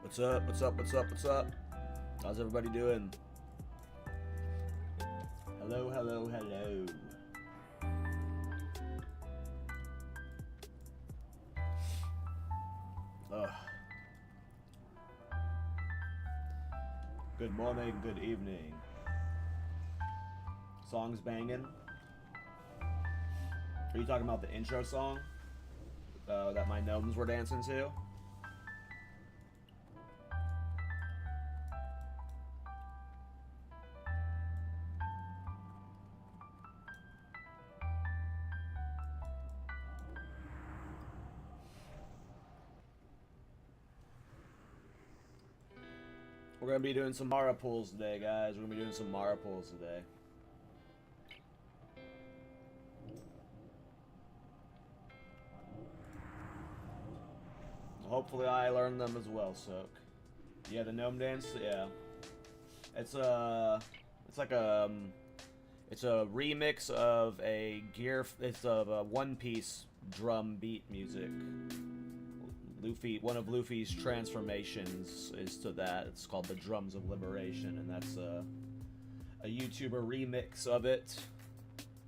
What's up? What's up? What's up? What's up? How's everybody doing? Hello, hello, hello. Ugh. Good morning, good evening. Song's banging. Are you talking about the intro song that my gnomes were dancing to? We're going to be doing some Mara pulls today, guys. We're going to be doing some Mara pulls today. Hopefully I learn them as well, Soak. Yeah, the gnome dance, yeah. It's like a remix of a it's of a One Piece drum beat music. One of Luffy's transformations is to that. It's called the Drums of Liberation, and that's a YouTuber remix of it.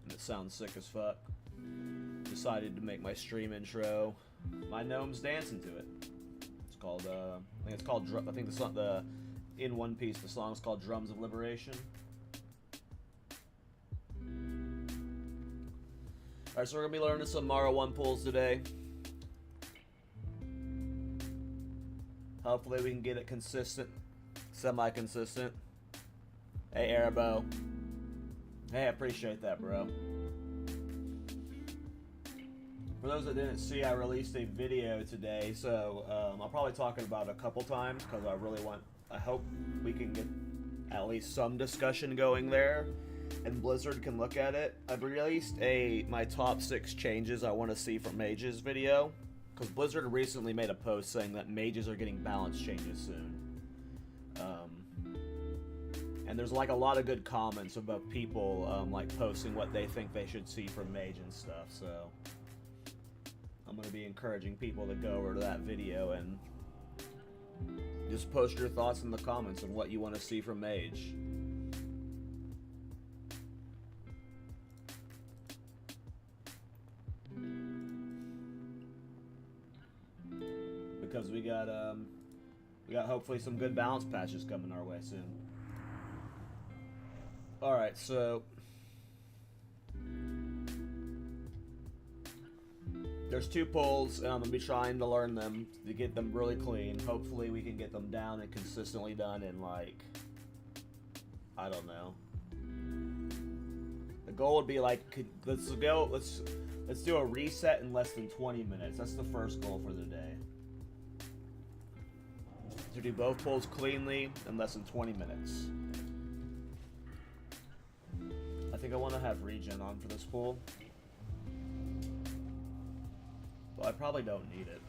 And it sounds sick as fuck. Decided to make my stream intro. My gnome's dancing to it. It's called I think it's called I think in One Piece the song's called Drums of Liberation. Alright, so we're gonna be learning some Mara 1 pulls today. Hopefully we can get it consistent, semi-consistent. Hey, Arabo. Hey, I appreciate that, bro. For those that didn't see, I released a video today, so I'll probably talk about it a couple times because I hope we can get at least some discussion going there, and Blizzard can look at it. I've released my top 6 changes I want to see from Mages video. Because Blizzard recently made a post saying that mages are getting balance changes soon. And there's like a lot of good comments about people like posting what they think they should see from mage and stuff, so I'm going to be encouraging people to go over to that video and just post your thoughts in the comments on what you want to see from mage. Because we got hopefully some good balance patches coming our way soon. All right, so there's 2 pulls, and I'm gonna be trying to learn them to get them really clean. Hopefully, we can get them down and consistently done in like, I don't know. The goal would be like, let's do a reset in less than 20 minutes. That's the first goal for the day. To do both pulls cleanly in less than 20 minutes. I think I want to have regen on for this pull. But I probably don't need it.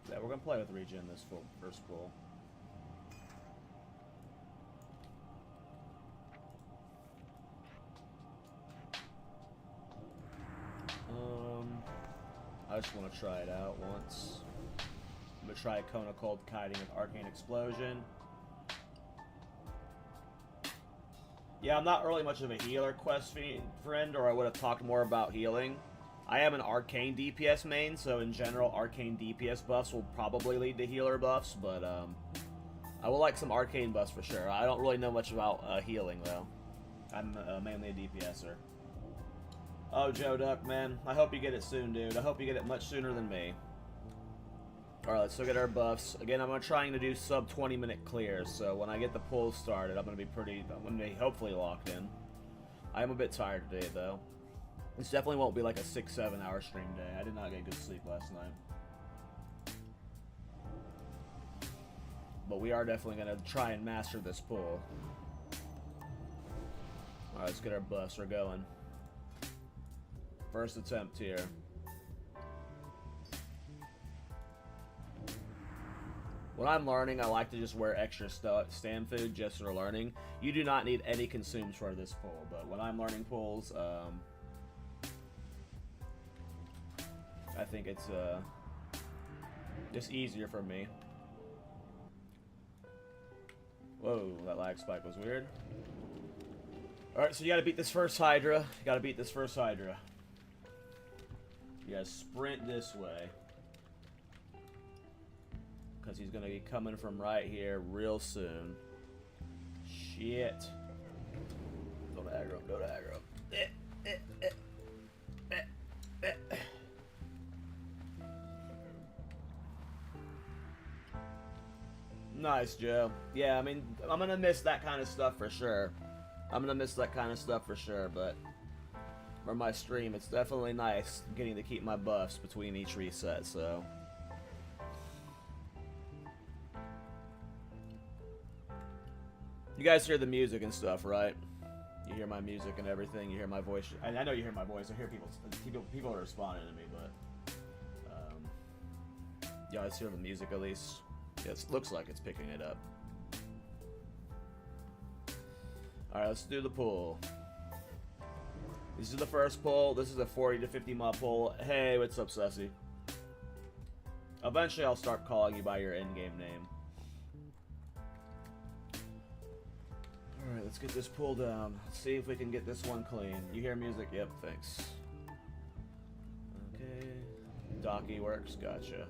Yeah, we're gonna play with regen this first pull. I just want to try it out once. I'm gonna try Kona Cold Kiting with Arcane Explosion. Yeah, I'm not really much of a healer quest friend, or I would have talked more about healing. I am an Arcane DPS main, so in general, Arcane DPS buffs will probably lead to healer buffs, but I will like some Arcane buffs for sure. I don't really know much about healing, though. I'm mainly a DPSer. Oh, Joe Duck, man. I hope you get it soon, dude. I hope you get it much sooner than me. Alright, let's look at our buffs. Again, I'm trying to do sub 20-minute clears, so when I get the pull started, I'm going to be hopefully locked in. I am a bit tired today, though. This definitely won't be like a 6-7 hour stream day. I did not get good sleep last night. But we are definitely going to try and master this pull. Alright, let's get our buffs. We're going. First attempt here. When I'm learning, I like to just wear extra stand food just for learning. You do not need any consumes for this pull, but when I'm learning pulls, I think it's just easier for me. Whoa, that lag spike was weird. Alright, so you gotta beat this first Hydra. You gotta beat this first Hydra. You gotta sprint this way. Because he's gonna be coming from right here real soon. Shit. Go to aggro, go to aggro. Nice, Joe. Yeah, I mean, I'm gonna miss that kind of stuff for sure. I'm gonna miss that kind of stuff for sure, but for my stream, it's definitely nice getting to keep my buffs between each reset, so. You guys hear the music and stuff, right? You hear my music and everything. You hear my voice. I know you hear my voice. I hear people are responding to me, but you guys hear the music at least. Yeah, it looks like it's picking it up. All right, let's do the pull. This is the first pull. This is a 40 to 50 mod pull. Hey, what's up, Sussy? Eventually, I'll start calling you by your in-game name. Alright, let's get this pull down. Let's see if we can get this one clean. You hear music? Yep, thanks. Okay. Docky works, gotcha.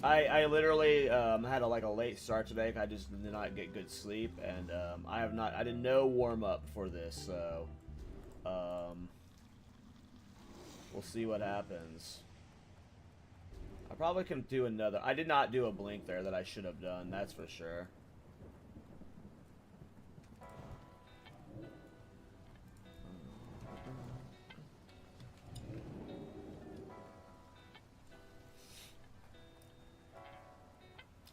I literally had a late start today. I just did not get good sleep, and I did no warm up for this, so we'll see what happens. I probably can do another. I did not do a blink there that I should have done, that's for sure.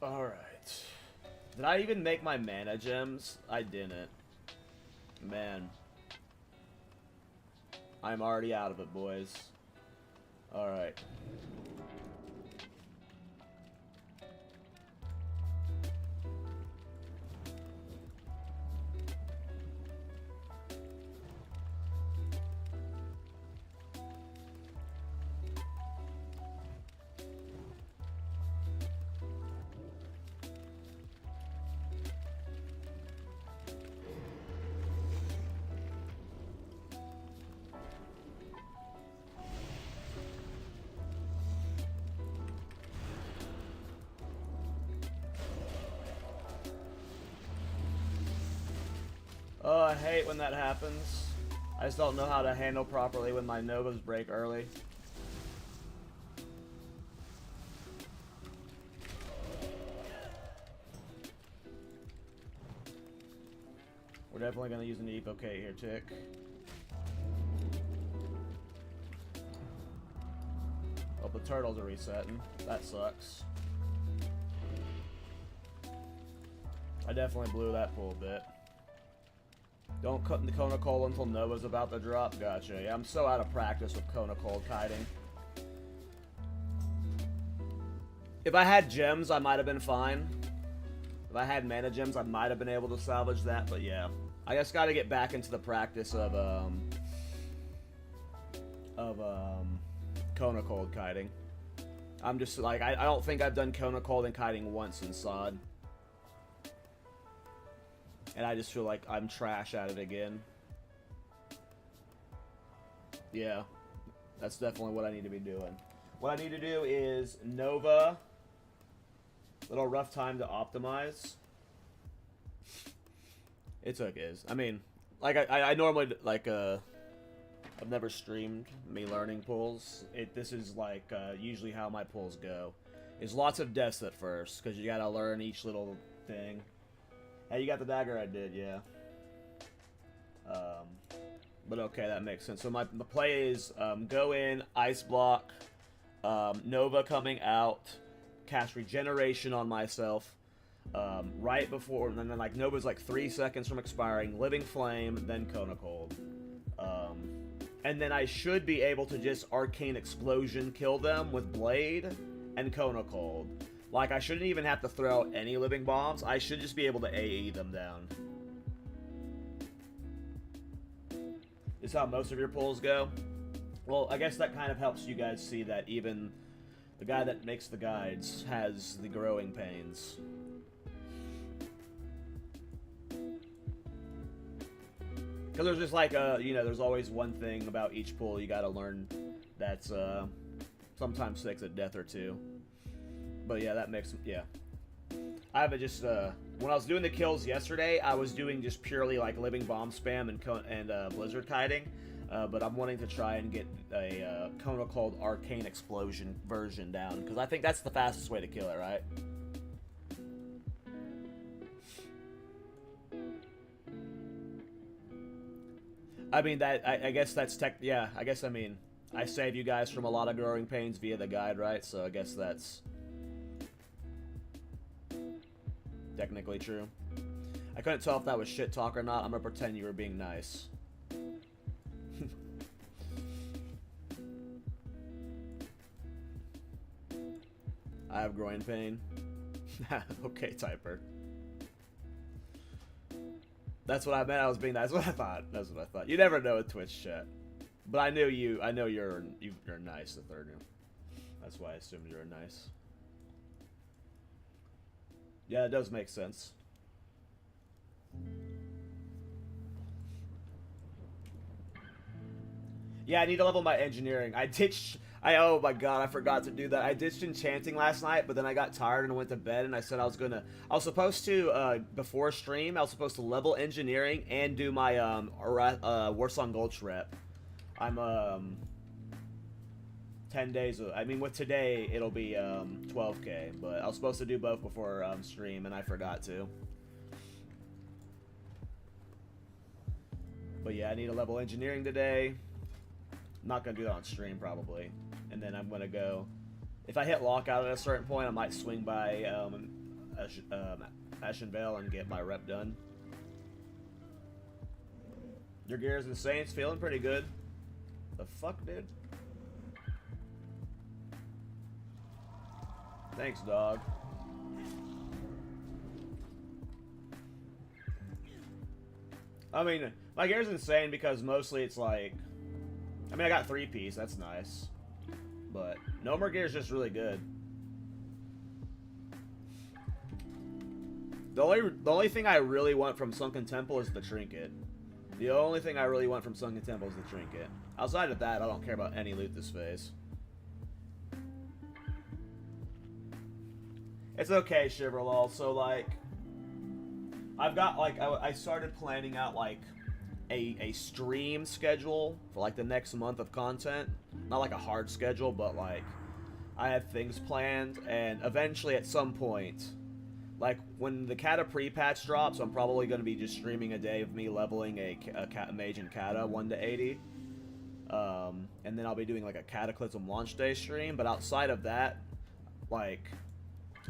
Alright. Did I even make my mana gems? I didn't. Man. I'm already out of it, boys. Alright. Oh, I hate when that happens. I just don't know how to handle properly when my Novas break early. We're definitely going to use an evoke here, Tick. Oh, the turtles are resetting. That sucks. I definitely blew that pull a bit. Don't cut the Kona Cold until Nova's about to drop. Gotcha. Yeah, I'm so out of practice with Kona Cold kiting. If I had gems, I might have been fine. If I had mana gems, I might have been able to salvage that, but yeah. I just gotta get back into the practice of Kona Cold kiting. I'm just like, I don't think I've done Kona Cold and kiting once in SOD. And I just feel like I'm trash at it again. Yeah, that's definitely what I need to be doing. What I need to do is Nova. Little rough time to optimize. It's okay. I mean, like I normally like I've never streamed me learning pulls. This is like usually how my pulls go. Is lots of deaths at first because you gotta learn each little thing. Hey, you got the dagger? I did, yeah. But okay, that makes sense. So the play is go in, ice block, Nova coming out, cast regeneration on myself right before, and then like Nova's like 3 seconds from expiring, living flame, then Kona Cold. And then I should be able to just Arcane Explosion kill them with Blade and Kona Cold. Like, I shouldn't even have to throw out any Living Bombs. I should just be able to AE them down. Is how most of your pulls go. Well, I guess that kind of helps you guys see that even the guy that makes the guides has the growing pains. Because there's just like, you know, there's always one thing about each pull you gotta learn that's, sometimes takes a death or two. But yeah, that makes, yeah. I haven't just, when I was doing the kills yesterday, I was doing just purely like Living Bomb spam and Blizzard kiting. But I'm wanting to try and get a Kona Cold Arcane Explosion version down. Because I think that's the fastest way to kill it, right? I mean, I guess that's yeah, I guess, I mean, I save you guys from a lot of growing pains via the guide, right? So I guess that's technically true. I couldn't tell if that was shit talk or not. I'm gonna pretend you were being nice. I have groin pain. Okay, Typer. That's what I meant. I was being nice. That's what I thought. That's what I thought. You never know with Twitch chat. But I knew you. I know you're nice, the third room. That's why I assumed you were nice. Yeah, it does make sense. Yeah, I need to level my engineering. Oh my god, I forgot to do that. I ditched enchanting last night, but then I got tired and went to bed, and I said I was supposed to, before stream, I was supposed to level engineering and do my, Warsong Gulch rep. I'm, 10 days, I mean, with today, it'll be, 12k, but I was supposed to do both before, stream, and I forgot to. But yeah, I need to level engineering today. I'm not going to do that on stream, probably. And then I'm going to go... If I hit lockout at a certain point, I might swing by Ashen Vale and get my rep done. Your Gears and Saints feeling pretty good. The fuck, dude? Thanks, dog. I mean, my Gear's insane because mostly it's like... I mean, I got 3-piece, that's nice. But No More Gear's just really good. The only thing I really want from Sunken Temple is the trinket. The only thing I really want from Sunken Temple is the trinket. Outside of that, I don't care about any loot this phase. It's okay, Shiverlol. So, like, I've got, like, I started planning out, like, a stream schedule for, like, the next month of content. Not, like, a hard schedule, but, like, I have things planned, and eventually, at some point, like, when the Kata pre-patch drops, I'm probably going to be just streaming a day of me leveling a Mage and Kata 1 to 80. And then I'll be doing, like, a Cataclysm launch day stream, but outside of that, like...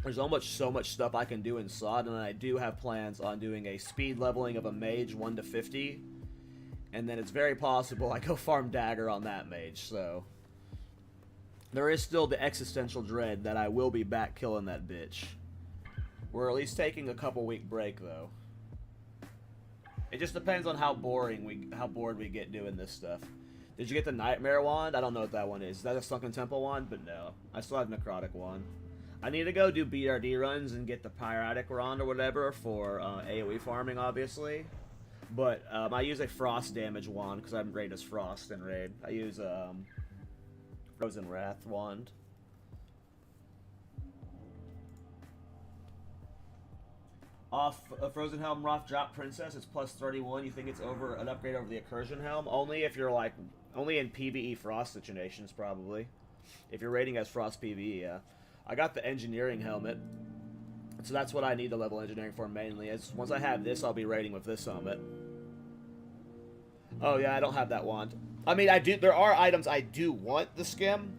There's so much stuff I can do in SOD, and I do have plans on doing a speed leveling of a mage 1 to 50. And then it's very possible I go farm dagger on that mage, so... There is still the existential dread that I will be back killing that bitch. We're at least taking a couple week break, though. It just depends on how bored we get doing this stuff. Did you get the Nightmare Wand? I don't know what that one is. Is that a Sunken Temple wand? But no. I still have Necrotic Wand. I need to go do BRD runs and get the Pyrotic Wand or whatever for AoE farming, obviously. But I use a Frost damage wand because I'm rated as Frost in Raid. I use Frozen Wrath wand. Off a Frozen Helm Roth Drop Princess, it's plus 31. You think it's over an upgrade over the Accursion Helm? Only if you're like, only in PvE Frost situations, probably. If you're rating as Frost PvE, yeah. I got the Engineering Helmet, so that's what I need to level Engineering for mainly. Once I have this, I'll be rating with this helmet. Oh yeah, I don't have that wand. I mean, I do. There are items I do want the skim.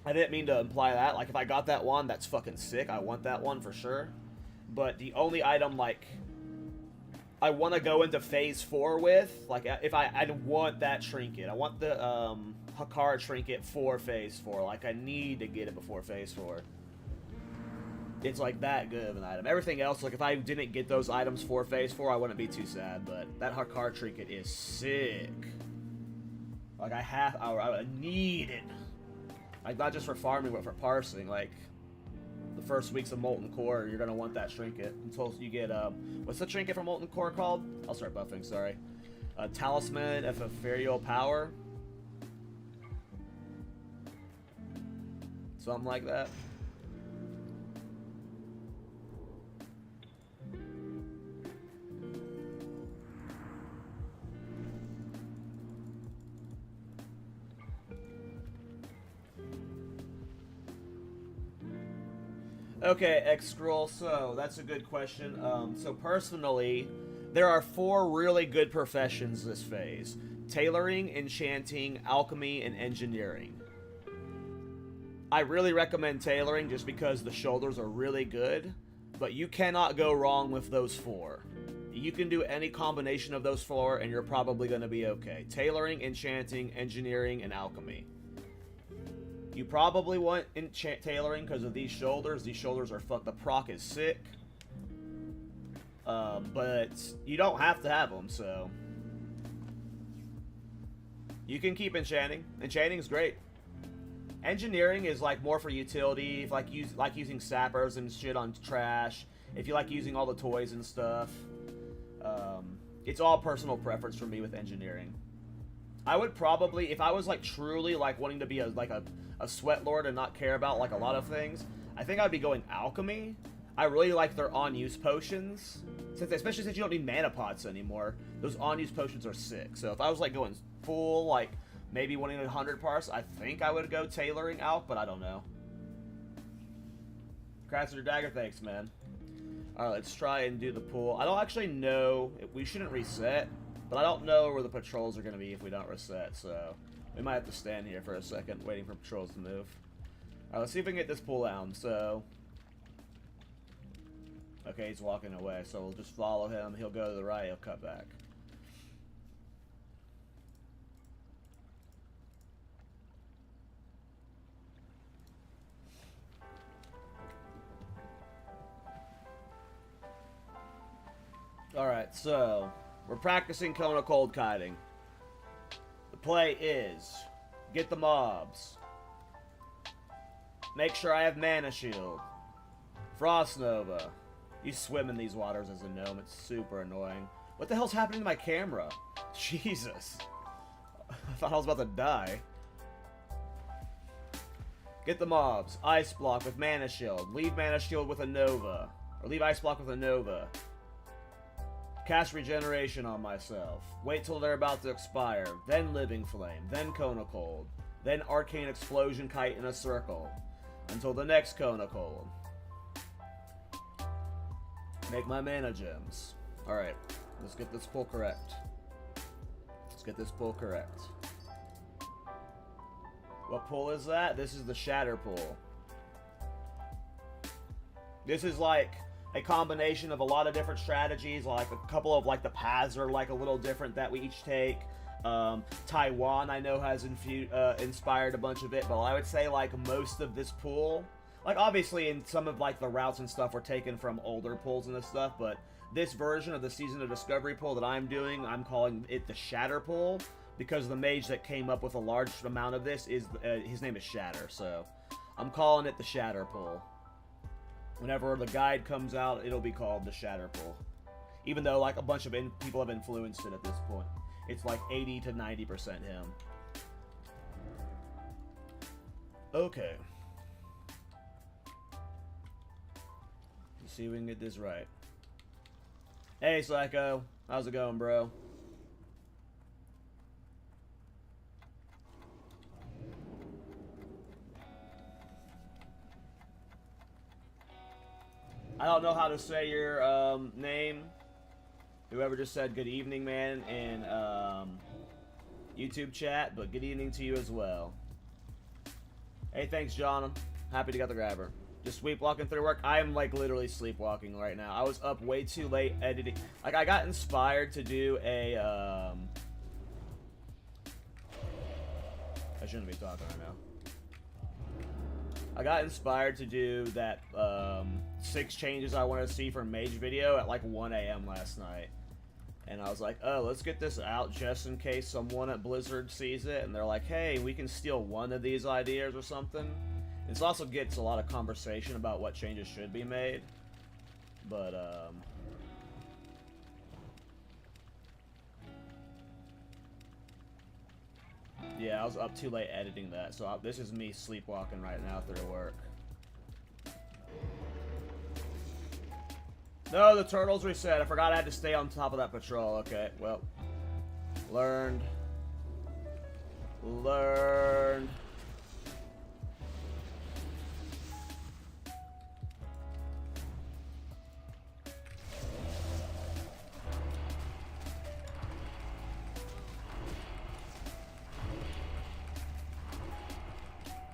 I didn't mean to imply that. Like, if I got that wand, that's fucking sick. I want that one for sure. But the only item, like, I want to go into phase 4 with. Like, if I want that trinket. I want the Hakara trinket for phase 4. Like, I need to get it before phase 4. It's like that good of an item. Everything else, like if I didn't get those items for phase 4, I wouldn't be too sad. But that Hakara trinket is sick. Like I need it. Like not just for farming, but for parsing. Like the first weeks of Molten Core, you're gonna want that trinket until you get what's the trinket for Molten Core called? I'll start buffing. Sorry, Talisman of Ethereal Power, something like that. Okay, X-Scroll, so that's a good question. So personally, there are 4 really good professions this phase. Tailoring, enchanting, alchemy, and engineering. I really recommend tailoring just because the shoulders are really good, but you cannot go wrong with those 4. You can do any combination of those 4 and you're probably going to be okay. Tailoring, enchanting, engineering, and alchemy. You probably want tailoring because of these shoulders. These shoulders are fucked. The proc is sick. But you don't have to have them, so you can keep enchanting. Enchanting is great. Engineering is like more for utility, if like using sappers and shit on trash. If you like using all the toys and stuff, it's all personal preference for me with engineering. I would probably, if I was like truly like wanting to be a sweat lord and not care about like a lot of things, I think I'd be going alchemy. I really like their on-use potions, especially since you don't need mana pots anymore. Those on-use potions are sick. So if I was like going full like maybe wanting 100 parse, I think I would go tailoring alch, but I don't know. Craster Dagger, thanks, man. Alright, let's try and do the pool. I don't actually know if we shouldn't reset, but I don't know where the patrols are going to be if we don't reset, so we might have to stand here for a second waiting for patrols to move. Alright, let's see if we can get this pool down. So, okay, he's walking away, so we'll just follow him. He'll go to the right, he'll cut back. Alright, so we're practicing Kona cold kiting. The play is get the mobs. Make sure I have mana shield. Frost Nova. You swim in these waters as a gnome, it's super annoying. What the hell's happening to my camera? Jesus. I thought I was about to die. Get the mobs. Ice block with mana shield. Leave mana shield with a nova. Or leave ice block with a nova. Cast regeneration on myself. Wait till they're about to expire. Then living flame. Then Kona cold. Then arcane explosion kite in a circle. Until the next Kona cold. Make my mana gems. Alright, let's get this pull correct. Let's get this pull correct. What pull is that? This is the Shatter Pull. This is like a combination of a lot of different strategies, like a couple of like the paths are like a little different that we each take. Taiwan I know has inspired a bunch of it, but I would say like most of this pool, like obviously in some of like the routes and stuff were taken from older pools and this stuff, but this version of the Season of Discovery pool that I'm doing, I'm calling it the Shatter Pull because the mage that came up with a large amount of this is his name is Shatter, so I'm calling it the Shatter Pull. Whenever the guide comes out, it'll be called the Shatter Pull. Even though like a bunch of people have influenced it at this point. It's like 80 to 90% him. Okay. Let's see if we can get this right. Hey, Psycho. How's it going, bro? I don't know how to say your name. Whoever just said good evening, man, in YouTube chat, but good evening to you as well. Hey, thanks, John. I'm happy to get the grabber. Just sleepwalking through work. I am like literally sleepwalking right now. I was up way too late editing. Like I got inspired to do a I shouldn't be talking right now. I got inspired to do that 6 changes I want to see for Mage video at like 1 a.m. last night. And I was like, oh, let's get this out just in case someone at Blizzard sees it. And they're like, hey, we can steal one of these ideas or something. This also gets a lot of conversation about what changes should be made. But, yeah, I was up too late editing that. So this is me sleepwalking right now through work. No, the turtles reset. I forgot I had to stay on top of that patrol. Okay, well. Learned. Learned.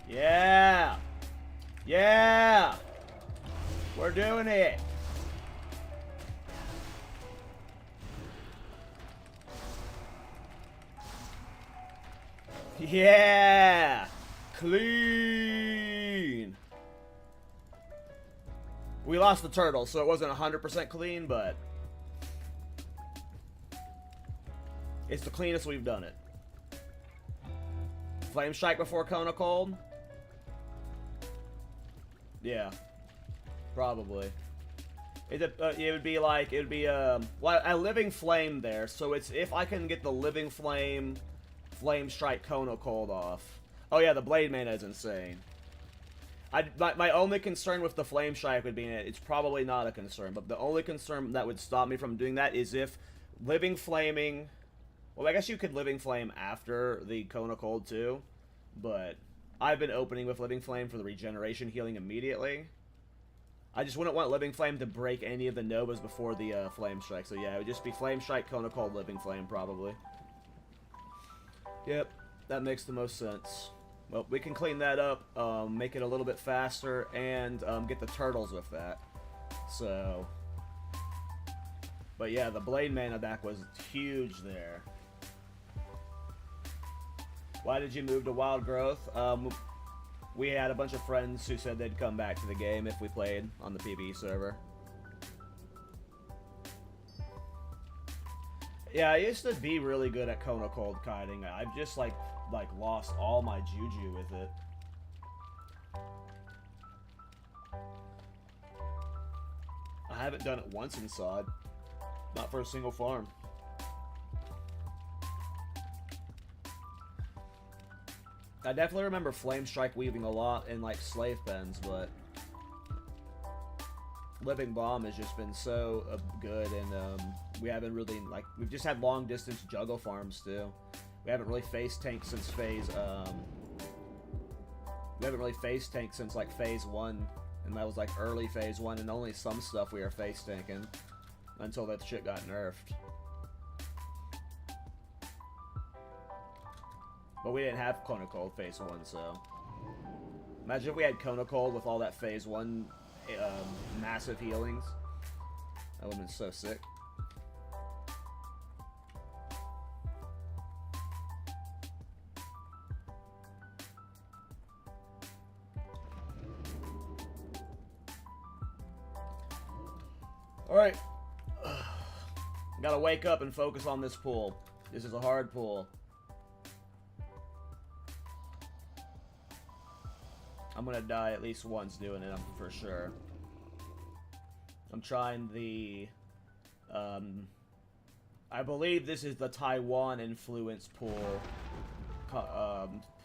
Yeah! Yeah! We're doing it! Yeah! Clean! We lost the turtle, so it wasn't 100% clean, but it's the cleanest we've done it. Flame Strike before Kona Cold? Yeah. Probably. It would be like, it would be, well, a Living Flame there, so it's, if I can get the Living Flame, Flame Strike Kona Cold off. Oh yeah, the Blade Mana is insane. My only concern with the Flame Strike would be, it's probably not a concern, but the only concern that would stop me from doing that is if Living Flaming, well, I guess you could Living Flame after the Kona Cold too, but I've been opening with Living Flame for the regeneration healing immediately. I just wouldn't want Living Flame to break any of the Novas before the Flame Strike, so yeah, it would just be Flame Strike, Kona Cold, Living Flame probably. Yep, that makes the most sense. Well, we can clean that up, make it a little bit faster, and get the turtles with that. So, but yeah, the Blade Mana back was huge there. Why did you move to Wild Growth? We had a bunch of friends who said they'd come back to the game if we played on the PvE server. Yeah, I used to be really good at Kona Cold kiting. I've just like lost all my juju with it. I haven't done it once in SOD. Not for a single farm. I definitely remember Flame Strike weaving a lot in like Slave Pens, but Living Bomb has just been so good, and we haven't really, like, we've just had long distance juggle farms too. We haven't really face tanked since phase, we haven't really face tanked since like phase 1, and that was like early phase 1, and only some stuff we were face tanking until that shit got nerfed. But we didn't have Kona Cold phase 1, so imagine if we had Kona Cold with all that phase 1 massive healings. That would have been so sick. Alright. Gotta wake up and focus on this pool. This is a hard pool. I'm gonna die at least once doing it, for sure. I'm trying the, I believe this is the Taiwan influence pool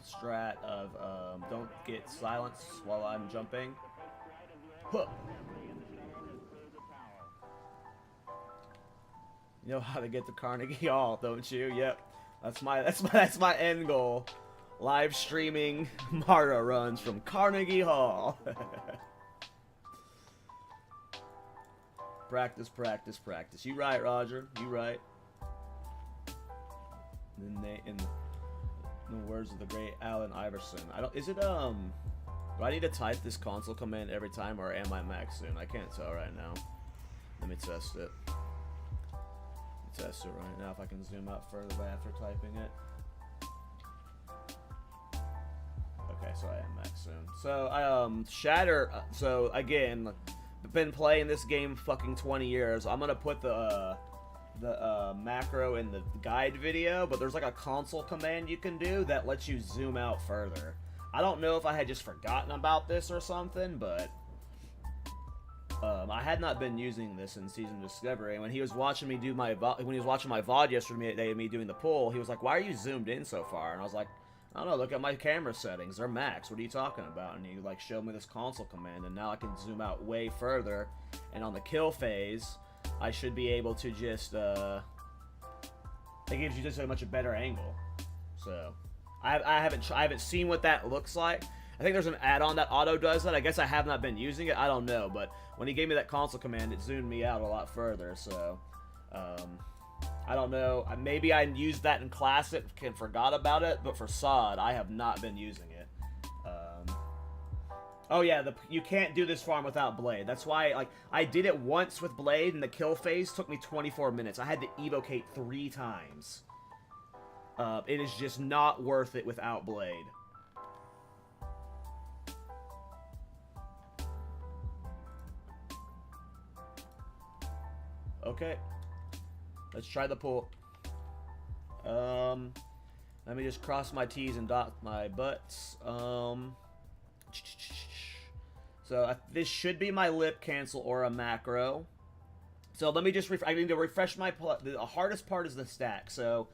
strat of, don't get silenced while I'm jumping. Huh. You know how to get to Carnegie Hall, don't you? Yep. That's my end goal. Live streaming Mara runs from Carnegie Hall. Practice, practice, practice. You right, Roger. You right. In the words of the great Allen Iverson. Is it Do I need to type this console command every time, or am I max soon? I can't tell right now. Let me test it. Test it right now if I can zoom out further by after typing it. Okay, so I am max soon. So, Shatter, so again, been playing this game fucking 20 years. I'm gonna put the macro in the guide video, but there's like a console command you can do that lets you zoom out further. I don't know if I had just forgotten about this or something, but I had not been using this in Season Discovery. When he was watching me do my when he was watching my VOD yesterday, me doing the pull, he was like, "Why are you zoomed in so far?" And I was like, "I don't know. Look at my camera settings. They're max. What are you talking about?" And he like showed me this console command, and now I can zoom out way further. And on the kill phase, I should be able to just it gives you just a much better angle. So I haven't seen what that looks like. I think there's an add-on that auto does that. I guess I have not been using it. I don't know, but when he gave me that console command, it zoomed me out a lot further. So I don't know. Maybe I used that in Classic and forgot about it, but for SOD, I have not been using it. Oh yeah, you can't do this farm without Blade. That's why, like, I did it once with Blade, and the kill phase took me 24 minutes. I had to evocate 3 times. It is just not worth it without Blade. Okay. Let's try the pull. Let me just cross my T's and dot my butts. So this should be my lip cancel or a macro. So let me just I need to refresh my the hardest part is the stack. So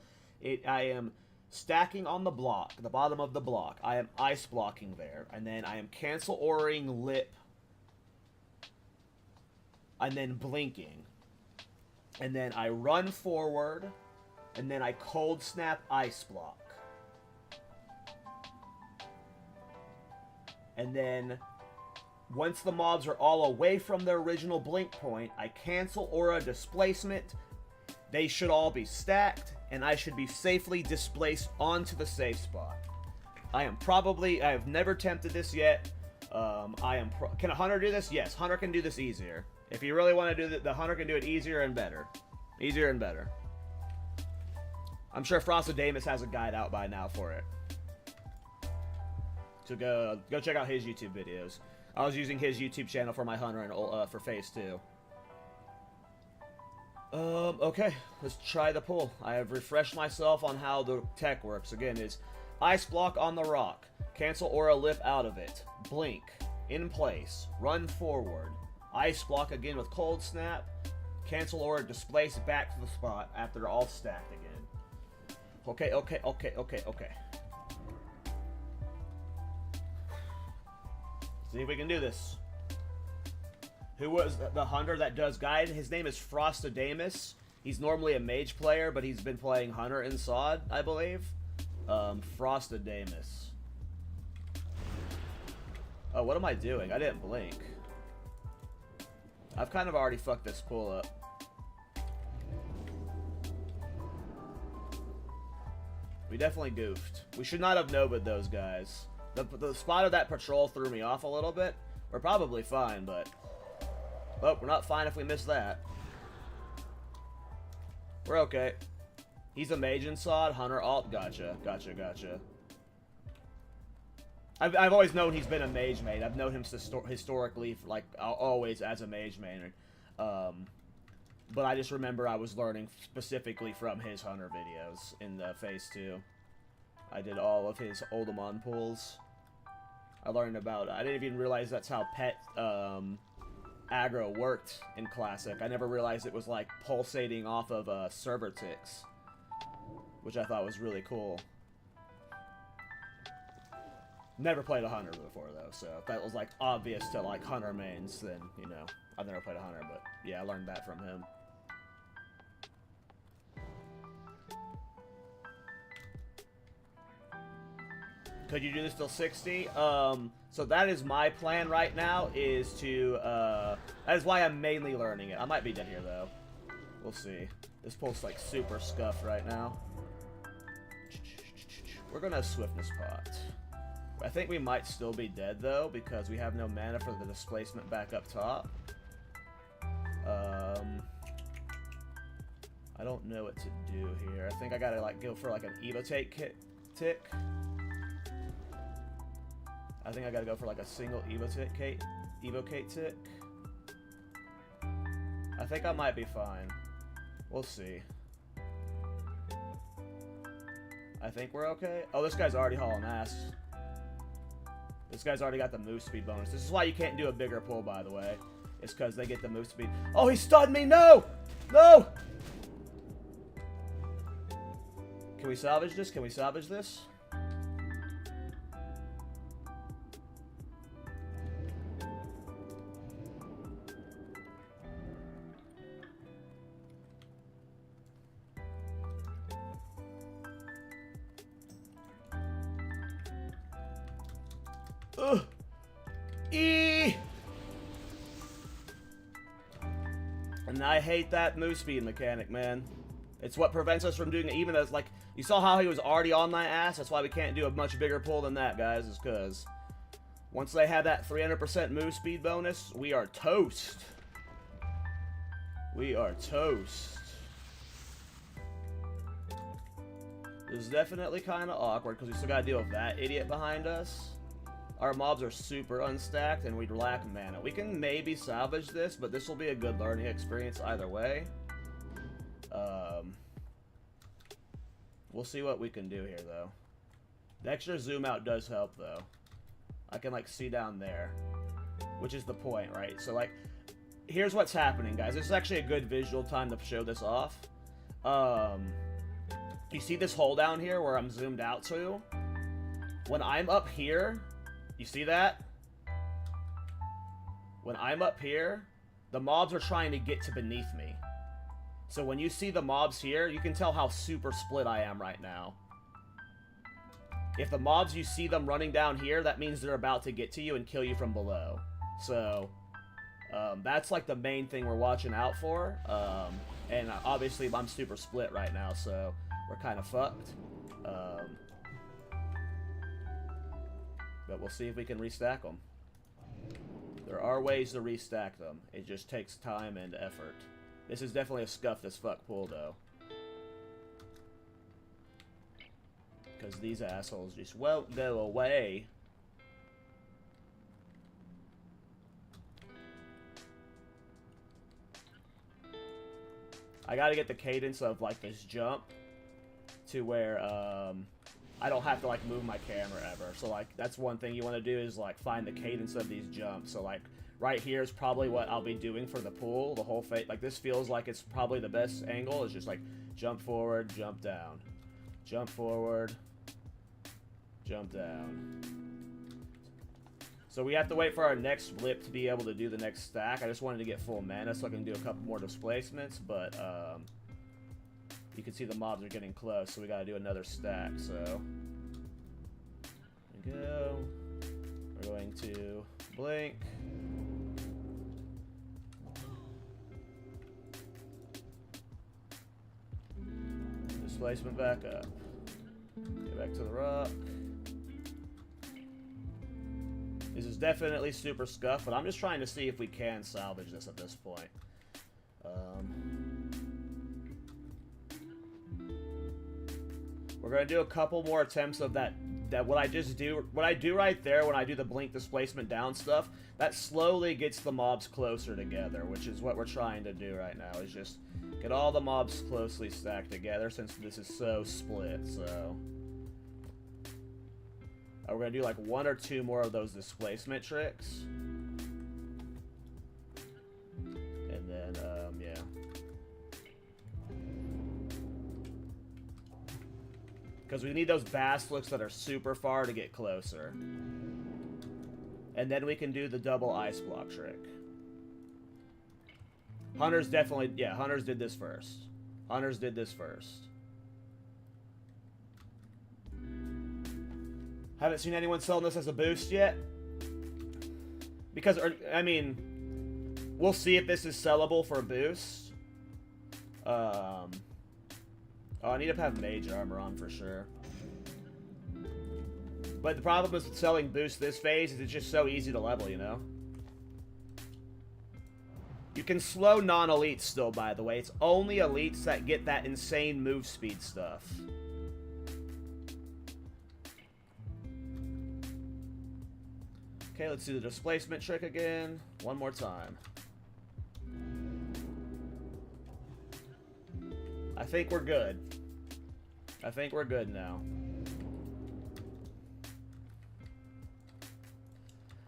I am stacking on the block, the bottom of the block. I am ice blocking there, and then I am cancel auring lip, and then blinking, and then I run forward, and then I cold snap ice block, and then once the mobs are all away from their original blink point, I cancel aura displacement. They should all be stacked, and I should be safely displaced onto the safe spot. I have never attempted this yet. Can a hunter do this? Yes, hunter can do this easier. If you really want to do it, the hunter can do it easier and better. Easier and better. I'm sure Frostadamus has a guide out by now for it. So go check out his YouTube videos. I was using his YouTube channel for my hunter and for phase 2. Okay, let's try the pull. I have refreshed myself on how the tech works. Again, is ice block on the rock, cancel aura lip out of it, blink, in place, run forward, ice block again with cold snap, cancel aura displace back to the spot after they're all stacked again. Okay. See if we can do this. Who was the hunter that does guide? His name is Frostadamus. He's normally a mage player, but he's been playing hunter in SOD, I believe. Frostadamus. Oh, what am I doing? I didn't blink. I've kind of already fucked this pull up. We definitely goofed. We should not have Nova'd those guys. The spot of that patrol threw me off a little bit. We're probably fine, but... Oh, we're not fine if we miss that. We're okay. He's a mage in SOD, hunter alt. Gotcha. I've always known he's been a mage main. I've known him historically, like, always as a mage main. But I just remember I was learning specifically from his hunter videos in the phase 2. I did all of his Oldemon pulls. I learned about... I didn't even realize that's how pet aggro worked in Classic. I never realized it was like pulsating off of server ticks, which I thought was really cool. Never played a hunter before though, so if that was like obvious to like hunter mains, then you know, I've never played a hunter, but yeah, I learned that from him. Could you do this till 60? So that is my plan right now, is to, that is why I'm mainly learning it. I might be dead here, though. We'll see. This pull's, like, super scuffed right now. We're gonna swiftness pot. I think we might still be dead, though, because we have no mana for the displacement back up top. I don't know what to do here. I think I gotta, like, go for, like, an evocate tick. I think I gotta go for, like, a single evocate tick. I think I might be fine. We'll see. I think we're okay. Oh, this guy's already hauling ass. This guy's already got the move speed bonus. This is why you can't do a bigger pull, by the way. It's because they get the move speed. Oh, he stunned me! No! No! Can we salvage this? Can we salvage this? Ugh. And I hate that move speed mechanic, man. It's what prevents us from doing it, even as, like, you saw how he was already on my ass? That's why we can't do a much bigger pull than that, guys, is because once they have that 300% move speed bonus, we are toast. We are toast. This is definitely kind of awkward, because we still got to deal with that idiot behind us. Our mobs are super unstacked, and we lack mana. We can maybe salvage this, but this will be a good learning experience either way. We'll see what we can do here, though. The extra zoom out does help, though. I can, like, see down there, which is the point, right? So, like, here's what's happening, guys. This is actually a good visual time to show this off. You see this hole down here where I'm zoomed out to? When I'm up here, you see that? When I'm up here, the mobs are trying to get to beneath me. So when you see the mobs here, you can tell how super split I am right now. If the mobs, you see them running down here, that means they're about to get to you and kill you from below. So, that's like the main thing we're watching out for. And obviously I'm super split right now, so we're kind of fucked. But we'll see if we can restack them. There are ways to restack them. It just takes time and effort. This is definitely a scuffed as fuck pull, though. Because these assholes just won't go away. I gotta get the cadence of, like, this jump to where, I don't have to, like, move my camera ever. So, like, that's one thing you want to do is, like, find the cadence of these jumps. So, like, right here is probably what I'll be doing for the pool. The whole like, this feels like it's probably the best angle. It's just, like, jump forward, jump down. Jump forward, jump down. So we have to wait for our next blip to be able to do the next stack. I just wanted to get full mana so I can do a couple more displacements, but, you can see the mobs are getting close, so we gotta do another stack, so. There we go. We're going to blink. Displacement back up. Get back to the rock. This is definitely super scuffed, but I'm just trying to see if we can salvage this at this point. We're gonna do a couple more attempts of that what I do right there when I do the blink displacement down stuff, that slowly gets the mobs closer together, which is what we're trying to do right now, is just get all the mobs closely stacked together since this is so split, so. We're gonna do like 1 or 2 more of those displacement tricks. And then, yeah. Because we need those basilisks that are super far to get closer. And then we can do the double ice block trick. Hunters definitely, yeah, Hunters did this first. Hunters did this first. Haven't seen anyone selling this as a boost yet. Because, I mean, we'll see if this is sellable for a boost. Oh, I need to have mage armor on for sure. But the problem with selling boost this phase is it's just so easy to level, you know? You can slow non-elites still, by the way. It's only elites that get that insane move speed stuff. Okay, let's do the displacement trick again. One more time. I think we're good. I think we're good now.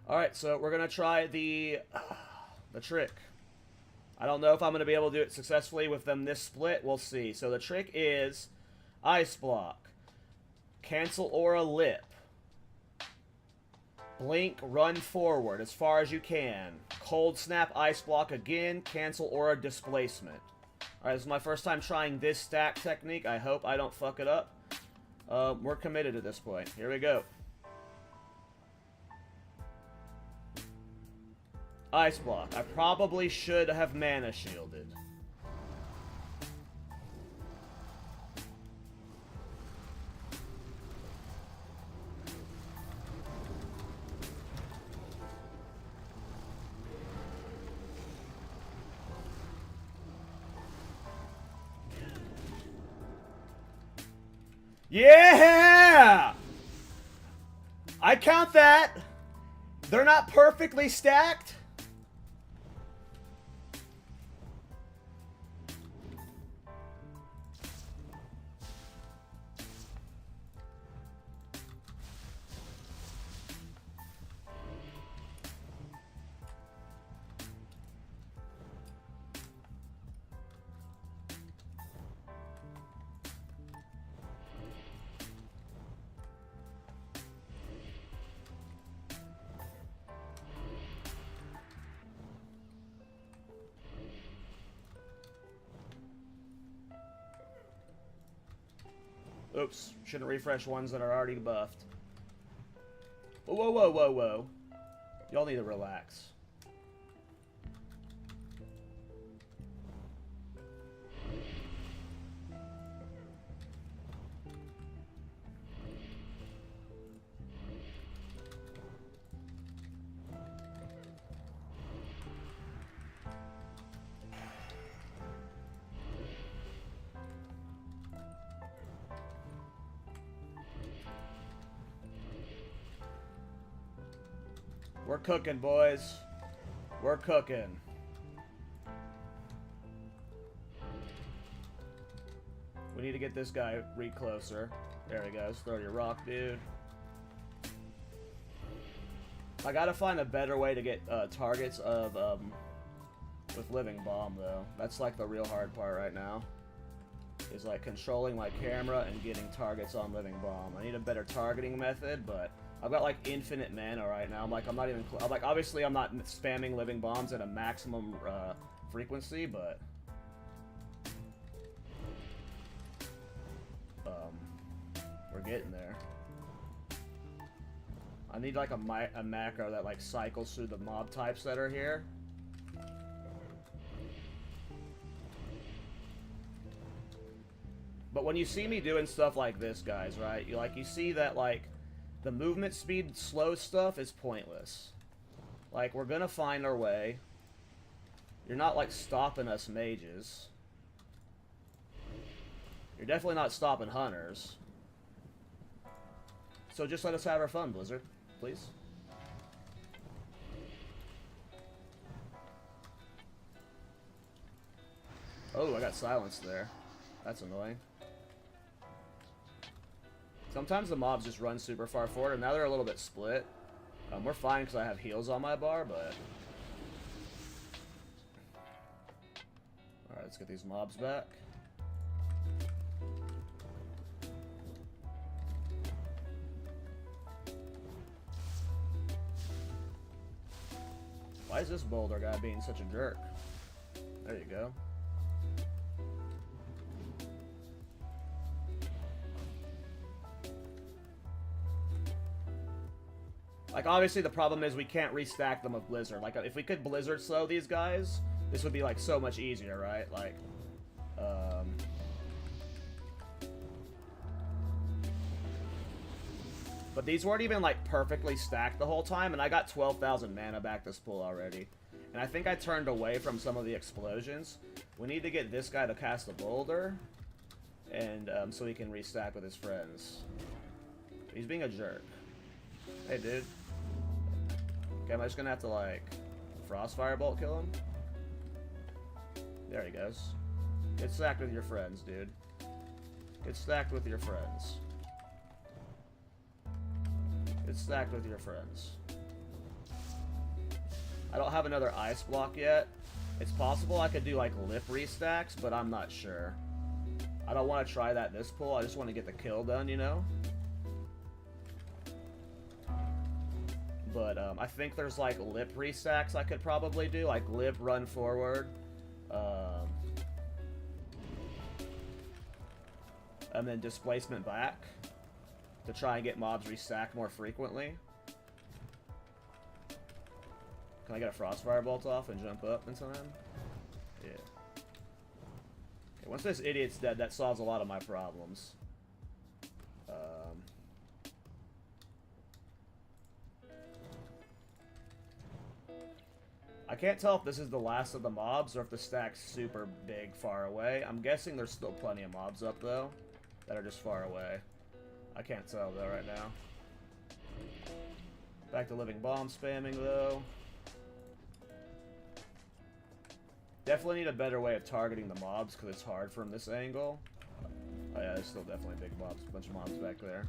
Alright, so we're going to try the trick. I don't know if I'm going to be able to do it successfully with them this split. We'll see. So the trick is Ice Block, Cancel Aura Lip, Blink, Run Forward as far as you can, Cold Snap, Ice Block again, Cancel Aura, Displacement. Alright, this is my first time trying this stack technique. I hope I don't fuck it up. We're committed at this point. Here we go. Ice Block. I probably should have mana shielded. Yeah! I count that. They're not perfectly stacked. Oops, shouldn't refresh ones that are already buffed. Whoa, whoa, whoa, whoa. Y'all need to relax. We're cooking, boys. We're cooking. We need to get this guy closer. There he goes. Throw your rock, dude. I gotta find a better way to get targets of with Living Bomb, though. That's like the real hard part right now. Is like controlling my camera and getting targets on Living Bomb. I need a better targeting method, but I've got like infinite mana right now. I'm not even. I'm like, obviously, I'm not spamming Living Bombs at a maximum frequency, but we're getting there. I need like a macro that like cycles through the mob types that are here. But when you see me doing stuff like this, guys, right? You see that like the movement speed slow stuff is pointless. Like, we're gonna find our way. You're not like stopping us mages. You're definitely not stopping hunters. So just let us have our fun, Blizzard, please. Oh, I got silenced there. That's annoying. Sometimes the mobs just run super far forward, and now they're a little bit split. We're fine because I have heals on my bar, but... Alright, let's get these mobs back. Why is this boulder guy being such a jerk? There you go. Like, obviously the problem is we can't restack them with Blizzard. Like, if we could Blizzard slow these guys, this would be, like, so much easier, right? Like, But these weren't even, like, perfectly stacked the whole time, and I got 12,000 mana back this pull already. And I think I turned away from some of the explosions. We need to get this guy to cast a boulder, and so he can restack with his friends. He's being a jerk. Hey, dude. Okay, am I just gonna have to, like, Frostfire Bolt kill him? There he goes. Get stacked with your friends, dude. Get stacked with your friends. Get stacked with your friends. I don't have another ice block yet. It's possible I could do, like, lip restacks, but I'm not sure. I don't want to try that this pull. I just want to get the kill done, you know? But I think there's, like, lip restacks I could probably do. Like, lip, run forward. And then displacement back. To try and get mobs restacked more frequently. Can I get a Frostfire Bolt off and jump up in time? Yeah. Okay, once this idiot's dead, that solves a lot of my problems. I can't tell if this is the last of the mobs or if the stack's super big far away. I'm guessing there's still plenty of mobs up, though, that are just far away. I can't tell, though, right now. Back to living bomb spamming, though. Definitely need a better way of targeting the mobs, because it's hard from this angle. Oh yeah, there's still definitely big mobs, a bunch of mobs back there.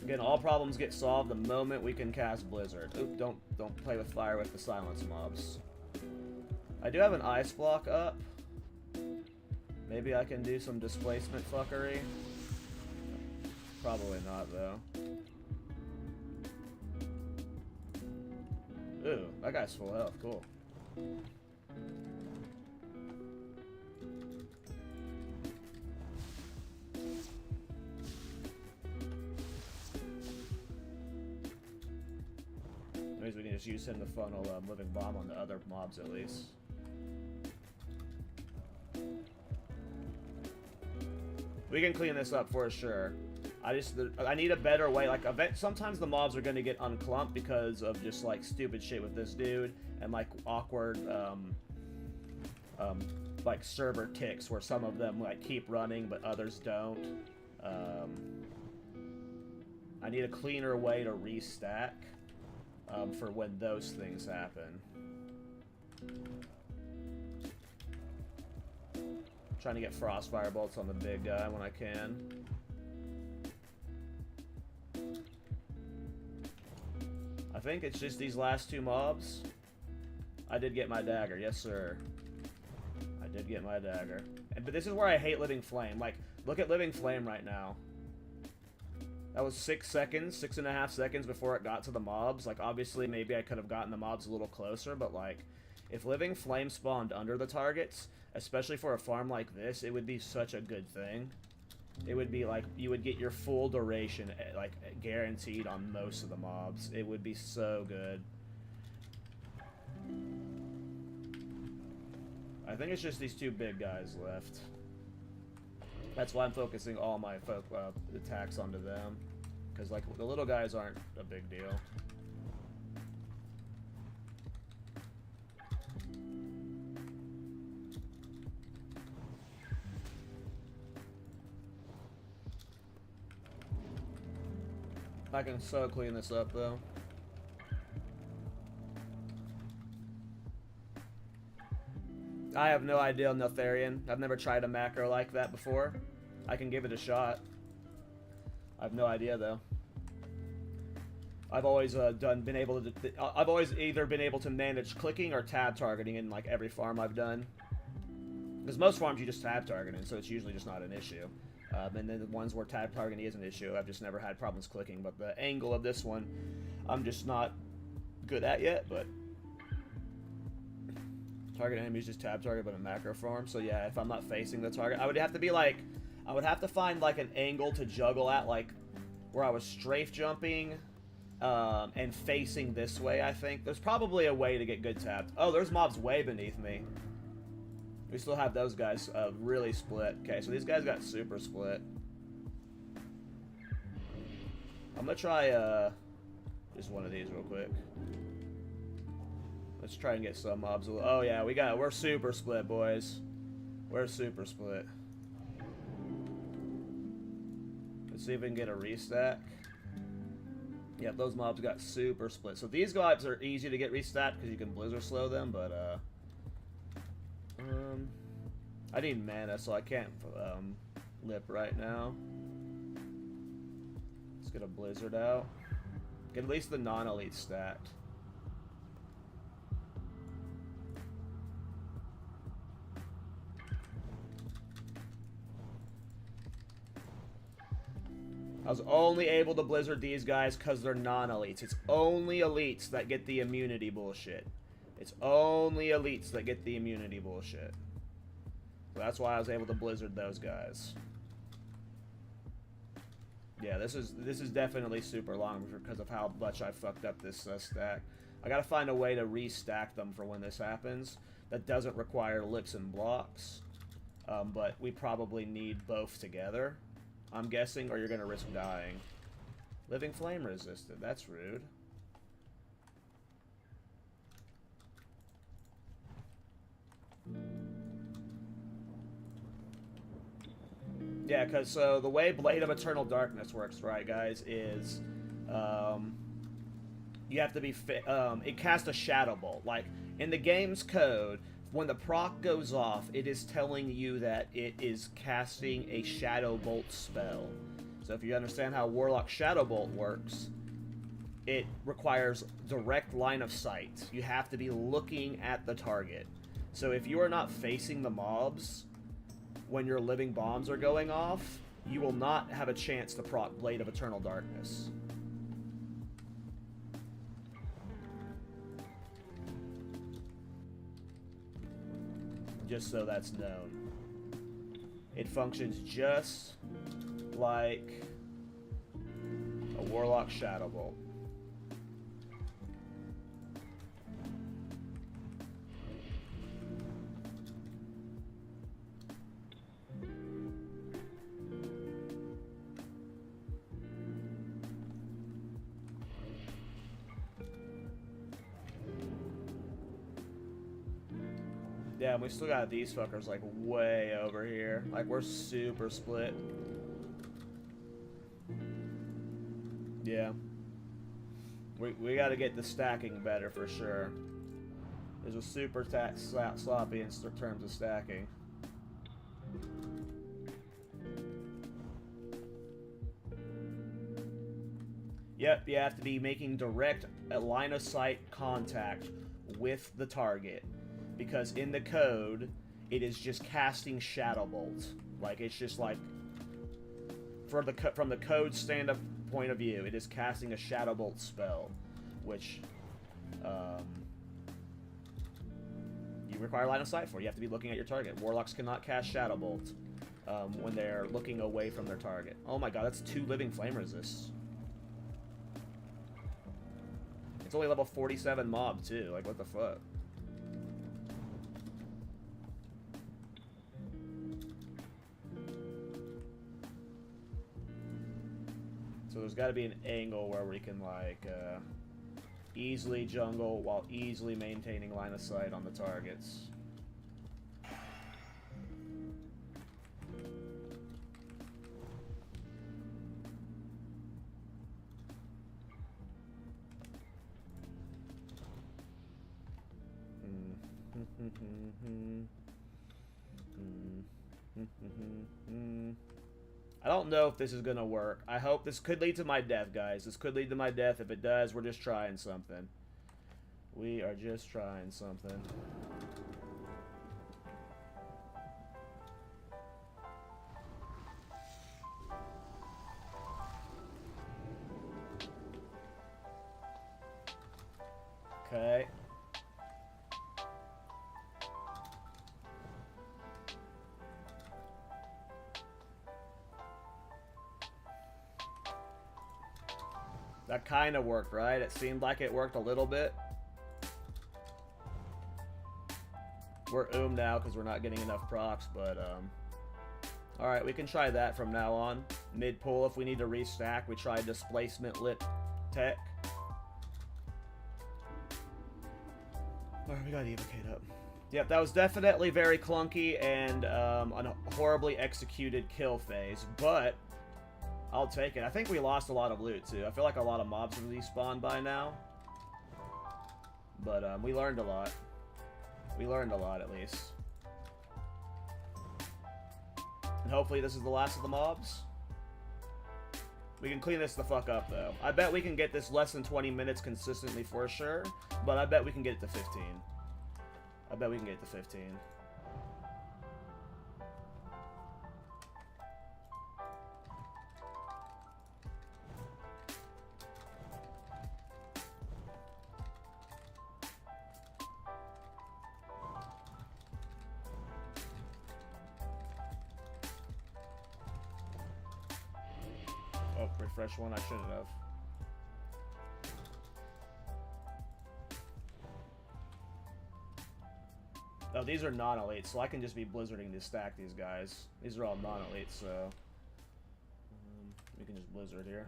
Again, all problems get solved the moment we can cast Blizzard. Oop, don't play with fire with the silence mobs. I do have an ice block up. Maybe I can do some displacement fuckery. Probably not, though. Ooh, that guy's full health. Cool. Maybe we can just use him to funnel living bomb on the other mobs at least. We can clean this up for sure. I need a better way. Like, sometimes the mobs are going to get unclumped because of just, like, stupid shit with this dude and, like, awkward, like, server ticks where some of them, like, keep running but others don't. I need a cleaner way to restack for when those things happen. Trying to get Frostfire Bolts on the big guy when I can. I think it's just these last two mobs. I did get my dagger, yes sir. I did get my dagger. But this is where I hate Living Flame. Like, look at Living Flame right now. That was 6 seconds, 6.5 seconds before it got to the mobs. Like, obviously, maybe I could have gotten the mobs a little closer, but, like, if Living Flame spawned under the targets, especially for a farm like this, it would be such a good thing. It would be like, you would get your full duration, like, guaranteed on most of the mobs. It would be so good. I think it's just these two big guys left. That's why I'm focusing all my attacks onto them. Because, like, the little guys aren't a big deal. I can so clean this up, though. I have no idea on Neltharion. I've never tried a macro like that before. I can give it a shot. I have no idea, though. I've always been able to. I've always either been able to manage clicking or tab targeting in like every farm I've done. Because most farms you just tab targeting, so it's usually just not an issue. And then the ones where tab targeting is an issue, I've just never had problems clicking. But the angle of this one, I'm just not good at yet. But target enemies just tab target, but a macro farm. So yeah, if I'm not facing the target, I would have to be like, I would have to find like an angle to juggle at, like where I was strafe jumping and facing this way. I think there's probably a way to get good tabbed. Oh, there's mobs way beneath me. We still have those guys really split. Okay, so these guys got super split. I'm gonna try just one of these real quick. Let's try and get some mobs. Oh yeah, we're super split, boys. We're super split. Let's see if we can get a restack. Yeah, those mobs got super split. So these mobs are easy to get restacked because you can blizzard slow them, but I need mana, so I can't lip right now. Let's get a blizzard out. Get at least the non-elite stacked. I was only able to blizzard these guys because they're non-elites. It's only elites that get the immunity bullshit. It's only elites that get the immunity bullshit. So that's why I was able to blizzard those guys. Yeah, this is definitely super long because of how much I fucked up this stack. I gotta find a way to restack them for when this happens. That doesn't require lips and blocks, but we probably need both together, I'm guessing, or you're gonna risk dying. Living flame resisted. That's rude. Yeah, because so the way Blade of Eternal Darkness works, right, guys, is you have to be it casts a Shadow Bolt. Like in the game's code, when the proc goes off, it is telling you that it is casting a Shadow Bolt spell. So if you understand how Warlock Shadow Bolt works, it requires direct line of sight. You have to be looking at the target. So if you are not facing the mobs when your living bombs are going off, you will not have a chance to proc Blade of Eternal Darkness. Just so that's known. It functions just like a Warlock Shadow Bolt. Yeah, and we still got these fuckers, like, way over here. Like, we're super split. Yeah. We gotta get the stacking better, for sure. There's a super sloppy in terms of stacking. Yep, you have to be making direct line-of-sight contact with the target. Because in the code, it is just casting Shadow Bolt. Like, it's just like, from the code stand-up point of view, it is casting a Shadow Bolt spell, which you require line of sight for. You have to be looking at your target. Warlocks cannot cast Shadow Bolt when they're looking away from their target. Oh my god, that's 2 living flame resists. It's only level 47 mob, too. Like, what the fuck? So there's got to be an angle where we can, like, easily jungle while easily maintaining line of sight on the targets. I don't know if this is gonna work. I hope this could lead to my death, guys. This could lead to my death. If it does, we're just trying something. We are just trying something. Okay. That kind of worked, right? It seemed like it worked a little bit. We're now because we're not getting enough procs, but Alright, we can try that from now on. Mid-pull, if we need to restack, we try displacement lit tech. Alright, we gotta evocate up. Yep, that was definitely very clunky and a horribly executed kill phase, but I'll take it. I think we lost a lot of loot, too. I feel like a lot of mobs have respawned by now. But we learned a lot. We learned a lot, at least. And hopefully this is the last of the mobs. We can clean this the fuck up, though. I bet we can get this less than 20 minutes consistently for sure, but I bet we can get it to 15. I bet we can get it to 15. Oh, refresh one, I shouldn't have. Oh, these are non-elites, so I can just be blizzarding to stack these guys. These are all non-elites, so we can just blizzard here.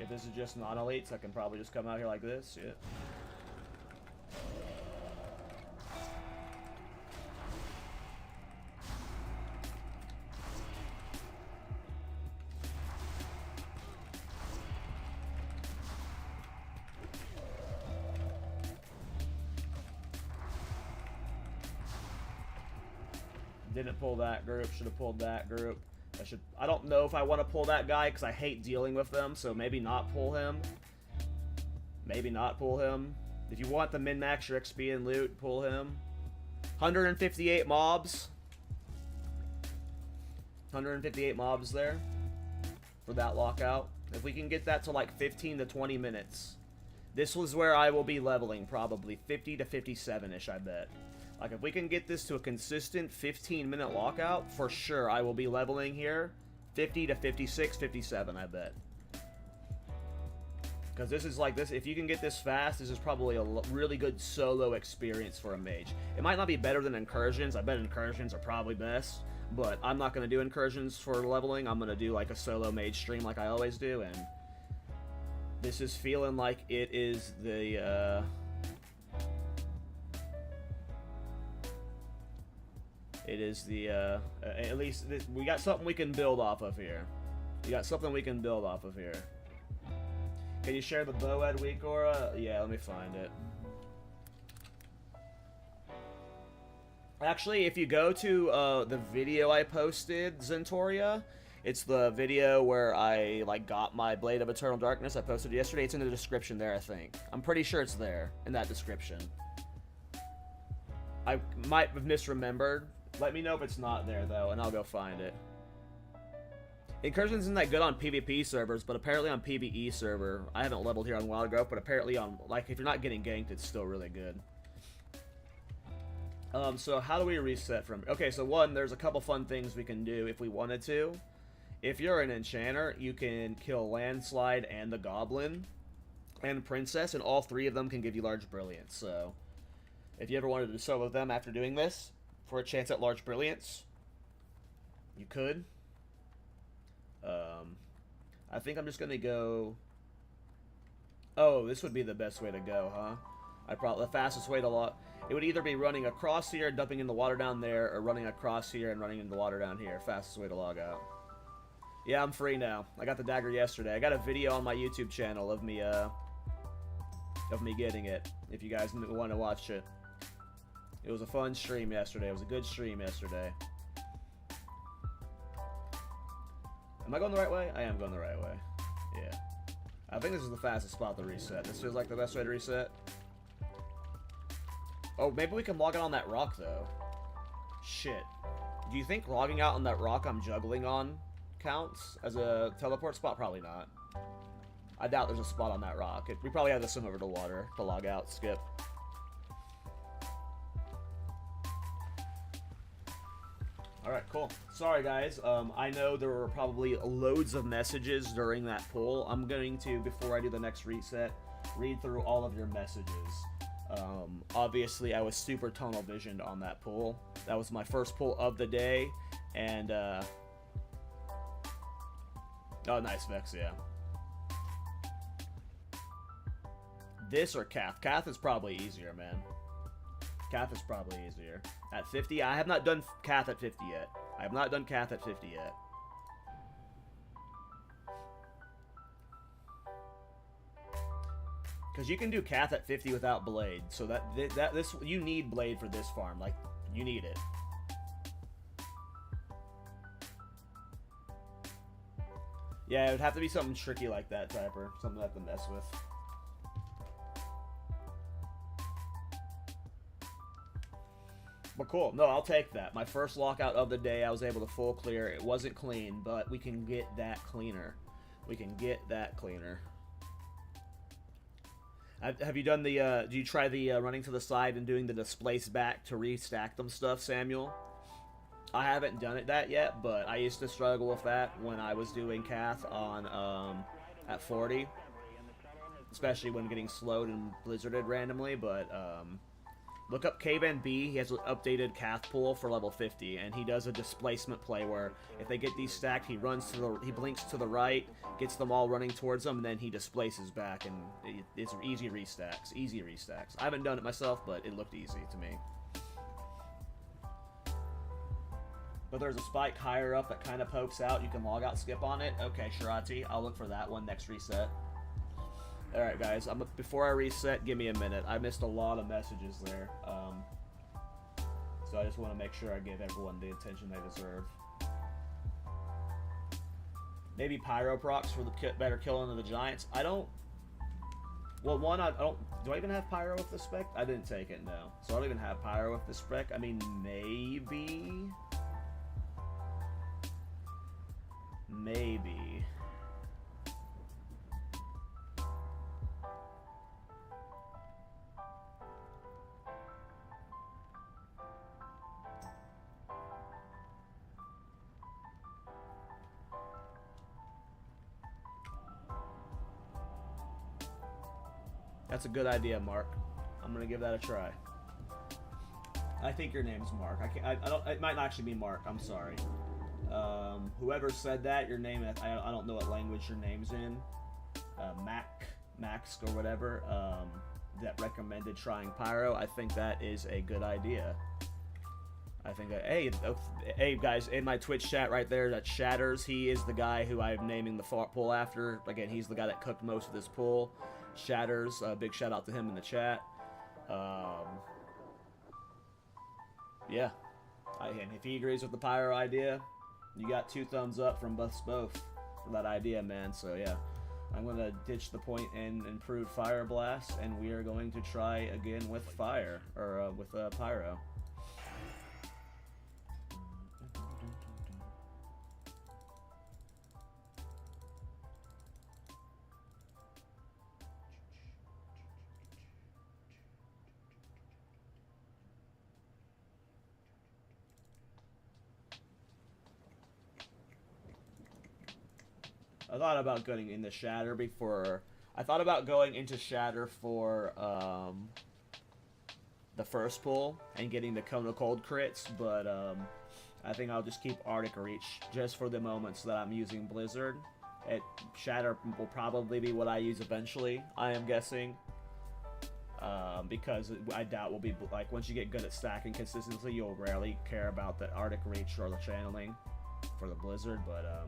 If this is just non-elites, I can probably just come out here like this. Yeah. Didn't pull that group, should have pulled that group. I don't know if I want to pull that guy because I hate dealing with them, so maybe not pull him. Maybe not pull him. If you want the min-max your XP and loot, pull him. 158 mobs. 158 mobs there for that lockout. If we can get that to like 15 to 20 minutes, this was where I will be leveling probably 50 to 57-ish, I bet. Like, if we can get this to a consistent 15-minute lockout, for sure I will be leveling here 50 to 56, 57, I bet. Because this is like this. If you can get this fast, this is probably a really good solo experience for a mage. It might not be better than incursions. I bet incursions are probably best. But I'm not going to do incursions for leveling. I'm going to do like a solo mage stream like I always do. And this is feeling like it is the... It is the, at least, we got something we can build off of here. We got something we can build off of here. Can you share the bow ed week, Aura? Yeah, let me find it. Actually, if you go to the video I posted, Zentoria, it's the video where I, like, got my Blade of Eternal Darkness. I posted it yesterday. It's in the description there, I think. I'm pretty sure it's there, in that description. I might have misremembered. Let me know if it's not there, though, and I'll go find it. Incursions isn't that good on PvP servers, but apparently on PvE server, I haven't leveled here on Wild Growth, but apparently on, like, if you're not getting ganked, it's still really good. So how do we reset from... Okay, so one, there's a couple fun things we can do if we wanted to. If you're an enchanter, you can kill Landslide and the Goblin and Princess, and all three of them can give you Large Brilliance, so... If you ever wanted to solo them after doing this, for a chance at Large Brilliance, you could. I think I'm just going to go... Oh, this would be the best way to go, huh? The fastest way to log... It would either be running across here, dumping in the water down there, or running across here and running into the water down here. Fastest way to log out. Yeah, I'm free now. I got the dagger yesterday. I got a video on my YouTube channel of me getting it, if you guys want to watch it. It was a fun stream yesterday. It was a good stream yesterday. Am I going the right way? I am going the right way. Yeah. I think this is the fastest spot to reset. This feels like the best way to reset. Oh, maybe we can log out on that rock, though. Shit. Do you think logging out on that rock I'm juggling on counts as a teleport spot? Probably not. I doubt there's a spot on that rock. We probably have to swim over to water to log out. Skip. Alright, cool. Sorry, guys. I know there were probably loads of messages during that poll. I'm going to, before I do the next reset, read through all of your messages. Obviously, I was super tunnel visioned on that pull. That was my first pull of the day, and oh, nice Vex, yeah. This or Cath? Cath is probably easier, man. Cath is probably easier. At 50, I have not done Cath at 50 yet. I have not done Cath at 50 yet. Because you can do Cath at 50 without Blade, so this you need Blade for this farm. Like, you need it. Yeah, it would have to be something tricky like that, Typer. Something I have to mess with. But cool. No, I'll take that. My first lockout of the day, I was able to full clear. It wasn't clean, but we can get that cleaner. We can get that cleaner. Have you done the, do you try the running to the side and doing the displace back to restack them stuff, Samuel? I haven't done that yet, but I used to struggle with that when I was doing Cath on, at 40. Especially when getting slowed and blizzarded randomly, but, look up Caveman B. He has an updated Cath pool for level 50, and he does a displacement play where if they get these stacked, he blinks to the right, gets them all running towards him, and then he displaces back, and it's easy restacks. Easy restacks. I haven't done it myself, but it looked easy to me. But there's a spike higher up that kind of pokes out. You can log out skip on it. Okay, Shirati, I'll look for that one next reset. Alright guys, before I reset, give me a minute. I missed a lot of messages there. So I just want to make sure I give everyone the attention they deserve. Maybe Pyro procs for the better killing of the Giants. I don't... Well, one, I don't... Do I even have Pyro with the spec? I didn't take it, no. So I don't even have Pyro with the spec. I mean, maybe... Maybe... That's a good idea, Mark. I'm gonna give that a try. I think your name's Mark. I don't. It might not actually be Mark. I'm sorry. Whoever said that, your name. I don't know what language your name's in. Max or whatever. That recommended trying Pyro. I think that is a good idea. I think that. Hey guys, in my Twitch chat right there, that Shatters. He is the guy who I'm naming the pool after. Again, he's the guy that cooked most of this pool. Shatters, big shout out to him in the chat. Yeah, and if he agrees with the Pyro idea, you got 2 thumbs up from us both for that idea, man. So yeah, I'm gonna ditch the point and improve Fire Blast, and we are going to try again with Fire, or with Pyro. I thought about going into Shatter before. I thought about going into Shatter for the first pull and getting the Cone of Cold crits, but I think I'll just keep Arctic Reach just for the moments that I'm using Blizzard. Shatter will probably be what I use eventually, I am guessing. Because I doubt we'll be, like, once you get good at stacking consistency, you'll rarely care about the Arctic Reach or the channeling for the Blizzard, but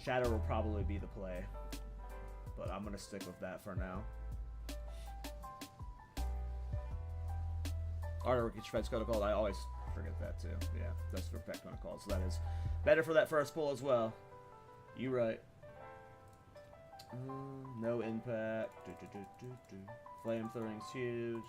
Shatter will probably be the play, but I'm going to stick with that for now. Artwork each Fed's Code of Cold, I always forget that too. Yeah, that's for Pet Code of Cold, so that is better for that first pull as well. You right. No impact. Flamethrowing's huge.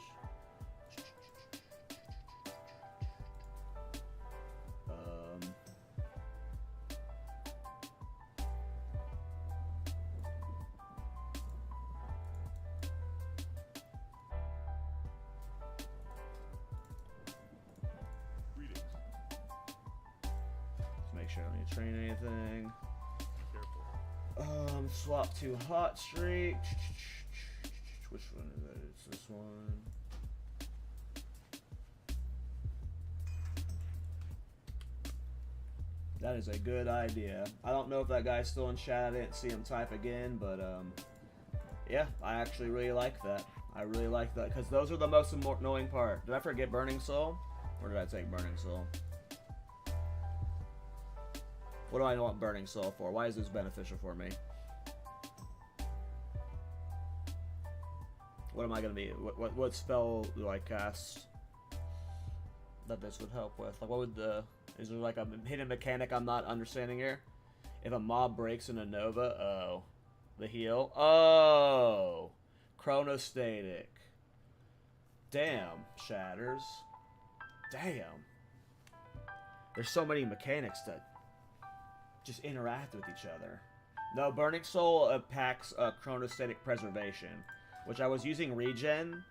Make sure I don't need to train anything. Swap to Hot Streak. Which one is that? It's this one. That is a good idea. I don't know if that guy's still in chat. I didn't see him type again, but yeah, I actually really like that. I really like that because those are the most annoying part. Did I forget Burning Soul? Or did I take Burning Soul? What do I want Burning Soul for? Why is this beneficial for me? What am I gonna be? What spell do I cast that this would help with? Like, what would the... Is there like a hidden mechanic I'm not understanding here? If a mob breaks in a Nova, oh, the heal. Oh, chronostatic. Damn, Shatters. Damn. There's so many mechanics that just interact with each other. No, Burning Soul packs chronostatic preservation, which I was using regen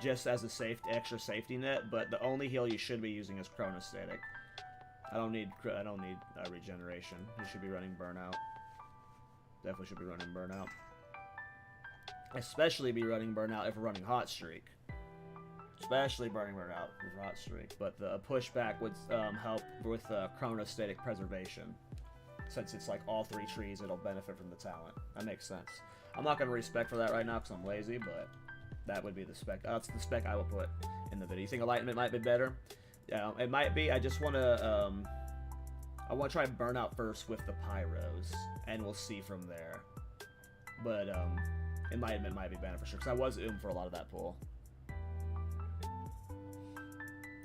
just as a extra safety net, but the only heal you should be using is chronostatic. I don't need regeneration. You should be running burnout. Definitely should be running burnout. Especially be running burnout if we're running hot streak. Especially burning burnout with hot streak. But the pushback would help with chronostatic preservation. Since it's like all 3 trees, it'll benefit from the talent. That makes sense. I'm not going to respec for that right now because I'm lazy, but that would be the spec. That's the spec I will put in the video. You think Enlightenment might be better? Yeah, it might be. I just want to try burnout first with the pyros, and we'll see from there. But Enlightenment might be beneficial because I was for a lot of that pull.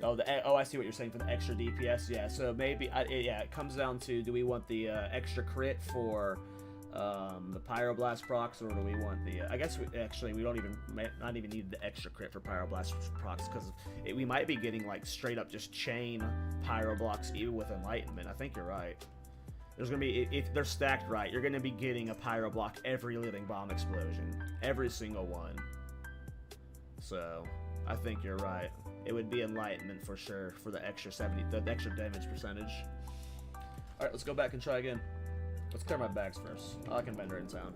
Oh, I see what you're saying for the extra DPS. Yeah, so maybe it comes down to, do we want the extra crit for the Pyroblast procs, or do we want the... I guess we don't even not even need the extra crit for Pyroblast procs, because we might be getting like straight up just chain Pyroblocks even with Enlightenment. I think you're right. There's gonna be, if they're stacked right, you're gonna be getting a Pyroblock every living bomb explosion, every single one. So I think you're right. It would be Enlightenment for sure for the extra 70, the extra damage percentage. All right, let's go back and try again. Let's clear my bags first. Oh, I can bend her in town.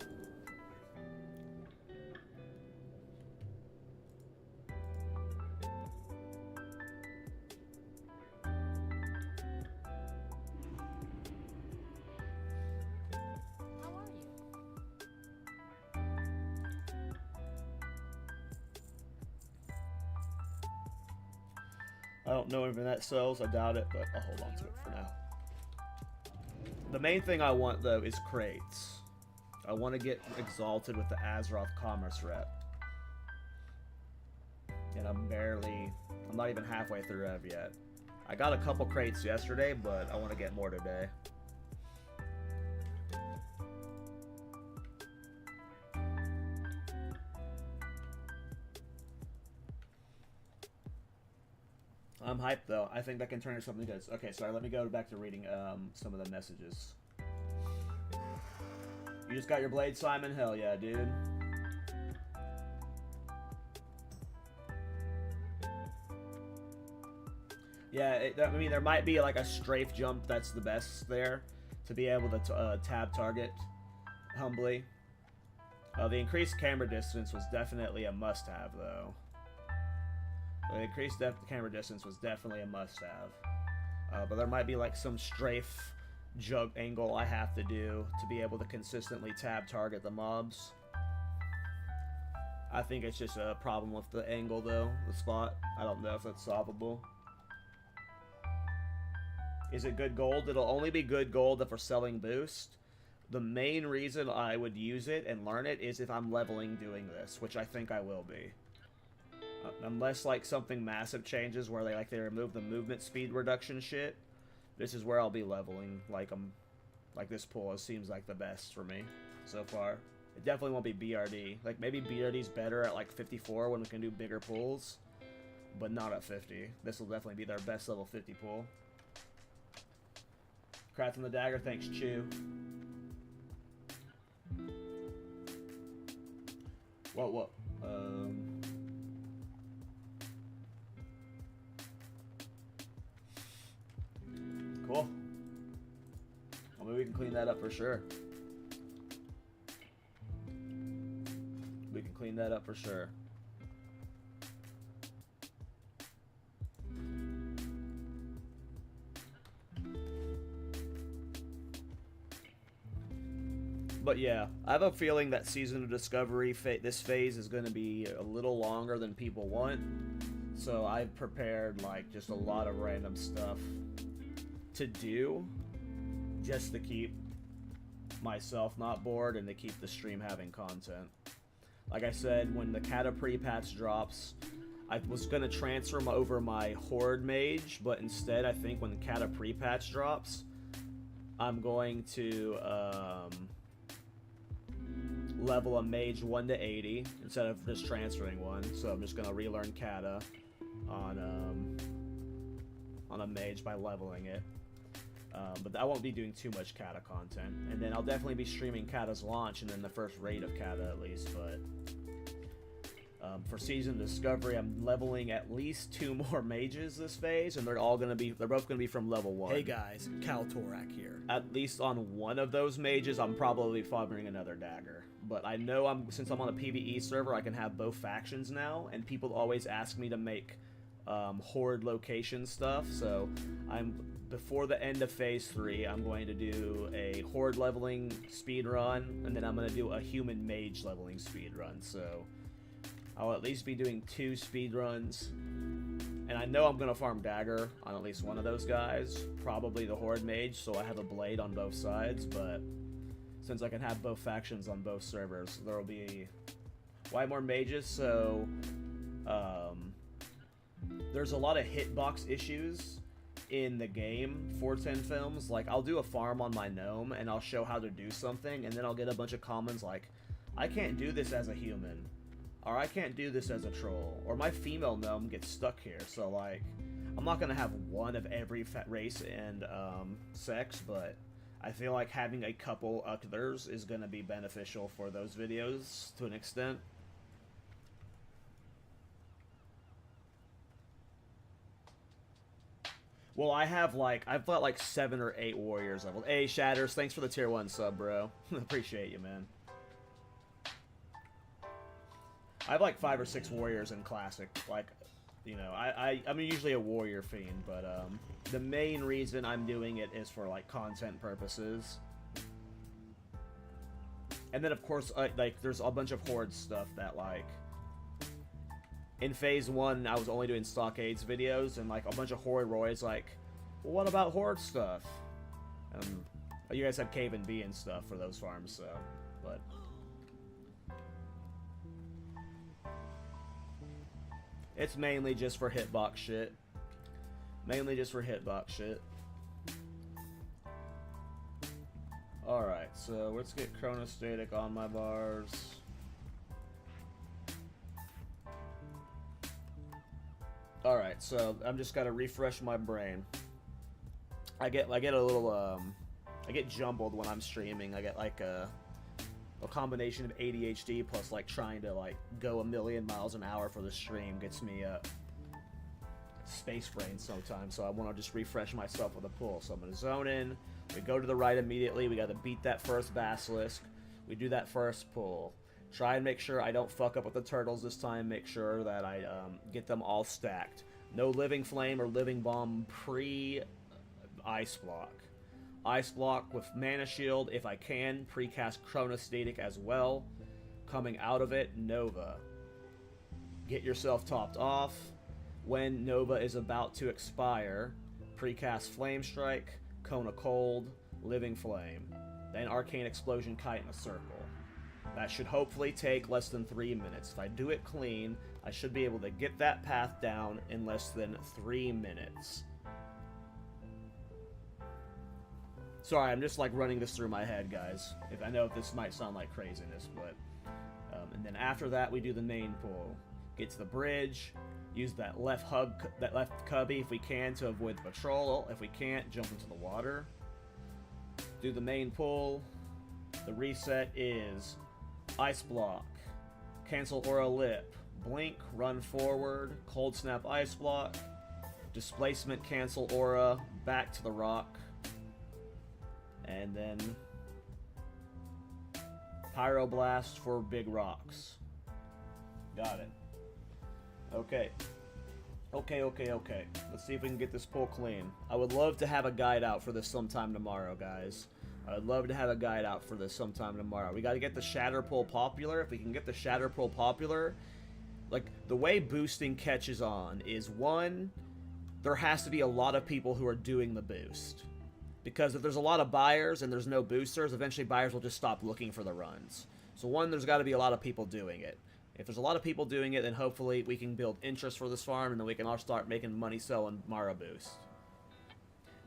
How are you? I don't know if that sells. I doubt it, but I'll hold on to it for now. The main thing I want, though, is crates. I want to get exalted with the Azeroth Commerce rep. And I'm not even halfway through Rev yet. I got a couple crates yesterday, but I want to get more today. I'm hyped, though. I think that can turn into something good. Okay, sorry, let me go back to reading some of the messages. You just got your blade, Simon? Hell yeah, dude. Yeah, I mean, there might be like a strafe jump that's the best there to be able to tab target humbly. The increased camera distance was definitely a must-have, though. The increased camera distance was definitely a must-have. But there might be like some strafe jug angle I have to do to be able to consistently tab target the mobs. I think it's just a problem with the angle, though, the spot. I don't know if that's solvable. Is it good gold? It'll only be good gold if we're selling boost. The main reason I would use it and learn it is if I'm leveling doing this, which I think I will be. Unless like something massive changes where they remove the movement speed reduction shit, this is where I'll be leveling. Like this pull seems like the best for me so far. It definitely won't be BRD. Like maybe BRD's better at like 54 when we can do bigger pulls, but not at 50. This will definitely be their best level 50 pull. Crafting the dagger, thanks Chew. What? Cool. Well, maybe we can clean that up for sure. We can clean that up for sure. But yeah, I have a feeling that Season of Discovery, this phase is going to be a little longer than people want. So I've prepared like just a lot of random stuff to do just to keep myself not bored and to keep the stream having content. Like I said, when the Kata pre-patch drops, I was going to transfer over my Horde Mage, but instead I think when the Kata pre-patch drops, I'm going to level a mage 1 to 80 instead of just transferring one. So I'm just gonna relearn Kata on a mage by leveling it. But I won't be doing too much Kata content. And then I'll definitely be streaming Kata's launch and then the first raid of Kata at least. But for Season Discovery, I'm leveling at least 2 more mages this phase, and they're both gonna be from level 1. Hey guys, KallTorak here. At least on one of those mages, I'm probably farming another dagger. But I know since I'm on a PvE server, I can have both factions now, and people always ask me to make Horde location stuff. So before the end of Phase 3, I'm going to do a Horde leveling speed run, and then I'm going to do a human mage leveling speed run. So I'll at least be doing 2 speed runs. And I know I'm going to farm dagger on at least one of those guys, probably the Horde mage, so I have a blade on both sides, but since I can have both factions on both servers, there will be way more mages, so there's a lot of hitbox issues in the game for 10 films. Like, I'll do a farm on my gnome, and I'll show how to do something, and then I'll get a bunch of comments like, I can't do this as a human, or I can't do this as a troll, or my female gnome gets stuck here. So, like, I'm not going to have one of every race and sex, but I feel like having a couple others is going to be beneficial for those videos to an extent. Well, I've got like 7 or 8 warriors leveled. Hey, Shatters, thanks for the tier 1 sub, bro. Appreciate you, man. I have like 5 or 6 warriors in Classic. Like, you know, I'm usually a warrior fiend, but the main reason I'm doing it is for like content purposes. And then of course, like, there's a bunch of Horde stuff that, like, in Phase 1, I was only doing Stockades videos, and like a bunch of Horde Roys like, well, what about Horde stuff? You guys have Cave and B and stuff for those farms, so, but it's mainly just for hitbox shit. Mainly just for hitbox shit. Alright, so let's get Chronostatic on my bars. Alright, so I'm just gotta refresh my brain. I get a little, I get jumbled when I'm streaming. I get like a combination of ADHD plus like trying to like go 1,000,000 miles an hour for the stream gets me space brain sometimes, so I want to just refresh myself with a pull. So I'm going to zone in, we go to the right immediately, we got to beat that first basilisk, we do that first pull, try and make sure I don't fuck up with the turtles this time, make sure that I get them all stacked. No living flame or living bomb pre-ice block. Ice block with mana shield if I can, precast Chronostatic as well. Coming out of it, Nova. Get yourself topped off. When Nova is about to expire, precast Flame Strike, Cone of Cold, Living Flame. Then Arcane Explosion Kite in a circle. That should hopefully take less than 3 minutes. If I do it clean, I should be able to get that path down in less than 3 minutes. Sorry, I'm just like running this through my head, guys. I know this might sound like craziness, but and then after that we do the main pull. Get to the bridge, use that left cubby if we can to avoid the patrol. If we can't, jump into the water. Do the main pull. The reset is Ice Block, cancel Aura Lip, Blink, run forward, Cold Snap Ice Block, Displacement cancel Aura, back to the rock. And then Pyroblast for big rocks. Got it. Okay. Okay. Let's see if we can get this pull clean. I would love to have a guide out for this sometime tomorrow, guys. I would love to have a guide out for this sometime tomorrow. We got to get the Shatter Pull popular. If we can get the Shatter Pull popular, like, the way boosting catches on is, one, there has to be a lot of people who are doing the boost. Because if there's a lot of buyers and there's no boosters, eventually buyers will just stop looking for the runs. So one, there's got to be a lot of people doing it. If there's a lot of people doing it, then hopefully we can build interest for this farm, and then we can all start making money selling Mara Boost.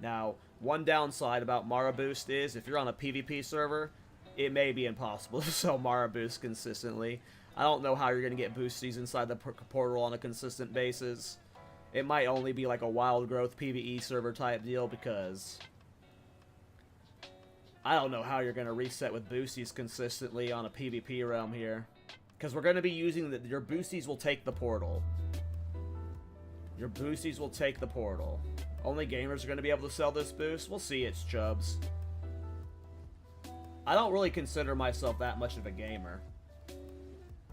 Now, one downside about Mara Boost is, if you're on a PvP server, it may be impossible to sell Mara Boost consistently. I don't know how you're going to get boosties inside the portal on a consistent basis. It might only be like a Wild Growth PvE server type deal, because I don't know how you're going to reset with boosties consistently on a PvP realm here. Because we're going to be using your boosties will take the portal. Your boosties will take the portal. Only gamers are going to be able to sell this boost. We'll see, it's chubs. I don't really consider myself that much of a gamer.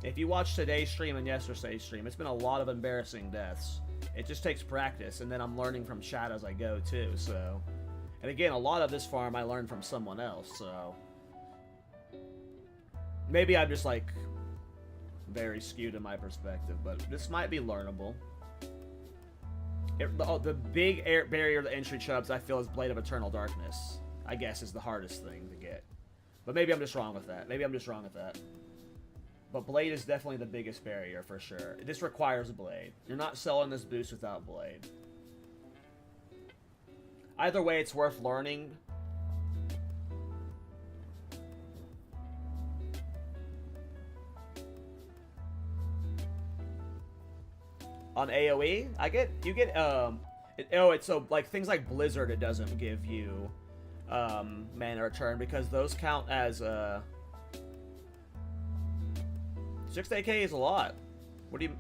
If you watch today's stream and yesterday's stream, it's been a lot of embarrassing deaths. It just takes practice, and then I'm learning from chat as I go too, so. And again, a lot of this farm I learned from someone else, so. Maybe I'm just like very skewed in my perspective, but this might be learnable. The big barrier to entry, chubs, I feel, is Blade of Eternal Darkness. I guess is the hardest thing to get. But maybe I'm just wrong with that. But Blade is definitely the biggest barrier, for sure. This requires Blade. You're not selling this boost without Blade. Either way, it's worth learning. On AoE, it's so, like, things like Blizzard, it doesn't give you mana return, because those count as 6 AK is a lot. What do you?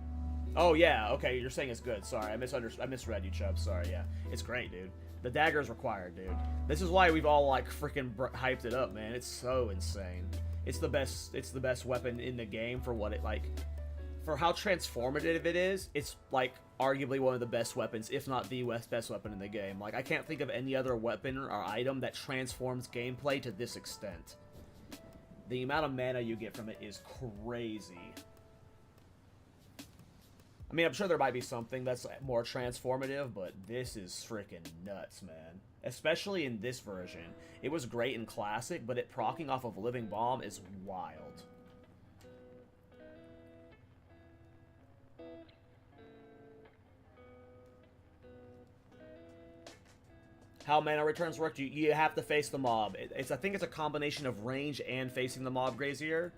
Oh yeah, okay, you're saying it's good. Sorry, I misread you, Chubb. Sorry, yeah, it's great, dude. The dagger is required, dude. This is why we've all like freaking hyped it up, man. It's so insane. It's the best. It's the best weapon in the game for what it like. For how transformative it is, it's like arguably one of the best weapons, if not the best weapon in the game. Like, I can't think of any other weapon or item that transforms gameplay to this extent. The amount of mana you get from it is crazy. I mean, I'm sure there might be something that's more transformative, but this is freaking nuts, man. Especially in this version. It was great in Classic, but it proccing off of Living Bomb is wild. How mana returns work, you have to face the mob. I think it's a combination of range and facing the mob grazier.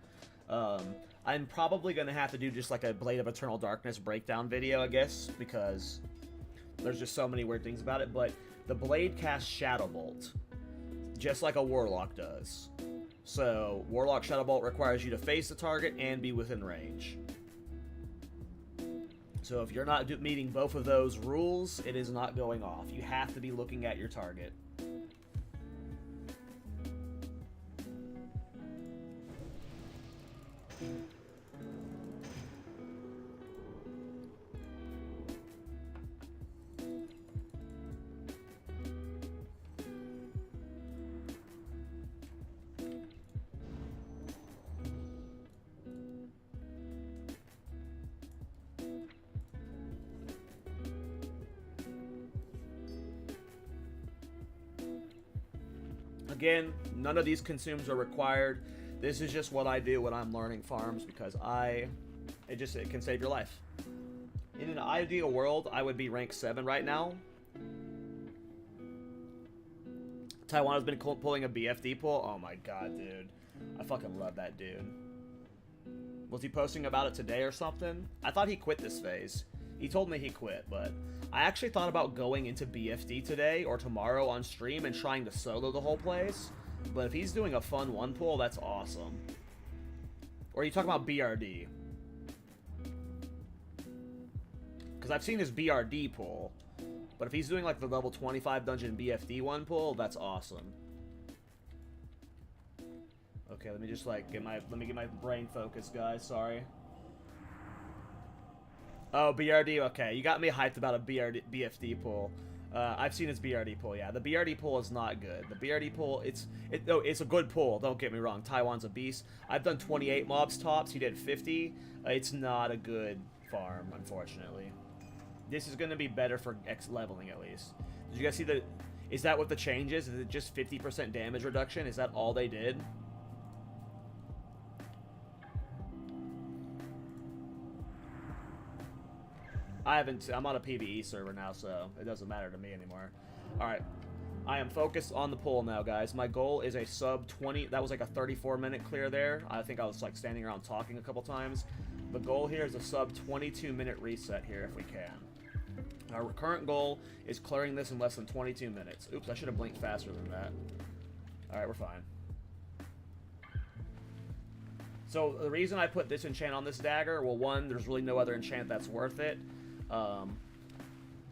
I'm probably going to have to do just like a Blade of Eternal Darkness breakdown video, I guess, because there's just so many weird things about it. But the Blade casts Shadow Bolt, just like a Warlock does. So, Warlock Shadow Bolt requires you to face the target and be within range. So if you're not meeting both of those rules, it is not going off. You have to be looking at your target. Again, none of these consumes are required. This is just what I do when I'm learning farms, because it can save your life. In an ideal world, I would be rank 7 right now. Taiwan has been pulling a BFD pull. Oh my god, dude. I fucking love that dude. Was he posting about it today or something? I thought he quit this phase. He told me he quit, but I actually thought about going into BFD today or tomorrow on stream and trying to solo the whole place. But if he's doing a fun one pull, that's awesome. Or are you talking about BRD? Because I've seen his BRD pull. But if he's doing like the level 25 dungeon BFD one pull, that's awesome. Okay, let me just like let me get my brain focused, guys. Sorry. Oh, BRD. Okay, you got me hyped about a BFD pull. I've seen his BRD pull. Yeah, the BRD pull is not good. The BRD pull, it's a good pull. Don't get me wrong. Taiwan's a beast. I've done 28 mobs tops. He did 50. It's not a good farm, unfortunately. This is going to be better for X leveling at least. Did you guys see the? Is that what the change is? Is it just 50% damage reduction? Is that all they did? I'm on a PvE server now, so it doesn't matter to me anymore. Alright. I am focused on the pull now, guys. My goal is a sub 20. That was like a 34-minute clear there. I think I was like standing around talking a couple times. The goal here is a sub 22-minute reset here if we can. Our current goal is clearing this in less than 22 minutes. Oops, I should have blinked faster than that. Alright, we're fine. So the reason I put this enchant on this dagger, well, one, there's really no other enchant that's worth it.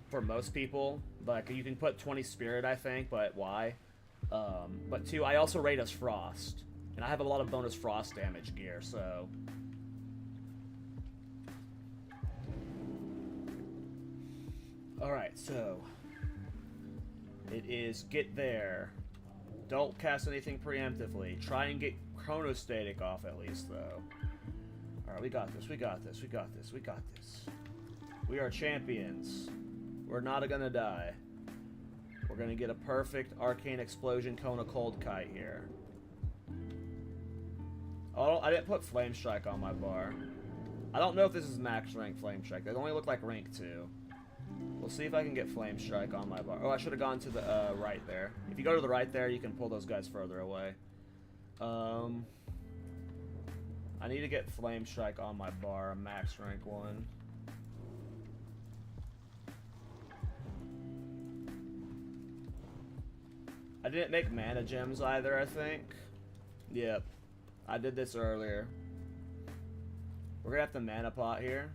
For most people, like you can put 20 spirit, I think, but why? But two, I also rate as frost, and I have a lot of bonus frost damage gear, so. Alright, so it is get there. Don't cast anything preemptively. Try and get chronostatic off at least, though. Alright, we got this, we got this, we got this, we got this. We are champions. We're not gonna die. We're gonna get a perfect Arcane Explosion Cone of Cold Kite here. Oh, I didn't put Flame Strike on my bar. I don't know if this is max rank Flame Strike. They only look like rank 2. We'll see if I can get Flame Strike on my bar. Oh, I should have gone to the right there. If you go to the right there, you can pull those guys further away. I need to get Flame Strike on my bar, a max rank 1. I didn't make mana gems either, I think. Yep. I did this earlier. We're gonna have to mana pot here.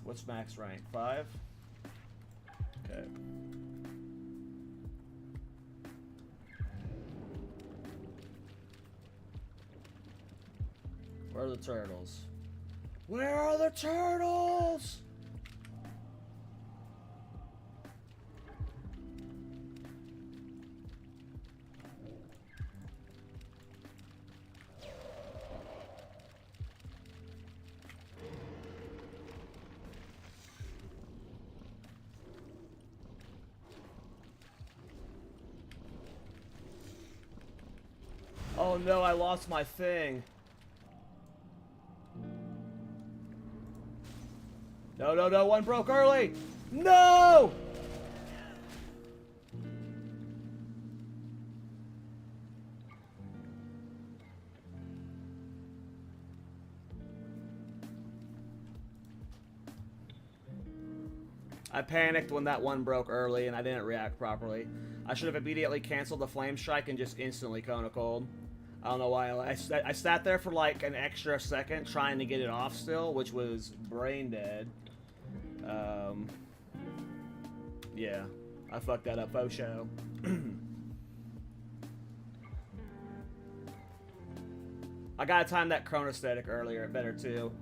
What's max rank? 5? Okay. Where are the turtles? Where are the turtles? Oh no, I lost my thing. No, no, no, one broke early. No! I panicked when that one broke early and I didn't react properly. I should have immediately canceled the Flame Strike and just instantly Cone of Cold. I don't know why. I sat there for like an extra second trying to get it off still, which was brain dead. Yeah, I fucked that up, faux show. I gotta time that chronostatic earlier better too.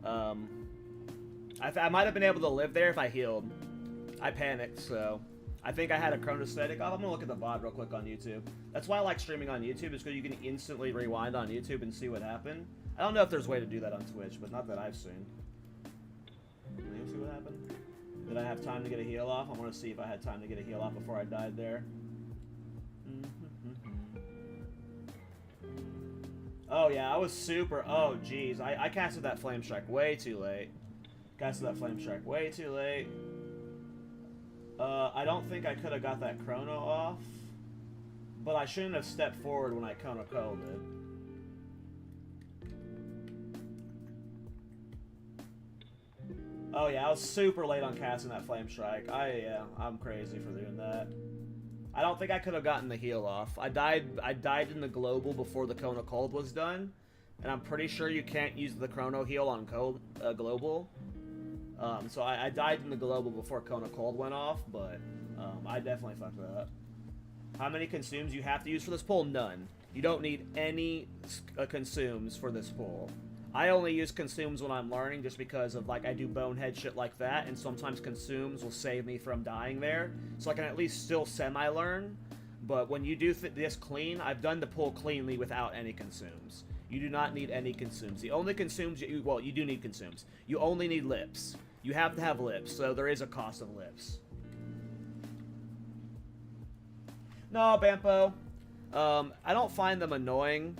I might have been able to live there if I healed. I panicked, so I think I had a chronostatic off. I'm gonna look at the VOD real quick on YouTube. That's why I like streaming on YouTube, is because you can instantly rewind on YouTube and see what happened. I don't know if there's a way to do that on Twitch, but not that I've seen. Can you see what happened? Did I have time to get a heal off? I want to see if I had time to get a heal off before I died there. Oh yeah, I was super... Oh jeez, I casted that Flame Strike way too late. Casted that Flame Strike way too late. I don't think I could have got that Chrono off. But I shouldn't have stepped forward when I Cone of Cold it. Oh yeah, I was super late on casting that Flame Strike. I'm crazy for doing that. I don't think I could have gotten the heal off. I died in the global before the Cone of Cold was done. And I'm pretty sure you can't use the Chrono heal on global. So I died in the global before Cone of Cold went off, but I definitely fucked that up. How many consumes you have to use for this pull? None. You don't need any consumes for this pull. I only use consumes when I'm learning just because of, like, I do bonehead shit like that, and sometimes consumes will save me from dying there, so I can at least still semi-learn. But when you do this clean, I've done the pull cleanly without any consumes. You do not need any consumes. The only consumes, well, you do need consumes. You only need lips. You have to have lips, so there is a cost of lips. No, Bampo. I don't find them annoying.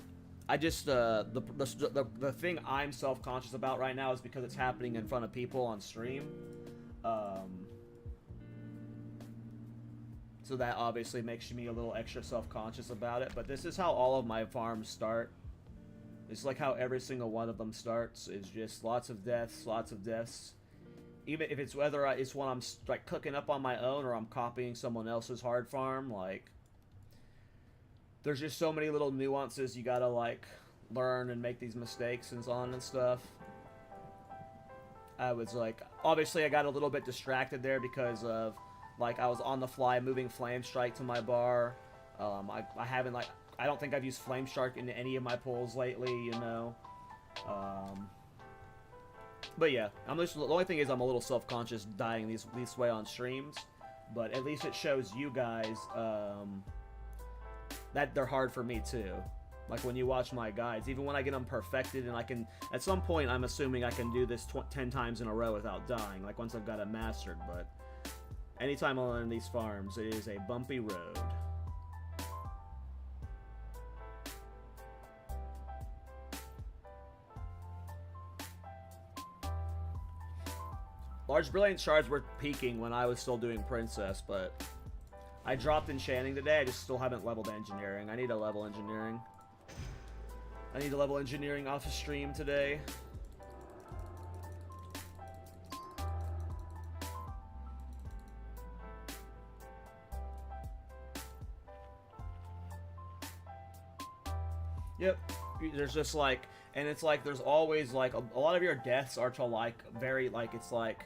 I just, the thing I'm self-conscious about right now is because it's happening in front of people on stream. So that obviously makes me a little extra self-conscious about it. But this is how all of my farms start. It's like how every single one of them starts. It's just lots of deaths, lots of deaths. Even if it's whether it's when I'm like cooking up on my own or I'm copying someone else's hard farm, like there's just so many little nuances you gotta like learn and make these mistakes and so on and stuff. I was like, obviously I got a little bit distracted there because of like I was on the fly moving Flame Strike to my bar. I haven't like I don't think I've used Flame Strike in any of my pulls lately, you know. But yeah, the only thing is I'm a little self-conscious dying this way on streams, but at least it shows you guys that they're hard for me too. Like when you watch my guides, even when I get them perfected and I can, at some point I'm assuming I can do this 10 times in a row without dying, like once I've got it mastered, but anytime I'm on these farms, it is a bumpy road. Large Brilliant Shards were peaking when I was still doing Princess, but I dropped Enchanting today. I just still haven't leveled Engineering. I need to level Engineering. I need to level Engineering off the stream today. Yep. There's just like, and it's like there's always like a lot of your deaths are to like very like it's like,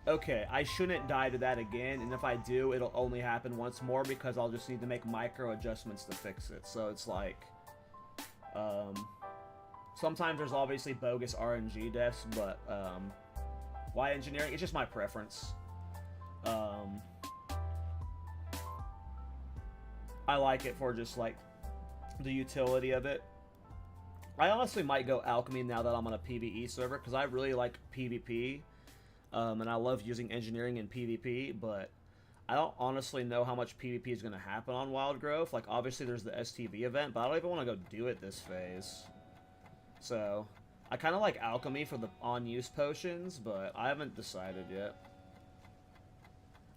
okay, I shouldn't die to that again, and if I do, it'll only happen once more because I'll just need to make micro adjustments to fix it. So it's like, sometimes there's obviously bogus RNG deaths, but why Engineering? It's just my preference. I like it for just like the utility of it. I honestly might go Alchemy now that I'm on a PvE server because I really like PvP. And I love using Engineering in PvP, but I don't honestly know how much PvP is going to happen on Wild Growth. Like, obviously there's the STV event, but I don't even want to go do it this phase. So, I kind of like Alchemy for the on-use potions, but I haven't decided yet.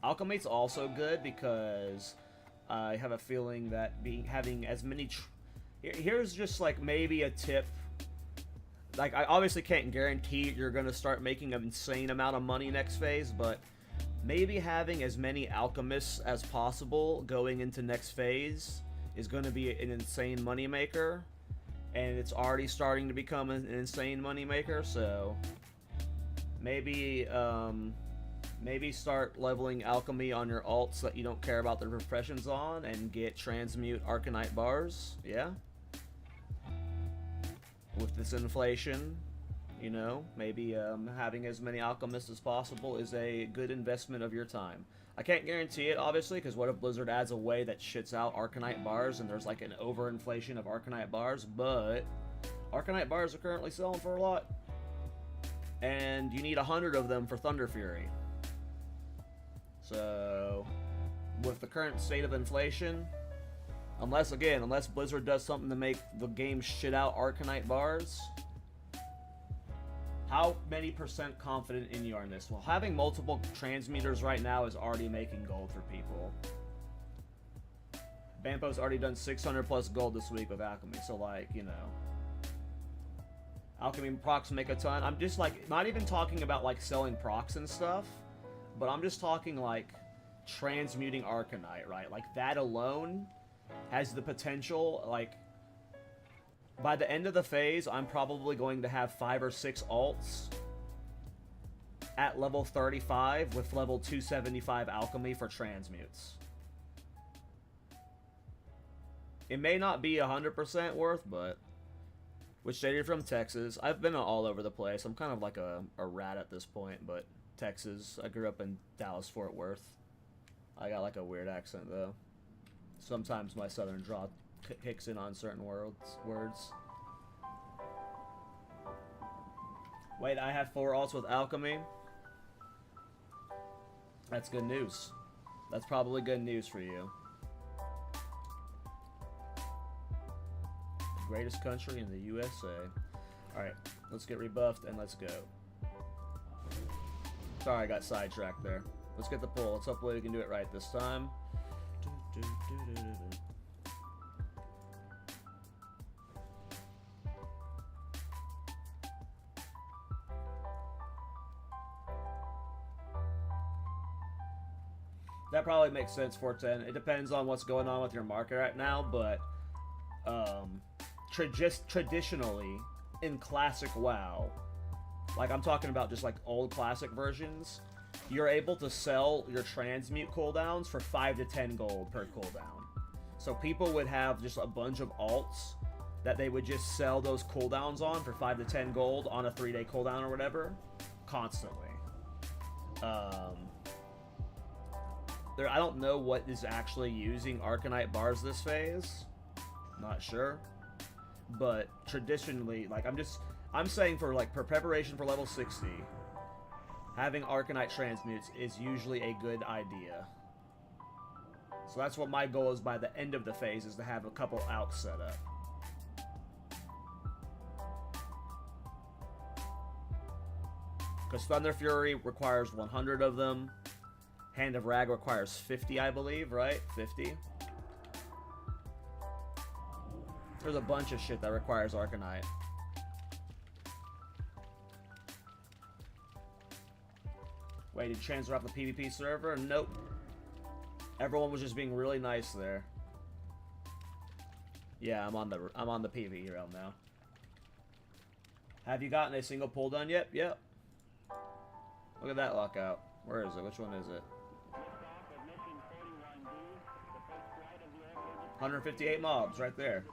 Alchemy's also good because I have a feeling that having as many... Here's just, like, maybe a tip. Like, I obviously can't guarantee you're going to start making an insane amount of money next phase, but maybe having as many alchemists as possible going into next phase is going to be an insane moneymaker, and it's already starting to become an insane moneymaker, so maybe, maybe start leveling alchemy on your alts that you don't care about the professions on, and get transmute Arcanite bars, yeah? With this inflation, you know, maybe having as many alchemists as possible is a good investment of your time. I can't guarantee it, obviously, because what if Blizzard adds a way that shits out Arcanite bars and there's like an overinflation of Arcanite bars, but Arcanite bars are currently selling for a lot. And you need 100 of them for Thunder Fury. So, with the current state of inflation... Unless Blizzard does something to make the game shit out Arcanite bars. How many % confident in you are in this? Well, having multiple transmuters right now is already making gold for people. Bampo's already done 600 plus gold this week with Alchemy, so like, you know. Alchemy procs make a ton. I'm just like, not even talking about like selling procs and stuff, but I'm just talking like transmuting Arcanite, right? Like that alone has the potential, like, by the end of the phase, I'm probably going to have 5 or 6 alts at level 35 with level 275 alchemy for transmutes. It may not be 100% worth, but Which state are you from? Texas. I've been all over the place. I'm kind of like a rat at this point, but Texas. I grew up in Dallas, Fort Worth. I got like a weird accent though. Sometimes my southern draw kicks in on certain words. Wait, I have 4 alts with alchemy? That's good news. That's probably good news for you. Greatest country in the USA. Alright, let's get rebuffed and let's go. Sorry, I got sidetracked there. Let's get the pull. Let's hopefully we can do it right this time. That probably makes sense, 410. It depends on what's going on with your market right now, but traditionally in classic WoW, like I'm talking about just like old classic versions, you're able to sell your transmute cooldowns for 5 to 10 gold per cooldown. So people would have just a bunch of alts that they would just sell those cooldowns on for 5 to 10 gold on a 3-day cooldown or whatever, constantly. I don't know what is actually using Arcanite bars this phase. Not sure. But traditionally, like I'm saying for like preparation for level 60, having Arcanite transmutes is usually a good idea. So that's what my goal is by the end of the phase, is to have a couple alks set up. Because Thunder Fury requires 100 of them. Hand of Rag requires 50, I believe, right? 50. There's a bunch of shit that requires Arcanite. Wait, did you transfer off the PvP server? Nope. Everyone was just being really nice there. Yeah, I'm on the PvE realm now. Have you gotten a single pull done yet? Yep. Look at that lockout. Where is it? Which one is it? 158 mobs right there.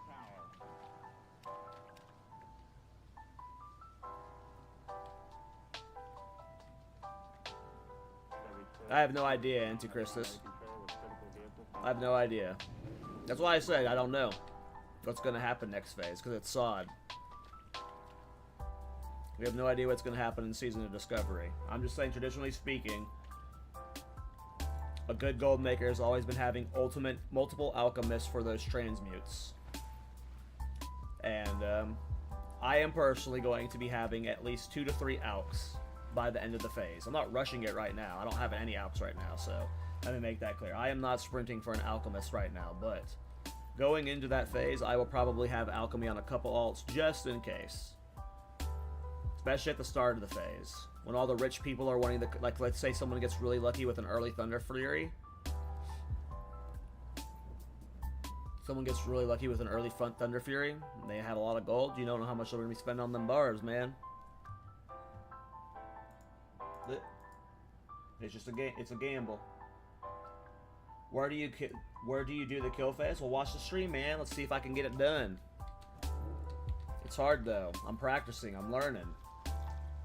I have no idea, Antichristus. I have no idea. That's why I said I don't know what's going to happen next phase, because it's sod. We have no idea what's going to happen in Season of Discovery. I'm just saying, traditionally speaking, a good gold maker has always been having multiple alchemists for those transmutes. And I am personally going to be having at least 2 to 3 alks by the end of the phase. I'm not rushing it right now. I don't have any alks right now, so let me make that clear. I am not sprinting for an alchemist right now, but going into that phase, I will probably have alchemy on a couple alts just in case. Especially at the start of the phase, when all the rich people are wanting to, like, let's say someone gets really lucky with an early Thunder Fury. Someone gets really lucky with an early front Thunder Fury, and they have a lot of gold. You don't know how much they're going to be spending on them bars, man. It's just a game. It's a gamble. Where do you do the kill phase? Well, watch the stream, man. Let's see if I can get it done. It's hard though. I'm practicing. I'm learning.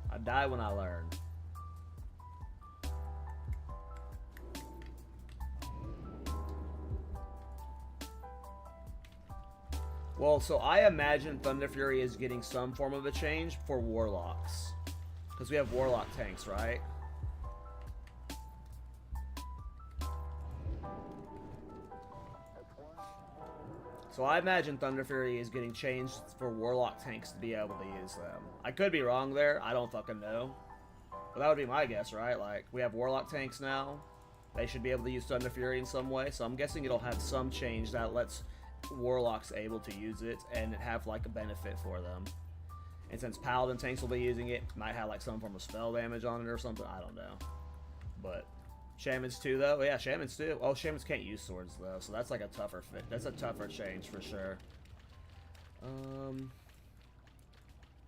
I die when I learn. Well, so I imagine Thunder Fury is getting some form of a change for Warlocks. Because we have Warlock tanks, right? So I imagine Thunder Fury is getting changed for Warlock tanks to be able to use them. I could be wrong there. I don't fucking know. But that would be my guess, right? Like, we have Warlock tanks now. They should be able to use Thunder Fury in some way. So I'm guessing it'll have some change that lets Warlocks able to use it and have, like, a benefit for them. And since Paladin tanks will be using it, might have, like, some form of spell damage on it or something. I don't know. But Shamans too, though. Yeah, Shamans too. Oh, Shamans can't use swords though, so that's like a tougher fit. That's a tougher change for sure.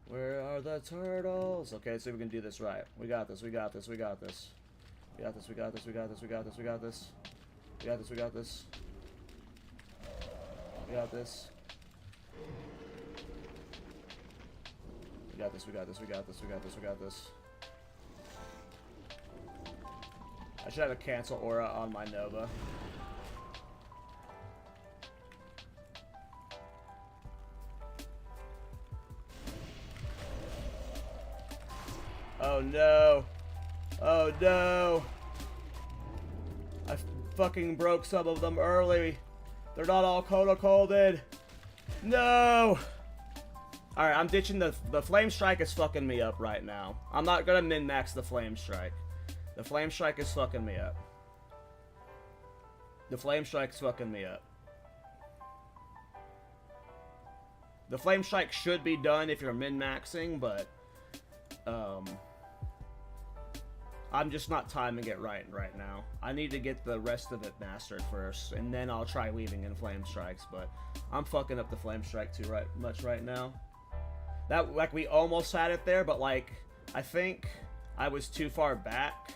Where are the turtles? Okay, so we can do this right. We got this. We got this. We got this. We got this. We got this. We got this. We got this. We got this. We got this. We got this. We got this. We got this, we got this, we got this, we got this, we got this. I should have a cancel aura on my Nova. Oh no. Oh no. I fucking broke some of them early. They're not all cold-colded. No. Alright, I'm ditching the Flame Strike is fucking me up right now. I'm not gonna min-max the Flame Strike. The Flame Strike is fucking me up. The Flame Strike's fucking me up. The Flame Strike should be done if you're min-maxing, but I'm just not timing it right now. I need to get the rest of it mastered first, and then I'll try weaving in Flame Strikes, but I'm fucking up the Flame Strike too much right now. That, like, we almost had it there, but, like, I think I was too far back.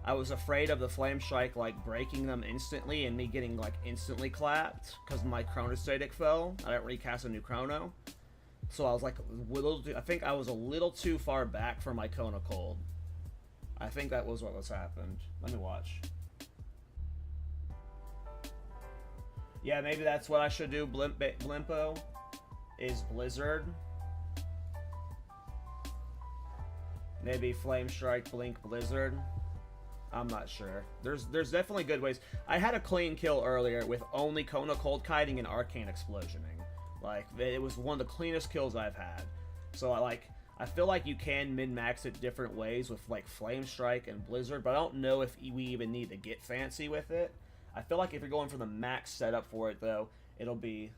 I was afraid of the Flame Strike, like, breaking them instantly and me getting, like, instantly clapped because my Chronostatic fell. I didn't recast a new Chrono. So I was, like, I think I was a little too far back for my Kona Cold. I think that was what was happened. Let me watch. Yeah, maybe that's what I should do. Blimpo is Blizzard. Maybe Flame Strike, Blink, Blizzard. I'm not sure. There's definitely good ways. I had a clean kill earlier with only Kona Cold Kiting and Arcane Explosioning. Like, it was one of the cleanest kills I've had. So I feel like you can min-max it different ways with, like, Flame Strike and Blizzard, but I don't know if we even need to get fancy with it. I feel like if you're going for the max setup for it, though, it'll be...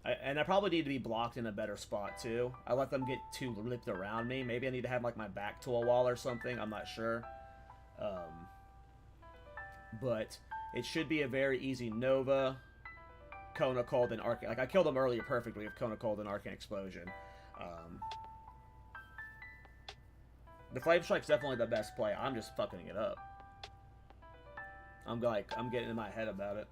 and I probably need to be blocked in a better spot, too. I let them get too lipped around me. Maybe I need to have, like, my back to a wall or something. I'm not sure. But it should be a very easy Nova, Kona Cold, and Arcane. Like, I killed them earlier perfectly with Kona Cold and Arcane Explosion. The Flame Strike's definitely the best play. I'm just fucking it up. I'm getting in my head about it.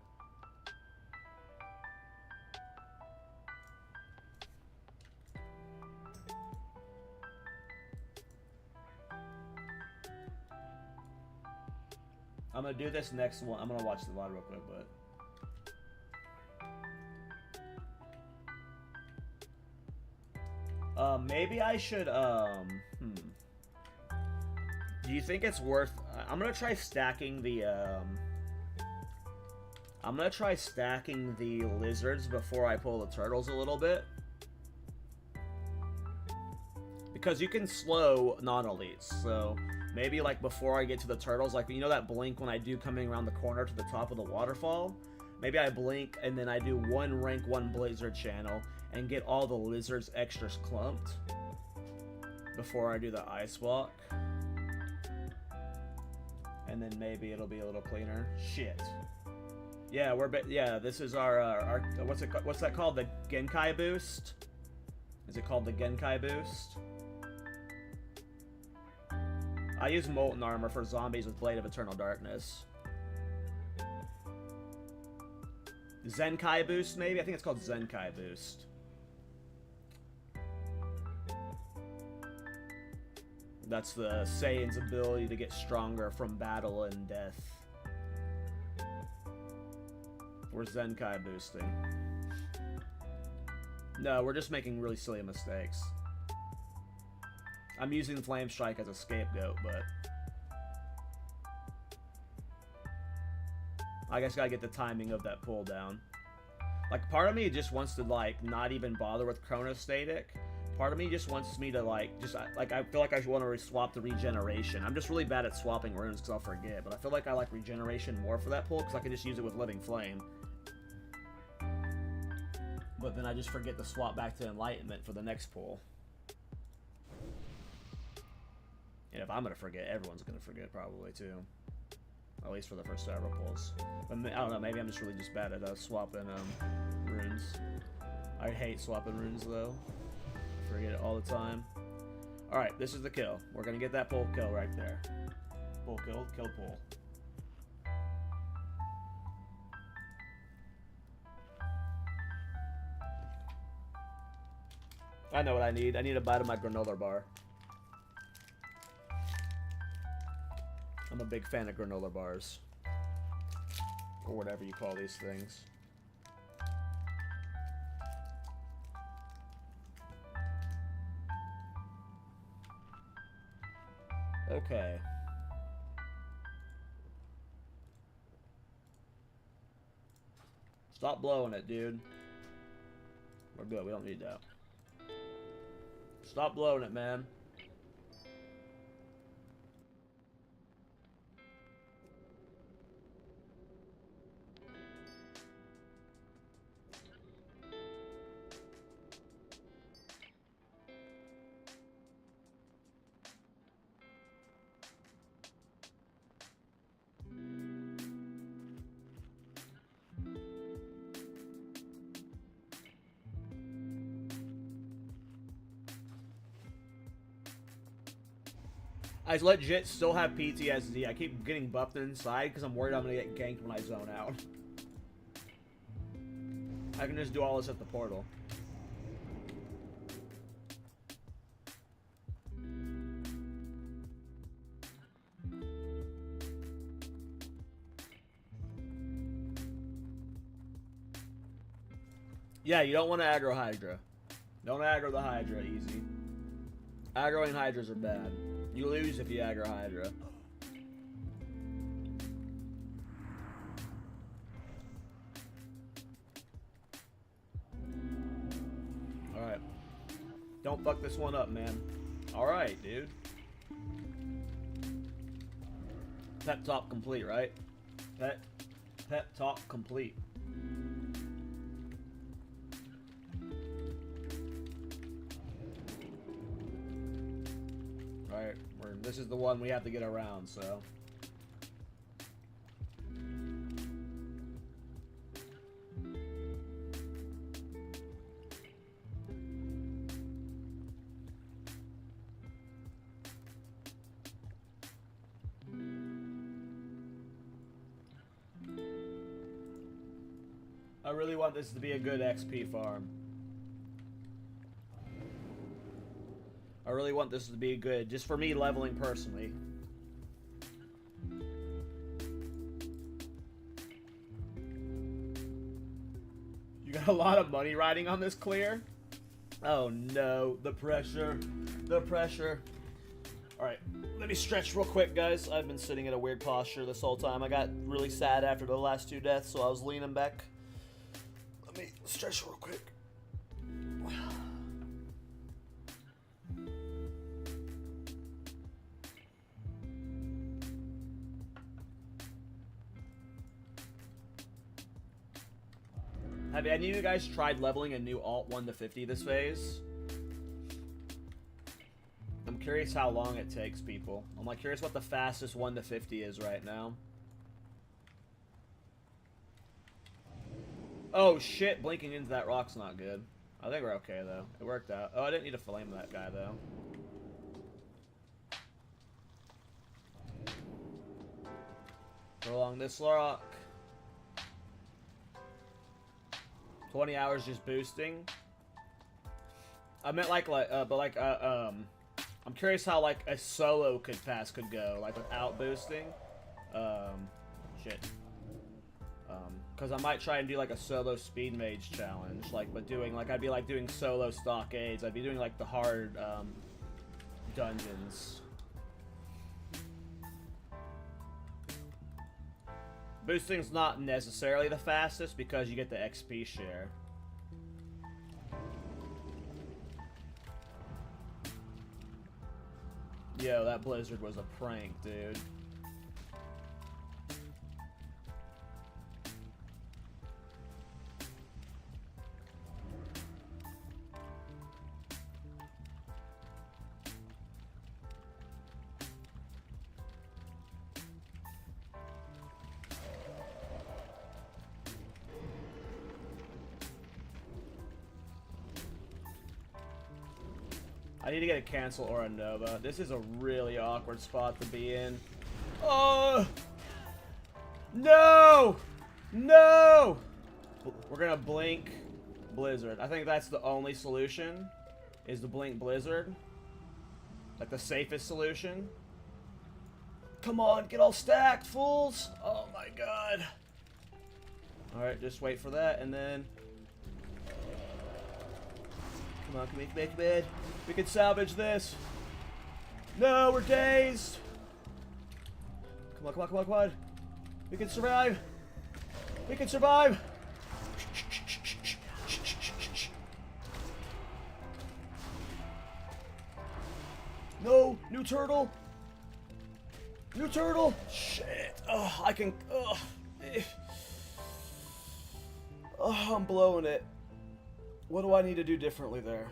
I'm gonna do this next one. I'm gonna watch the VOD real quick, but maybe I should do you think it's worth... I'm gonna try stacking the lizards before I pull the turtles a little bit. Because you can slow non-elites, so maybe, like, before I get to the turtles, like, you know that blink when I do coming around the corner to the top of the waterfall? Maybe I blink, and then I do one rank 1 blizzard channel, and get all the lizards extra clumped before I do the ice walk. And then maybe it'll be a little cleaner. Shit. Yeah, yeah, this is our what's that called? The Genkai boost? Is it called the Genkai boost? I use Molten Armor for zombies with Blade of Eternal Darkness. Zenkai boost, maybe? I think it's called Zenkai boost. That's the Saiyan's ability to get stronger from battle and death. We're Zenkai boosting. No, we're just making really silly mistakes. I'm using Flame Strike as a scapegoat, but... I guess gotta get the timing of that pull down. Like, part of me just wants to, like, not even bother with Chronostatic. Part of me just wants me to, like, I feel like I want to swap the regeneration. I'm just really bad at swapping runes because I'll forget, but I feel like I like regeneration more for that pull because I can just use it with Living Flame. But then I just forget to swap back to Enlightenment for the next pull. And if I'm going to forget, everyone's going to forget probably too. At least for the first several pulls. But I don't know, maybe I'm just really just bad at swapping runes. I hate swapping runes though. Forget it all the time. Alright, this is the kill. We're gonna get that pull kill right there. Pull kill, kill pull. I know what I need. I need a bite of my granola bar. I'm a big fan of granola bars. Or whatever you call these things. Okay. Stop blowing it, dude. We're good. We don't need that. Stop blowing it, man. I legit still have PTSD. I keep getting buffed inside because I'm worried I'm gonna get ganked when I zone out. I can just do all this at the portal. Yeah, you don't want to aggro Hydra. Don't aggro the Hydra, easy. Aggroing Hydras are bad. You lose if you aggro Hydra. Alright. Don't fuck this one up, man. Alright, dude. Pep talk complete, right? Pep talk complete. Alright, this is the one we have to get around, so. I really want this to be a good XP farm. I really want this to be good, just for me leveling personally. You got a lot of money riding on this clear? Oh no, the pressure. The pressure. Alright, let me stretch real quick, guys. I've been sitting in a weird posture this whole time. I got really sad after the last 2 deaths, so I was leaning back. Let me stretch real quick. Have any of you guys tried leveling a new alt 1 to 50 this phase? I'm curious how long it takes people. I'm like curious what the fastest 1 to 50 is right now. Oh shit, blinking into that rock's not good. I think we're okay though. It worked out. Oh, I didn't need to flame that guy though. Go along this rock. 20 hours just boosting. I meant I'm curious how like a solo could go, like without boosting. Shit. Cause I might try and do like a solo speed mage challenge, like but doing like I'd be like doing solo stockades. I'd be doing like the hard dungeons. Boosting's not necessarily the fastest because you get the XP share. Yo, that blizzard was a prank, dude. I need to get a cancel or a Nova. This is a really awkward spot to be in. Oh! No! No! We're gonna blink Blizzard. I think that's the only solution. is the Blink Blizzard. Like the safest solution. Come on, get all stacked, fools! Oh my god. Alright, just wait for that, and then... Come on, come in. We can salvage this. No, we're dazed. Come on. We can survive. We can survive. No, new turtle. New turtle. Shit. Oh, I can. Oh, I'm blowing it. What do I need to do differently there?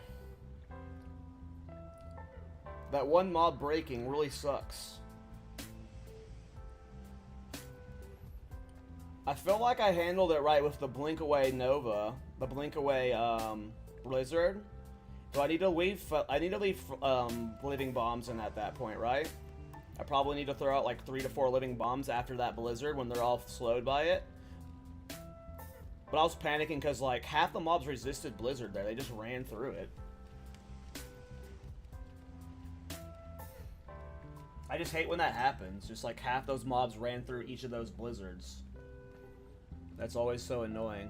That one mob breaking really sucks. I feel like I handled it right with the Blink Away Nova, the Blink Away Blizzard. So I need to leave living bombs in at that point, right? I probably need to throw out like 3 to 4 living bombs after that Blizzard when they're all slowed by it. But I was panicking because like half the mobs resisted Blizzard there. They just ran through it. I just hate when that happens. Just like half those mobs ran through each of those Blizzards. That's always so annoying.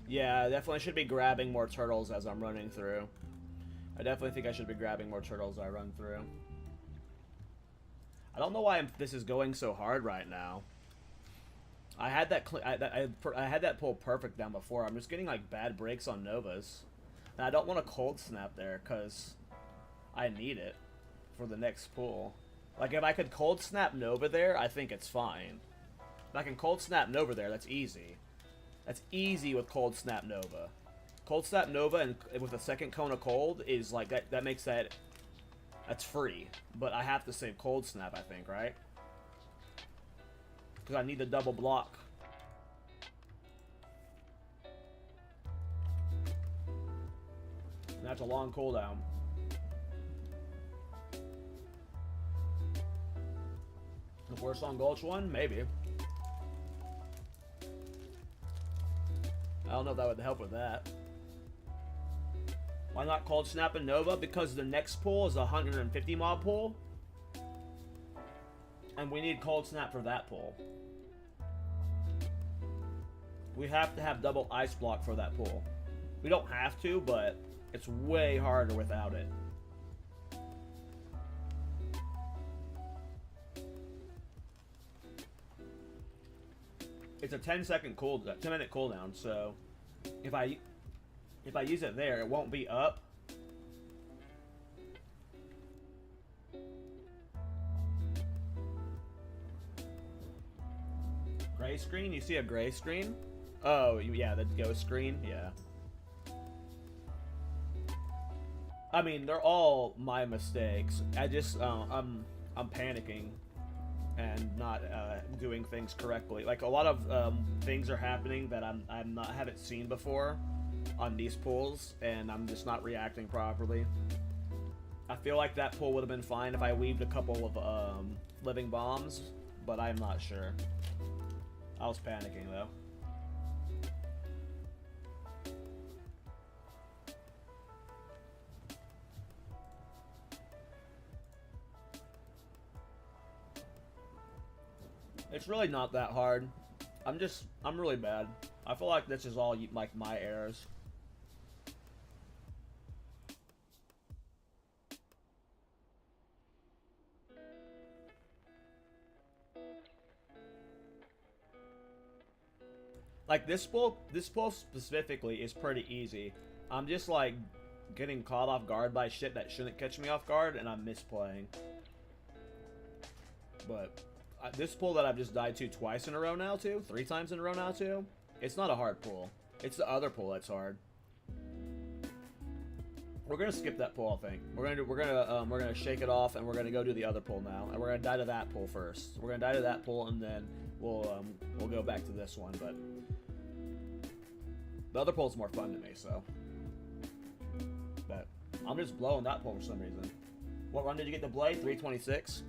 Yeah, I definitely should be grabbing more turtles as I'm running through. I definitely think I should be grabbing more turtles as I run through. I don't know why this is going so hard right now. I had that I had that pull perfect down before. I'm just getting like bad breaks on Novas. And I don't want to cold snap there because I need it for the next pull. Like if I could cold snap Nova there, I think it's fine. If I can cold snap Nova there, that's easy. That's easy with cold snap Nova. Cold snap Nova and with a second cone of cold is like that makes that's free. But I have to save cold snap, I think, right? Because I need the double block. And that's a long cooldown. The worst on Gulch one? Maybe. I don't know if that would help with that. Why not cold snap and Nova? Because the next pull is a 150 mob pull. And we need cold snap for that pull. We have to have double ice block for that pull. We don't have to, but it's way harder without it. It's a 10-second cooldown, 10-minute cooldown. So if I use it there, it won't be up. Gray screen? You see a gray screen? Oh, yeah, the ghost screen. Yeah. I mean, they're all my mistakes. I just I'm panicking and not doing things correctly. Like a lot of things are happening that I haven't seen before on these pulls, and I'm just not reacting properly. I feel like that pull would have been fine if I weaved a couple of living bombs, but I'm not sure. I was panicking though. It's really not that hard. I'm really bad. I feel like this is all like my errors. Like this pull specifically is pretty easy. I'm just like getting caught off guard by shit that shouldn't catch me off guard, and I'm misplaying. But this pull that I've just died to twice in a row now too, 3 times in a row now too, it's not a hard pull. It's the other pull that's hard. We're gonna skip that pull, I think. We're gonna shake it off, and we're gonna go do the other pull now, and we're gonna die to that pull first. We're gonna die to that pull, and then we'll go back to this one. But the other pull's more fun to me, so. But I'm just blowing that pull for some reason. What run did you get the blade? 326.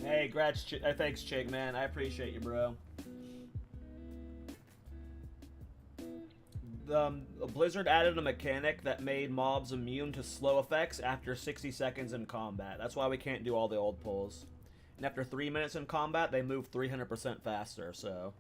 Hey, thanks, Chig, man. I appreciate you, bro. Blizzard added a mechanic that made mobs immune to slow effects after 60 seconds in combat. That's why we can't do all the old pulls. And after 3 minutes in combat, they move 300% faster, so...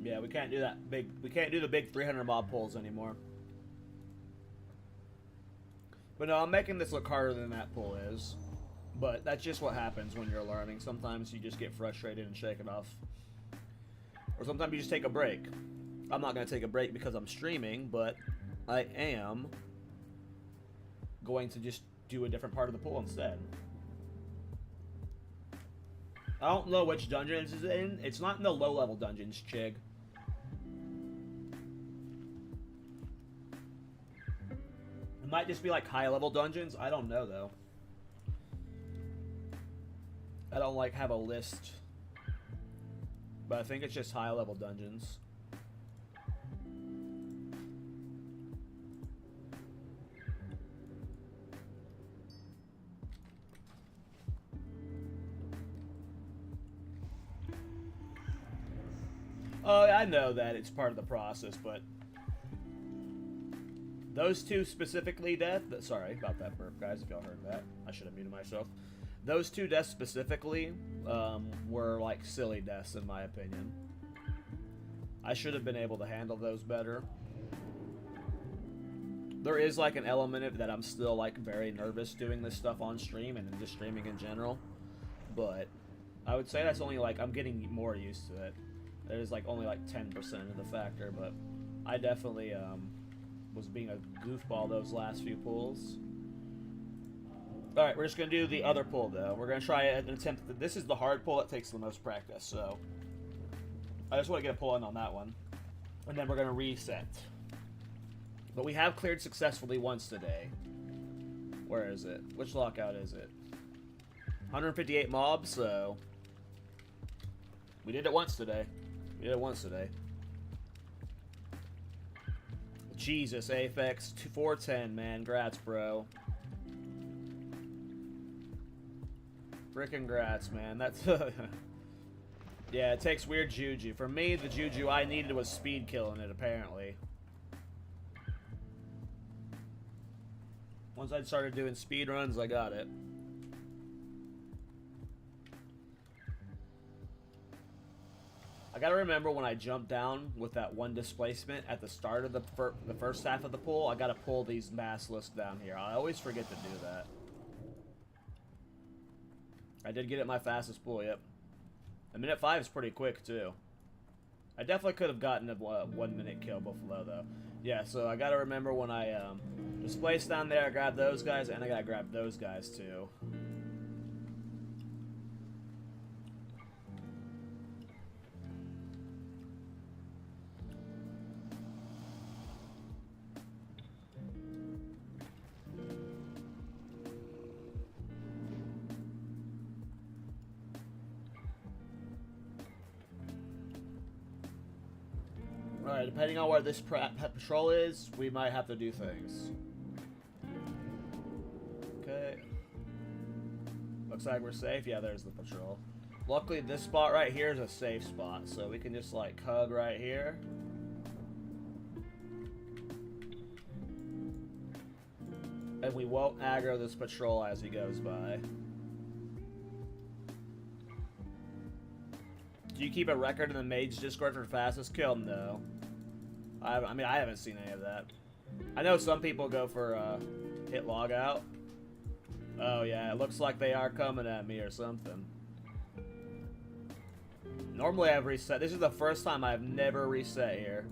Yeah, we can't do that big... We can't do the big 300 mob pulls anymore. But no, I'm making this look harder than that pull is. But that's just what happens when you're learning. Sometimes you just get frustrated and shake it off. Or sometimes you just take a break. I'm not going to take a break because I'm streaming, but I am going to just do a different part of the pull instead. I don't know which dungeons it's in. It's not in the low-level dungeons, Chig. It might just be like high-level dungeons. I don't know, though. I don't, like, have a list. But I think it's just high-level dungeons. Oh, I know that it's part of the process, but... Those two specifically, sorry about that burp, guys, if y'all heard that. I should have muted myself. Those two deaths specifically were, like, silly deaths, in my opinion. I should have been able to handle those better. There is, like, an element of that I'm still, like, very nervous doing this stuff on stream and just streaming in general. But I would say that's only, like, I'm getting more used to it. It is, like, only, like, 10% of the factor, but I definitely, was being a goofball those last few pulls. Alright, we're just going to do the other pull, though. We're going to try an attempt. This is the hard pull that takes the most practice, so... I just want to get a pull in on that one. And then we're going to reset. But we have cleared successfully once today. Where is it? Which lockout is it? 158 mobs, so... We did it once today. We did it once today. Jesus, Aphex, 410, man. Grats, bro. Frickin' grats, man. That's... Yeah, it takes weird juju. For me, the juju I needed was speed killing it, apparently. Once I started doing speed runs, I got it. I gotta remember when I jumped down with that one displacement at the start of the first half of the pull, I gotta pull these mass lists down here. I always forget to do that. I did get it my fastest pull, yep. A minute 5 is pretty quick, too. I definitely could have gotten a 1 minute kill below, though. Yeah, so I gotta remember when I displaced down there, I grabbed those guys, and I gotta grab those guys, too. Alright, depending on where this patrol is, we might have to do things. Okay. Looks like we're safe. Yeah, there's the patrol. Luckily, this spot right here is a safe spot, so we can just, like, hug right here. And we won't aggro this patrol as he goes by. Do you keep a record in the Mage Discord for fastest kill? No. I mean, I haven't seen any of that. I know some people go for hit log out. Oh yeah, it looks like they are coming at me or something. Normally I've reset. This is the first time I've never reset here.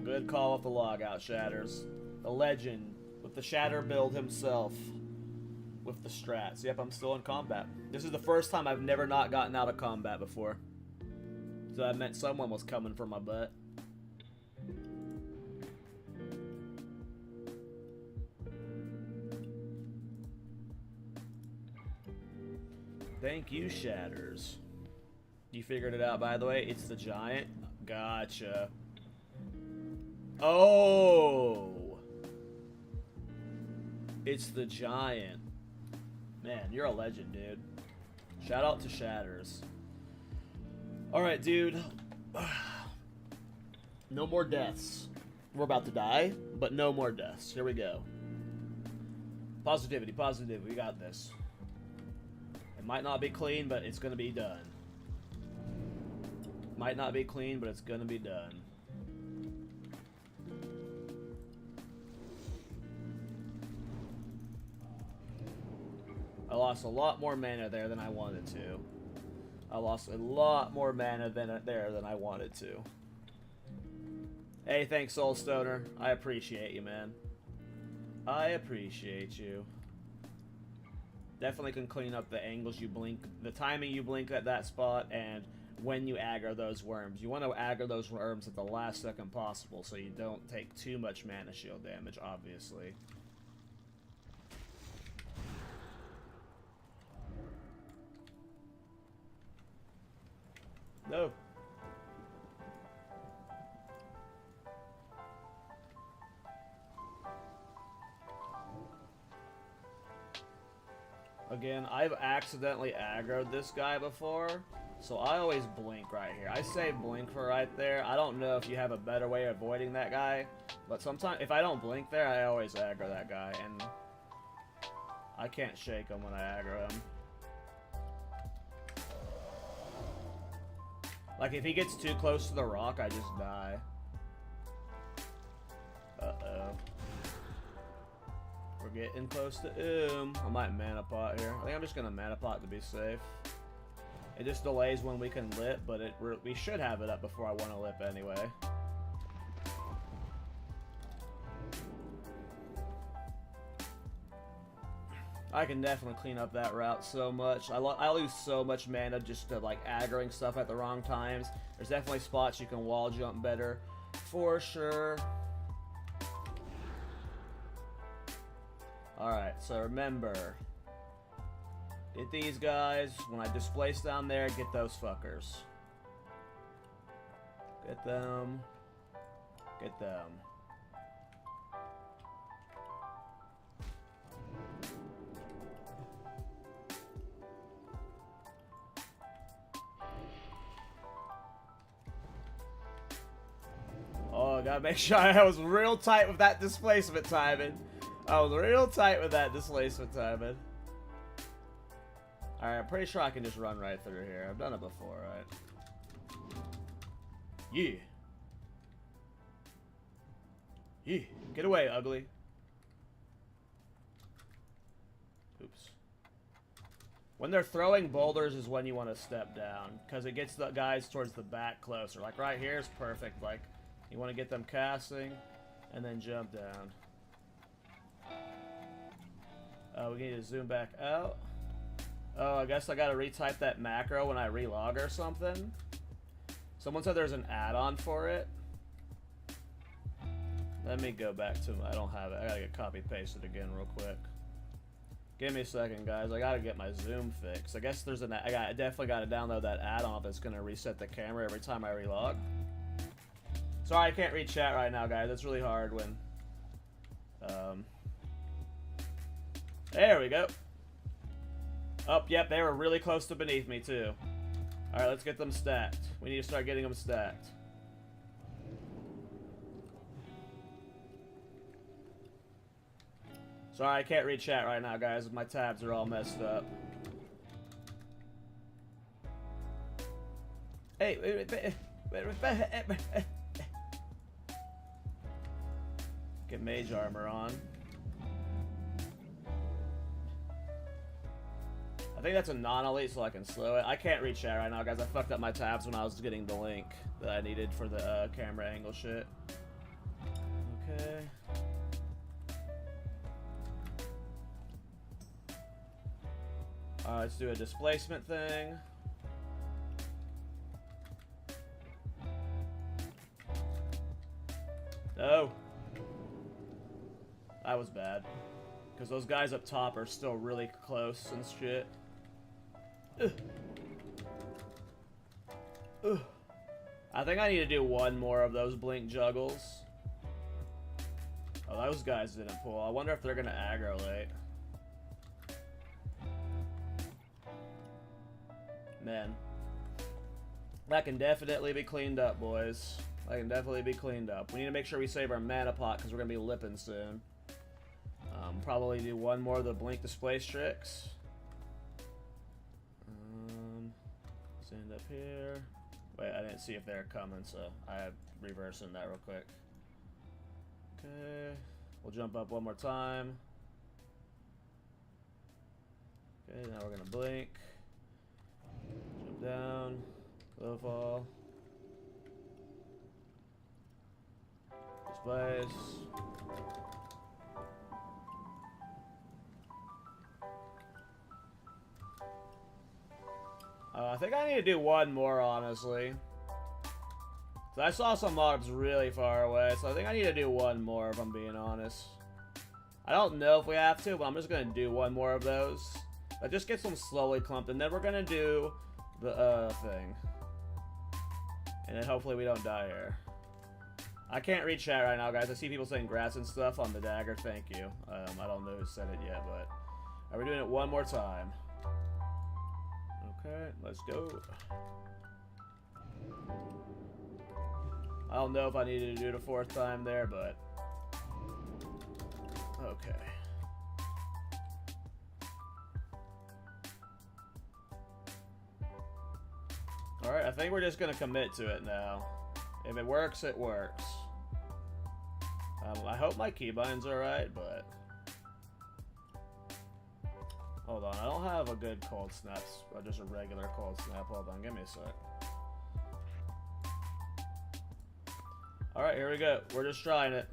Good call with the log out, Shatters. The legend with the Shatter build himself. With the strats. Yep, I'm still in combat. This is the first time I've never not gotten out of combat before. So that meant someone was coming for my butt. Thank you, Shatters. You figured it out, by the way? It's the giant? Gotcha. Oh! It's the giant. Man, you're a legend, dude. Shout out to Shatters. Alright, dude. No more deaths. We're about to die, but no more deaths. Here we go. Positivity, positivity. We got this. It might not be clean, but it's gonna be done. Might not be clean, but it's gonna be done. I lost a lot more mana there than I wanted to. I lost a lot more mana there than I wanted to. Hey, thanks, Soul Stoner. I appreciate you, man. I appreciate you. Definitely can clean up the angles you blink, the timing you blink at that spot, and when you aggro those worms. You want to aggro those worms at the last second possible so you don't take too much mana shield damage, obviously. No. Again, I've accidentally aggroed this guy before, so I always blink right here. I say blink for right there. I don't know if you have a better way of avoiding that guy, but sometimes if I don't blink there, I always aggro that guy, and I can't shake him when I aggro him. Like, if he gets too close to the rock, I just die. Uh-oh. We're getting close to I might mana pot here. I think I'm just gonna mana pot to be safe. It just delays when we can lip, but we should have it up before I want to lip anyway. I can definitely clean up that route so much. I lose so much mana just to like aggroing stuff at the wrong times. There's definitely spots you can wall jump better, for sure. Alright, so remember, get these guys. When I displace down there, get those fuckers. Get them. Get them. Oh, I gotta make sure I was real tight with that displacement timing. I was real tight with that displacement timing. Alright, I'm pretty sure I can just run right through here. I've done it before, right? Yeah. Yeah. Get away, ugly. Oops. When they're throwing boulders is when you want to step down, because it gets the guys towards the back closer. Like right here is perfect. Like, you want to get them casting and then jump down. We need to zoom back out. Oh, I guess I gotta retype that macro when I relog or something. Someone said there's an add-on for it. Let me go back to, I don't have it. I gotta get copy-pasted again real quick. Give me a second, guys. I gotta get my zoom fixed. I guess there's an, I definitely gotta download that add-on that's gonna reset the camera every time I relog. Sorry, I can't read chat right now, guys. It's really hard when, there we go. Oh, yep, they were really close to beneath me, too. Alright, let's get them stacked. We need to start getting them stacked. Sorry, I can't read chat right now, guys. My tabs are all messed up. Hey, get mage armor on. I think that's a non-elite, so I can slow it. I can't read chat right now, guys. I fucked up my tabs when I was getting the link that I needed for the camera angle shit. Okay. Let's do a displacement thing. No. That was bad. Because those guys up top are still really close and shit. Ugh. Ugh. I think I need to do one more of those blink juggles. Oh, those guys didn't pull. I wonder if they're gonna aggro late. Man. That can definitely be cleaned up, boys. That can definitely be cleaned up. We need to make sure we save our mana pot because we're gonna be lipping soon. Probably do one more of the blink displace tricks. Stand up here. Wait, I didn't see if they're coming, so I'm reversing that real quick. Okay, we'll jump up one more time. Okay, now we're gonna blink. Jump down. Low fall. Displace. I think I need to do one more, honestly. So I saw some mobs really far away, so I think I need to do one more, if I'm being honest. I don't know if we have to, but I'm just going to do one more of those. That just gets them slowly clumped, and then we're going to do the thing. And then hopefully we don't die here. I can't read chat right now, guys. I see people saying grass and stuff on the dagger. Thank you. I don't know who said it yet, but... We're doing it one more time. Okay, let's go. I don't know if I needed to do it a fourth time there, but... Okay. Alright, I think we're just gonna commit to it now. If it works, it works. I hope my keybind's alright, but... Hold on, I don't have a good cold snap, or just a regular cold snap. Hold on, give me a sec. Alright, here we go. We're just trying it.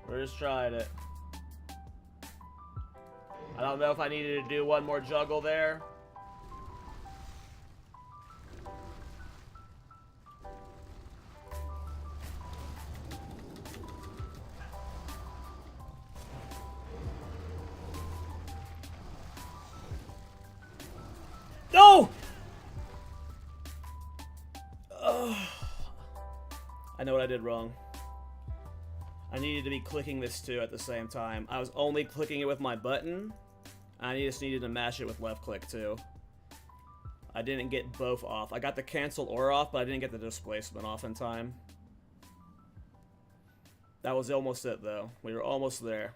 We're just trying it. I don't know if I needed to do one more juggle there. No! I know what I did wrong. I needed to be clicking this too at the same time. I was only clicking it with my button. I just needed to mash it with left click too. I didn't get both off. I got the cancel aura off, but I didn't get the displacement off in time. That was almost it though. We were almost there.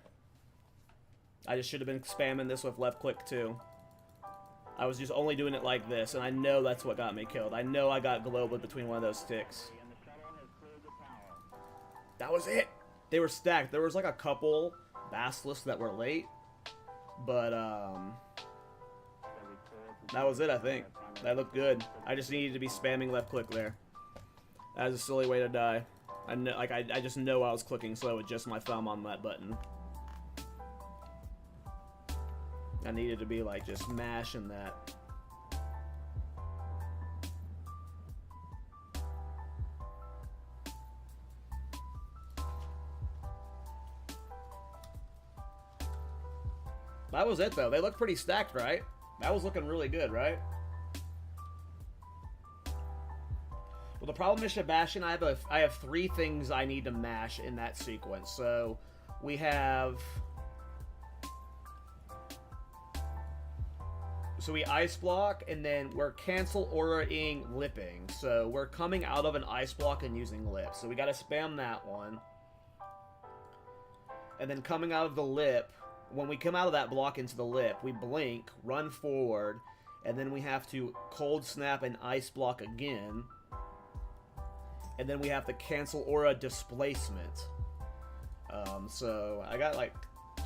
I just should have been spamming this with left click too. I was just only doing it like this, and I know that's what got me killed. I know I got globed between one of those ticks. That was it! They were stacked. There was like a couple basilisks that were late, but that was it, I think. That looked good. I just needed to be spamming left click there. That was a silly way to die. I know, like I just know I was clicking slow with just my thumb on that button. I needed to be like just mashing that. That was it though. They look pretty stacked, right? That was looking really good, right? Well, the problem is Sebastian, I have 3 things I need to mash in that sequence. So we have... So we ice block, and then we're cancel aura-ing lipping. So we're coming out of an ice block and using lip. So we gotta spam that one. And then coming out of the lip, when we come out of that block into the lip, we blink, run forward, and then we have to cold snap and ice block again. And then we have to cancel aura displacement. So I got like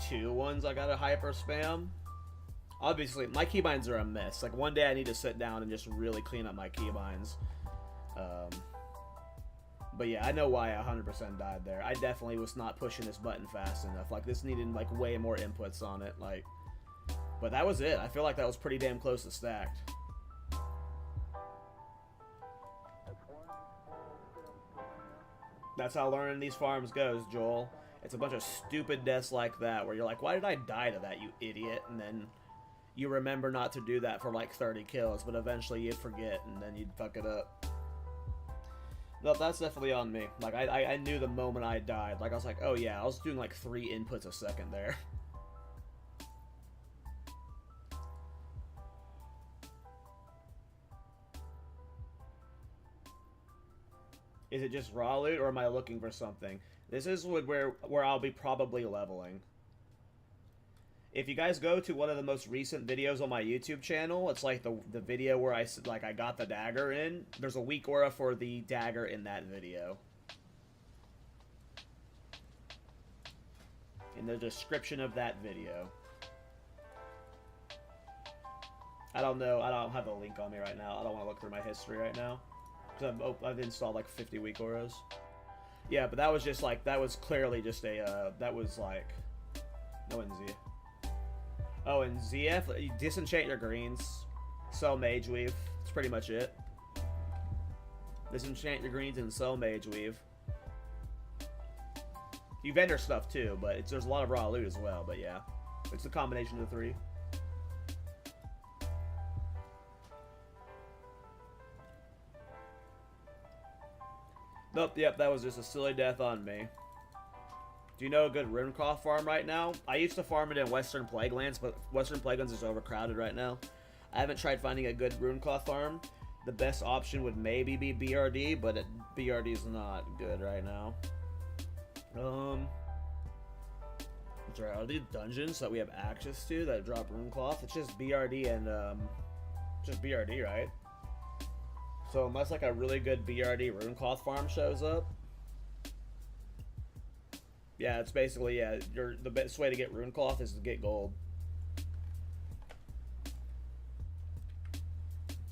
2 ones I gotta hyper spam. Obviously, my keybinds are a mess. Like, one day I need to sit down and just really clean up my keybinds. But yeah, I know why I 100% died there. I definitely was not pushing this button fast enough. Like, this needed, like, way more inputs on it. Like, but that was it. I feel like that was pretty damn close to stacked. That's how learning these farms goes, Joel. It's a bunch of stupid deaths like that, where you're like, why did I die to that, you idiot? And then you remember not to do that for like 30 kills, but eventually you'd forget and then you'd fuck it up. No, that's definitely on me. Like, I knew the moment I died. Like, I was like, oh yeah, I was doing like 3 inputs a second there. Is it just raw loot, or am I looking for something? This is where I'll be probably leveling. If you guys go to one of the most recent videos on my YouTube channel, it's like the video where I got the dagger in. There's a weak aura for the dagger in that video. In the description of that video. I don't know. I don't have the link on me right now. I don't want to look through my history right now. Because I've installed like 50 weak auras. Yeah, but that was just like, that was clearly just a, that was like, no in Z. Oh, and ZF, you disenchant your greens, sell Mage Weave. That's pretty much it. Disenchant your greens and sell Mage Weave. You vendor stuff too, but there's a lot of raw loot as well, but yeah. It's a combination of the 3. Nope, yep, that was just a silly death on me. Do you know a good Runecroft farm right now? I used to farm it in Western Plaguelands, but Western Plaguelands is overcrowded right now. I haven't tried finding a good Runecroft farm. The best option would maybe be BRD, but BRD is not good right now. Are these dungeons that we have access to that drop Runecloth? It's just BRD and, just BRD, right? So unless like a really good BRD Runecloth farm shows up, yeah, it's basically, yeah, the best way to get Runecloth is to get gold.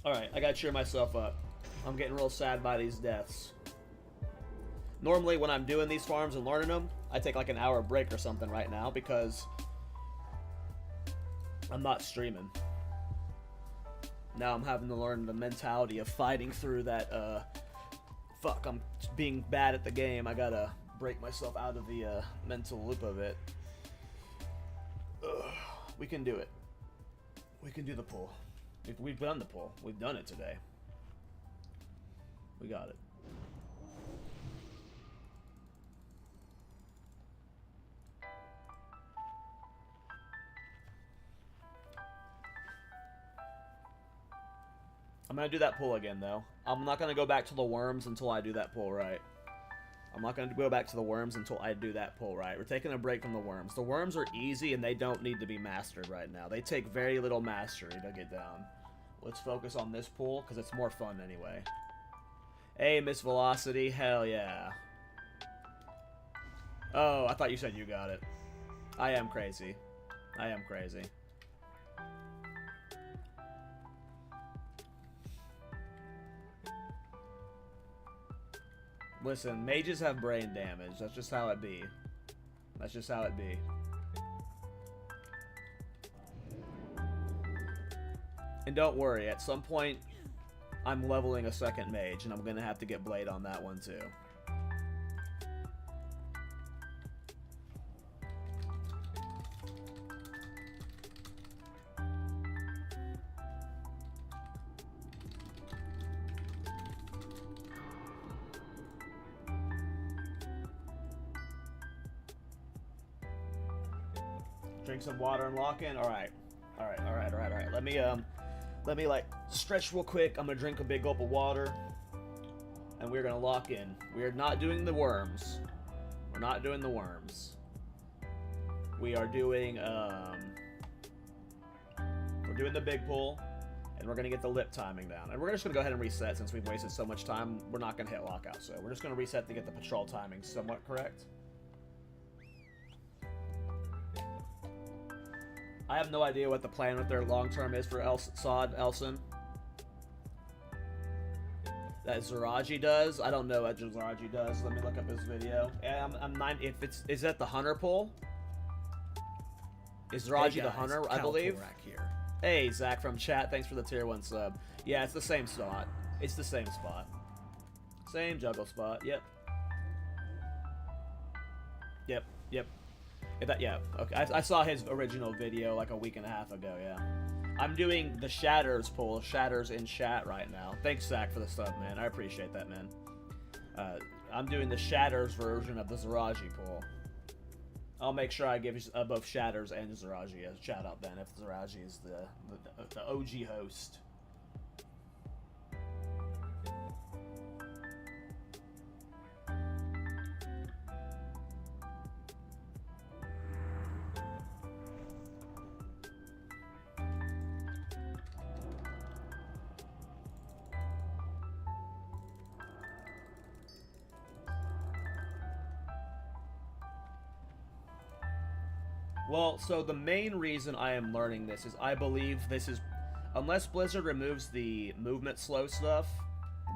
Alright, I gotta cheer myself up. I'm getting real sad by these deaths. Normally when I'm doing these farms and learning them, I take like an hour break or something right now because I'm not streaming. Now I'm having to learn the mentality of fighting through that, fuck, I'm being bad at the game. I gotta break myself out of the mental loop of it. Ugh, we can do it. We can do the pull. We've done the pull. We've done it today. We got it. I'm gonna do that pull again, though. I'm not gonna go back to the worms until I do that pull right. I'm not gonna go back to the worms until I do that pull right. We're taking a break from the worms. The worms are easy and they don't need to be mastered right now. They take very little mastery to get down. Let's focus on this pull because it's more fun anyway. Hey, Miss Velocity, hell yeah. Oh, I thought you said you got it. I am crazy. I am crazy. Listen, mages have brain damage. That's just how it be. That's just how it be. And don't worry, at some point, I'm leveling a second mage, and I'm gonna have to get Blade on that one too. Drink some water and lock in. All right. Let me like stretch real quick. I'm gonna drink a big gulp of water, and we're gonna lock in. We are not doing the worms. We're not doing the worms. We are doing we're doing the big pull, and we're gonna get the lip timing down. And we're just gonna go ahead and reset since we've wasted so much time. We're not gonna hit lockout, so we're just gonna reset to get the patrol timing somewhat correct. I have no idea what the plan with their long-term is for Elson. That Zaraji does? I don't know what Zaraji does. Let me look up his video. Yeah, I'm 9. Is that the hunter pull? Is Zaraji hey guys, the hunter? I believe. KallTorak here. Hey, Zach from chat. Thanks for the tier 1 sub. Yeah, it's the same spot. It's the same spot. Same juggle spot. Yep. Yeah, okay. I saw his original video like a week and a half ago, yeah. I'm doing the Shatters pull. Shatters in chat right now. Thanks, Zach, for the sub, man. I appreciate that, man. I'm doing the Shatters version of the Zeraji pull. I'll make sure I give both Shatters and Zeraji a shout out then, if Zeraji is the OG host. Well, so the main reason I am learning this is I believe this is, unless Blizzard removes the movement slow stuff,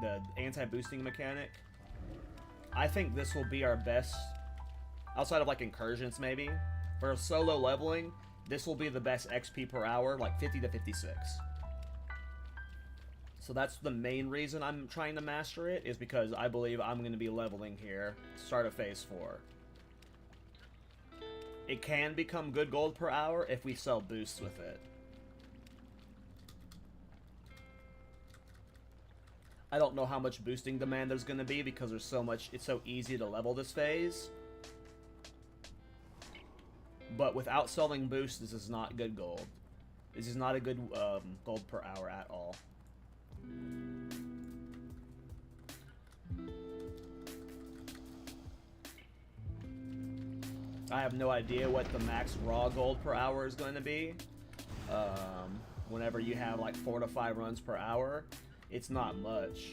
the anti-boosting mechanic, I think this will be our best, outside of like incursions maybe, for solo leveling, this will be the best XP per hour, like 50 to 56. So that's the main reason I'm trying to master it, is because I believe I'm going to be leveling here, start of Phase 4. It can become good gold per hour if we sell boosts with it. I don't know how much boosting demand there's going to be because there's so much, it's so easy to level this phase. But without selling boosts, this is not good gold. This is not a good gold per hour at all. I have no idea what the max raw gold per hour is going to be. Whenever you have like 4 to 5 runs per hour, it's not much.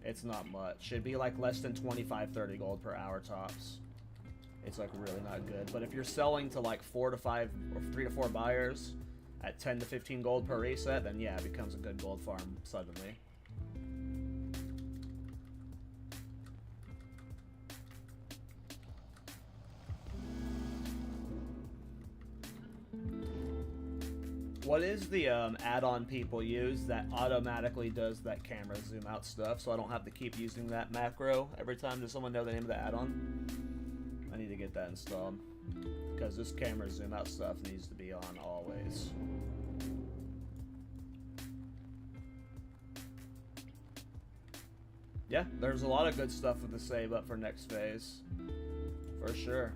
It's not much. Should be like less than 25-30 gold per hour tops. It's like really not good. But if you're selling to like 4 to 5 or 3 to 4 buyers at 10 to 15 gold per reset, then yeah, it becomes a good gold farm suddenly. What is the add-on people use that automatically does that camera zoom out stuff, so I don't have to keep using that macro every time? Does someone know the name of the add-on? I need to get that installed, because this camera zoom out stuff needs to be on always. Yeah, there's a lot of good stuff with the save up for next phase, for sure.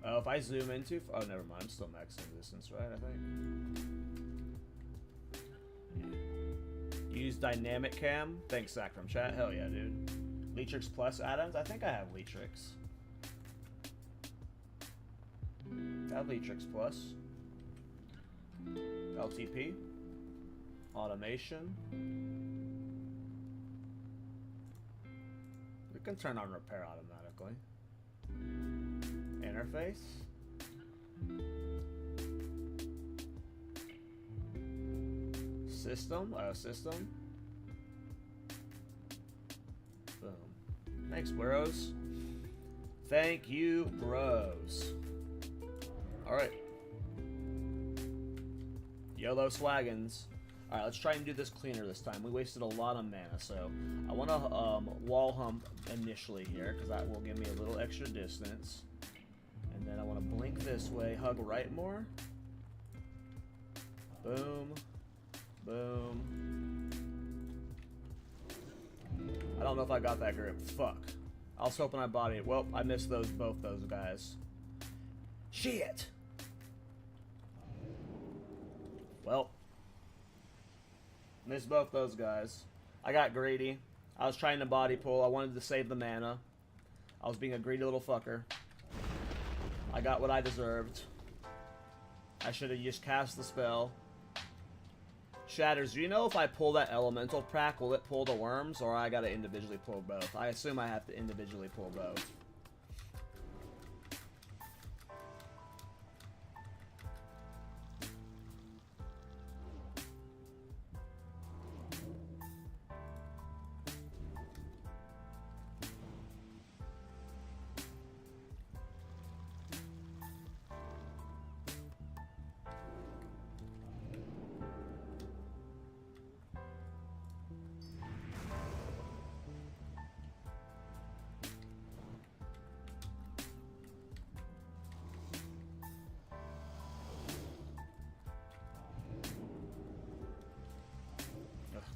Oh, if I zoom into... Oh, never mind. I'm still maxing distance, right? I think. Yeah. Use dynamic cam. Thanks, Zach, from chat. Hell yeah, dude. Leatrix Plus add-ons? I think I have Leatrix. I have Leatrix Plus. LTP. Automation. We can turn on repair automatically. Interface. System. System. Boom. Thanks, bros. Thank you, bros. Alright. YOLO swaggins. Alright, let's try and do this cleaner this time. We wasted a lot of mana, so I want to wall hump initially here, because that will give me a little extra distance. And then I want to blink this way, hug right more. Boom. Boom. I don't know if I got that grip. Fuck. I was hoping I bodied it. Well, I missed both those guys. Shit! Well. Missed both those guys. I got greedy. I was trying to body pull. I wanted to save the mana. I was being a greedy little fucker. I got what I deserved. I should have just cast the spell. Shatters, do you know if I pull that elemental prac, will it pull the worms, or I gotta individually pull both? I assume I have to individually pull both.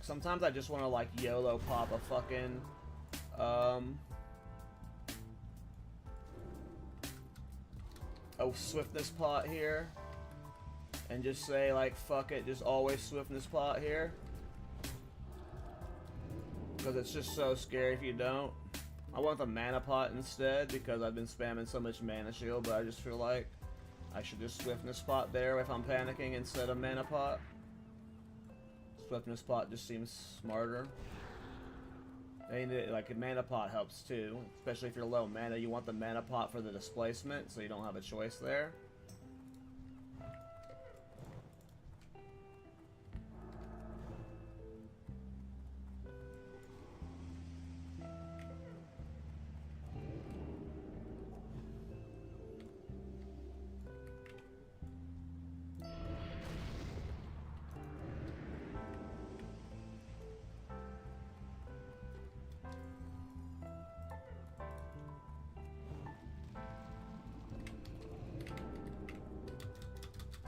Sometimes I just want to like YOLO pop a fucking a swiftness pot here and just say like fuck it, just always swiftness pot here, because it's just so scary if you don't. I want the mana pot instead because I've been spamming so much mana shield, but I just feel like I should just swiftness pot there if I'm panicking instead of mana pot. Swiftness pot just seems smarter. And like a mana pot helps too, especially if you're low mana. You want the mana pot for the displacement, so you don't have a choice there.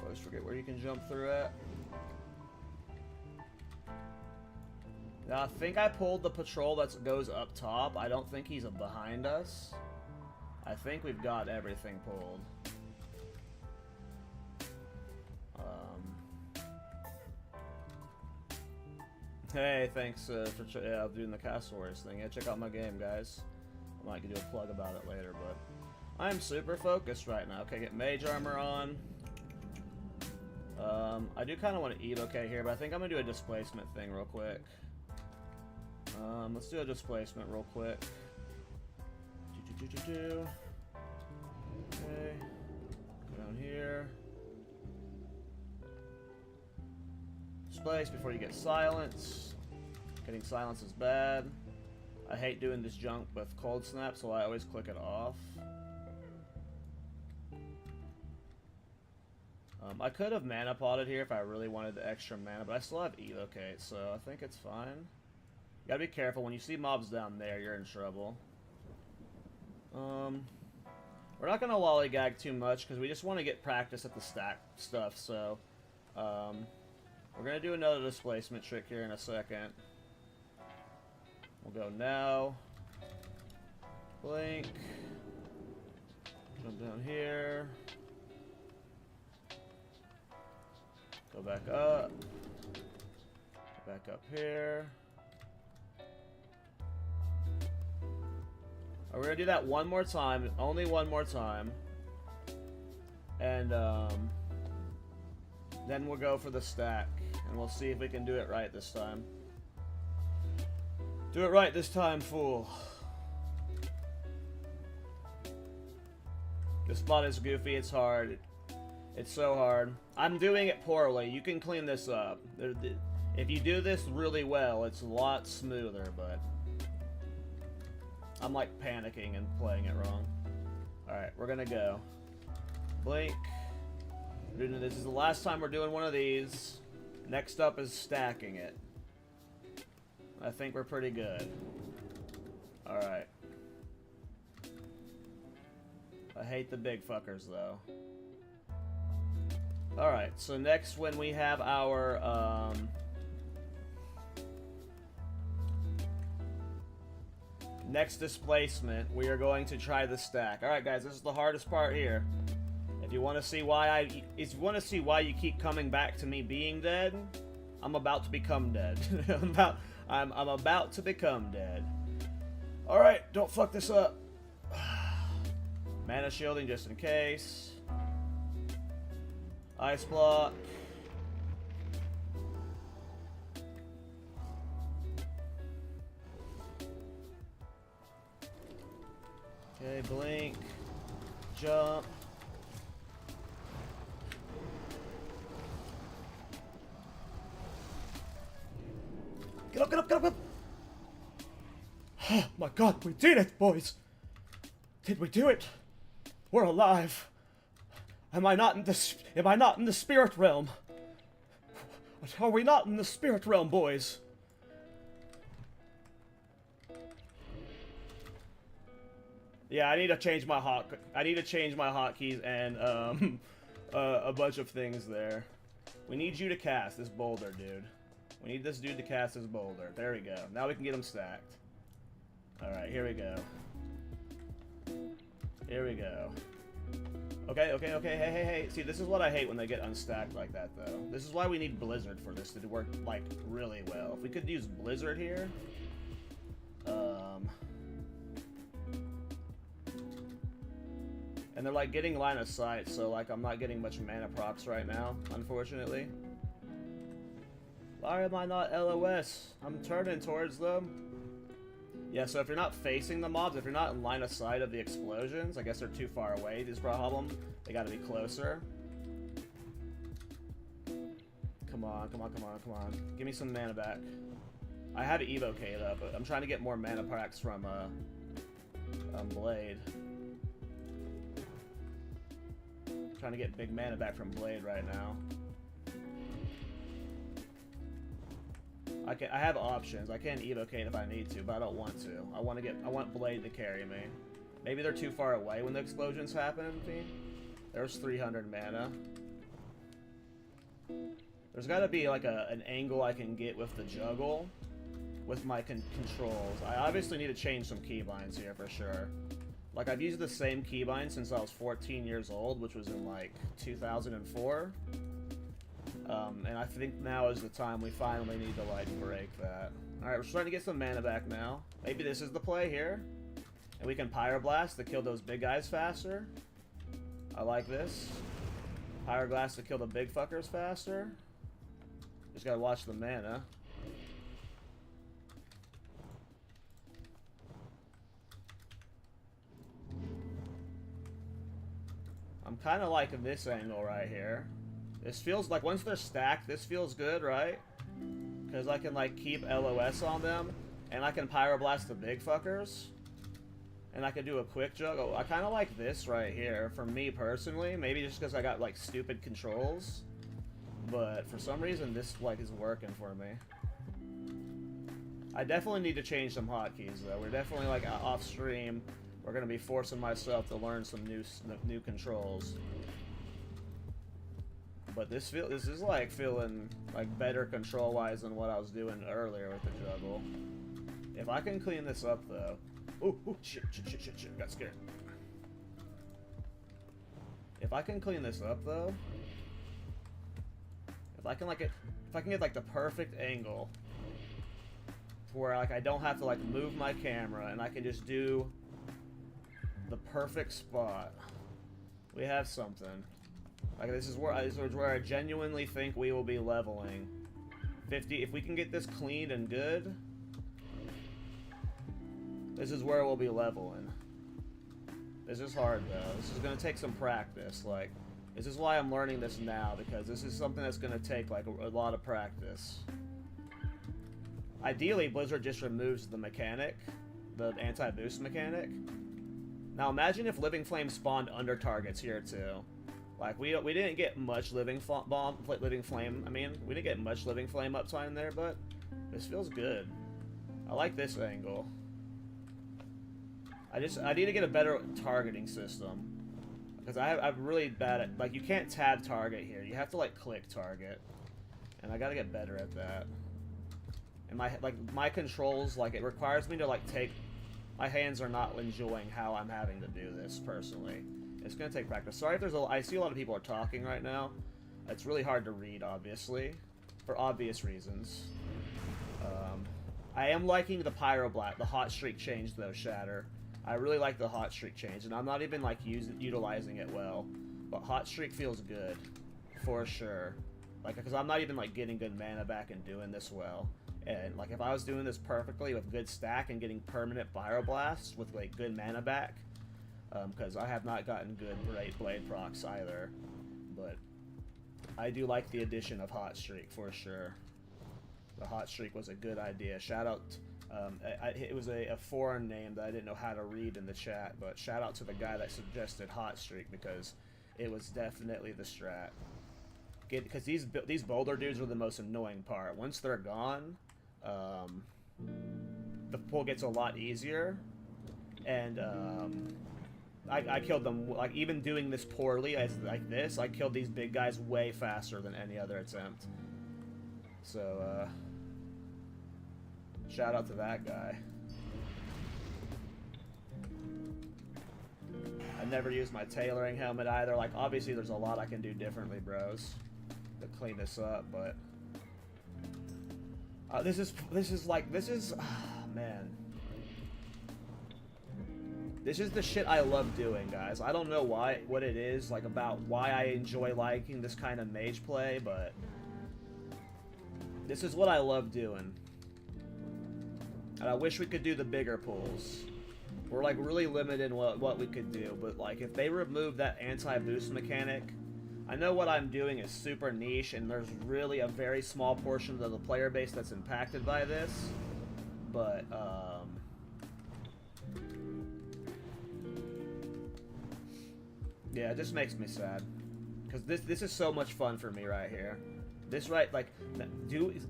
Always forget where you can jump through at. Now, I think I pulled the patrol that goes up top. I don't think he's behind us. I think we've got everything pulled. Hey, thanks for doing the Castle Wars thing. Yeah, check out my game, guys. I might do a plug about it later, but I'm super focused right now. Okay, get mage armor on. I do kind of want to evoke here, but I think I'm going to do a displacement thing real quick. Let's do a displacement real quick. Okay. Go down here. Displace before you get silence. Getting silence is bad. I hate doing this junk with cold snap, so I always click it off. I could have mana potted here if I really wanted the extra mana, but I still have evocate, so I think it's fine. You gotta be careful. When you see mobs down there, you're in trouble. We're not gonna lollygag too much because we just want to get practice at the stack stuff, so we're gonna do another displacement trick here in a second. We'll go now. Blink. Jump down here. Go back up. Go back up here. We're gonna do that one more time, only one more time. And then we'll go for the stack. And we'll see if we can do it right this time. Do it right this time, fool. This spot is goofy, it's hard. It's so hard. I'm doing it poorly. You can clean this up. If you do this really well, it's a lot smoother, but I'm like panicking and playing it wrong. Alright, we're gonna go. Blink. This is the last time we're doing one of these. Next up is stacking it. I think we're pretty good. Alright. I hate the big fuckers, though. Alright, so next when we have our, next displacement, we are going to try the stack. Alright guys, this is the hardest part here. If you want to see why you keep coming back to me being dead, I'm about to become dead. I'm about to become dead. Alright, don't fuck this up. Mana shielding just in case. Ice block. Okay, blink. Jump. Get up, get up, get up, get up! Oh my god, we did it, boys! Did we do it? We're alive. Am I not in the spirit realm? Are we not in the spirit realm, boys? Yeah, I need to change my hotkeys and a bunch of things there. We need you to cast this boulder, dude. We need this dude to cast his boulder. There we go. Now we can get him stacked. Alright, here we go. Here we go. Okay, okay, okay, hey. See, this is what I hate when they get unstacked like that, though. This is why we need Blizzard for this to work, like, really well. If we could use Blizzard here... And they're, like, getting line of sight, so, like, I'm not getting much mana procs right now, unfortunately. Why am I not LOS? I'm turning towards them. Yeah, so if you're not facing the mobs, if you're not in line of sight of the explosions, I guess they're too far away, this problem. They gotta be closer. Come on, come on, come on, come on. Give me some mana back. I have Evocate up, but I'm trying to get more mana packs from Blade. Trying to get big mana back from Blade right now. I have options. I can Evocate if I need to, but I don't want to. I want Blade to carry me. Maybe they're too far away when the explosions happen. There's 300 mana. There's got to be like an angle I can get with the juggle with my controls. I obviously need to change some keybinds here for sure. Like, I've used the same keybind since I was 14 years old, which was in, like, 2004. And I think now is the time we finally need to, like, break that. Alright, we're starting to get some mana back now. Maybe this is the play here. And we can Pyroblast to kill those big guys faster. I like this. Pyroblast to kill the big fuckers faster. Just gotta watch the mana. I'm kind of liking this angle right here. This feels like, once they're stacked, this feels good, right? Because I can, like, keep LOS on them, and I can Pyroblast the big fuckers. And I can do a quick juggle. I kind of like this right here, for me personally. Maybe just because I got, like, stupid controls. But for some reason, this, like, is working for me. I definitely need to change some hotkeys, though. We're definitely, like, off stream. We're gonna be forcing myself to learn some new controls. But this is like feeling like better control-wise than what I was doing earlier with the juggle. If I can clean this up though. Ooh, shit, got scared. If I can clean this up though. If I can get like the perfect angle to where like I don't have to like move my camera and I can just do the perfect spot. We have something. Like this is where I genuinely think we will be leveling 50. If we can get this cleaned and good, this is where we'll be leveling. This is hard though. This is gonna take some practice. Like, this is why I'm learning this now, because this is something that's gonna take like a lot of practice. Ideally, Blizzard just removes the mechanic, the anti-boost mechanic. Now imagine if Living Flame spawned under targets here too. Like we didn't get much Living Flame. I mean, we didn't get much Living Flame uptime there, but this feels good. I like this angle. I need to get a better targeting system because I'm really bad at, like, you can't tab target here. You have to like click target, and I gotta get better at that. And my controls, like, it requires me to like take. My hands are not enjoying how I'm having to do this, personally. It's going to take practice. Sorry if I see a lot of people are talking right now. It's really hard to read, obviously, for obvious reasons. I am liking the Pyroblast, the hot streak change, though, Shatter. I really like the hot streak change, and I'm not even, like, utilizing it well. But hot streak feels good, for sure. Like, because I'm not even, like, getting good mana back and doing this well. And, like, if I was doing this perfectly with good stack and getting permanent Pyroblasts with, like, good mana back, because I have not gotten good Blade procs either, but I do like the addition of Hot Streak, for sure. The Hot Streak was a good idea. Shout out, it was a foreign name that I didn't know how to read in the chat, but shout out to the guy that suggested Hot Streak, because it was definitely the strat. Because these boulder dudes are the most annoying part. Once they're gone, the pull gets a lot easier, and I killed them, like, even doing this poorly like this, I killed these big guys way faster than any other attempt. So Shout out to that guy. I never used my tailoring helmet either. Like, obviously there's a lot I can do differently, bros, to clean this up, but this is man. This is the shit I love doing, guys. I don't know what it is, like, about why I enjoy liking this kind of mage play, but this is what I love doing. And I wish we could do the bigger pulls. We're, like, really limited in what we could do, but, like, if they remove that anti-boost mechanic, I know what I'm doing is super niche, and there's really a very small portion of the player base that's impacted by this, but, yeah, it just makes me sad. Because this is so much fun for me right here. This, right, like,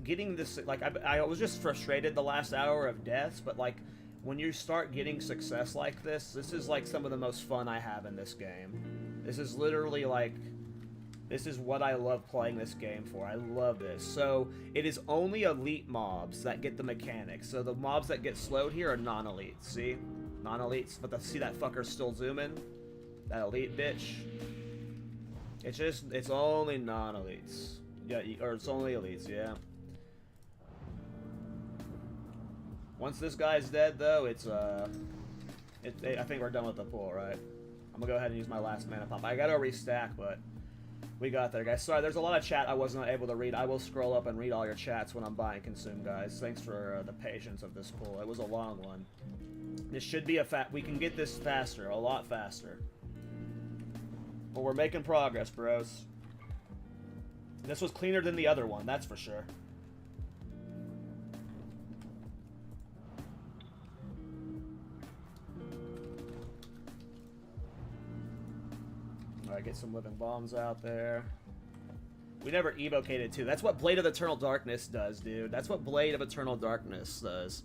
getting this, like, I was just frustrated the last hour of deaths, but, like, when you start getting success like this is, like, some of the most fun I have in this game. This is literally, like, this is what I love playing this game for. I love this. So, it is only elite mobs that get the mechanics. So, the mobs that get slowed here are non-elites, see? Non-elites, but see that fucker still zooming? That elite bitch. It's only non-elites. Yeah, or it's only elites, yeah. Once this guy's dead, though, I think we're done with the pull, right? I'm gonna go ahead and use my last mana pop. I gotta restack, but we got there, guys. Sorry, there's a lot of chat I wasn't able to read. I will scroll up and read all your chats when I'm buying consume, guys. Thanks for the patience of this pull. It was a long one. This should be we can get this faster, a lot faster. But we're making progress, bros. This was cleaner than the other one, that's for sure. Alright, get some living bombs out there. We never evocated too. That's what Blade of Eternal Darkness does, dude. That's what Blade of Eternal Darkness does.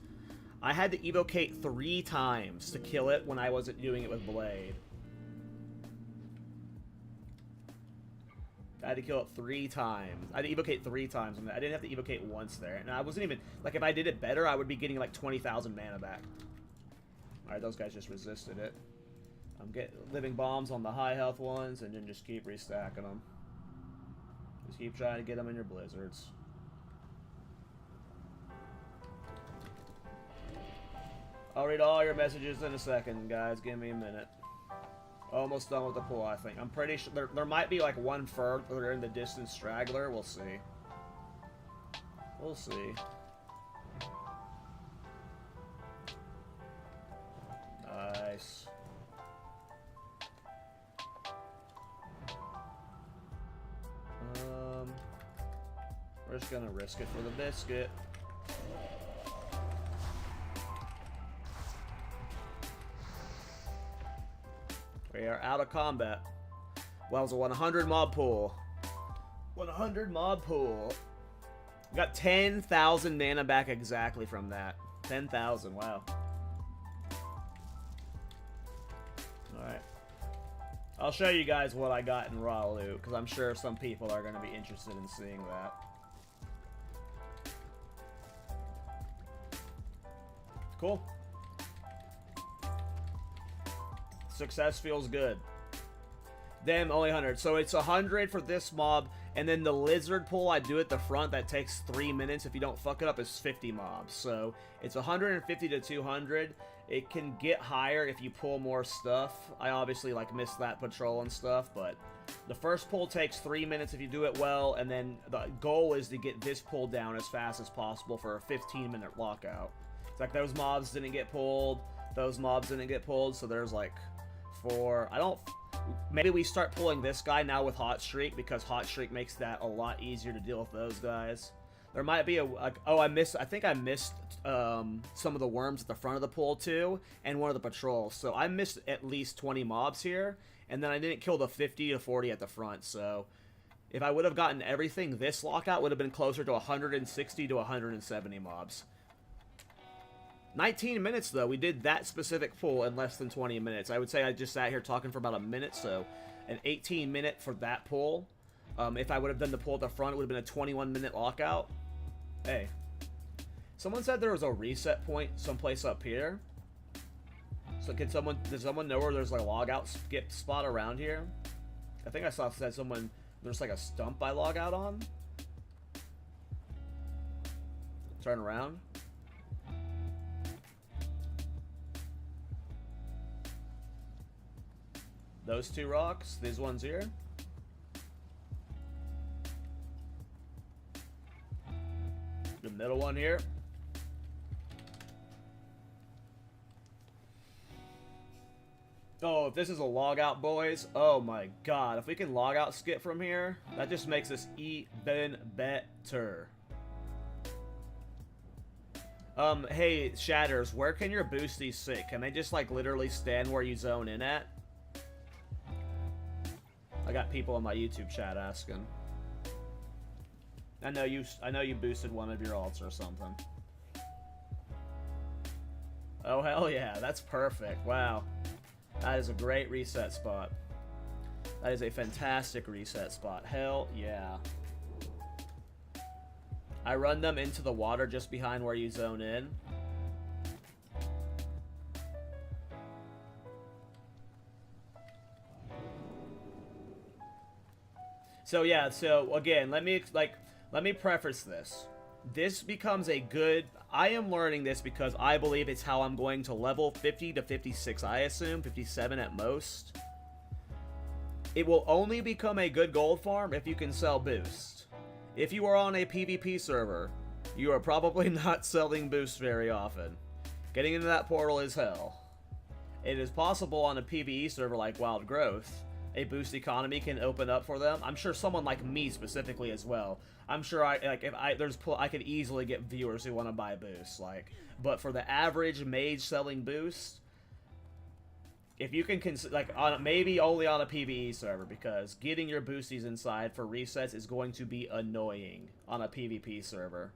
I had to evocate 3 times to kill it when I wasn't doing it with Blade. I had to kill it 3 times. I had to evocate 3 times. I didn't have to evocate once there. And I wasn't even... Like, if I did it better, I would be getting, like, 20,000 mana back. Alright, those guys just resisted it. I'm getting living bombs on the high health ones, and then just keep restacking them. Just keep trying to get them in your blizzards. I'll read all your messages in a second, guys. Give me a minute. Almost done with the pull, I think. I'm pretty sure there might be like one further in the distance straggler. We'll see. We'll see. Nice. We're just gonna risk it for the biscuit. We are out of combat. Well, it was a 100 mob pool. 100 mob pool. We got 10,000 mana back exactly from that. 10,000, wow. Alright. I'll show you guys what I got in raw loot, because I'm sure some people are going to be interested in seeing that. Cool. Success feels good. Damn, only 100. So it's 100 for this mob, and then the lizard pull I do at the front that takes 3 minutes if you don't fuck it up is 50 mobs. So it's 150 to 200. It can get higher if you pull more stuff. I obviously like missed that patrol and stuff, but the first pull takes 3 minutes if you do it well, and then the goal is to get this pull down as fast as possible for a 15-minute lockout. It's like those mobs didn't get pulled, those mobs didn't get pulled, so there's like 4. Maybe we start pulling this guy now with Hot Streak, because Hot Streak makes that a lot easier to deal with those guys. There might be I think I missed some of the worms at the front of the pull too, and one of the patrols. So I missed at least 20 mobs here, and then I didn't kill the 50 to 40 at the front. So if I would have gotten everything, this lockout would have been closer to 160 to 170 mobs. 19 minutes, though. We did that specific pull in less than 20 minutes. I would say I just sat here talking for about a minute, so an 18-minute for that pull. If I would have done the pull at the front, it would have been a 21-minute lockout. Hey. Someone said there was a reset point someplace up here. So does someone know where there's like a logout skip spot around here? I think I said someone, there's like a stump I log out on. Turn around. Those two rocks, these ones here. The middle one here. Oh, if this is a log out, boys, oh my god. If we can log out skip from here, that just makes us even better. Hey, Shatters, where can your boosties sit? Can they just, like, literally stand where you zone in at? I got people in my YouTube chat asking. I know you boosted one of your alts or something. Oh, hell yeah, that's perfect. Wow. That is a great reset spot. That is a fantastic reset spot. Hell yeah. I run them into the water just behind where you zone in. So yeah, so again, let me preface this. This becomes a good... I am learning this because I believe it's how I'm going to level 50 to 56, I assume, 57 at most. It will only become a good gold farm if you can sell boost. If you are on a PvP server, you are probably not selling boost very often. Getting into that portal is hell. It is possible on a PvE server like Wild Growth, a boost economy can open up for them. I'm sure someone like me specifically as well. I'm sure I could easily get viewers who want to buy boosts. But for the average mage selling boost, if you can maybe only on a PvE server, because getting your boosties inside for resets is going to be annoying on a PvP server.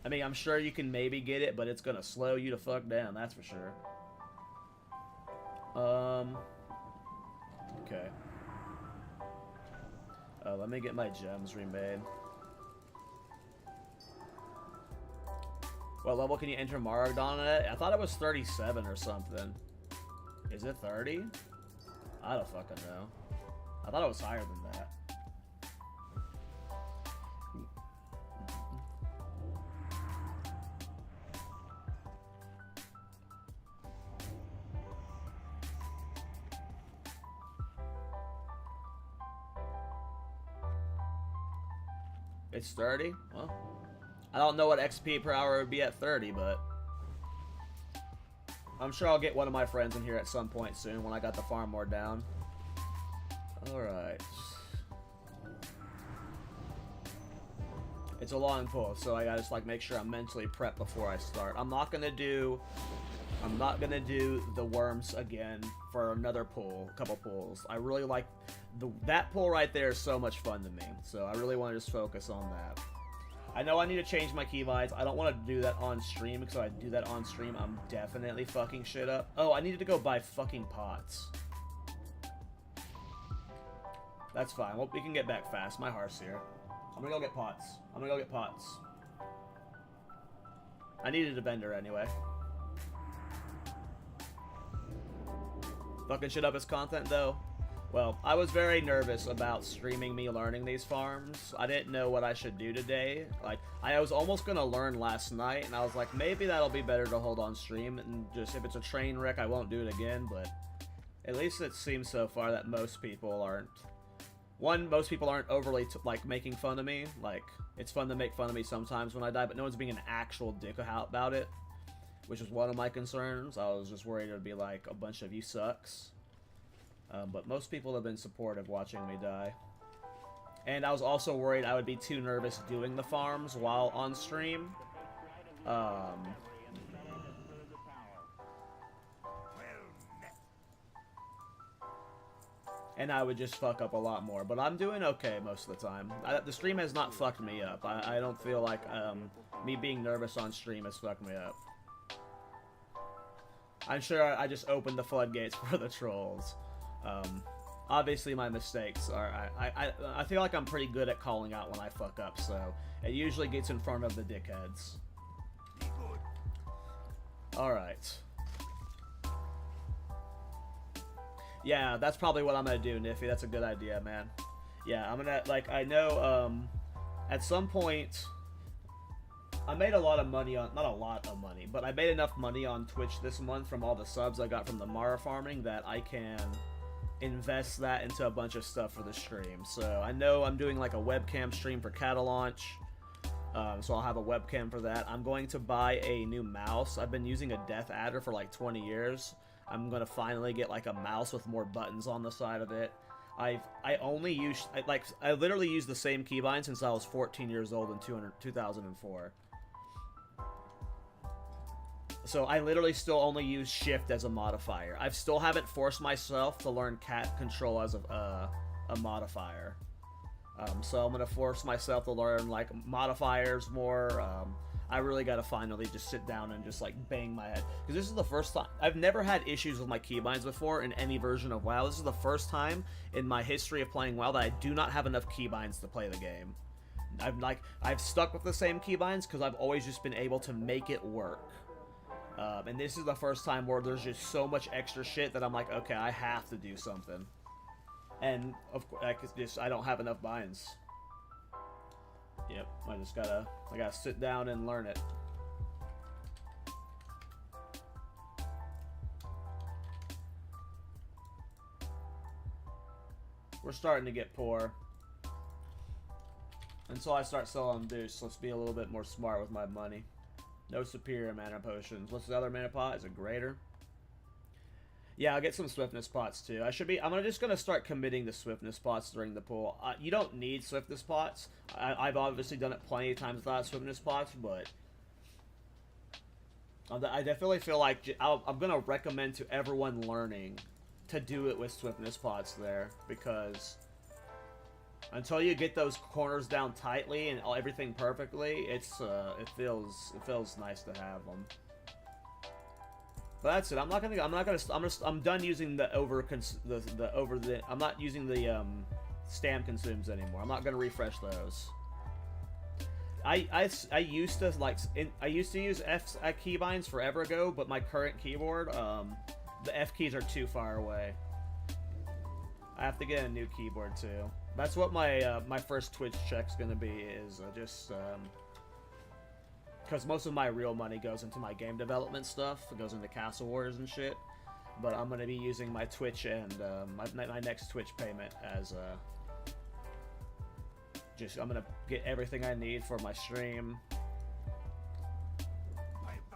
I mean, I'm sure you can maybe get it, but it's gonna slow you to fuck down. That's for sure. Okay. Let me get my gems remade. What level can you enter Maragdon at? I thought it was 37 or something. Is it 30? I don't fucking know. I thought it was higher than that. It's 30? Well, I don't know what XP per hour would be at 30, but I'm sure I'll get one of my friends in here at some point soon when I got the farm more down. Alright. It's a long pull, so I gotta just make sure I'm mentally prepped before I start. I'm not gonna do the worms again for another pull, a couple pulls. I really like that pull right there is so much fun to me, so I really want to just focus on that. I know I need to change my keybinds. I don't want to do that on stream, because if I do that on stream, I'm definitely fucking shit up. Oh, I needed to go buy fucking pots. That's fine. Well, we can get back fast. My heart's here. I'm gonna go get pots. I needed a bender anyway. Fucking shit up as content, though. Well, I was very nervous about streaming me learning these farms. I didn't know what I should do today. I was almost gonna learn last night, and I was like, maybe that'll be better to hold on stream, and just, if it's a train wreck, I won't do it again, but at least it seems so far that most people aren't... most people aren't overly, making fun of me. It's fun to make fun of me sometimes when I die, but no one's being an actual dick about it, which is one of my concerns. I was just worried it would be a bunch of you sucks. But most people have been supportive watching me die. And I was also worried I would be too nervous doing the farms while on stream. And I would just fuck up a lot more. But I'm doing okay most of the time. The stream has not fucked me up. I don't feel like me being nervous on stream has fucked me up. I'm sure I just opened the floodgates for the trolls. Obviously my mistakes are... I feel like I'm pretty good at calling out when I fuck up, so it usually gets in front of the dickheads. Alright. Yeah, that's probably what I'm gonna do, Niffy. That's a good idea, man. Yeah, I'm gonna, like, I know, at some point, I made a lot of money on, not a lot of money, but I made enough money on Twitch this month from all the subs I got from the Mara farming that I can invest that into a bunch of stuff for the stream. So I know I'm doing like a webcam stream for KallTorak, so I'll have a webcam for that. I'm going to buy a new mouse. I've been using a Death Adder for like 20 years. I'm gonna finally get like a mouse with more buttons on the side of it. I literally used the same keybind since I was 14 years old in 2004. So I literally still only use shift as a modifier. I still haven't forced myself to learn cat control as a modifier. So I'm gonna force myself to learn like modifiers more. I really gotta finally just sit down and just like bang my head, because this is the first time I've never had issues with my keybinds before in any version of WoW. This is the first time in my history of playing WoW that I do not have enough keybinds to play the game. I've stuck with the same keybinds because I've always just been able to make it work. And this is the first time where there's just so much extra shit that I'm like, okay, I have to do something. And of course, I don't have enough binds. Yep, I gotta sit down and learn it. We're starting to get poor. Until I start selling boosts, let's be a little bit more smart with my money. No superior mana potions. What's the other mana pot? Is it greater? Yeah, I'll get some swiftness pots too. I'm just gonna start committing to swiftness pots during the pool. You don't need swiftness pots. I've obviously done it plenty of times without swiftness pots, but I definitely feel like I'm gonna recommend to everyone learning to do it with swiftness pots there, because until you get those corners down tightly and everything perfectly, it feels nice to have them. But that's it. I'm done using I'm not using the stam consumes anymore. I'm not gonna refresh those. I used to use F keybinds forever ago, but my current keyboard, the F keys are too far away. I have to get a new keyboard too. That's what my first Twitch check's gonna be, is just because most of my real money goes into my game development stuff. It goes into Castle Wars and shit. But I'm gonna be using my Twitch and my next Twitch payment as I'm gonna get everything I need for my stream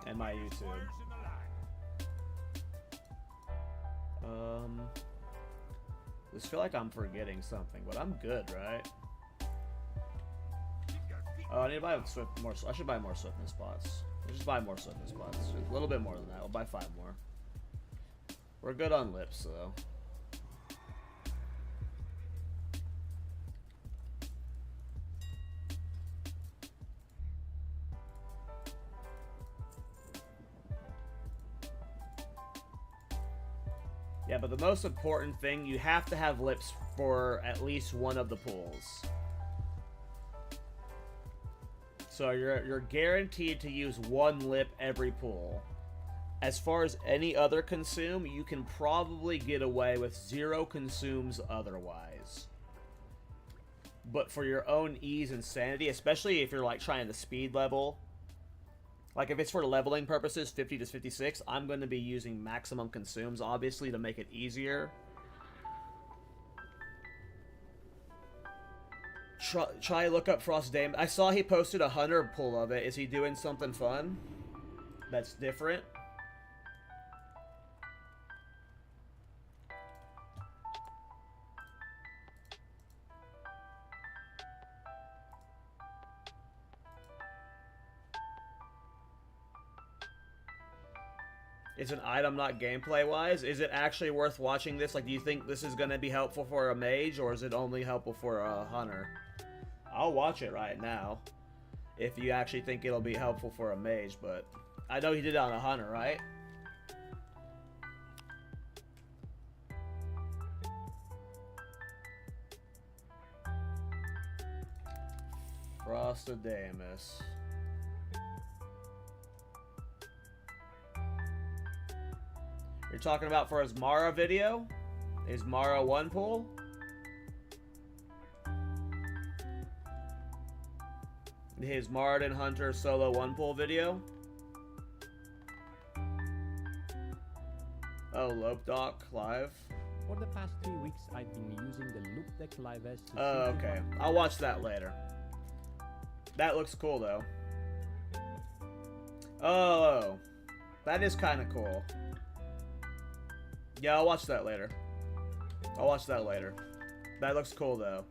and my YouTube. I just feel like I'm forgetting something, but I'm good, right? Oh, I need to buy more. I should buy more swiftness pots. Let's just buy more swiftness pots. A little bit more than that. We'll buy 5 more. We're good on lips, though. Yeah, but the most important thing, you have to have lips for at least one of the pools. So you're guaranteed to use 1 lip every pool. As far as any other consume, you can probably get away with 0 consumes otherwise. But for your own ease and sanity, especially if you're like trying to speed level, like if it's for leveling purposes, 50 to 56, I'm going to be using maximum consumes, obviously, to make it easier. Try look up Frost Dame. I saw he posted a hunter pull of it. Is he doing something fun that's different? It's an item, not gameplay-wise. Is it actually worth watching this? Like, do you think this is going to be helpful for a mage, or is it only helpful for a hunter? I'll watch it right now, if you actually think it'll be helpful for a mage, but I know he did it on a hunter, right? Frostadamus. talking about for his Mara video? His Mara 1 pull? His Marden Hunter solo 1 pull video? Oh, Lope Doc live? For the past 3 weeks, I've been using the Loop Deck Live S to Oh, okay. I'll watch that later. That looks cool, though. Oh, that is kind of cool. Yeah, I'll watch that later. I'll watch that later. That looks cool, though.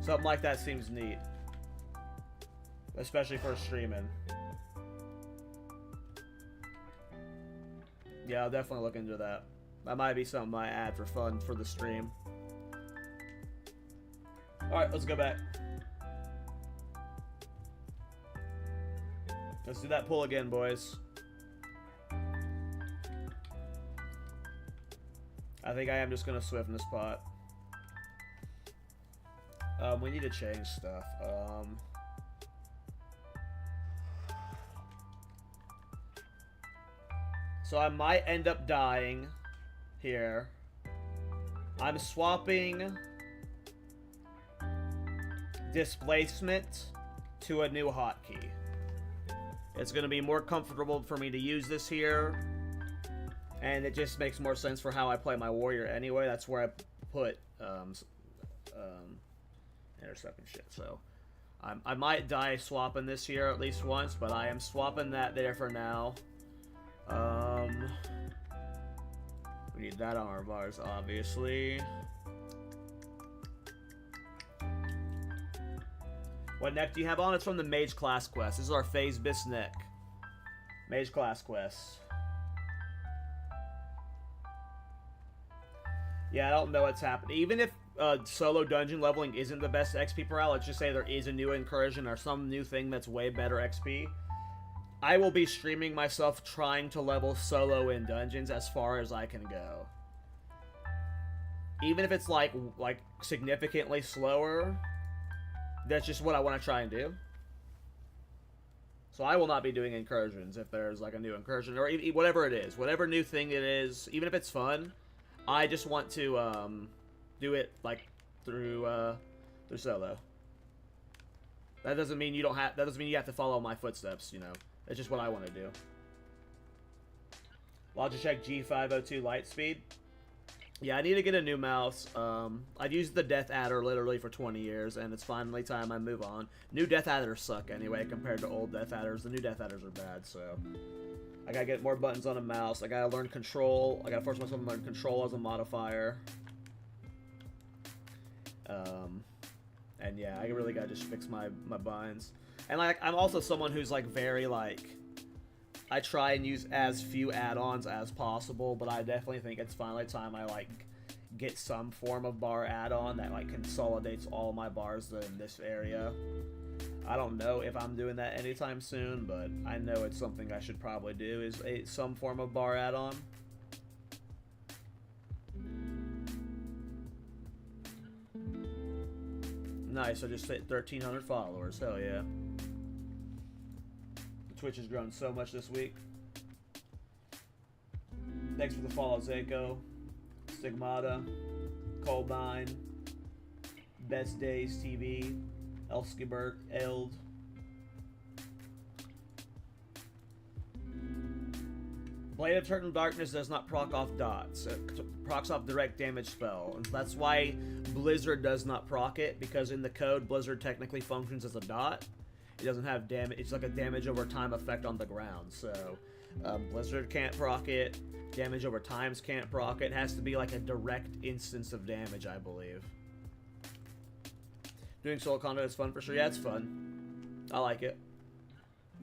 Something like that seems neat. Especially for streaming. Yeah, I'll definitely look into that. That might be something I add for fun for the stream. Alright, let's go back. Let's do that pull again, boys. I think I am just gonna Swift in this spot. We need to change stuff. So I might end up dying here. I'm swapping displacement to a new hotkey. It's going to be more comfortable for me to use this here, and it just makes more sense for how I play my warrior anyway. That's where I put intercepting shit. So I might die swapping this here at least once, but I am swapping that there for now. We need that on our bars, obviously. What neck do you have on? It's from the Mage Class Quest. This is our Phase Bis neck. Mage Class Quest. Yeah, I don't know what's happening. Even if solo dungeon leveling isn't the best XP per hour, let's just say there is a new incursion or some new thing that's way better XP. I will be streaming myself trying to level solo in dungeons as far as I can go. Even if it's like significantly slower, that's just what I want to try and do. So I will not be doing incursions if there's like a new incursion or whatever it is, whatever new thing it is, even if it's fun. I just want to do it like through solo. That doesn't mean you don't have. That doesn't mean you have to follow my footsteps. You know. That's just what I want to do. Logitech G502 Lightspeed. Yeah, I need to get a new mouse. I've used the Death Adder literally for 20 years, and it's finally time I move on. New Death Adders suck anyway compared to old Death Adders. The new Death Adders are bad, so I gotta get more buttons on a mouse. I gotta learn control. I gotta force myself to learn control as a modifier. And yeah, I really gotta just fix my binds. And like, I'm also someone who's like very like, I try and use as few add-ons as possible, but I definitely think it's finally time I like get some form of bar add-on that like consolidates all my bars in this area. I don't know if I'm doing that anytime soon, but I know it's something I should probably do, is some form of bar add-on. Nice, I just hit 1,300 followers, hell yeah. Twitch has grown so much this week. Thanks for the follow, Zako, Stigmata, Colbine, Best Days TV, Elskibert, Eld. Blade of Eternal Darkness does not proc off dots. It procs off direct damage spell. And that's why Blizzard does not proc it, because in the code, Blizzard technically functions as a dot. It doesn't have damage. It's like a damage over time effect on the ground. So Blizzard can't proc it. Damage over times can't proc it. It has to be like a direct instance of damage, I believe. Doing solo content is fun for sure. Yeah, it's fun. I like it.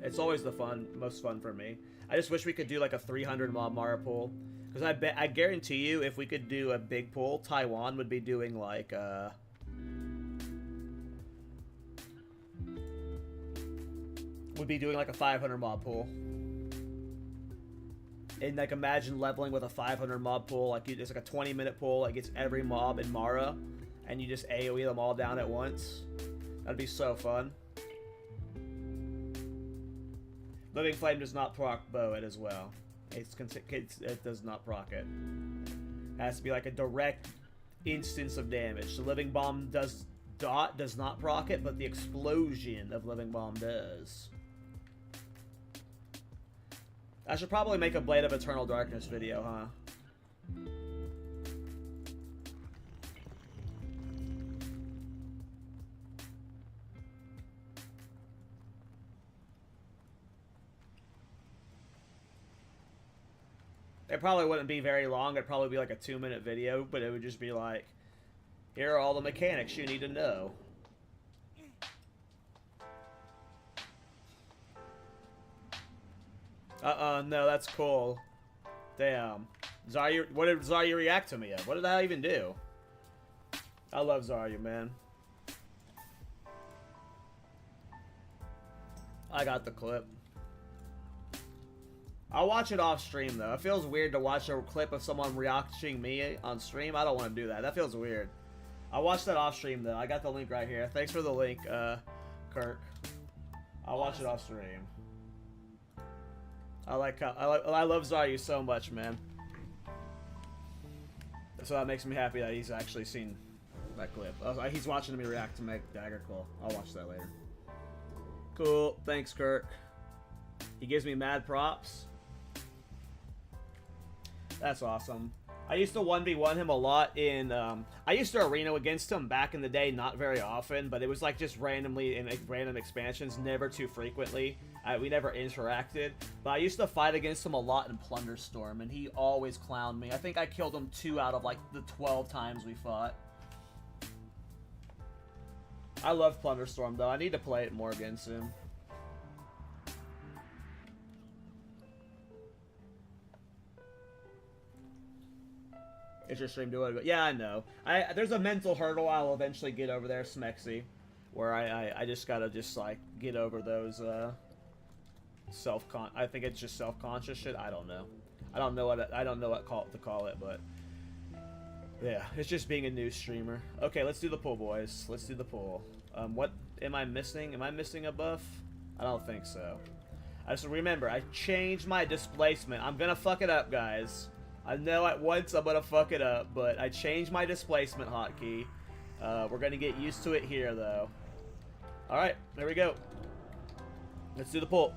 It's always the most fun for me. I just wish we could do like a 300 mob Mara pull, because I guarantee you, if we could do a big pull, Taiwan would be doing like a 500 mob pool. And like, imagine leveling with a 500 mob pool. Like, it's like a 20-minute pool. It gets every mob in Mara, and you just AoE them all down at once. That'd be so fun. Living Flame does not proc bow it as well. It does not proc it. Has to be like a direct instance of damage. The Living Bomb does not proc it, but the explosion of Living Bomb does. I should probably make a Blade of Eternal Darkness video, huh? It probably wouldn't be very long. It'd probably be like a 2-minute video, but it would just be like, here are all the mechanics you need to know. No, that's cool. Damn. Zarya, what did Zarya react to me at? What did I even do? I love Zarya, man. I got the clip. I'll watch it off stream, though. It feels weird to watch a clip of someone reacting me on stream. I don't want to do that. That feels weird. I'll watch that off stream, though. I got the link right here. Thanks for the link, Kirk. I'll watch it off stream. I love Zarya so much, man. So that makes me happy that he's actually seen that clip. He's watching me react to my dagger. Cool. I'll watch that later. Cool. Thanks, Kirk. He gives me mad props. That's awesome. I used to 1v1 him a lot in, I used to arena against him back in the day, not very often, but it was like just randomly in like, random expansions, never too frequently. We never interacted, but I used to fight against him a lot in Plunderstorm, and he always clowned me. I think I killed him 2 out of like the 12 times we fought. I love Plunderstorm, though. I need to play it more against him. It's your stream, do it. Yeah, I know. There's a mental hurdle I'll eventually get over there, Smexy, where I just gotta like get over those I think it's just self-conscious shit. I don't know. I don't know what to call it, but yeah, it's just being a new streamer. Okay, let's do the pull, boys. Let's do the pull. What am I missing? Am I missing a buff? I don't think so. I just remember I changed my displacement. I'm gonna fuck it up, guys. I know at once I'm gonna fuck it up, but I changed my displacement hotkey. We're gonna get used to it here, though. Alright, there we go. Let's do the pull.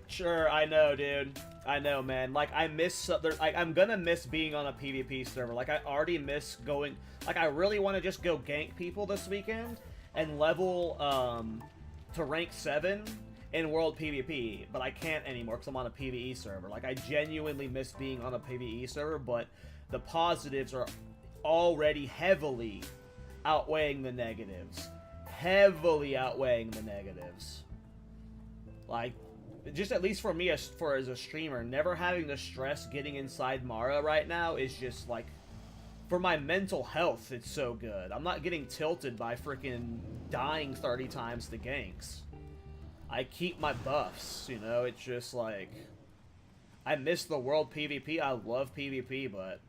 Sure, I know, dude. I know, man. Like, I'm gonna miss being on a PvP server. Like, I already miss going... Like, I really want to just go gank people this weekend and level, to rank 7 in World PvP. But I can't anymore because I'm on a PvE server. Like, I genuinely miss being on a PvE server, but the positives are already heavily outweighing the negatives. Heavily outweighing the negatives. Like... Just at least for me, as a streamer, never having the stress getting inside Mara right now is just, like, for my mental health, it's so good. I'm not getting tilted by freaking dying 30 times to ganks. I keep my buffs, you know? It's just, like... I miss the world PvP. I love PvP, but...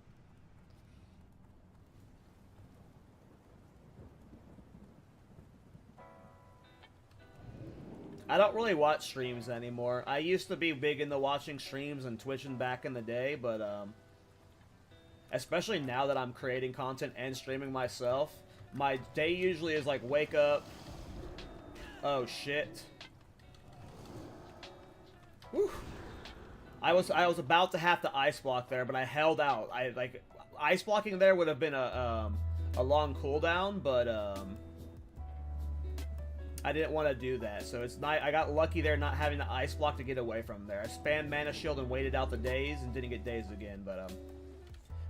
I don't really watch streams anymore. I used to be big into watching streams and Twitching back in the day, but especially now that I'm creating content and streaming myself, my day usually is like wake up. Oh shit. Whew. I was about to have to ice block there, but I held out. Ice blocking there would have been a long cooldown, but I didn't want to do that, so it's not. I got lucky there not having the ice block to get away from there. I spammed mana shield and waited out the days and didn't get dazed again, but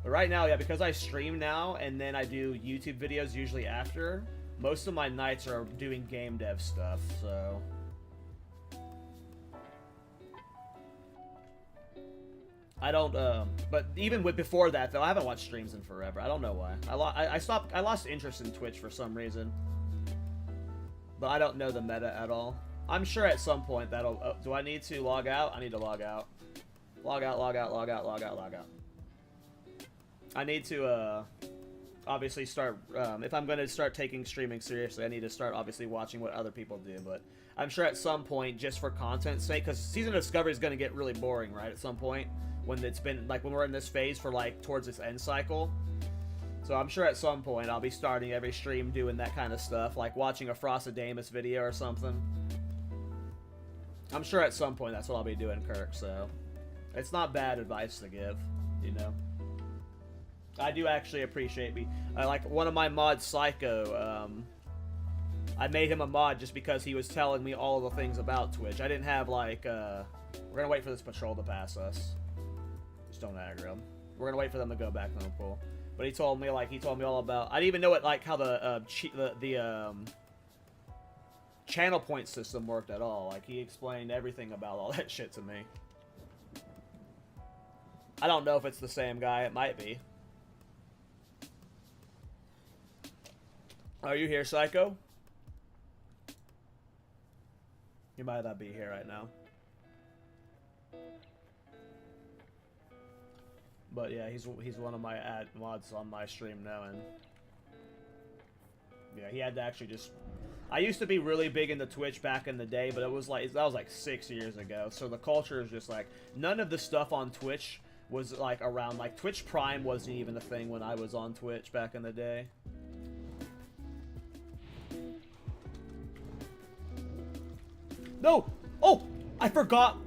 right now, yeah, because I stream now and then I do YouTube videos usually after, most of my nights are doing game dev stuff, so. I don't, but even before that though, I haven't watched streams in forever. I don't know why. I lost interest in Twitch for some reason. But I don't know the meta at all. I'm sure at some point that'll... do I need to log out? I need to log out. Log out, log out, log out, log out, log out. I need to obviously start, if I'm going to start taking streaming seriously, I need to start obviously watching what other people do, but I'm sure at some point, just for content's sake, because Season of Discovery is going to get really boring, right, at some point, when it's been, like, when we're in this phase for, like, towards its end cycle. So I'm sure at some point I'll be starting every stream doing that kind of stuff, like watching a Frostadamus video or something. I'm sure at some point that's what I'll be doing, Kirk, so it's not bad advice to give, you know. I do actually appreciate me. Like, one of my mods, Psycho, I made him a mod just because he was telling me all of the things about Twitch. I didn't have, like, we're gonna wait for this patrol to pass us. Just don't aggro them. We're gonna wait for them to go back to the pool. But he told me all about, I didn't even know what, like, how the channel point system worked at all. Like, he explained everything about all that shit to me. I don't know if it's the same guy. It might be. Are you here, Psycho? You might not be here right now. But yeah, he's one of my mods on my stream now, and yeah, he had to actually just. I used to be really big into Twitch back in the day, but it was like that was like 6 years ago. So the culture is just like none of the stuff on Twitch was like around. Like Twitch Prime wasn't even a thing when I was on Twitch back in the day. No! Oh! I forgot!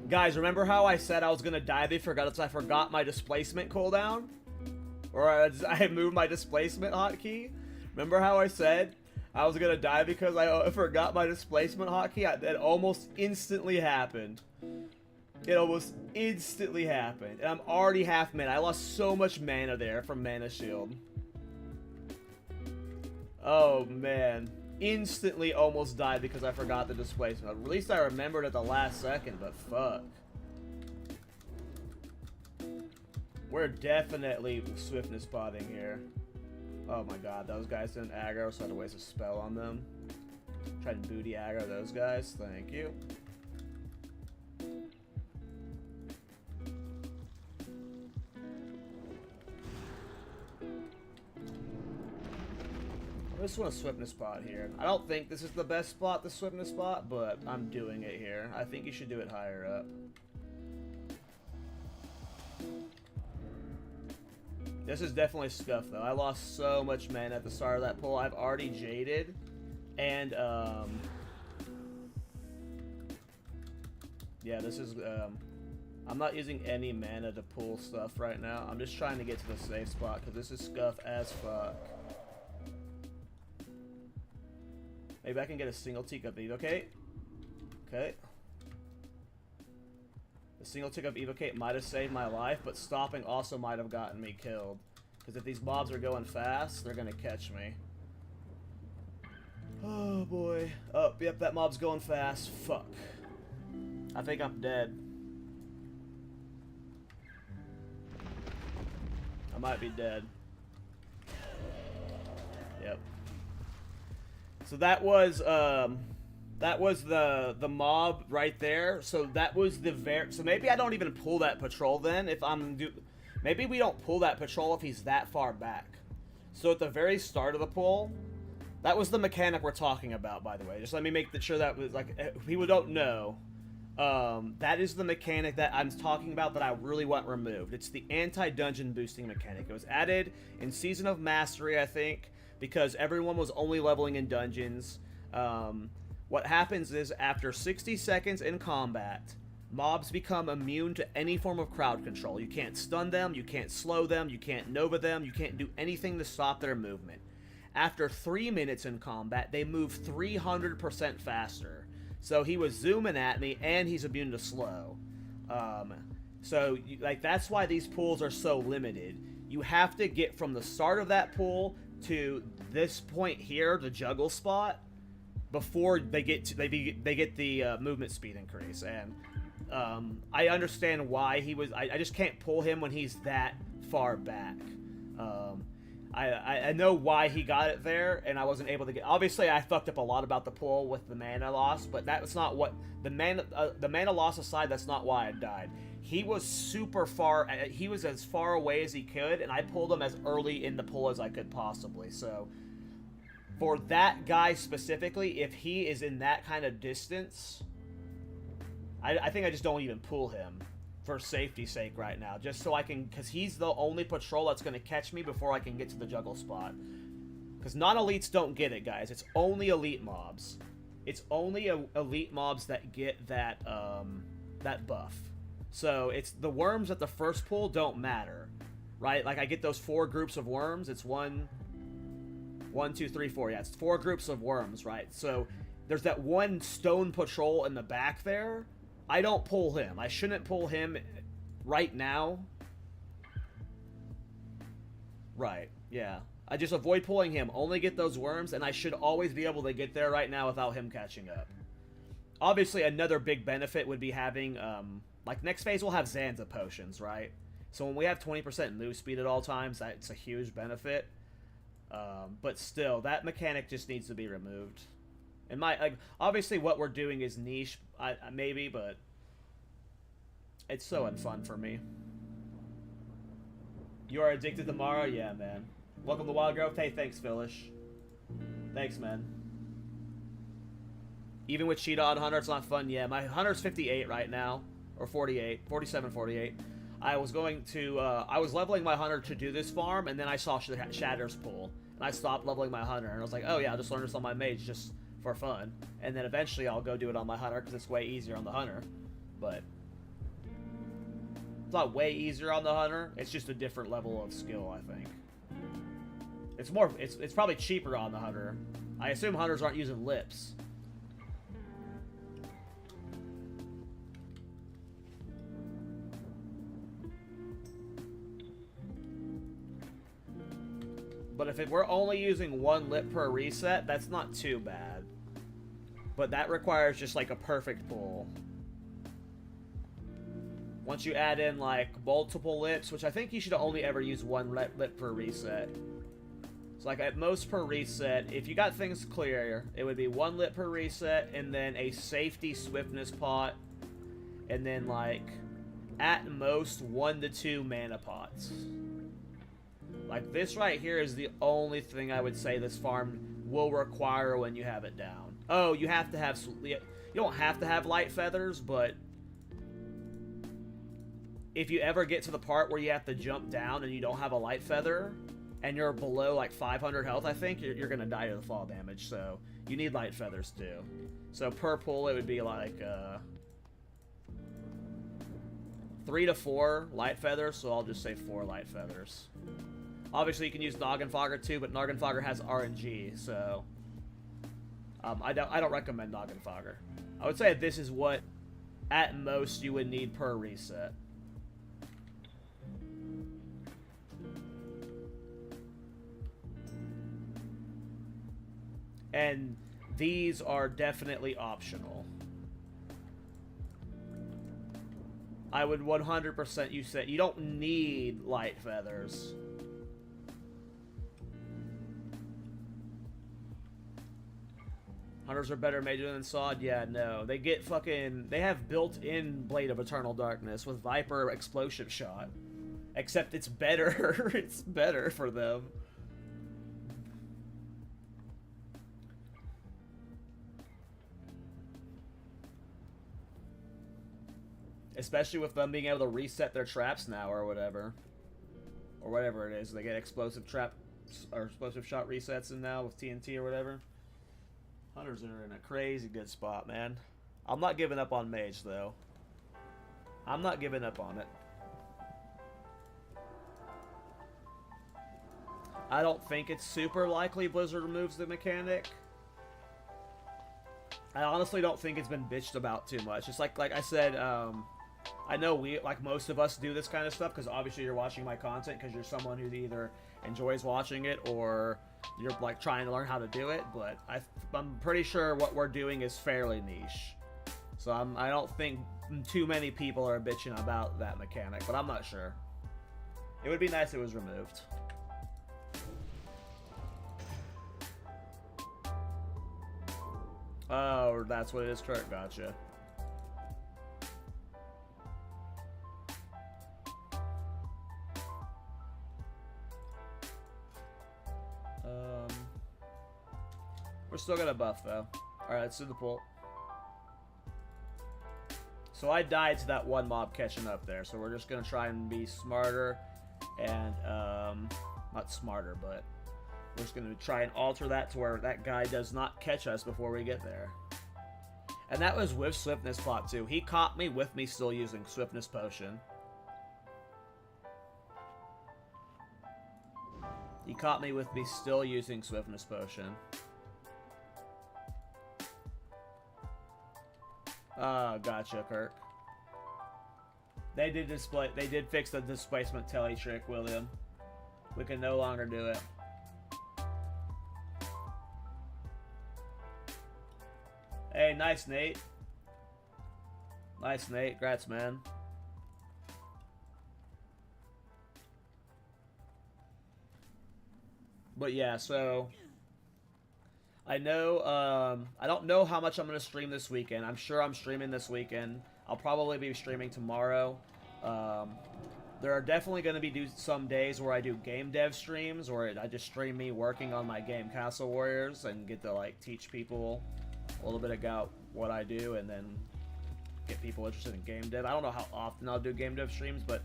Guys, remember how I said I was gonna die because I forgot my displacement cooldown? Or I moved my displacement hotkey? Remember how I said I was gonna die because I forgot my displacement hotkey? That almost instantly happened. It almost instantly happened. And I'm already half mana. I lost so much mana there from Mana Shield. Oh, man. Instantly almost died because I forgot the displacement. At least I remembered at the last second, but fuck. We're definitely swiftness spotting here. Oh my god, those guys didn't aggro, so I had to waste a spell on them. Try and booty aggro those guys. Thank you. I just want to swiftness spot here. I don't think this is the best spot to swiftness spot, but I'm doing it here. I think you should do it higher up. This is definitely scuffed though. I lost so much mana at the start of that pull. I've already jaded, and yeah, this is I'm not using any mana to pull stuff right now. I'm just trying to get to the safe spot because this is scuff as fuck. Maybe I can get a single tick of Evocate. Okay. The single tick of Evocate might have saved my life, but stopping also might have gotten me killed. Because if these mobs are going fast, they're going to catch me. Oh boy. Oh, yep, that mob's going fast. Fuck. I think I'm dead. I might be dead. Yep. So that was the mob right there. So that was the so maybe I don't even pull that patrol then if I'm maybe we don't pull that patrol if he's that far back. So at the very start of the pull, that was the mechanic we're talking about, by the way. Just let me make sure that was like people don't know. That is the mechanic that I'm talking about that I really want removed. It's the anti-dungeon boosting mechanic. It was added in Season of Mastery, I think, because everyone was only leveling in dungeons. What happens is after 60 seconds in combat, mobs become immune to any form of crowd control. You can't stun them, you can't slow them, you can't nova them, you can't do anything to stop their movement. After 3 minutes in combat, they move 300% faster. So he was zooming at me, and he's immune to slow. So like that's why these pools are so limited. You have to get from the start of that pool to this point here, the juggle spot, before they get to, they get the movement speed increase. And I understand why he was. I just can't pull him when he's that far back. I know why he got it there, and I wasn't able to get. Obviously, I fucked up a lot about the pull with the mana loss, but that's not what the mana loss aside. That's not why I died. He was super far. He was as far away as he could, and I pulled him as early in the pull as I could possibly. So, for that guy specifically, if he is in that kind of distance, I think I just don't even pull him. For safety's sake right now, just so I can, because he's the only patrol that's going to catch me before I can get to the juggle spot. Because non-elites don't get it, guys. It's only elite mobs. It's only elite mobs that get that that buff. So it's the worms at the first pull don't matter, right? Like I get those 4 groups of worms. It's 1, 2, 3, 4. Yeah, it's 4 groups of worms, right? So there's that one stone patrol in the back there. I don't pull him. I shouldn't pull him right now. Right, yeah. I just avoid pulling him. Only get those worms, and I should always be able to get there right now without him catching up. Obviously, another big benefit would be having, like, next phase we'll have Zanza potions, right? So when we have 20% move speed at all times, that's a huge benefit. But still, that mechanic just needs to be removed. And like, obviously what we're doing is niche, maybe, but it's so unfun for me. You are addicted to Mara? Yeah, man. Welcome to Wild Growth. Hey, thanks, Philish. Thanks, man. Even with Cheetah on Hunter, it's not fun. Yeah, my Hunter's 58 right now. Or 48. 47, 48. I was going to, I was leveling my Hunter to do this farm, and then I saw Shatter's Pull. And I stopped leveling my Hunter, and I was like, oh yeah, I'll just learn this on my mage, just for fun, and then eventually I'll go do it on my Hunter because it's way easier on the Hunter. But it's not way easier on the Hunter. It's just a different level of skill, I think. It's more. It's probably cheaper on the Hunter. I assume Hunters aren't using lips. But if we're only using 1 lip per reset, that's not too bad. But that requires just like a perfect pull. Once you add in like multiple lips, which I think you should only ever use 1 lip per reset. So like at most per reset, if you got things clear, it would be 1 lip per reset, and then a safety swiftness pot, and then like at most 1 to 2 mana pots. Like this right here is the only thing I would say this farm will require when you have it down. Oh, you have to have, you don't have to have light feathers, but if you ever get to the part where you have to jump down and you don't have a light feather, and you're below like 500 health, I think, you're going to die to the fall damage, so you need light feathers too. So per pull it would be like 3 to 4 light feathers, so I'll just say 4 light feathers. Obviously, you can use Noggenfogger too, but Noggenfogger has RNG, so I don't recommend Noggenfogger. I would say this is what, at most, you would need per reset. And these are definitely optional. I would 100% use it. You don't need light feathers. Hunters are better mages than Sod? Yeah, no. They get fucking... They have built-in Blade of Eternal Darkness with Viper Explosive Shot. Except it's better. It's better for them. Especially with them being able to reset their traps now or whatever. Or whatever it is. They get explosive trap or explosive shot resets in now with TNT or whatever. Hunters are in a crazy good spot, man. I'm not giving up on Mage, though. I'm not giving up on it. I don't think it's super likely Blizzard removes the mechanic. I honestly don't think it's been bitched about too much. It's like I said, I know we, like most of us, do this kind of stuff because obviously you're watching my content because you're someone who either enjoys watching it or you're like trying to learn how to do it. But I'm pretty sure what we're doing is fairly niche. So I don't think too many people are bitching about that mechanic, but I'm not sure. It would be nice if it was removed. Oh, that's what it is, Kurt. Gotcha. We're still gonna buff though. Alright, let's do the pull. So I died to that one mob catching up there, so we're just gonna try and be smarter and not smarter, but we're just gonna try and alter that to where that guy does not catch us before we get there. And that was with Swiftness Pot too. He caught me with me still using Swiftness Potion. He caught me with me still using Swiftness Potion. Ah, gotcha, Kirk. They did fix the displacement telly trick, William. We can no longer do it. Hey, nice, Nate. Nice, Nate. Grats, man. But yeah, so I know, I don't know how much I'm going to stream this weekend. I'm sure I'm streaming this weekend. I'll probably be streaming tomorrow. There are definitely going to be some days where I do game dev streams, where I just stream me working on my game Castle Warriors and get to, like, teach people a little bit about what I do and then get people interested in game dev. I don't know how often I'll do game dev streams, but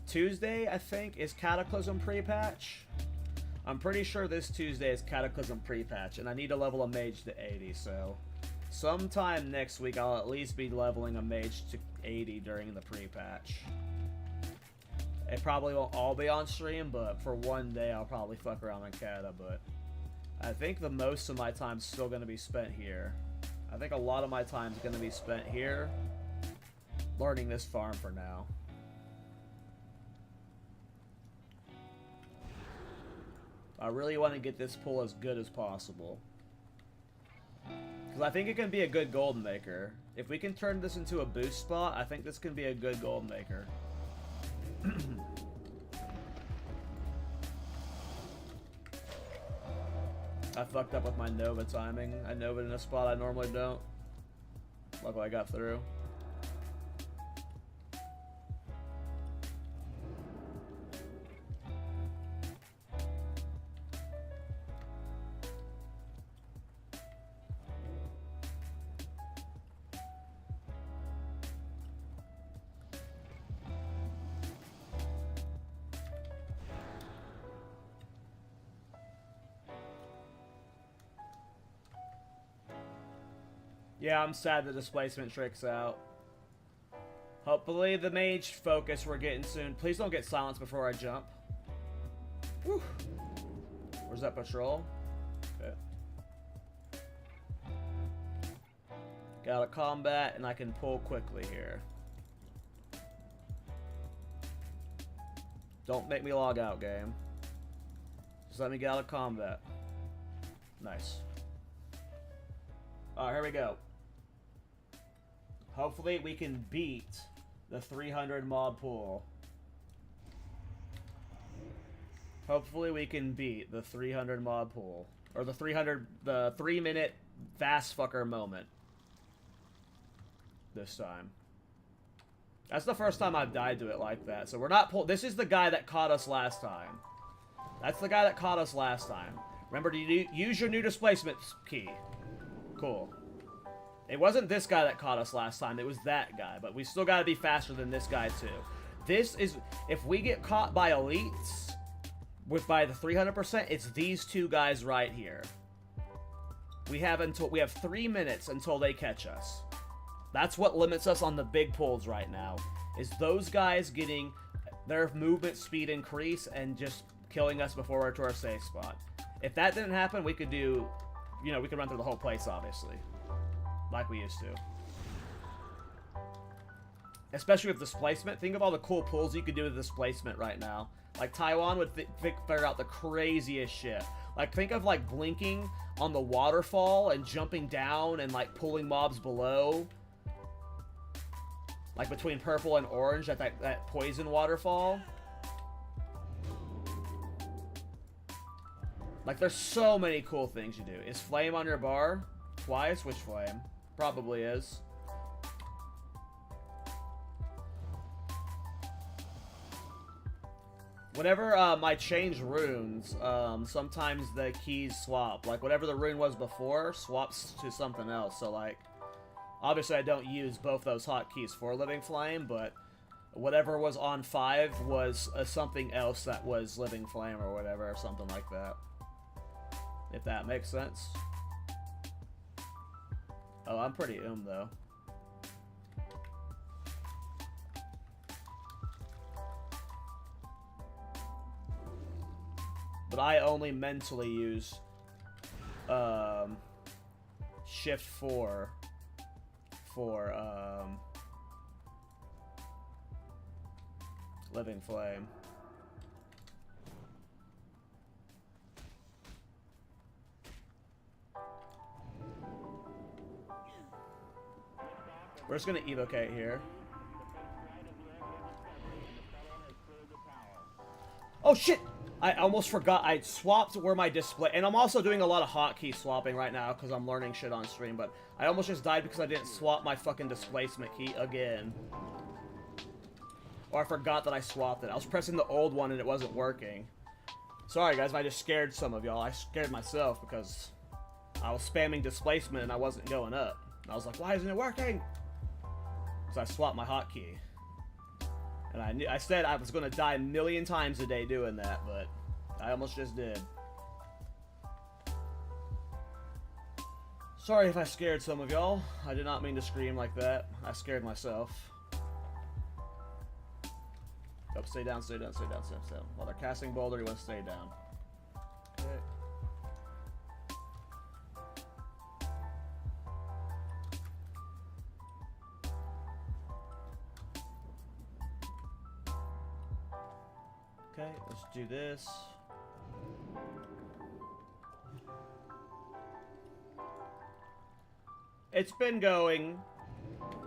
Tuesday, I think, is Cataclysm pre-patch. I'm pretty sure this Tuesday is Cataclysm pre-patch, and I need to level a mage to 80, so sometime next week I'll at least be leveling a mage to 80 during the pre-patch. It probably won't all be on stream, but for one day I'll probably fuck around on Cata, but I think the most of my time's still going to be spent here. I think a lot of my time's going to be spent here, learning this farm for now. I really want to get this pull as good as possible. Because I think it can be a good golden maker. If we can turn this into a boost spot, I think this can be a good golden maker. I fucked up with my Nova timing. I Nova'd in a spot I normally don't. Luckily I got through. Yeah, I'm sad the displacement trick's out. Hopefully the mage focus we're getting soon. Please don't get silenced before I jump. Whew. Where's that patrol? Okay. Get out of combat and I can pull quickly here. Don't make me log out, game. Just let me get out of combat. Nice. Alright, here we go. Hopefully we can beat the 300 mob pool. Hopefully we can beat the 300 mob pool. Or the 3-minute fast fucker moment. This time. That's the first time I've died to it like that. So we're not this is the guy that caught us last time. That's the guy that caught us last time. Remember to use your new displacement key. Cool. It wasn't this guy that caught us last time, it was that guy, but we still gotta be faster than this guy too. This is, if we get caught by elites, by the 300%, it's these two guys right here. We have 3 minutes until they catch us. That's what limits us on the big pulls right now, is those guys getting their movement speed increase and just killing us before we're to our safe spot. If that didn't happen, we could do, you know, we could run through the whole place, obviously. Like we used to. Especially with displacement. Think of all the cool pulls you could do with displacement right now. Like, Taiwan would figure out the craziest shit. Like, think of, like, blinking on the waterfall and jumping down and, like, pulling mobs below. Like, between purple and orange at that poison waterfall. Like, there's so many cool things you do. Is flame on your bar? why I switched flame. Probably is. Whenever I change runes, sometimes the keys swap. Like, whatever the rune was before swaps to something else. So, like, obviously I don't use both those hotkeys for Living Flame, but whatever was on 5 was something else that was Living Flame or whatever, or something like that. If that makes sense. Oh, I'm pretty though. But I only mentally use Shift 4 for Living Flame. We're just gonna evocate here. Oh shit! I almost forgot I swapped where my display, and I'm also doing a lot of hotkey swapping right now because I'm learning shit on stream, but I almost just died because I didn't swap my fucking displacement key again. Or I forgot that I swapped it. I was pressing the old one and it wasn't working. Sorry guys if I just scared some of y'all. I scared myself because I was spamming displacement and I wasn't going up. And I was like, why isn't it working? Because I swapped my hotkey. And I said I was going to die a million times a day doing that, but I almost just did. Sorry if I scared some of y'all. I did not mean to scream like that. I scared myself. Oh, stay down, stay down, stay down, stay down. While they're casting Boulder, you want to stay down. Okay. Okay, let's do this. It's been going.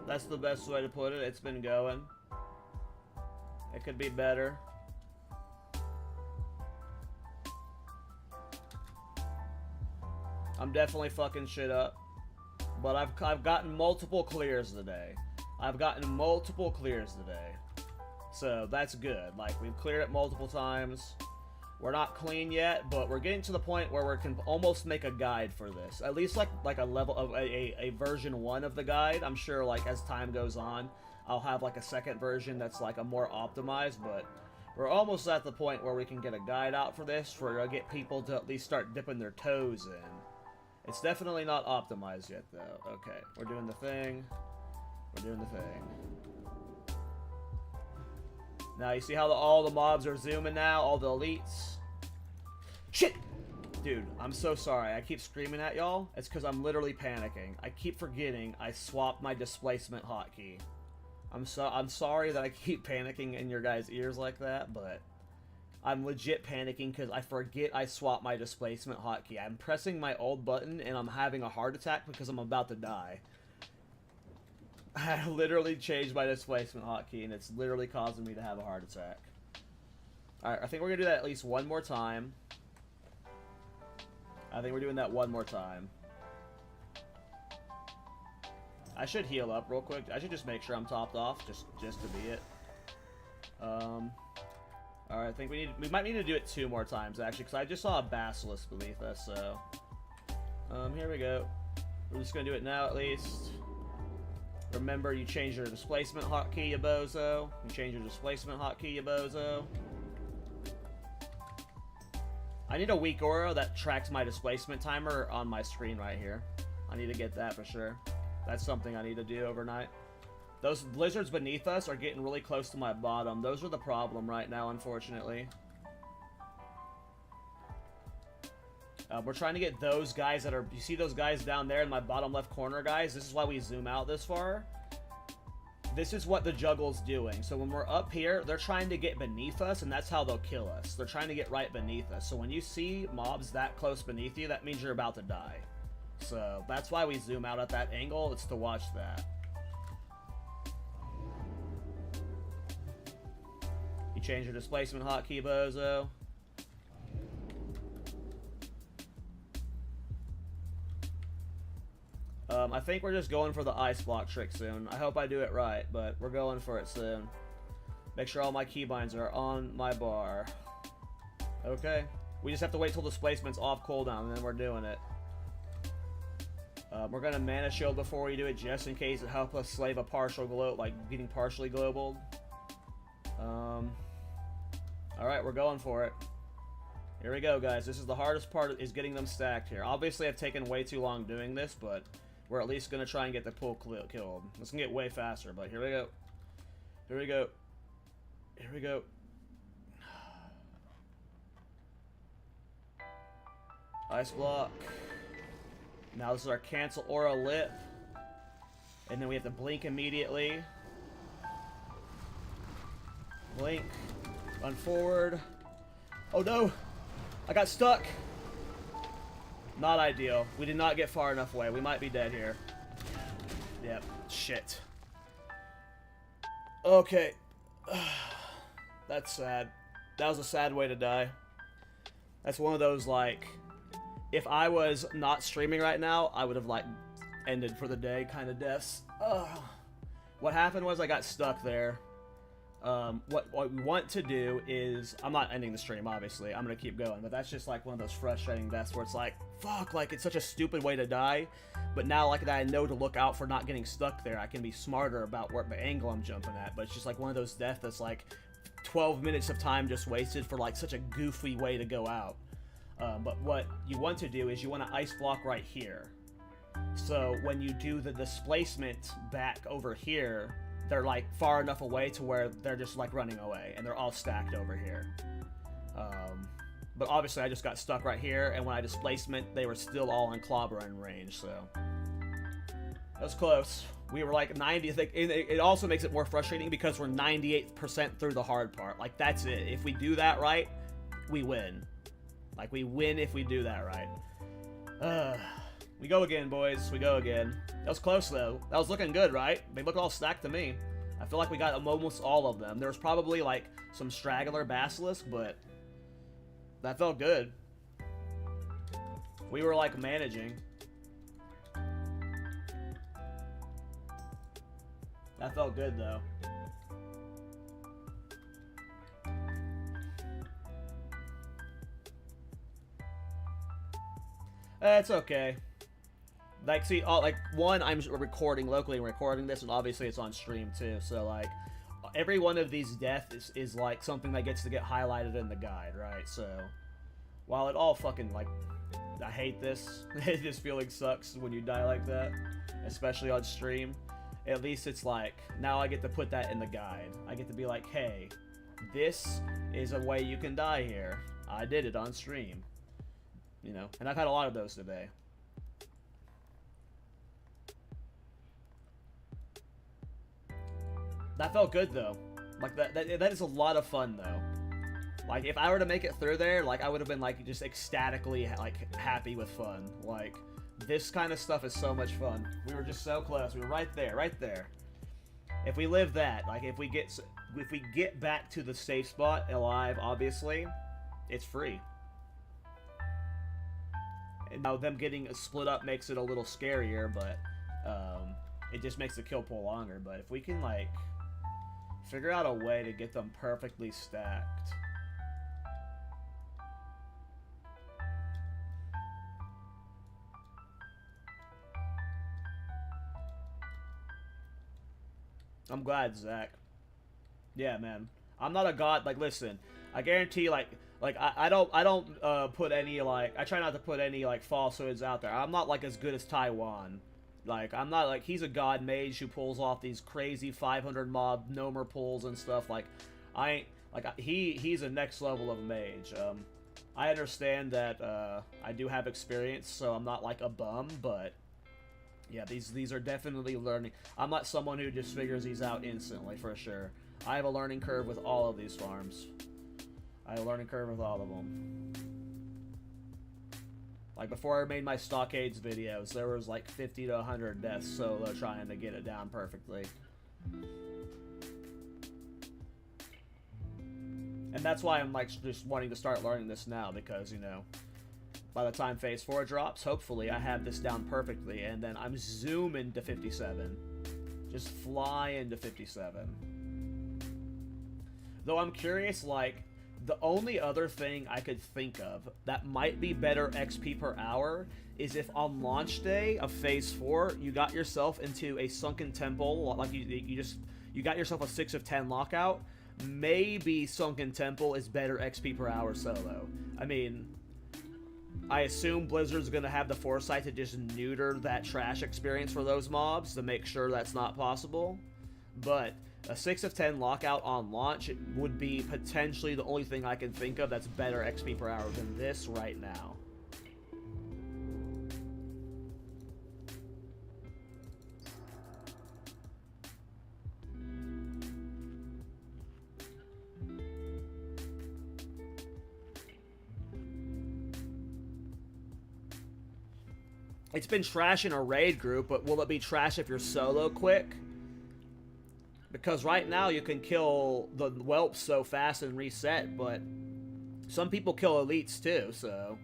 That's the best way to put it. It's been going. It could be better. I'm definitely fucking shit up. But I've gotten multiple clears today. I've gotten multiple clears today. So that's good. Like, we've cleared it multiple times. We're not clean yet, but we're getting to the point where we can almost make a guide for this. At least like a level of a version 1 of the guide. I'm sure like as time goes on, I'll have like a second version that's like a more optimized, but we're almost at the point where we can get a guide out for this for get people to at least start dipping their toes in. It's definitely not optimized yet though. Okay, we're doing the thing. We're doing the thing. Now, you see how all the mobs are zooming now? All the elites? Shit! Dude, I'm so sorry. I keep screaming at y'all. It's because I'm literally panicking. I keep forgetting I swapped my displacement hotkey. I'm sorry that I keep panicking in your guys' ears like that, but I'm legit panicking because I forget I swapped my displacement hotkey. I'm pressing my old button and I'm having a heart attack because I'm about to die. I literally changed my displacement hotkey, and it's literally causing me to have a heart attack. Alright, I think we're going to do that at least one more time. I think we're doing that one more time. I should heal up real quick. I should just make sure I'm topped off, just to be it. Alright, I think we might need to do it 2 more times, actually, because I just saw a Basilisk beneath us, so... here we go. We're just going to do it now, at least. Remember, you change your displacement hotkey, you bozo. You change your displacement hotkey, you bozo. I need a weak aura that tracks my displacement timer on my screen right here. I need to get that for sure. That's something I need to do overnight. Those blizzards beneath us are getting really close to my bottom. Those are the problem right now, unfortunately. We're trying to get those guys that are... You see those guys down there in my bottom left corner, guys? This is why we zoom out this far. This is what the juggle's doing. So when we're up here, they're trying to get beneath us, and that's how they'll kill us. They're trying to get right beneath us. So when you see mobs that close beneath you, that means you're about to die. So that's why we zoom out at that angle. It's to watch that. You change your displacement hotkey, bozo. I think we're just going for the ice block trick soon. I hope I do it right, but we're going for it soon. Make sure all my keybinds are on my bar. Okay. We just have to wait till displacement's off cooldown, and then we're doing it. We're gonna mana shield before we do it, just in case it helps us slave a partial glow, like getting partially global. Alright, we're going for it. Here we go, guys. This is the hardest part, is getting them stacked here. Obviously, I've taken way too long doing this, but we're at least gonna try and get the pool killed. It's gonna get way faster, but here we go. Here we go. Here we go. Ice block. Now this is our cancel aura lit. And then we have to blink immediately. Blink. Run forward. Oh no! I got stuck! Not ideal. We did not get far enough away. We might be dead here. Yep. Shit. Okay. That's sad. That was a sad way to die. That's one of those, like, if I was not streaming right now, I would have, like, ended for the day kind of deaths. What happened was I got stuck there. What we want to do is, I'm not ending the stream, obviously. I'm going to keep going, but that's just, like, one of those frustrating deaths where it's like, fuck, like, it's such a stupid way to die. But now, like, that I know to look out for not getting stuck there, I can be smarter about what the angle I'm jumping at. But it's just, like, one of those deaths that's, like, 12 minutes of time just wasted for, like, such a goofy way to go out. But what you want to do is you want to ice block right here. So when you do the displacement back over here, they're like far enough away to where they're just like running away, and they're all stacked over here. But obviously I just got stuck right here, and when I displacement, they were still all in clobbering range, so that was close. We were like 90. It also makes it more frustrating because we're 98% through the hard part. Like, that's it. If we do that right, we win. Like, we win if we do that right. We go again, boys. We go again. That was close, though. That was looking good, right? They look all stacked to me. I feel like we got almost all of them. There was probably, like, some straggler basilisk, but that felt good. We were, like, managing. That felt good, though. It's okay. Like, see, like, one, I'm recording locally and recording this, and obviously it's on stream, too. So, like, every one of these deaths is like, something that gets to get highlighted in the guide, right? So, while it all fucking, like, I hate this. This feeling sucks when you die like that, especially on stream. At least it's like, now I get to put that in the guide. I get to be like, hey, this is a way you can die here. I did it on stream. You know, and I've had a lot of those today. That felt good, though. Like, that is a lot of fun, though. Like, if I were to make it through there, like, I would have been, like, just ecstatically, like, happy with fun. Like, this kind of stuff is so much fun. We were just so close. We were right there, right there. If we live that, like, if we get back to the safe spot alive, obviously, it's free. And now them getting split up makes it a little scarier, but it just makes the kill pull longer. But if we can, like, figure out a way to get them perfectly stacked. I'm glad, Zach. Yeah, man. I'm not a god. Like, listen, I guarantee, like I don't put any, like, I try not to put any, like, falsehoods out there. I'm not, like, as good as Taiwan. Like, I'm not, like, he's a god mage who pulls off these crazy 500 mob Nomer pulls and stuff. Like, I ain't, like, he's a next level of mage. I understand that, I do have experience, so I'm not, like, a bum, but yeah, these are definitely learning. I'm not someone who just figures these out instantly, for sure. I have a learning curve with all of these farms. I have a learning curve with all of them. Like, before I made my Stockades videos, there was like 50 to 100 deaths solo trying to get it down perfectly. And that's why I'm, like, just wanting to start learning this now, because, you know, By the time Phase 4 drops, hopefully I have this down perfectly, and then I'm zooming to 57. Just fly into 57. Though I'm curious, like, the only other thing I could think of that might be better XP per hour is if on launch day of Phase 4, you got yourself into a Sunken Temple, like you got yourself a 6 of 10 lockout, maybe Sunken Temple is better XP per hour solo. I mean, I assume Blizzard's going to have the foresight to just neuter that trash experience for those mobs to make sure that's not possible, but a 6 of 10 lockout on launch would be potentially the only thing I can think of that's better XP per hour than this right now. It's been trash in a raid group, but will it be trash if you're solo quick? Because right now you can kill the whelps so fast and reset, but some people kill elites too, so...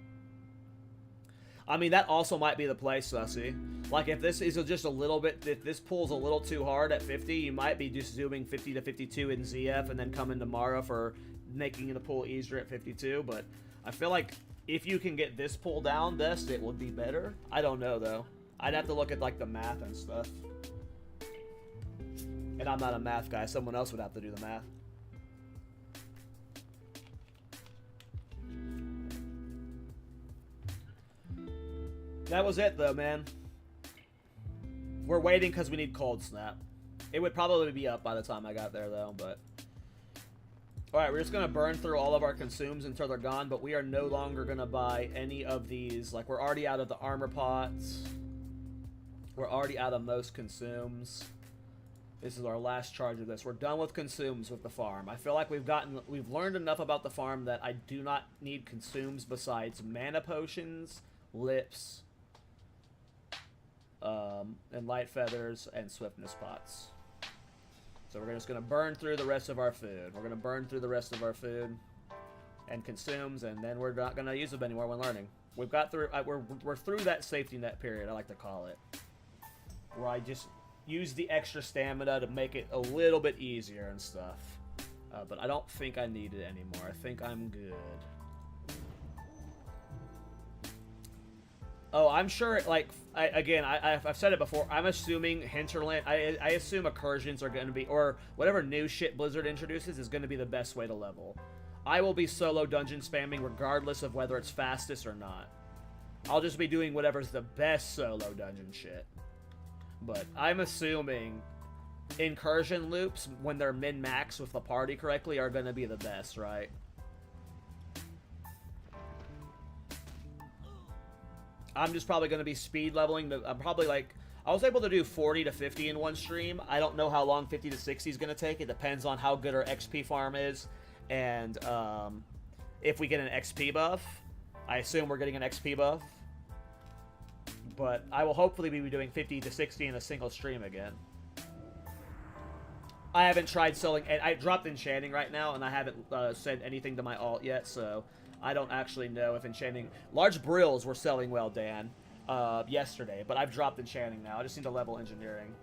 I mean, that also might be the play, Sussy. Like, if this is just a little bit... If this pulls a little too hard at 50, you might be just zooming 50 to 52 in ZF and then coming to Mara for making the pull easier at 52, but I feel like if you can get this pull down, it would be better. I don't know, though. I'd have to look at, like, the math and stuff. And I'm not a math guy. Someone else would have to do the math. That was it, though, man. We're waiting because we need Cold Snap. It would probably be up by the time I got there, though, but... Alright, we're just going to burn through all of our consumes until they're gone, but we are no longer going to buy any of these. Like, we're already out of the armor pots. We're already out of most consumes. This is our last charge of this. We're done with consumes with the farm. I feel like we've learned enough about the farm that I do not need consumes besides mana potions, lips, and light feathers, and swiftness pots. So we're just going to burn through the rest of our food. We're going to burn through the rest of our food and consumes, and then we're not going to use them anymore when learning. We've got through. We're through that safety net period, I like to call it, where I just use the extra stamina to make it a little bit easier and stuff. But I don't think I need it anymore. I think I'm good. Oh, I'm sure, like, I've said it before, I'm assuming Hinterland, I assume incursions are going to be, or whatever new shit Blizzard introduces is going to be the best way to level. I will be solo dungeon spamming regardless of whether it's fastest or not. I'll just be doing whatever's the best solo dungeon shit. But I'm assuming incursion loops, when they're min-max with the party correctly, are going to be the best, right? I'm just probably going to be speed leveling. I'm probably like, I was able to do 40 to 50 in one stream. I don't know how long 50 to 60 is going to take. It depends on how good our XP farm is. And if we get an XP buff. I assume we're getting an XP buff. But I will hopefully be doing 50 to 60 in a single stream again. I haven't tried selling, and I dropped enchanting right now, and I haven't sent anything to my alt yet, so I don't actually know if enchanting... Large brills were selling well, Dan, yesterday, but I've dropped enchanting now. I just need to level engineering.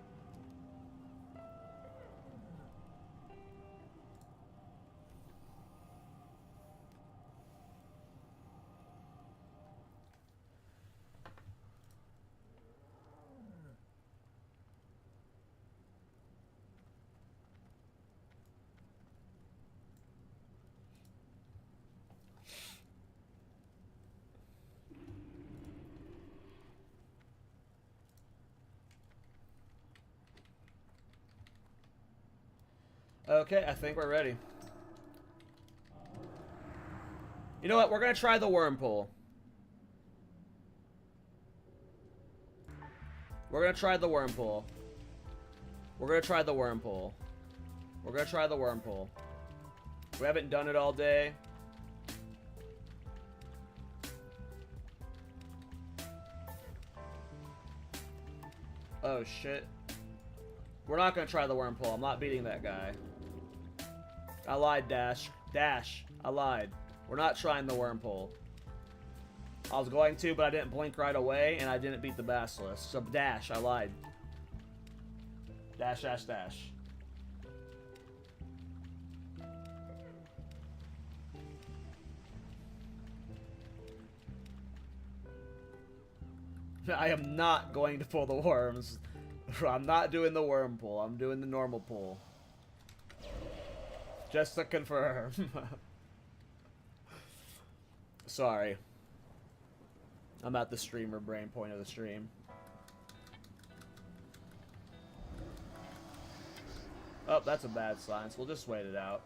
Okay, I think we're ready. You know what? We're going to try the worm pull. We're going to try the worm pull. We're going to try the worm pull. We're going to try the worm pull. We haven't done it all day. Oh, shit. We're not going to try the worm pull. I'm not beating that guy. I lied, Dash. Dash. I lied. We're not trying the worm pull. I was going to, but I didn't blink right away, and I didn't beat the basilisk. So dash, I lied. Dash, dash, dash. I am not going to pull the worms. I'm not doing the worm pull. I'm doing the normal pull. Just to confirm. Sorry. I'm at the streamer brain point of the stream. Oh, that's a bad sign, so we'll just wait it out.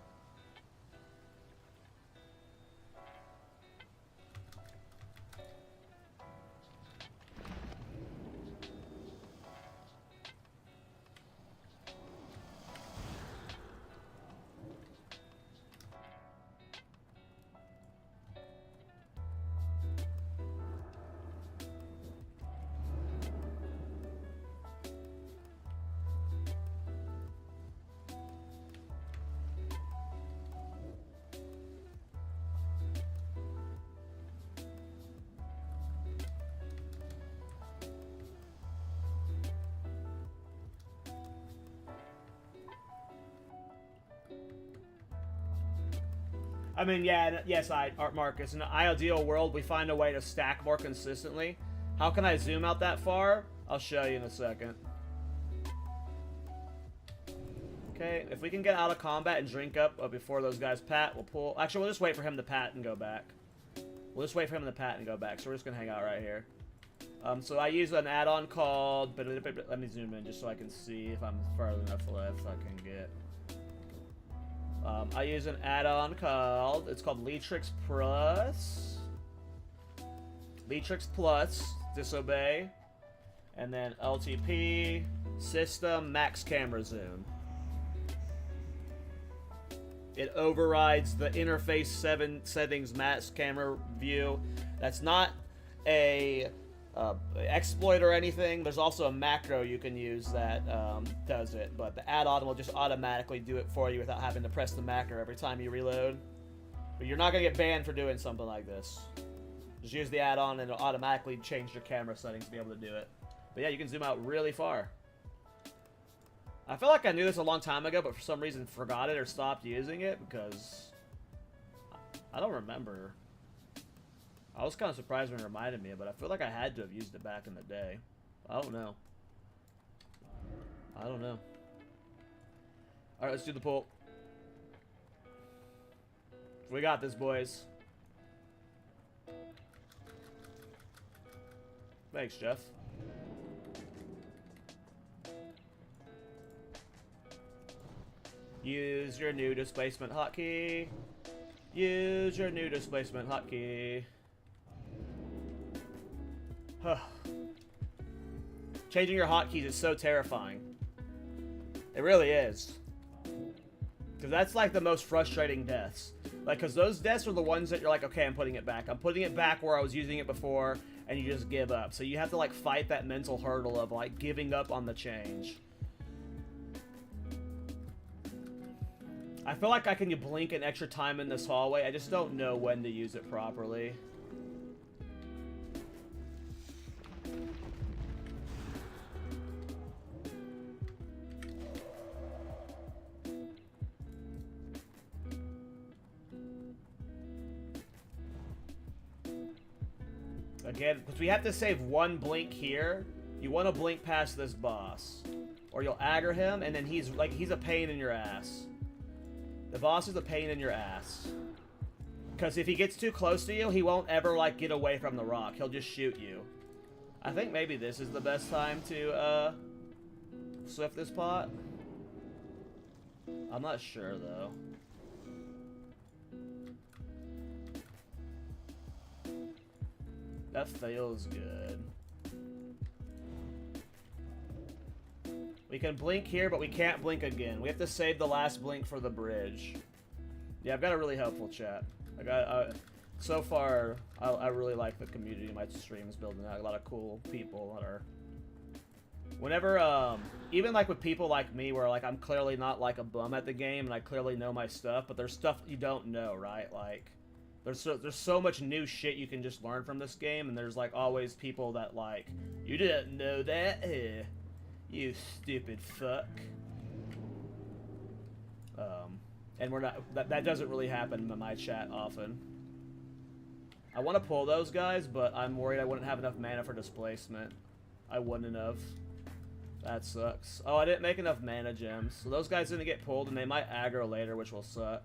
I mean, yeah, yes, Art Marcus. In an ideal world, we find a way to stack more consistently. How can I zoom out that far? I'll show you in a second. Okay, if we can get out of combat and drink up before those guys pat, we'll pull. Actually, we'll just wait for him to pat and go back. We'll just wait for him to pat and go back. So we're just gonna hang out right here. So I use an add-on called. Let me zoom in just so I can see if I'm further enough left I can get. I use an add-on called, it's called Leatrix Plus. Leatrix Plus, Disobey. And then LTP, System, Max Camera Zoom. It overrides the interface 7 settings max camera view. That's not a exploit or anything. There's also a macro you can use that does it, but the add-on will just automatically do it for you without having to press the macro every time you reload. But you're not going to get banned for doing something like this. Just use the add-on and it'll automatically change your camera settings to be able to do it. But yeah, you can zoom out really far. I feel like I knew this a long time ago, but for some reason forgot it or stopped using it because I don't remember. I was kind of surprised when it reminded me, but I feel like I had to have used it back in the day. I don't know. I don't know. Alright, let's do the pull. We got this, boys. Thanks, Jeff. Use your new displacement hotkey. Use your new displacement hotkey. Changing your hotkeys is so terrifying. It really is. Because that's like the most frustrating deaths. Like, because those deaths are the ones that you're like, okay, I'm putting it back. I'm putting it back where I was using it before, and you just give up. So you have to like fight that mental hurdle of like giving up on the change. I feel like I can blink an extra time in this hallway. I just don't know when to use it properly. Again, because we have to save one blink here. You want to blink past this boss, or you'll aggro him, and then he's a pain in your ass. The boss is a pain in your ass. Because if he gets too close to you, he won't ever like get away from the rock. He'll just shoot you. I think maybe this is the best time to swift this pot. I'm not sure though. That feels good. We can blink here, but we can't blink again. We have to save the last blink for the bridge. Yeah, I've got a really helpful chat. So far, I really like the community my stream is building out. A lot of cool people that are... Whenever, even like with people like me, where like I'm clearly not like a bum at the game, and I clearly know my stuff, but there's stuff you don't know, right? Like, There's so much new shit you can just learn from this game, and there's like always people that like, you didn't know that, you stupid fuck. And we're not, that doesn't really happen in my chat often. I want to pull those guys, but I'm worried I wouldn't have enough mana for displacement. I wouldn't have. That sucks. Oh, I didn't make enough mana gems. So those guys didn't get pulled, and they might aggro later, which will suck.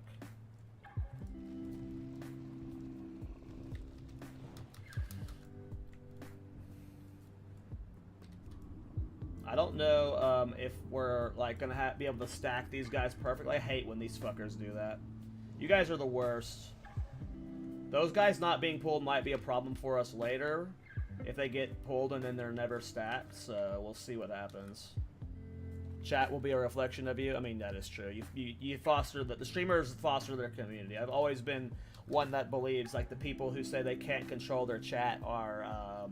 I don't know if we're like gonna be able to stack these guys perfectly. I hate when these fuckers do that. You guys are the worst. Those guys not being pulled might be a problem for us later if they get pulled and then they're never stacked. So we'll see what happens. Chat will be a reflection of you. I mean, that is true. You foster the streamers foster their community. I've always been one that believes like the people who say they can't control their chat are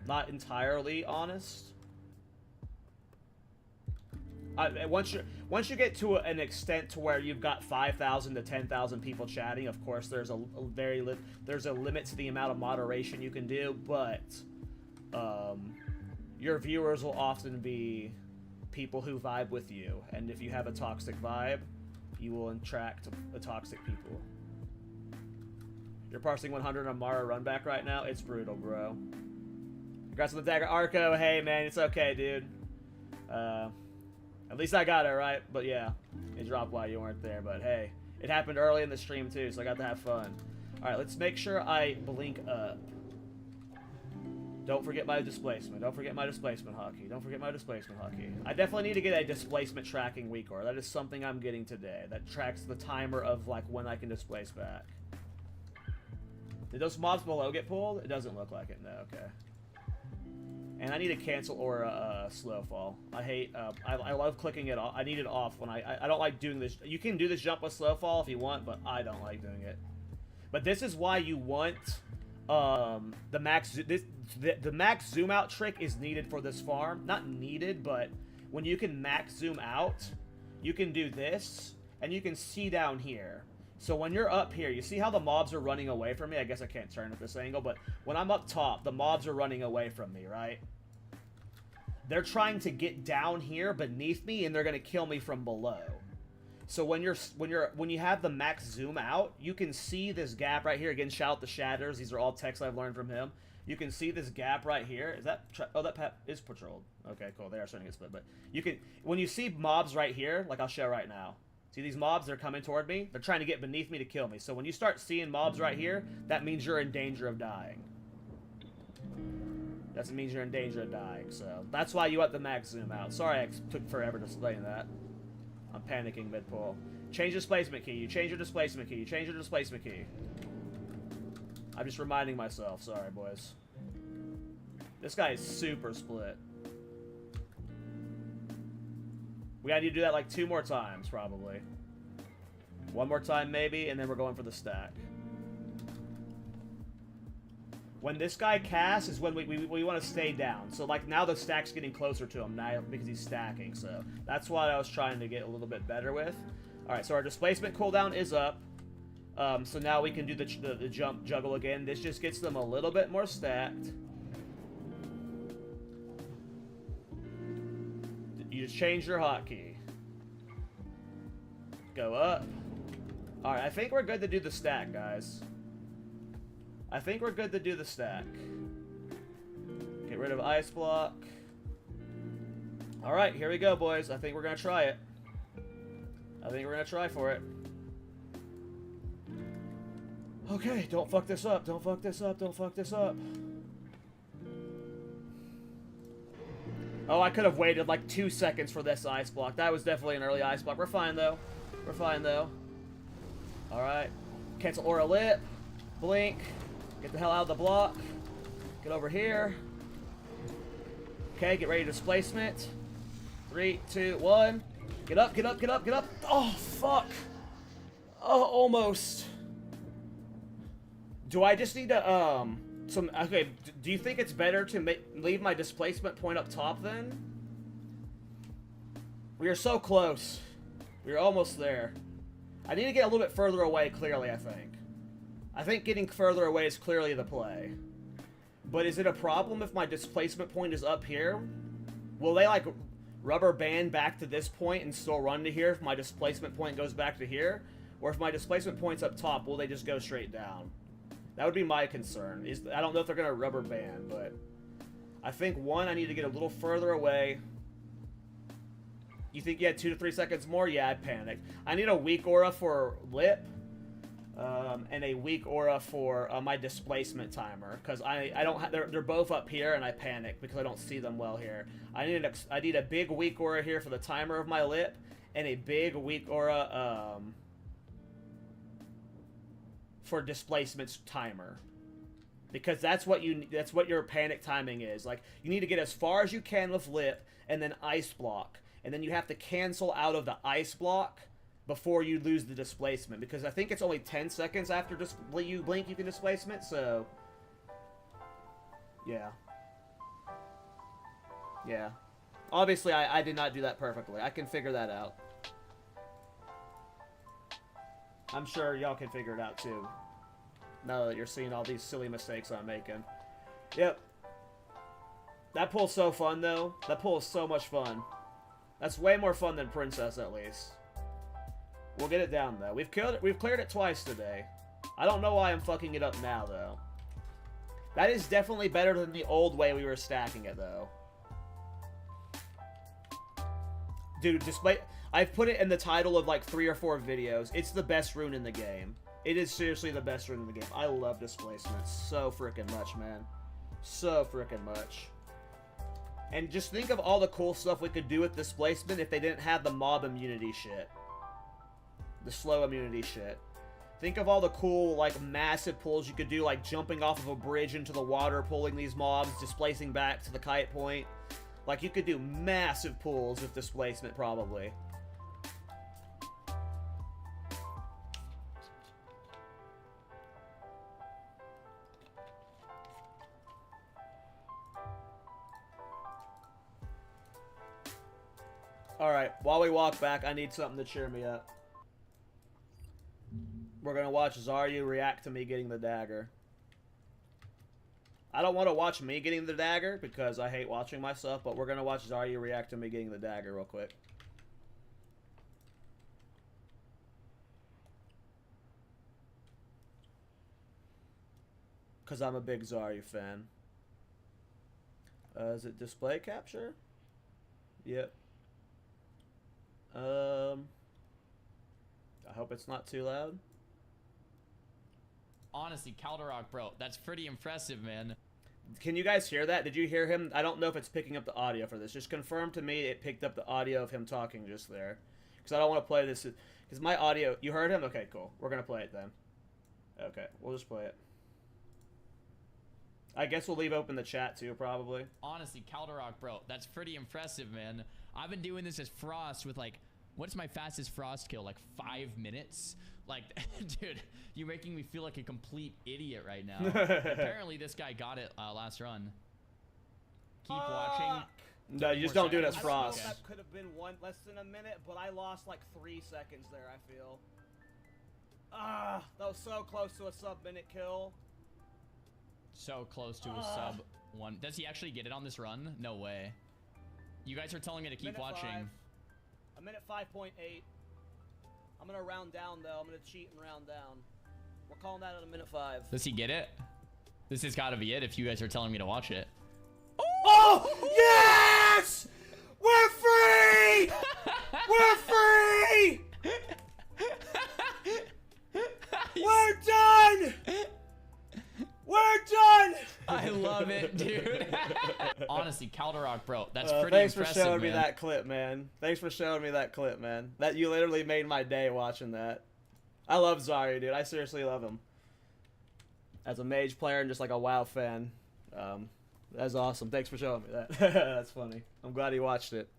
not entirely honest. Once you get to an extent to where you've got 5,000 to 10,000 people chatting, of course there's a limit to the amount of moderation you can do, but your viewers will often be people who vibe with you, and if you have a toxic vibe, you will attract the toxic people. You're parsing 100 on Mara runback right now. It's brutal, bro. Congrats on the dagger, Arco. Hey man, it's okay, dude. At least I got it right, but yeah, it dropped while you weren't there, but hey, it happened early in the stream too, so I got to have fun. Alright, let's make sure I blink up. Don't forget my displacement. Don't forget my displacement hockey. Don't forget my displacement hockey. I definitely need to get a displacement tracking weaker. That is something I'm getting today. That tracks the timer of like when I can displace back. Did those mobs below get pulled? It doesn't look like it, no, okay. And I need to cancel or slow fall. I hate, I love clicking it off. I need it off when I don't like doing this. You can do this jump with slow fall if you want, but I don't like doing it. But this is why you want the max, the max zoom out trick is needed for this farm. Not needed, but when you can max zoom out, you can do this, and you can see down here. So when you're up here, you see how the mobs are running away from me? I guess I can't turn at this angle, but when I'm up top, the mobs are running away from me, right? They're trying to get down here beneath me, and they're gonna kill me from below. So when you have the max zoom out, you can see this gap right here. Again, shout out to Shatters. These are all texts I've learned from him. You can see this gap right here. Is that oh, that pet is patrolled? Okay, cool. They are starting to get split, but you can when you see mobs right here, like I'll show right now. See these mobs? They're coming toward me. They're trying to get beneath me to kill me. So when you start seeing mobs right here, that means you're in danger of dying. That means you're in danger of dying. So that's why you want the max zoom out. Sorry I took forever to explain that. I'm panicking mid-pull. Change displacement key. You change your displacement key. You change your displacement key. I'm just reminding myself. Sorry, boys. This guy is super split. We gotta need to do that like 2 more times, probably. 1 more time, maybe, and then we're going for the stack. When this guy casts is when we want to stay down. So, like, now the stack's getting closer to him now because he's stacking. So, that's what I was trying to get a little bit better with. Alright, so our displacement cooldown is up. So now we can do the jump juggle again. This just gets them a little bit more stacked. You just change your hotkey. Go up. Alright, I think we're good to do the stack, guys. I think we're good to do the stack. Get rid of ice block. Alright, here we go, boys. I think we're going to try it. I think we're going to try for it. Okay, don't fuck this up. Don't fuck this up. Don't fuck this up. Oh, I could have waited like 2 seconds for this ice block. That was definitely an early ice block. We're fine, though. We're fine, though. Alright. Cancel Aura Lip. Blink. Get the hell out of the block. Get over here. Okay, get ready to displacement. 3, 2, 1. Get up, get up, get up, get up. Oh, fuck. Oh, almost. Do I just need to, okay, do you think it's better to leave my displacement point up top then? We are so close. We are almost there. I need to get a little bit further away, clearly, I think. I think getting further away is clearly the play. But is it a problem if my displacement point is up here? Will they, like, rubber band back to this point and still run to here if my displacement point goes back to here? Or if my displacement point's up top, will they just go straight down? That would be my concern. I don't know if they're going to rubber band, but I think, one, I need to get a little further away. You think you had 2 to 3 seconds more? Yeah, I'd panic. I need a weak aura for lip. And a weak aura for my displacement timer, because I don't they're both up here and I panic because I don't see them well here. I need a big weak aura here for the timer of my lip, and a big weak aura for displacement's timer, because that's what your panic timing is. Like, you need to get as far as you can with lip and then ice block, and then you have to cancel out of the ice block before you lose the displacement, because I think it's only 10 seconds after you blink you can displacement, so yeah. Obviously I did not do that perfectly. I can figure that out. I'm sure y'all can figure it out too, now that you're seeing all these silly mistakes I'm making. Yep. That pull's so fun though. That pull is so much fun. That's way more fun than Princess, at least. We'll get it down, though. We've cleared it twice today. I don't know why I'm fucking it up now, though. That is definitely better than the old way we were stacking it, though. Dude, I've put it in the title of, like, 3 or 4 videos. It's the best rune in the game. It is seriously the best rune in the game. I love displacement so freaking much, man. So freaking much. And just think of all the cool stuff we could do with displacement if they didn't have the mob immunity shit. The slow immunity shit. Think of all the cool, like, massive pulls you could do, like jumping off of a bridge into the water, pulling these mobs, displacing back to the kite point. Like, you could do massive pulls with displacement, probably. Alright, while we walk back, I need something to cheer me up. We're gonna watch Zaryu react to me getting the dagger. I don't want to watch me getting the dagger because I hate watching myself, but we're gonna watch Zaryu react to me getting the dagger real quick. Because I'm a big Zaryu fan. Is it display capture? Yep. I hope it's not too loud. Honestly, KallTorak, bro, that's pretty impressive, man. Can you guys hear that? Did you hear him? I don't know if it's picking up the audio for this. Just confirm to me it picked up the audio of him talking just there. Because I don't want to play this. Because my audio... You heard him? Okay, cool. We're going to play it then. Okay, we'll just play it. I guess we'll leave open the chat too, probably. Honestly, KallTorak, bro, that's pretty impressive, man. I've been doing this as Frost with, like... What's my fastest Frost kill? Like 5 minutes? Like, dude, you're making me feel like a complete idiot right now. Apparently, this guy got it last run. Keep watching. No, you just don't do it as Frost. Okay. That could have been less than a minute, but I lost like 3 seconds there, I feel. That was so close to a sub-minute kill. So close to a sub 1. Does he actually get it on this run? No way. You guys are telling me to keep watching. 5. A minute 5.8. I'm gonna round down though. I'm gonna cheat and round down. We're calling that at a minute 5. Does he get it? This has got to be it if you guys are telling me to watch it. Oh! Yes! We're free! We're free! We're done! We're done! I love it, dude. Honestly, KallTorak, bro, that's pretty thanks impressive, for showing man. me that clip, man. Thanks for showing me that clip, man. That you literally made my day watching that. I love Zaryu, dude. I seriously love him. As a mage player and just like a WoW fan. That's awesome. Thanks for showing me that. That's funny. I'm glad he watched it.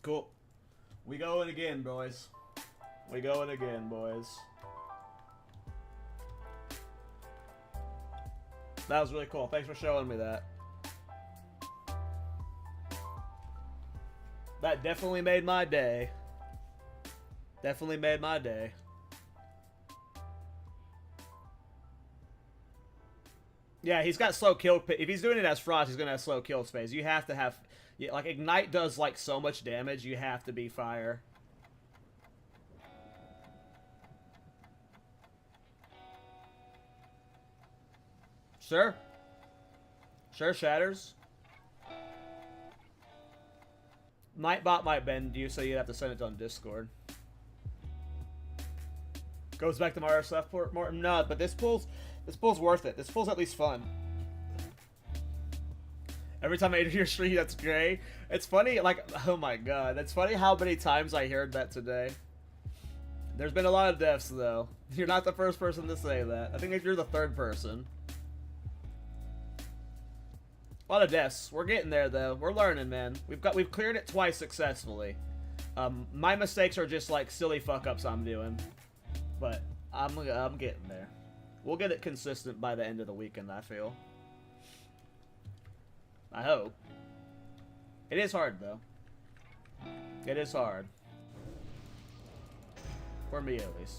Cool. We going again, boys. We going again, boys. That was really cool. Thanks for showing me that. That definitely made my day. Definitely made my day. Yeah, he's got slow kill. If he's doing it as Frost, he's gonna have slow kill space. You have to have, yeah, like Ignite does like so much damage. You have to be fire. Sure. Sure, Shatters. Nightbot might bend you, so you'd have to send it on Discord. Goes back to Mara Shatter Pull. No, but this pull's worth it. This pull's at least fun. Every time I enter your stream, that's great. It's funny, like, oh my god. It's funny how many times I heard that today. There's been a lot of deaths, though. You're not the first person to say that. I think if you're the third person. A lot of deaths. We're getting there, though. We're learning, man. We've cleared it twice successfully. My mistakes are just, like, silly fuck-ups I'm doing. But I'm getting there. We'll get it consistent by the end of the weekend, I feel. I hope. It is hard, though. It is hard. For me, at least.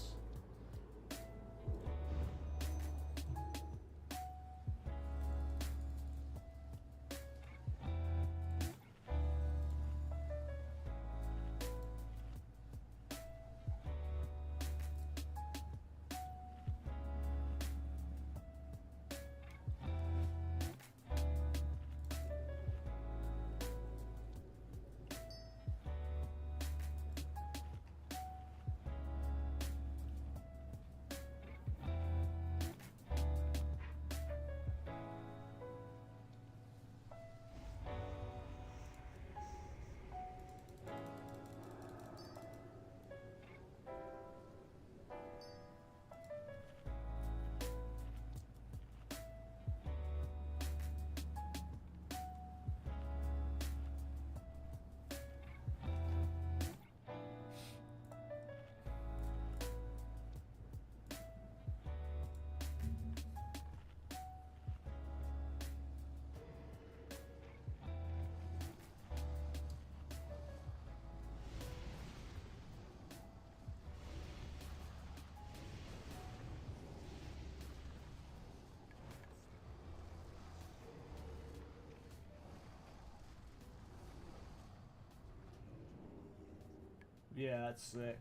Yeah, that's sick.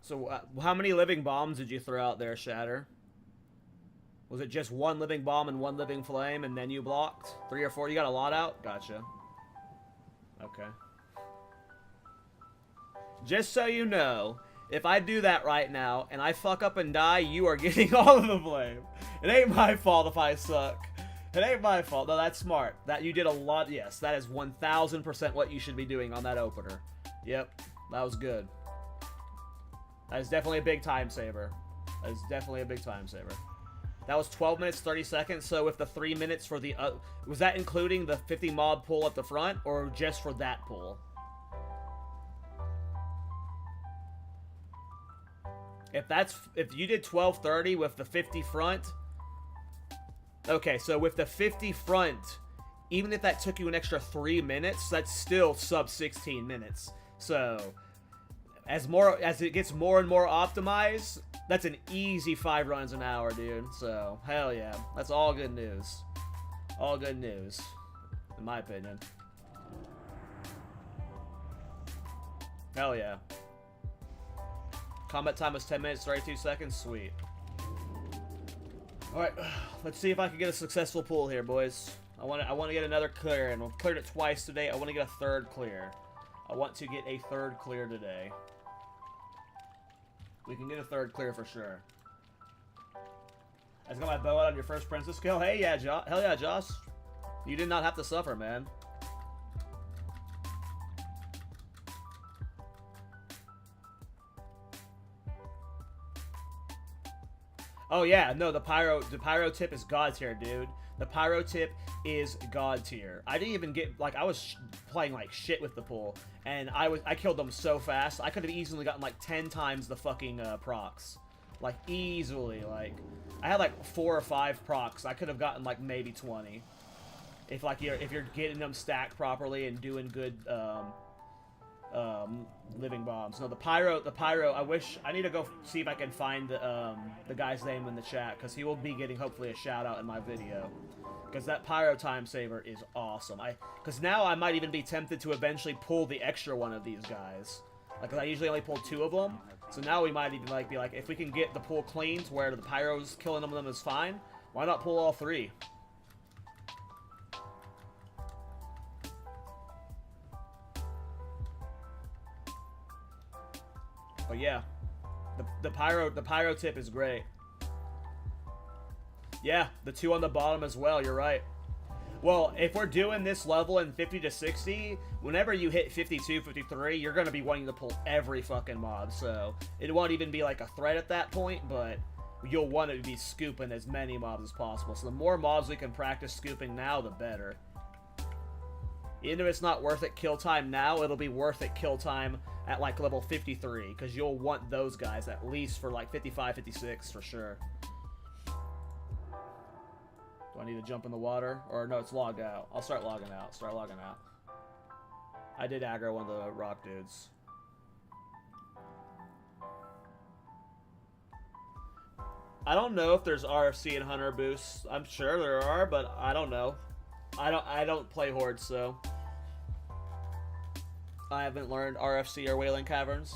So, how many living bombs did you throw out there, Shatter? Was it just one living bomb and one living flame, and then you blocked? 3 or 4? You got a lot out? Gotcha. Okay. Just so you know, if I do that right now, and I fuck up and die, you are getting all of the blame. It ain't my fault if I suck. It ain't my fault. No, that's smart. That you did a lot. Yes, that is 1000% what you should be doing on that opener. Yep. That was good. That is definitely a big time saver. That is definitely a big time saver. That was 12 minutes, 30 seconds. So with the 3 minutes for the... was that including the 50 mob pull at the front? Or just for that pull? If you did 12:30 with the 50 front... Okay, so with the 50 front, even if that took you an extra 3 minutes, that's still sub 16 minutes. So, as it gets more and more optimized, that's an easy 5 runs an hour, dude. So, hell yeah. That's all good news. All good news, in my opinion. Hell yeah. Combat time was 10 minutes, 32 seconds. Sweet. Alright, let's see if I can get a successful pull here, boys. I want to get another clear, and we've cleared it twice today. I want to get a third clear. I want to get a third clear today. We can get a third clear for sure. I just got my bow out on your first princess kill. Hey, yeah, hell yeah, Josh. You did not have to suffer, man. Oh yeah, no, the pyro tip is god tier, dude. The pyro tip is god tier. I didn't even get, like, I was playing like shit with the pull, and I killed them so fast. I could have easily gotten like 10 times the fucking procs, like easily. Like I had like 4 or 5 procs. I could have gotten like maybe 20 if you're getting them stacked properly and doing good living bombs. No, the pyro, I need to go see if I can find the guy's name in the chat, because he will be getting hopefully a shout out in my video. Because that pyro time saver is awesome. Because now I might even be tempted to eventually pull the extra one of these guys. Like, I usually only pull 2 of them. So now we might even like be like, if we can get the pull clean to where the pyros killing them is fine, why not pull all 3? But yeah, the pyro tip is great. Yeah, the 2 on the bottom as well, you're right. Well, if we're doing this level in 50 to 60, whenever you hit 52, 53, you're going to be wanting to pull every fucking mob. So it won't even be like a threat at that point, but you'll want to be scooping as many mobs as possible. So the more mobs we can practice scooping now, the better. Even if it's not worth it kill time now, it'll be worth it kill time at like level 53, because you'll want those guys at least for like 55, 56 for sure. Do I need to jump in the water? Or no, it's logged out. I'll start logging out. Start logging out. I did aggro one of the rock dudes. I don't know if there's RFC and Hunter boosts. I'm sure there are, but I don't know. I don't play Horde, so I haven't learned RFC or Wailing Caverns.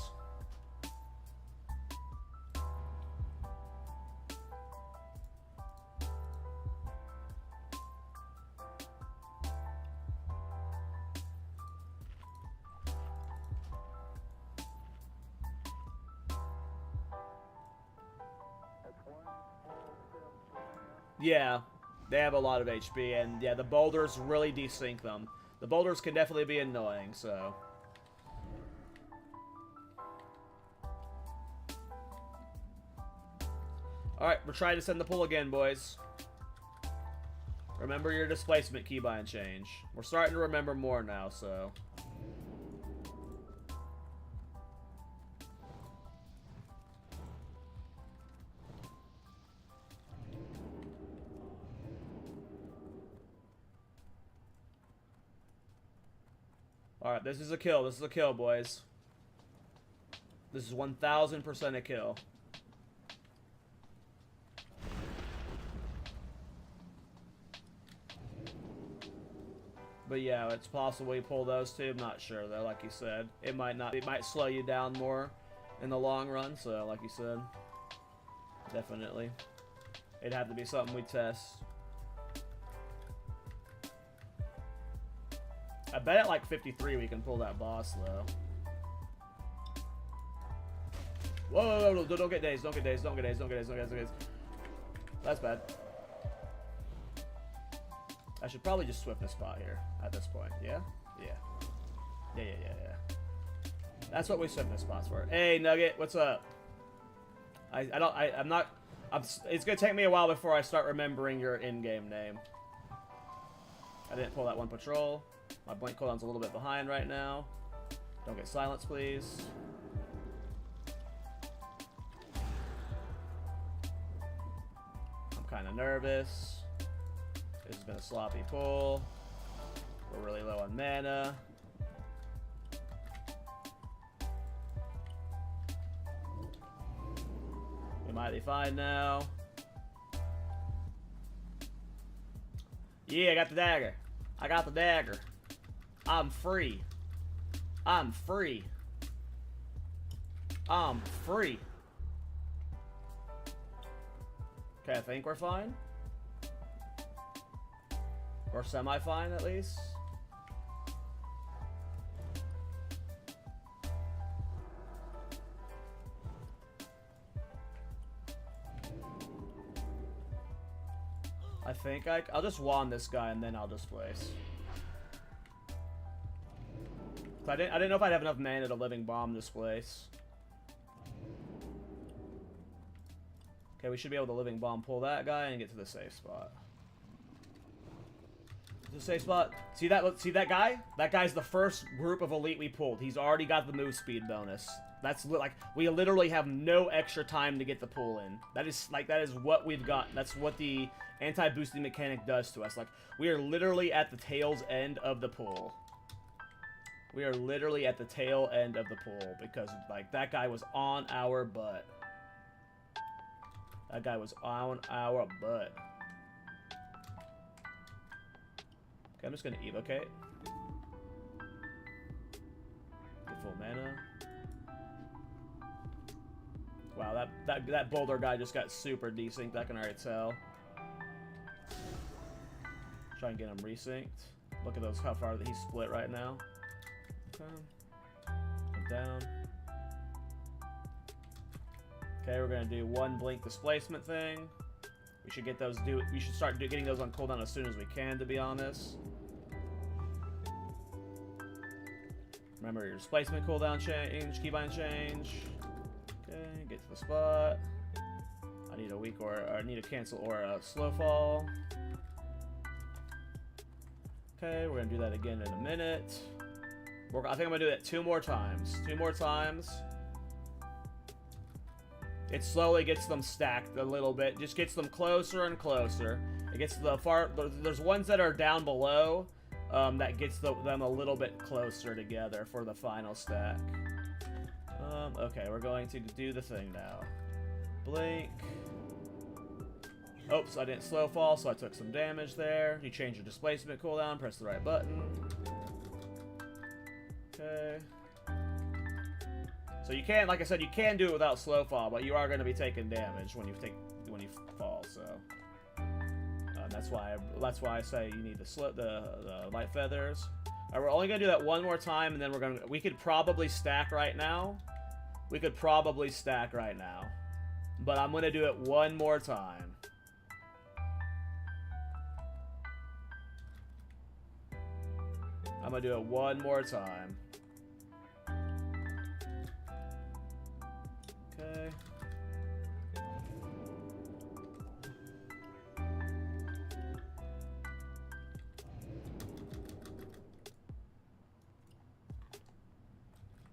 Yeah, they have a lot of HP, and yeah, the boulders really desync them. The boulders can definitely be annoying, so. Alright, we're trying to send the pull again, boys. Remember your displacement keybind change. We're starting to remember more now, so. Alright, this is a kill. This is a kill, boys. This is 1000% a kill. But yeah, it's possible we pull those 2. I'm not sure though, like you said. It might not. It might slow you down more in the long run, so like you said. Definitely. It'd have to be something we test. I bet at like 53 we can pull that boss though. Whoa, don't get dazed, don't get dazed, don't get dazed, don't get dazed, don't get dazed. That's bad. I should probably just swift this spot here at this point. Yeah? Yeah. Yeah. That's what we swift this spots for. Hey, Nugget, what's up? It's gonna take me a while before I start remembering your in-game name. I didn't pull that one patrol. My blink cooldown's a little bit behind right now. Don't get silenced, please. I'm kind of nervous. This has been a sloppy pull. We're really low on mana. We might be fine now. Yeah, I got the dagger. I got the dagger. I'm free. I'm free. I'm free. Okay, I think we're fine. Or semi-fine, at least. I think I'll just wand this guy and then I'll displace. I didn't know if I'd have enough mana to living bomb this place. Okay, we should be able to living bomb pull that guy and get to the safe spot. The safe spot. See that guy? That guy's the first group of elite we pulled. He's already got the move speed bonus. That's like we literally have no extra time to get the pull in. That is what we've got. That's what the anti-boosting mechanic does to us. Like we are literally at the tail's end of the pull. We are literally at the tail end of the pool because, like, that guy was on our butt. That guy was on our butt. Okay, I'm just gonna evocate. Get full mana. Wow, that boulder guy just got super desynced. I can already tell. Try and get him resynced. Look at those, how far that he's split right now. Okay. Come down. Okay, we're gonna do one blink displacement thing. We should get those. We should start getting those on cooldown as soon as we can, to be honest. Remember your displacement cooldown change, keybind change. Okay, get to the spot. I need a weak or I need a cancel or a slow fall. Okay, we're gonna do that again in a minute. I think I'm gonna do that 2 more times. 2 more times. It slowly gets them stacked a little bit. Just gets them closer and closer. It gets to the far. There's ones that are down below. That gets them a little bit closer together for the final stack. Okay, we're going to do the thing now. Blink. Oops, I didn't slow fall, so I took some damage there. You change your displacement cooldown, press the right button. Okay. So you can, like I said, you can do it without slow fall, but you are going to be taking damage when you fall. So that's why I say you need the light feathers. All right, we're only gonna do that 1 more time, and then we could probably stack right now. We could probably stack right now, but I'm gonna do it 1 more time. I'm gonna do it 1 more time. Okay.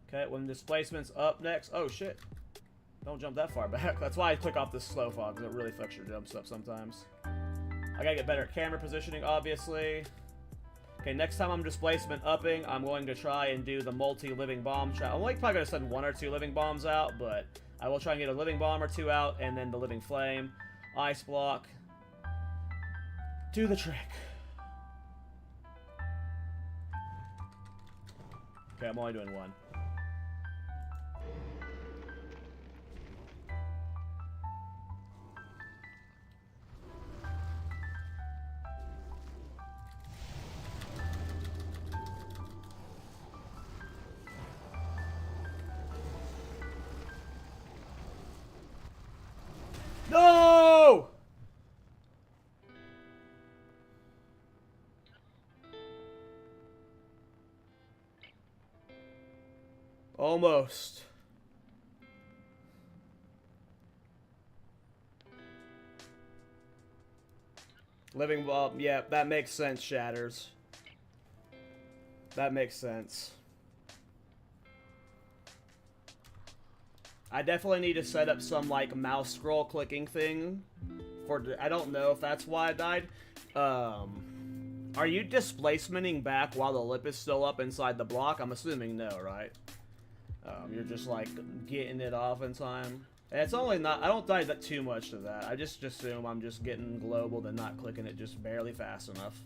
Okay, when displacement's up next. Oh shit. Don't jump that far back. That's why I click off this slow fall, because it really fucks your jumps up sometimes. I gotta get better at camera positioning, obviously. Okay, next time I'm displacement upping, I'm going to try and do the multi-living bomb trap. I'm probably gonna send 1 or 2 living bombs out, but I will try and get a living bomb or 2 out, and then the living flame, ice block. Do the trick. Okay, I'm only doing 1. No! Almost. Living bulb, yeah, that makes sense, Shatters. That makes sense. I definitely need to set up some, like, mouse scroll clicking thing. I don't know if that's why I died. Are you displacementing back while the lip is still up inside the block? I'm assuming no, right? You're just, like, getting it off in time. And it's only not... I don't die too much to that. I just assume I'm just getting global and not clicking it just barely fast enough.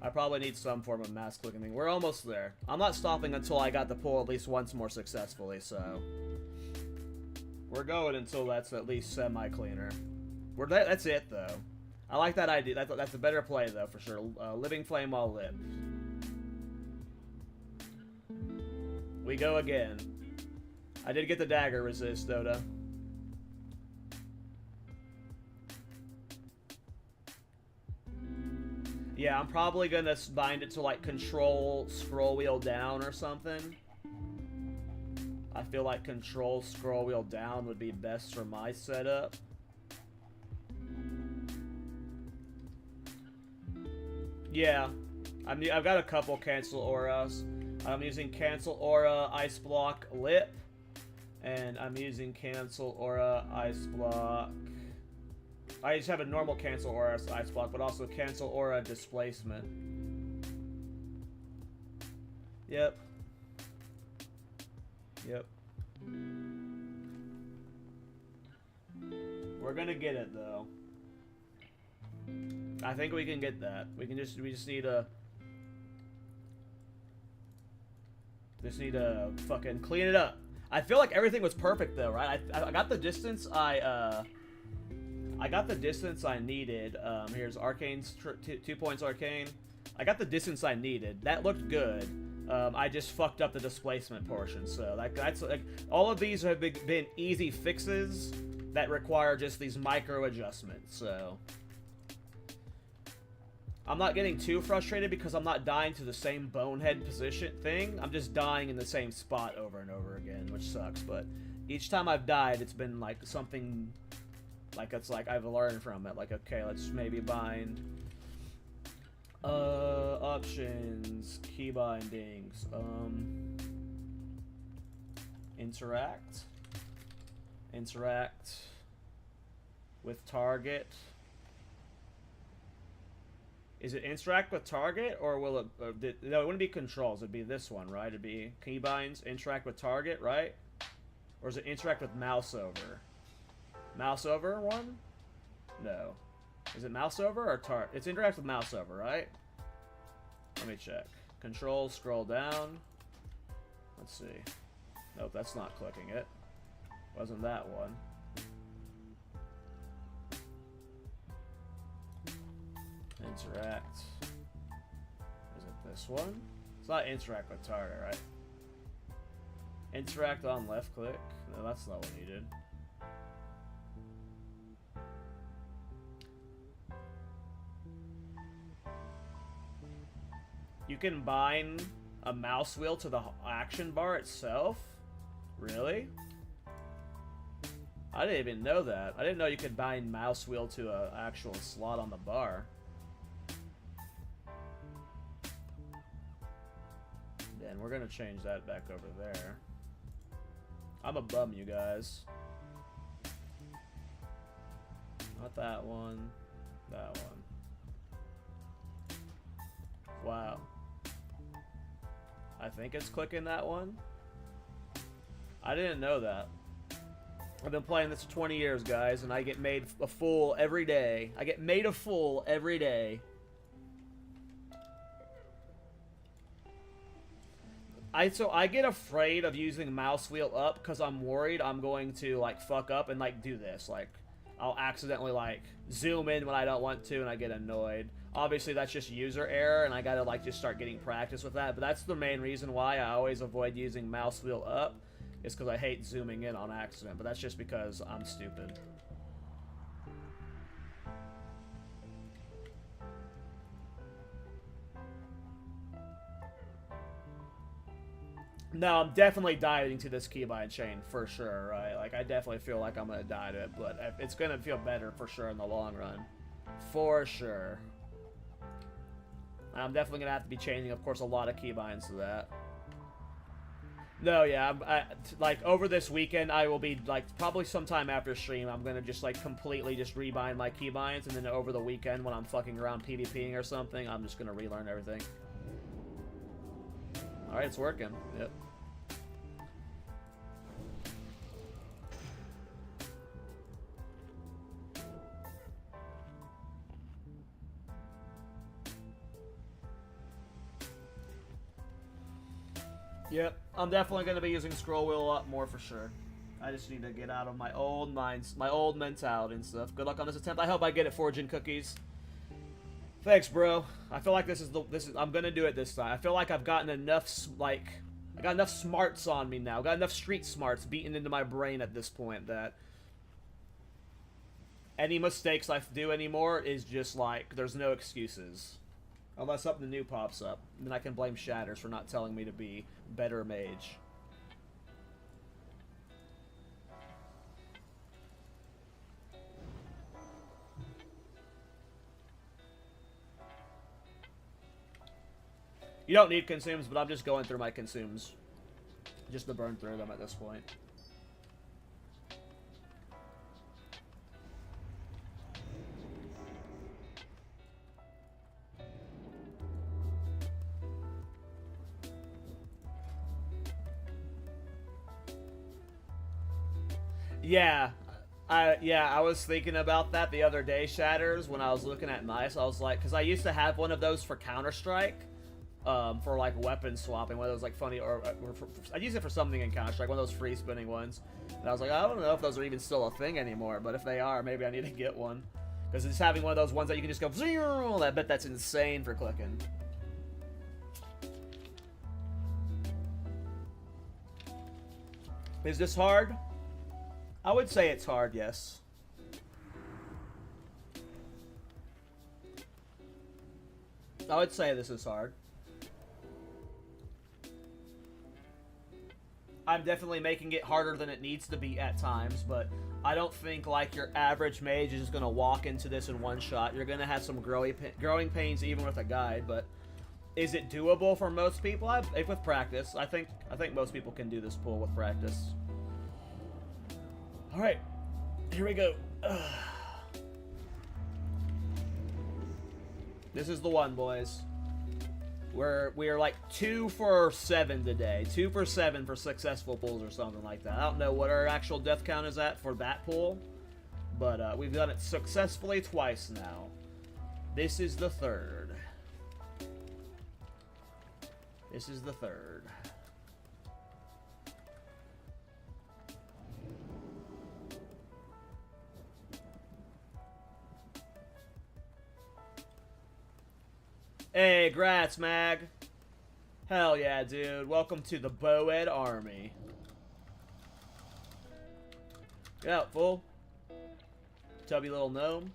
I probably need some form of mass clicking thing. We're almost there. I'm not stopping until I got the pull at least once more successfully, so... We're going until that's at least semi-cleaner. That's it, though. I like that idea. That's a better play, though, for sure. Living flame while lit. We go again. I did get the dagger resist, Dota. Yeah, I'm probably gonna bind it to, like, control scroll wheel down or something. I feel like control scroll wheel down would be best for my setup. Yeah, I've got a couple cancel auras. I'm using cancel aura, ice block, lip, and I'm using cancel aura, ice block. I just have a normal cancel aura ice block, but also cancel aura displacement. Yep. Yep. We're gonna get it though. I think we can get that. We just need to fucking clean it up. I feel like everything was perfect though, right? I got the distance I got the distance I needed. Here's Arcane's 2 points Arcane. I got the distance I needed. That looked good. I just fucked up the displacement portion. So that's like all of these have been easy fixes that require just these micro adjustments. So I'm not getting too frustrated because I'm not dying to the same bonehead position thing. I'm just dying in the same spot over and over again, which sucks. But each time I've died, it's been like something, like it's like I've learned from it. Like, okay, let's maybe bind. Options, key bindings, interact with target. Is it interact with target, or will it, no, it wouldn't be controls, it'd be this one, right? It'd be keybinds, interact with target, right? Or is it interact with mouse over? Mouse over one? No. Is it mouse over or target? It's interact with mouse over, right? Let me check. Control, scroll down. Let's see. Nope, that's not clicking it. Wasn't that one. Interact. Is it this one? It's not interact with target, right? Interact on left click. No, that's not what we needed. You can bind a mouse wheel to the action bar itself? Really? I didn't even know that. I didn't know you could bind mouse wheel to an actual slot on the bar. Then we're gonna change that back over there. I'm a bum, you guys. Not that one. That one. Wow. I think it's clicking that one. I didn't know that. I've been playing this for 20 years, guys, and I get made a fool every day. I get made a fool every day. So I get afraid of using mouse wheel up because I'm worried I'm going to like fuck up and like do this. Like I'll accidentally like zoom in when I don't want to and I get annoyed. Obviously that's just user error and I gotta like just start getting practice with that. But that's the main reason why I always avoid using mouse wheel up, is because I hate zooming in on accident. But that's just because I'm stupid. No, I'm definitely dieting to this keybind chain for sure, right? Like, I definitely feel like I'm gonna die to it, but it's gonna feel better for sure in the long run. For sure. I'm definitely gonna have to be changing, of course, a lot of keybinds to that. No, yeah, like, over this weekend, I will be, like, probably sometime after stream, I'm gonna just, like, completely just rebind my keybinds, and then over the weekend, when I'm fucking around PvPing or something, I'm just gonna relearn everything. Alright, it's working. Yep. Yep, I'm definitely going to be using scroll wheel a lot more for sure. I just need to get out of my old minds, my old mentality and stuff. Good luck on this attempt. I hope I get it, Forging Cookies. Thanks, bro. I feel like I'm going to do it this time. I feel like I've gotten enough, I got enough smarts on me now. I got enough street smarts beaten into my brain at this point that any mistakes I do anymore is just like, there's no excuses. Unless something new pops up. Then I can blame Shatters for not telling me to be better mage. You don't need consumes, but I'm just going through my consumes. Just to burn through them at this point. Yeah. I was thinking about that the other day, Shatters, when I was looking at mice. I was like, because I used to have one of those for Counter-Strike, for like weapon swapping, one of those like funny, I use it for something in Counter-Strike, one of those free spinning ones. And I was like, I don't know if those are even still a thing anymore, but if they are, maybe I need to get one. Because it's having one of those ones that you can just go, I bet that's insane for clicking. Is this hard? I would say it's hard, yes. I would say this is hard. I'm definitely making it harder than it needs to be at times, but I don't think like your average mage is just going to walk into this in one shot. You're going to have some growing pains even with a guide, but is it doable for most people? With practice, I think most people can do this pull with practice. All right, here we go. This is the one, boys. We are like 2 for 7 today. 2 for 7 for successful pulls or something like that. I don't know what our actual death count is at for that pull, but we've done it successfully twice now. This is the third. This is the third. Hey, grats, Mag. Hell yeah, dude. Welcome to the Boed Army. Get out, fool. Tubby little gnome.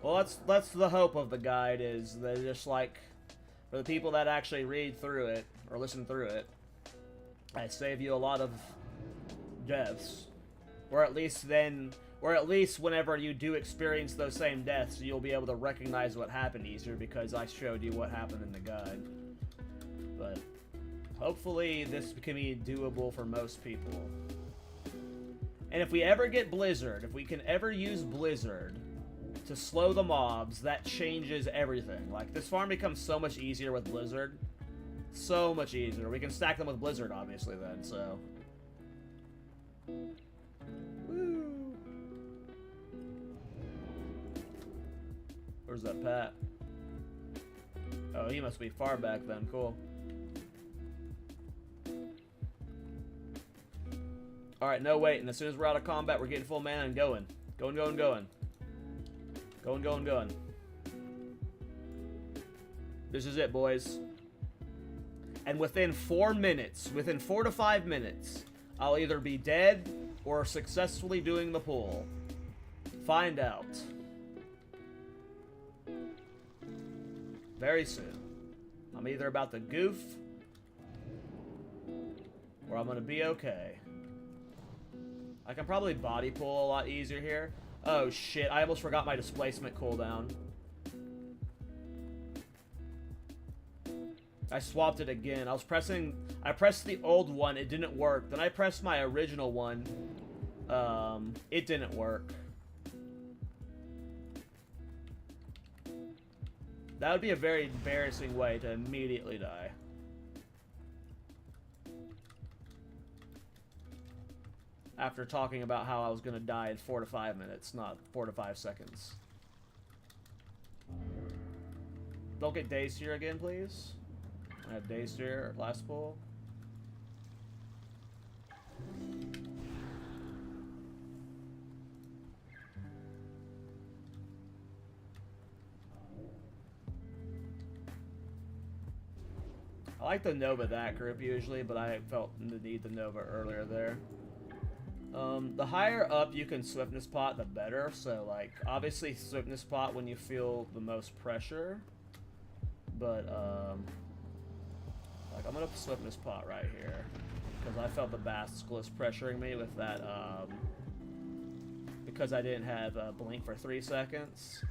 Well, that's the hope of the guide, is that just like, for the people that actually read through it, or listen through it, I save you a lot of deaths. Or at least whenever you do experience those same deaths, you'll be able to recognize what happened easier because I showed you what happened in the guide. But hopefully this can be doable for most people. And if we ever get Blizzard, if we can ever use Blizzard to slow the mobs, that changes everything. Like, this farm becomes so much easier with Blizzard. So much easier. We can stack them with Blizzard, obviously, then, so. Woo. Where's that Pat? Oh, he must be far back then. Cool. Alright, no waiting. As soon as we're out of combat, we're getting full mana and going. Going. Going. This is it, boys. And within 4 minutes, within 4 to 5 minutes, I'll either be dead or successfully doing the pull. Find out. Very soon. I'm either about to goof or I'm gonna be okay. I can probably body pull a lot easier here. Oh shit, I almost forgot my displacement cooldown. I swapped it again. I pressed the old one, it didn't work. Then I pressed my original one. It didn't work. That would be a very embarrassing way to immediately die. After talking about how I was going to die in 4 to 5 minutes, not 4 to 5 seconds. Don't get dazed here again, please. I have dazed here, last pull. I like the Nova that group usually, but I felt the need to Nova earlier there. The higher up you can Swiftness Pot, the better. So, like, obviously Swiftness Pot when you feel the most pressure. But, like, I'm gonna Swiftness Pot right here. Because I felt the Basilisk pressuring me with that, because I didn't have Blink for 3 seconds.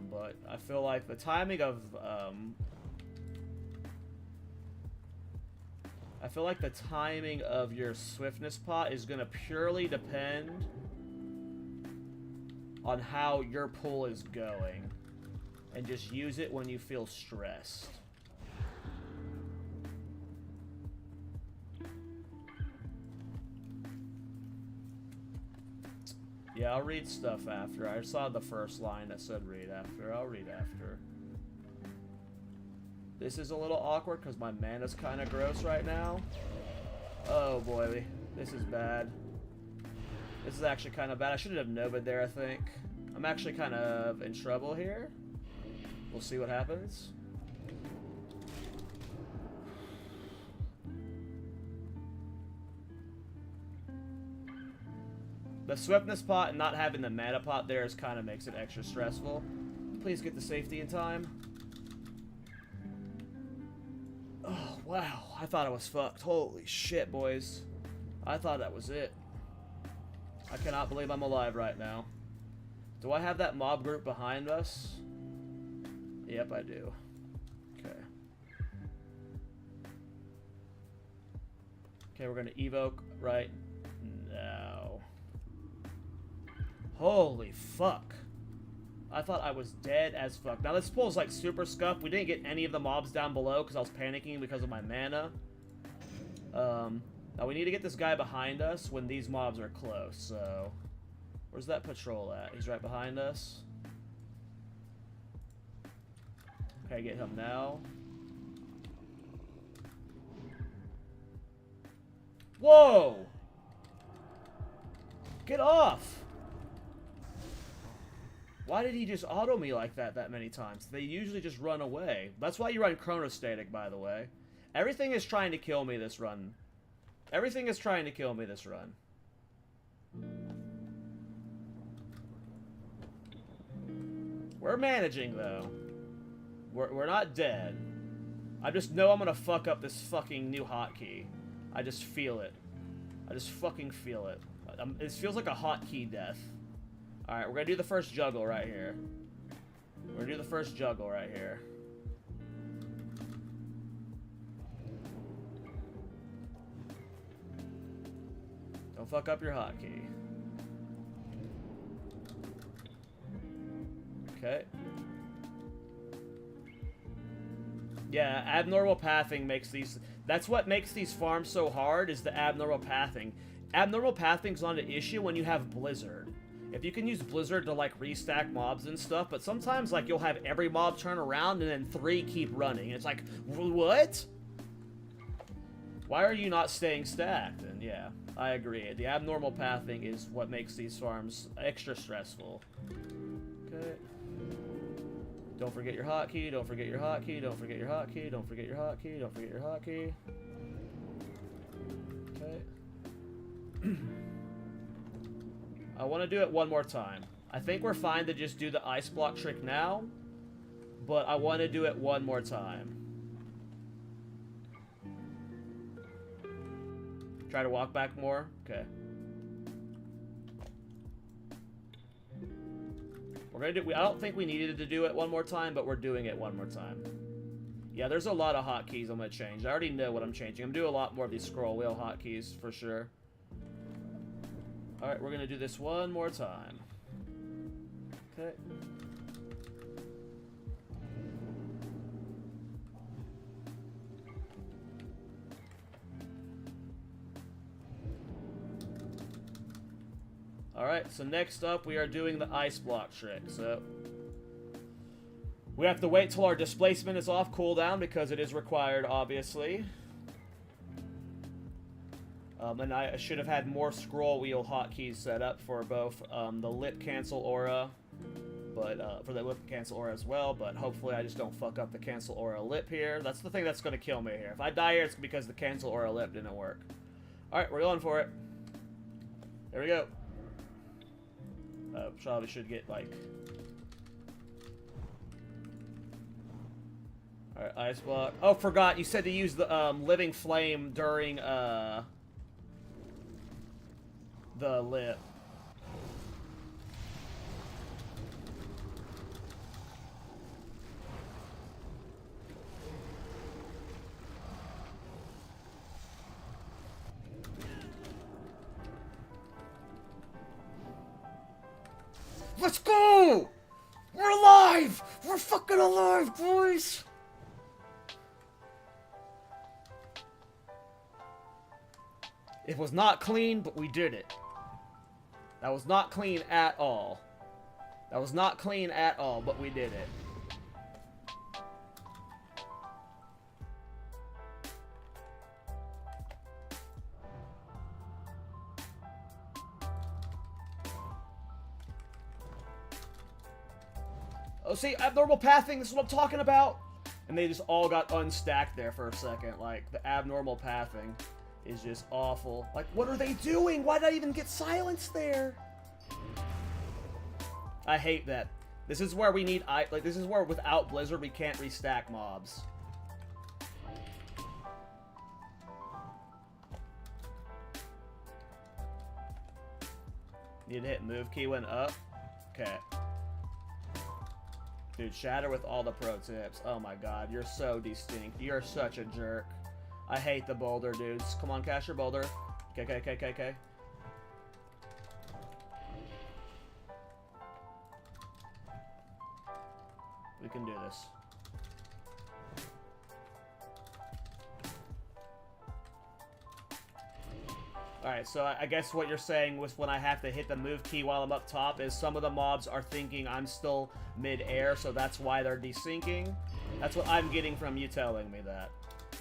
But I feel like the timing of, I feel like the timing of your Swiftness Pot is going to purely depend on how your pull is going. And just use it when you feel stressed. Yeah, I'll read stuff after. I saw the first line that said read after. I'll read after. This is a little awkward because my mana's kind of gross right now. Oh boy, this is bad. This is actually kind of bad. I should have Nova'd there, I think. I'm actually kind of in trouble here. We'll see what happens. The swiftness pot and not having the mana pot there is kind of makes it extra stressful. Please get the safety in time. Oh, wow. I thought I was fucked. Holy shit, boys. I thought that was it. I cannot believe I'm alive right now. Do I have that mob group behind us? Yep, I do. Okay. Okay, we're going to evoke right now. Holy fuck. I thought I was dead as fuck. Now this pool is like super scuffed. We didn't get any of the mobs down below because I was panicking because of my mana. Now we need to get this guy behind us when these mobs are close, so... Where's that patrol at? He's right behind us. Okay, get him now. Whoa! Get off! Why did he just auto me like that many times? They usually just run away. That's why you run chronostatic, by the way. Everything is trying to kill me this run. Everything is trying to kill me this run. We're managing, though. We're not dead. I just know I'm gonna fuck up this fucking new hotkey. I just feel it. I just fucking feel it. It feels like a hotkey death. Alright, we're gonna do the first juggle right here. We're gonna do the first juggle right here. Don't fuck up your hotkey. Okay. Yeah, abnormal pathing makes these... That's what makes these farms so hard, is the abnormal pathing. Abnormal pathing's not an issue when you have Blizzard. If you can use Blizzard to, like, restack mobs and stuff, but sometimes, like, you'll have every mob turn around and then 3 keep running. It's like, what? Why are you not staying stacked? And yeah, I agree. The abnormal pathing is what makes these farms extra stressful. Okay. Don't forget your hotkey, don't forget your hotkey, don't forget your hotkey, don't forget your hotkey, don't forget your hotkey. Okay. I want to do it one more time. I think we're fine to just do the ice block trick now, but I want to do it one more time. Try to walk back more? Okay. We're gonna do... I don't think we needed to do it one more time, but we're doing it one more time. Yeah, there's a lot of hotkeys I'm gonna change. I already know what I'm changing. I'm doing a lot more of these scroll wheel hotkeys, for sure. Alright, we're gonna do this one more time. Okay. Alright, so next up we are doing the ice block trick. So we have to wait till our displacement is off cooldown because it is required, obviously. And I should have had more scroll wheel hotkeys set up for both the lip cancel aura, but for the lip cancel aura as well. But hopefully I just don't fuck up the cancel aura lip here. That's the thing that's going to kill me here. If I die here, it's because the cancel aura lip didn't work. All right, we're going for it. There we go. Probably should get like. All right, ice block. Oh, forgot. You said to use the living flame during the lip. Let's go! We're alive! We're fucking alive, boys! It was not clean, but we did it. That was not clean at all. That was not clean at all, but we did it. Oh, see, abnormal pathing, this is what I'm talking about! And they just all got unstacked there for a second. Like, the abnormal pathing is just awful. Like, what are they doing? Why did I even get silenced there? I hate that. This is where we need, like, this is where without Blizzard we can't restack mobs. Need to hit move key when up. Okay. Dude, Shatter with all the pro tips. Oh my god, you're so distinct. You're such a jerk. I hate the boulder, dudes. Come on, cash your boulder. Okay. We can do this. Alright, so I guess what you're saying was when I have to hit the move key while I'm up top is some of the mobs are thinking I'm still mid-air, so that's why they're desyncing. That's what I'm getting from you telling me that.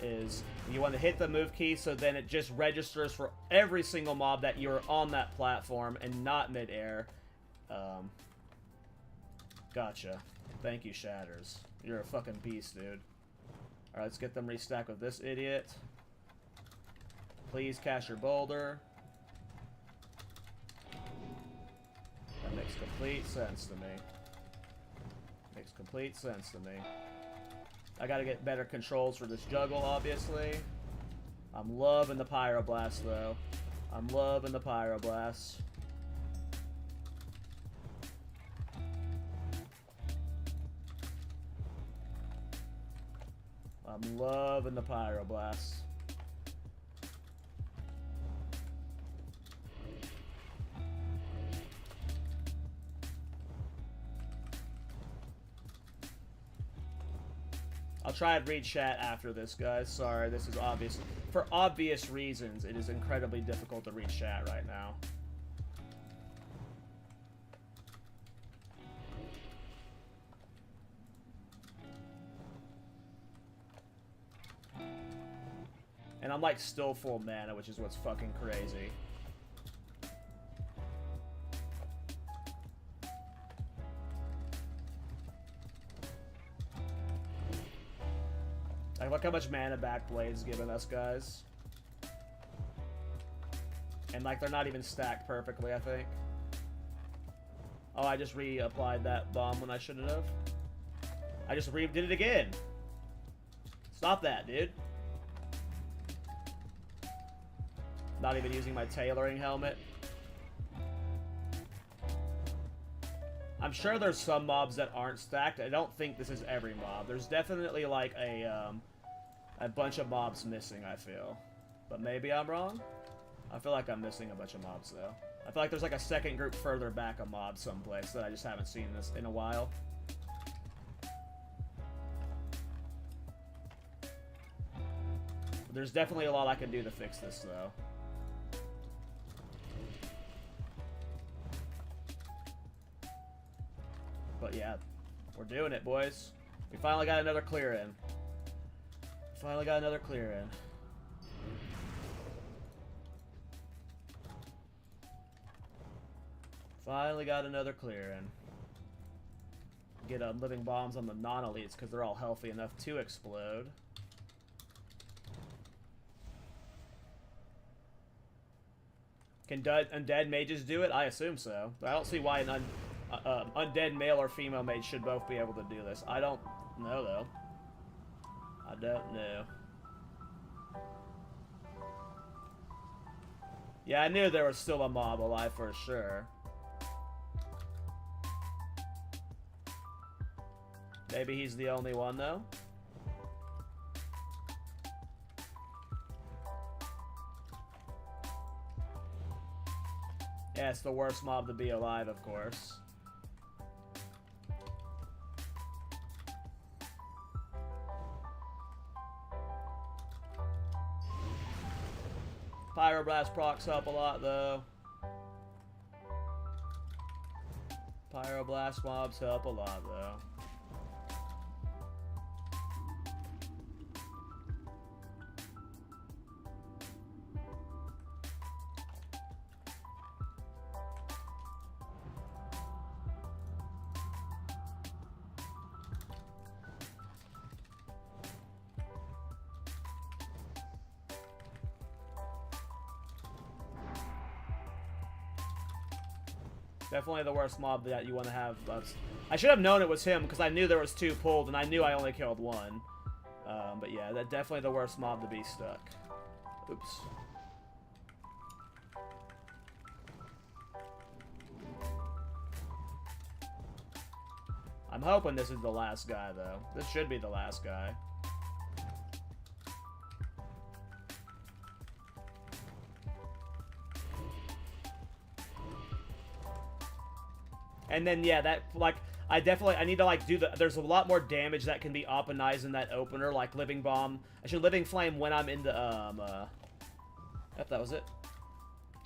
Is you want to hit the move key so then it just registers for every single mob that you're on that platform and not mid-air. Gotcha. Thank you, Shatters. You're a fucking beast, dude. Alright, let's get them restacked with this idiot. Please cash your boulder. That makes complete sense to me. Makes complete sense to me. I gotta get better controls for this juggle, obviously. I'm loving the Pyroblast, though. I'm loving the Pyroblast. I'm loving the Pyroblast. I'll try and read chat after this, guys. Sorry, this is obvious. For obvious reasons, it is incredibly difficult to read chat right now. And I'm like still full mana, which is what's fucking crazy. Like, look how much mana Backblade's giving us, guys. And, like, they're not even stacked perfectly, I think. Oh, I just reapplied that bomb when I shouldn't have. I just did it again. Stop that, dude. Not even using my tailoring helmet. I'm sure there's some mobs that aren't stacked. I don't think this is every mob. There's definitely like a bunch of mobs missing, I feel. But maybe I'm wrong? I feel like I'm missing a bunch of mobs, though. I feel like there's like a second group further back of mobs someplace that I just haven't seen this in a while. There's definitely a lot I can do to fix this, though. But yeah, we're doing it, boys. We finally got another clear in. Finally got another clear in. Finally got another clear in. Get living bombs on the non-elites because they're all healthy enough to explode. Can undead mages do it? I assume so. I don't see why an undead male or female mage should both be able to do this. I don't know, though. I don't know. Yeah, I knew there was still a mob alive for sure. Maybe he's the only one, though. Yeah, it's the worst mob to be alive, of course. Pyroblast procs up a lot, though. Aeroblast mobs help a lot, though. Definitely the worst mob that you want to have. I should have known it was him because I knew there was 2 pulled and I knew I only killed 1. But yeah, that's definitely the worst mob to be stuck. Oops. I'm hoping this is the last guy though. This should be the last guy. And then, yeah, that, like, I need to, like, there's a lot more damage that can be optimized in that opener, like Living Bomb. I should Living Flame when I'm in the, yep, that was it.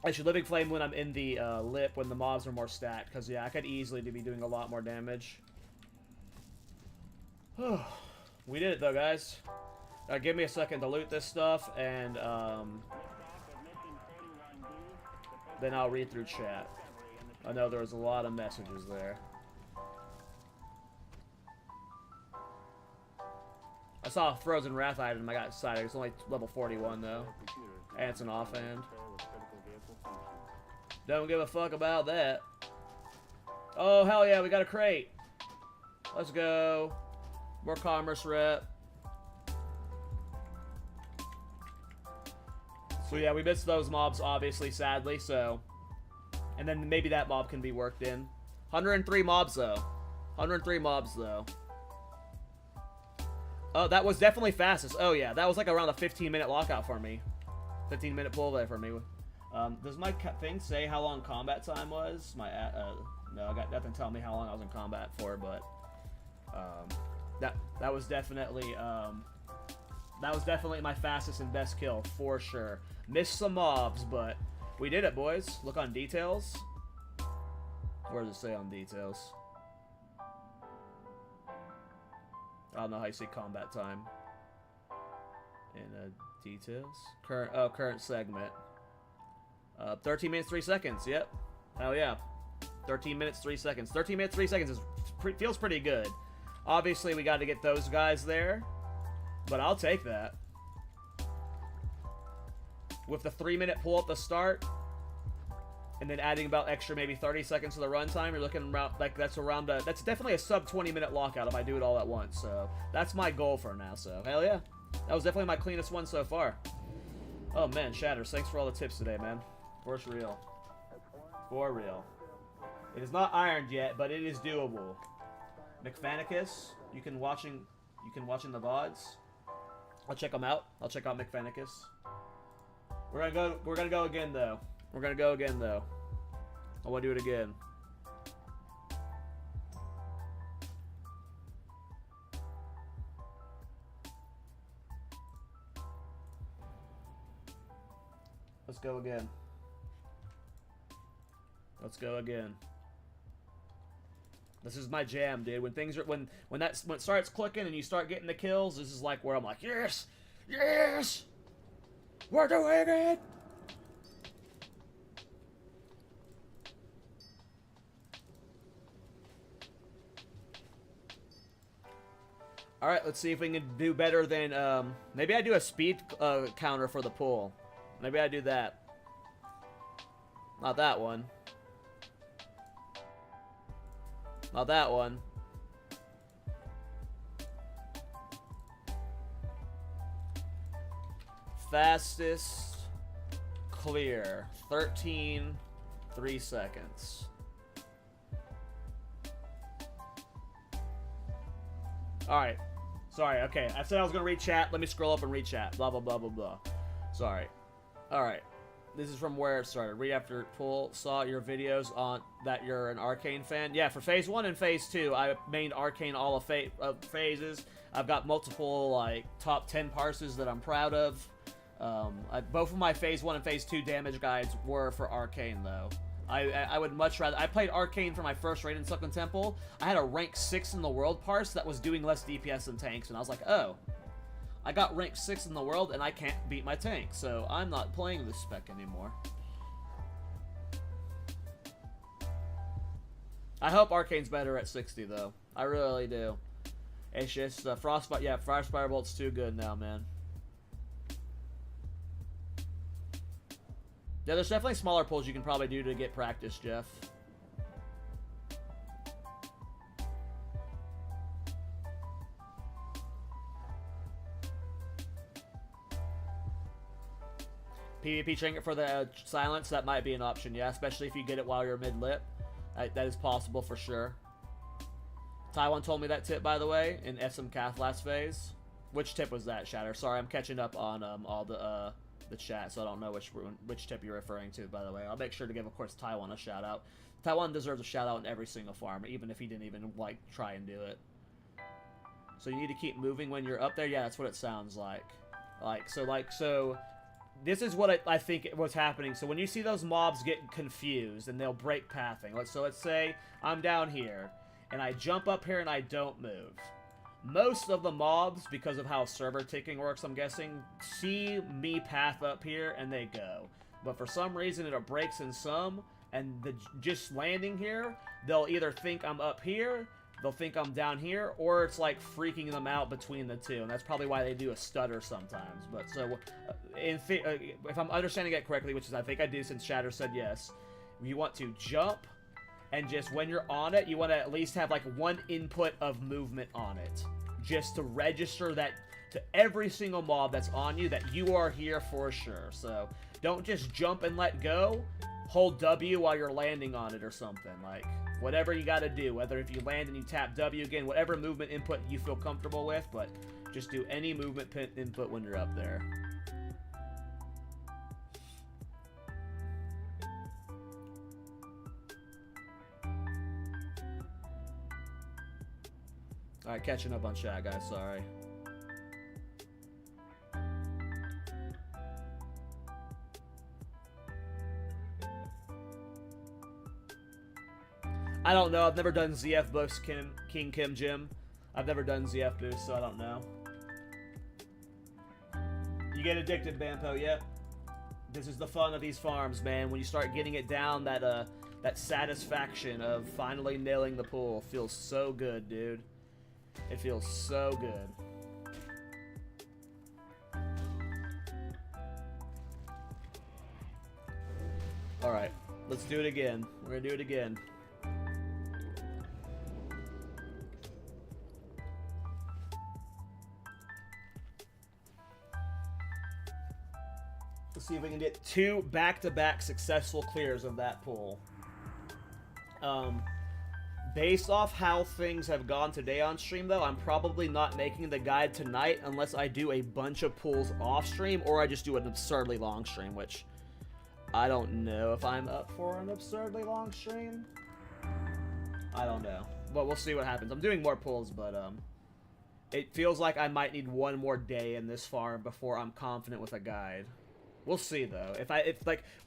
I should Living Flame when I'm in the, lip when the mobs are more stacked, because, yeah, I could easily be doing a lot more damage. We did it, though, guys. Give me a second to loot this stuff, and, then I'll read through chat. I know there was a lot of messages there. I saw a Frozen Wrath item. I got excited. It's only level 41 though, and it's an offhand. Don't give a fuck about that. Oh hell yeah, we got a crate. Let's go. More commerce rep. So yeah, we missed those mobs obviously, sadly. So. And then maybe that mob can be worked in. 103 mobs, though. 103 mobs, though. Oh, that was definitely fastest. Oh, yeah. That was like around a 15-minute lockout for me. 15-minute pull there for me. Does my thing say how long combat time was? No, I got nothing telling me how long I was in combat for, but... that was definitely... that was definitely my fastest and best kill, for sure. Missed some mobs, but... We did it, boys. Look on details. Where does it say on details? I don't know how you say combat time. In details? Current segment. 13 minutes, 3 seconds. Yep. Hell yeah. 13 minutes, 3 seconds. 13 minutes, 3 seconds feels pretty good. Obviously, we got to get those guys there. But I'll take that. With the 3-minute pull at the start, and then adding about extra maybe 30 seconds to the runtime, you're looking around, like, that's definitely a sub 20-minute lockout if I do it all at once. So that's my goal for now. So hell yeah, that was definitely my cleanest one so far. Oh man, Shatters, thanks for all the tips today, man. For real, for real. It is not ironed yet, but it is doable. McFanicus, you can watching the VODs. I'll check them out. I'll check out McFanicus. We're gonna go again though. I wanna do it again. Let's go again. Let's go again. This is my jam, dude. When it starts clicking and you start getting the kills, this is like where I'm like, yes! Yes! We're doing it! Alright, let's see if we can do better than, maybe I do a speed counter for the pull. Maybe I do that. Not that one. Not that one. Fastest clear. 13, 3 seconds. Alright. Sorry, okay. I said I was gonna read chat. Let me scroll up and read chat. Blah, blah, blah, blah, blah. Sorry. Alright. This is from where it started. Read after pull. Saw your videos on that you're an Arcane fan. Yeah, for Phase 1 and Phase 2, I mained Arcane all of phases. I've got multiple, like, top 10 parses that I'm proud of. Both of my Phase 1 and Phase 2 damage guides were for Arcane, though. I would much rather... I played Arcane for my first raid in Sunken Temple. I had a rank 6 in the world parse that was doing less DPS than tanks, and I was like, oh, I got rank 6 in the world, and I can't beat my tank, so I'm not playing this spec anymore. I hope Arcane's better at 60, though. I really do. It's just, Frostbite... Yeah, Fire Spire Bolt's too good now, man. Yeah, there's definitely smaller pulls you can probably do to get practice, Jeff. PvP trinket for the silence, that might be an option, yeah, especially if you get it while you're mid-lip. That is possible for sure. Taiwan told me that tip, by the way, in SM Cath last phase. Which tip was that, Shatter? Sorry, I'm catching up on all the chat, so I don't know which tip you're referring to, by the way. I'll make sure to give, of course, Taiwan a shout-out. Taiwan deserves a shout-out in every single farm, even if he didn't even, like, try and do it. So you need to keep moving when you're up there? Yeah, that's what it sounds like. So... This is what I think was happening. So when you see those mobs get confused and they'll break pathing. So let's say I'm down here and I jump up here and I don't move. Most of the mobs, because of how server ticking works, I'm guessing, see me path up here and they go. But for some reason it breaks in some, and just landing here, they'll either think I'm up here, they'll think I'm down here, or it's like freaking them out between the two, and that's probably why they do a stutter sometimes. But so, if I'm understanding it correctly, which is I think I do since Shatter said yes, you want to jump, and just when you're on it, you want to at least have like one input of movement on it, just to register that to every single mob that's on you that you are here for sure. So don't just jump and let go. Hold W while you're landing on it or something. Like, whatever you gotta do. Whether if you land and you tap W again, whatever movement input you feel comfortable with, but just do any movement input when you're up there. Alright, catching up on chat, guys, sorry. I don't know. I've never done ZF boost King Kim Jim. I've never done ZF boost, so I don't know. You get addicted, Bampo. Yep. This is the fun of these farms, man. When you start getting it down, that satisfaction of finally nailing the pool feels so good, dude. It feels so good. All right, let's do it again. We're gonna do it again. Let's see if we can get 2 back-to-back successful clears of that pool. Based off how things have gone today on stream, though, I'm probably not making the guide tonight unless I do a bunch of pools off stream, or I just do an absurdly long stream, which I don't know if I'm up for an absurdly long stream. I don't know. But we'll see what happens. I'm doing more pools, but it feels like I might need one more day in this farm before I'm confident with a guide. We'll see, though.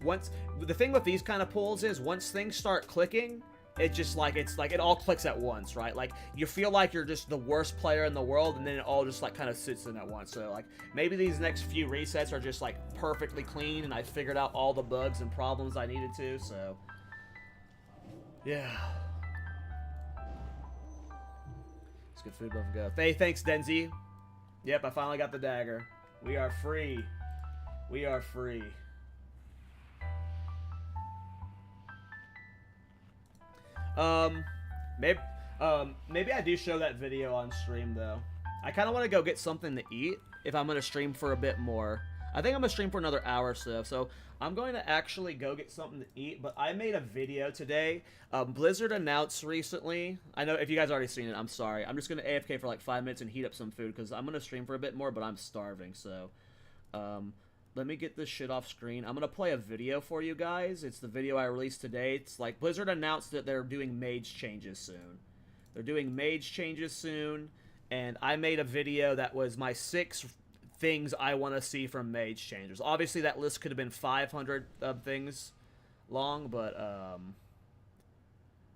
Once the thing with these kind of pools is once things start clicking, it's like it all clicks at once, right? Like you feel like you're just the worst player in the world, and then it all just like kind of sits in at once. So like maybe these next few resets are just like perfectly clean, and I figured out all the bugs and problems I needed to. So yeah, it's good food. Don't go. Hey, thanks, Denzi. Yep, I finally got the dagger. We are free. We are free. Maybe I do show that video on stream, though. I kind of want to go get something to eat if I'm going to stream for a bit more. I think I'm going to stream for another hour or so, so I'm going to actually go get something to eat, but I made a video today. Blizzard announced recently, I know if you guys already seen it, I'm sorry. I'm just going to AFK for like 5 minutes and heat up some food, because I'm going to stream for a bit more, but I'm starving, so... let me get this shit off screen. I'm going to play a video for you guys. It's the video I released today. It's like Blizzard announced that they're doing mage changes soon. They're doing mage changes soon, and I made a video that was my 6 things I want to see from mage changes. Obviously, that list could have been 500 things. long, but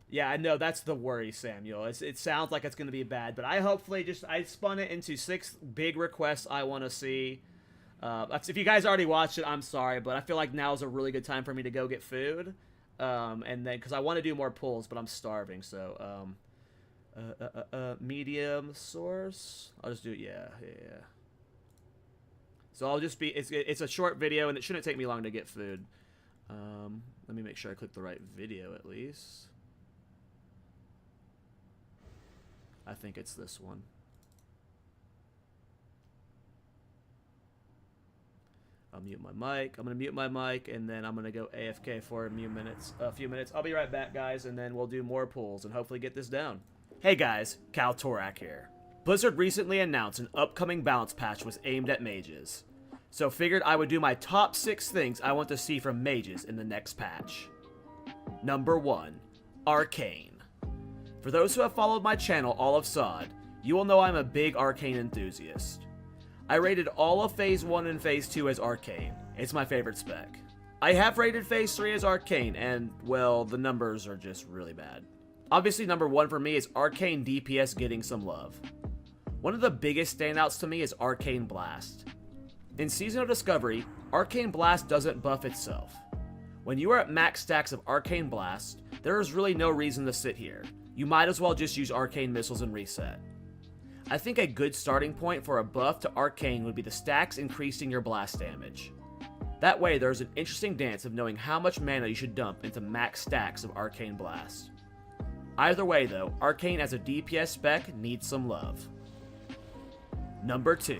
yeah, I know that's the worry, Samuel. It sounds like it's going to be bad, but I spun it into 6 big requests I want to see. If you guys already watched it, I'm sorry, but I feel like now is a really good time for me to go get food, and then because I want to do more pulls, but I'm starving. So medium source. I'll just do it. Yeah. So I'll just be. It's a short video, and it shouldn't take me long to get food. Let me make sure I click the right video at least. I think it's this one. I'll mute my mic. I'm going to mute my mic, and then I'm going to go AFK for a few minutes. I'll be right back, guys, and then we'll do more pulls and hopefully get this down. Hey, guys. KallTorak here. Blizzard recently announced an upcoming balance patch was aimed at mages. So figured I would do my top 6 things I want to see from mages in the next patch. Number 1. Arcane. For those who have followed my channel all of SOD, you will know I'm a big Arcane enthusiast. I rated all of Phase 1 and Phase 2 as Arcane. It's my favorite spec. I have rated Phase 3 as Arcane, and, well, the numbers are just really bad. Obviously, number 1 for me is Arcane DPS getting some love. One of the biggest standouts to me is Arcane Blast. In Season of Discovery, Arcane Blast doesn't buff itself. When you are at max stacks of Arcane Blast, there is really no reason to sit here. You might as well just use Arcane Missiles and reset. I think a good starting point for a buff to Arcane would be the stacks increasing your blast damage. That way there's an interesting dance of knowing how much mana you should dump into max stacks of Arcane Blast. Either way though, Arcane as a DPS spec needs some love. Number 2.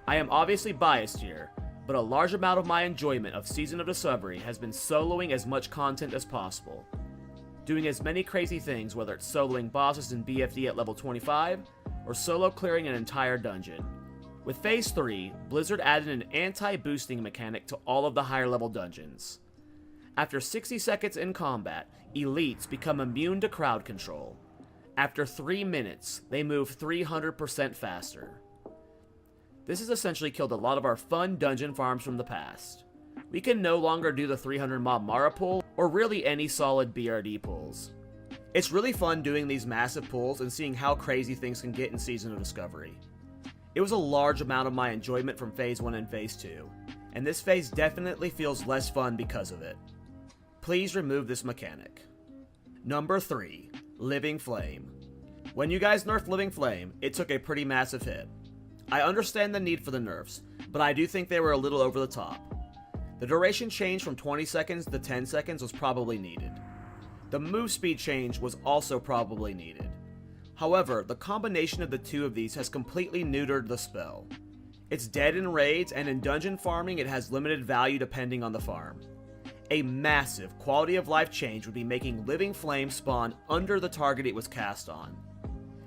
I am obviously biased here, but a large amount of my enjoyment of Season of Discovery has been soloing as much content as possible. Doing as many crazy things, whether it's soloing bosses in BFD at level 25, or solo clearing an entire dungeon. With Phase 3, Blizzard added an anti-boosting mechanic to all of the higher level dungeons. After 60 seconds in combat, elites become immune to crowd control. After 3 minutes, they move 300% faster. This has essentially killed a lot of our fun dungeon farms from the past. We can no longer do the 300 mob Mara pull, or really any solid BRD pulls. It's really fun doing these massive pulls and seeing how crazy things can get in Season of Discovery. It was a large amount of my enjoyment from Phase 1 and Phase 2, and this phase definitely feels less fun because of it. Please remove this mechanic. Number 3. Living Flame. When you guys nerfed Living Flame, it took a pretty massive hit. I understand the need for the nerfs, but I do think they were a little over the top. The duration change from 20 seconds to 10 seconds was probably needed. The move speed change was also probably needed. However, the combination of the two of these has completely neutered the spell. It's dead in raids, and in dungeon farming it has limited value depending on the farm. A massive quality of life change would be making Living Flame spawn under the target it was cast on.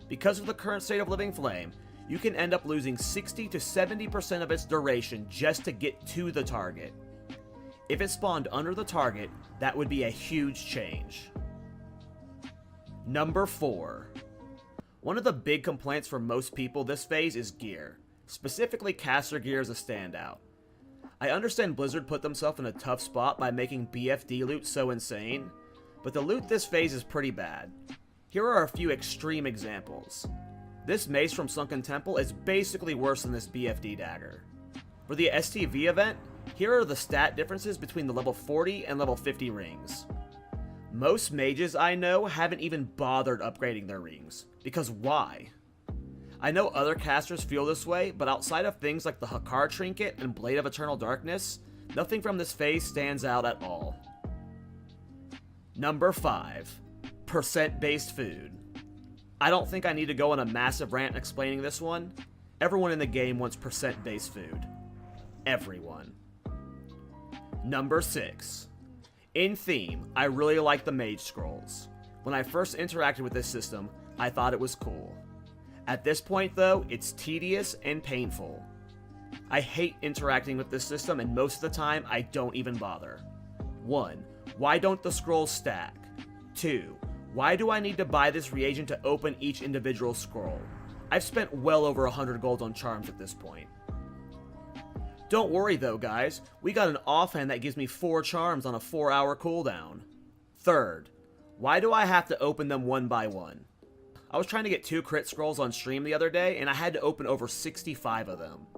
Because of the current state of Living Flame, you can end up losing 60 to 70% of its duration just to get to the target. If it spawned under the target, that would be a huge change. Number 4. One of the big complaints for most people this phase is gear. Specifically, caster gear is a standout. I understand Blizzard put themselves in a tough spot by making BFD loot so insane, but the loot this phase is pretty bad. Here are a few extreme examples. This mace from Sunken Temple is basically worse than this BFD dagger. For the STV event, here are the stat differences between the level 40 and level 50 rings. Most mages I know haven't even bothered upgrading their rings, because why? I know other casters feel this way, but outside of things like the Hakar Trinket and Blade of Eternal Darkness, nothing from this phase stands out at all. Number 5. Percent-based food. I don't think I need to go on a massive rant explaining this one. Everyone in the game wants percent-based food. Everyone. Number 6. In theme, I really like the Mage Scrolls. When I first interacted with this system, I thought it was cool. At this point though, it's tedious and painful. I hate interacting with this system, and most of the time, I don't even bother. 1. Why don't the scrolls stack? 2. Why do I need to buy this reagent to open each individual scroll? I've spent well over 100 gold on charms at this point. Don't worry though, guys. We got an offhand that gives me 4 charms on a 4-hour cooldown. Third, why do I have to open them one by one? I was trying to get 2 crit scrolls on stream the other day, and I had to open over 65 of them.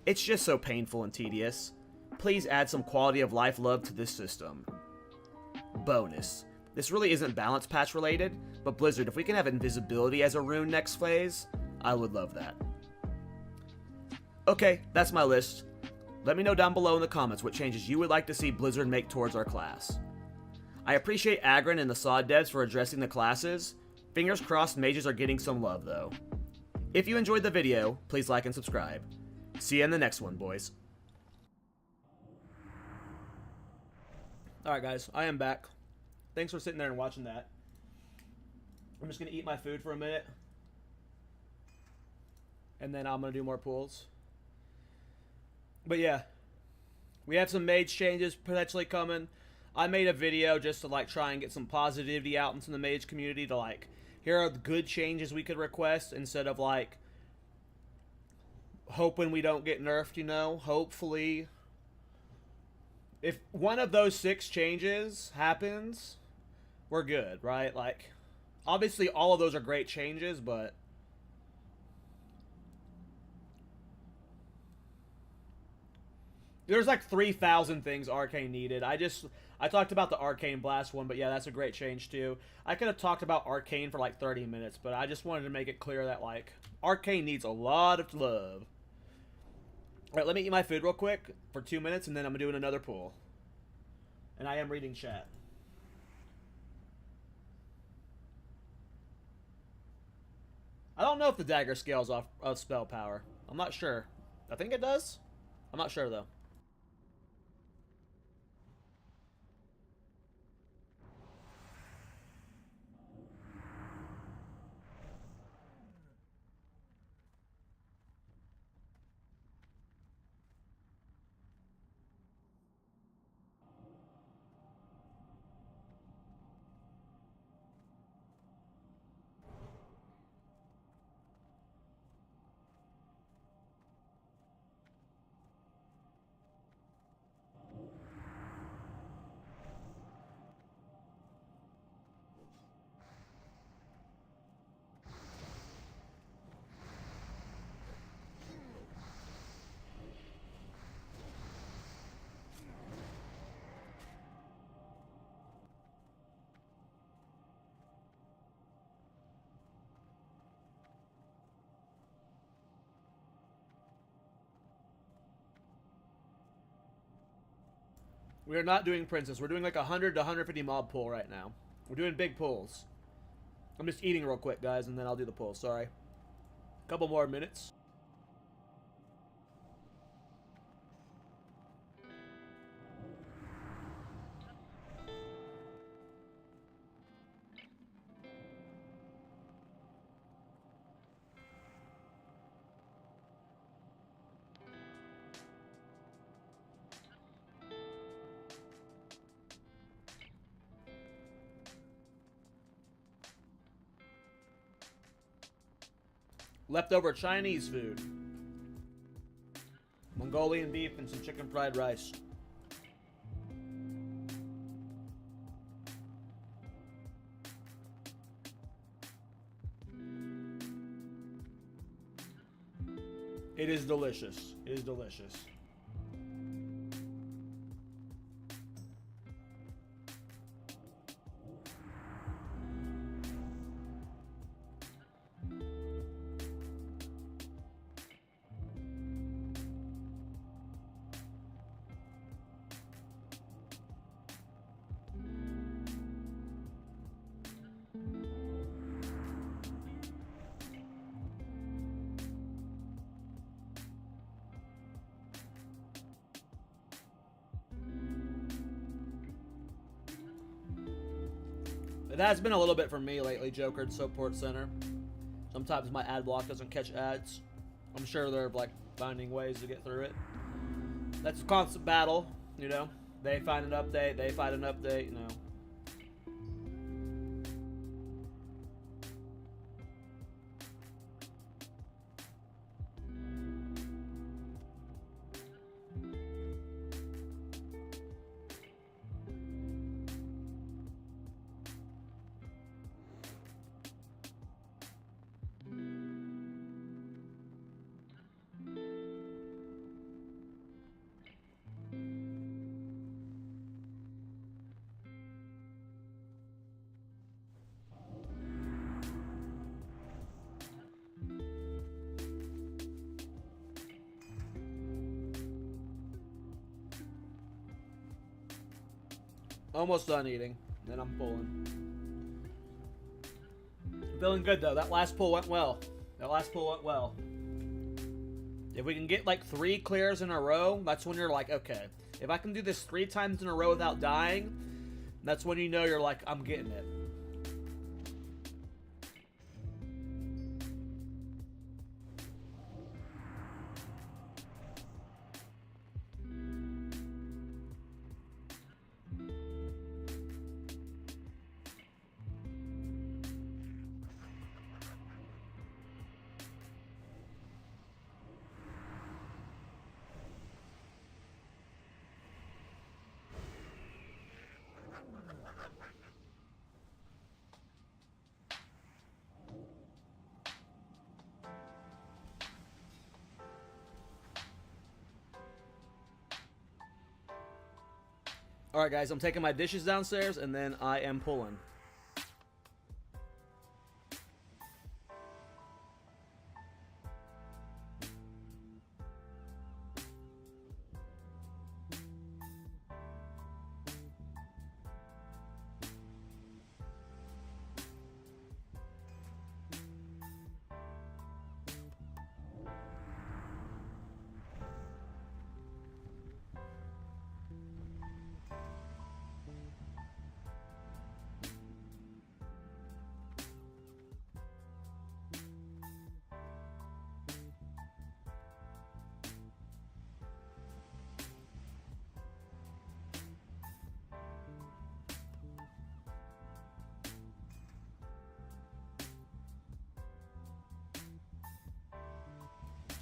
It's just so painful and tedious. Please add some quality of life love to this system. Bonus. This really isn't balance patch related, but Blizzard, if we can have invisibility as a rune next phase, I would love that. Okay, that's my list. Let me know down below in the comments what changes you would like to see Blizzard make towards our class. I appreciate Agron and the SOD devs for addressing the classes. Fingers crossed mages are getting some love though. If you enjoyed the video, please like and subscribe. See you in the next one, boys. Alright guys, I am back. Thanks for sitting there and watching that. I'm just going to eat my food for a minute. And then I'm going to do more pulls. But yeah. We have some mage changes potentially coming. I made a video just to like try and get some positivity out into the mage community to like, here are the good changes we could request instead of like hoping we don't get nerfed, you know? Hopefully. If one of those 6 changes happens, we're good, right? Like, obviously all of those are great changes, but there's like 3,000 things Arcane needed. I talked about the Arcane Blast one, but yeah, that's a great change too. I could have talked about Arcane for like 30 minutes, but I just wanted to make it clear that like Arcane needs a lot of love. Alright, let me eat my food real quick for 2 minutes, and then I'm doing another pull. And I am reading chat. I don't know if the dagger scales off of spell power. I'm not sure. I think it does. I'm not sure, though. We are not doing Princess. We're doing like 100 to 150 mob pull right now. We're doing big pulls. I'm just eating real quick, guys, and then I'll do the pull. Sorry. Couple more minutes. Leftover Chinese food. Mongolian beef and some chicken fried rice. It is delicious. It is delicious. It has been a little bit for me lately, Joker at Support Center. Sometimes my ad block doesn't catch ads. I'm sure they're like finding ways to get through it. That's a constant battle, you know. They find an update, they find an update, you know. Almost done eating. Then I'm pulling. Feeling good though. That last pull went well. If we can get like 3 clears in a row, that's when you're like, okay. If I can do this 3 times in a row without dying, that's when you know you're like, I'm getting it. Alright guys, I'm taking my dishes downstairs and then I am pulling.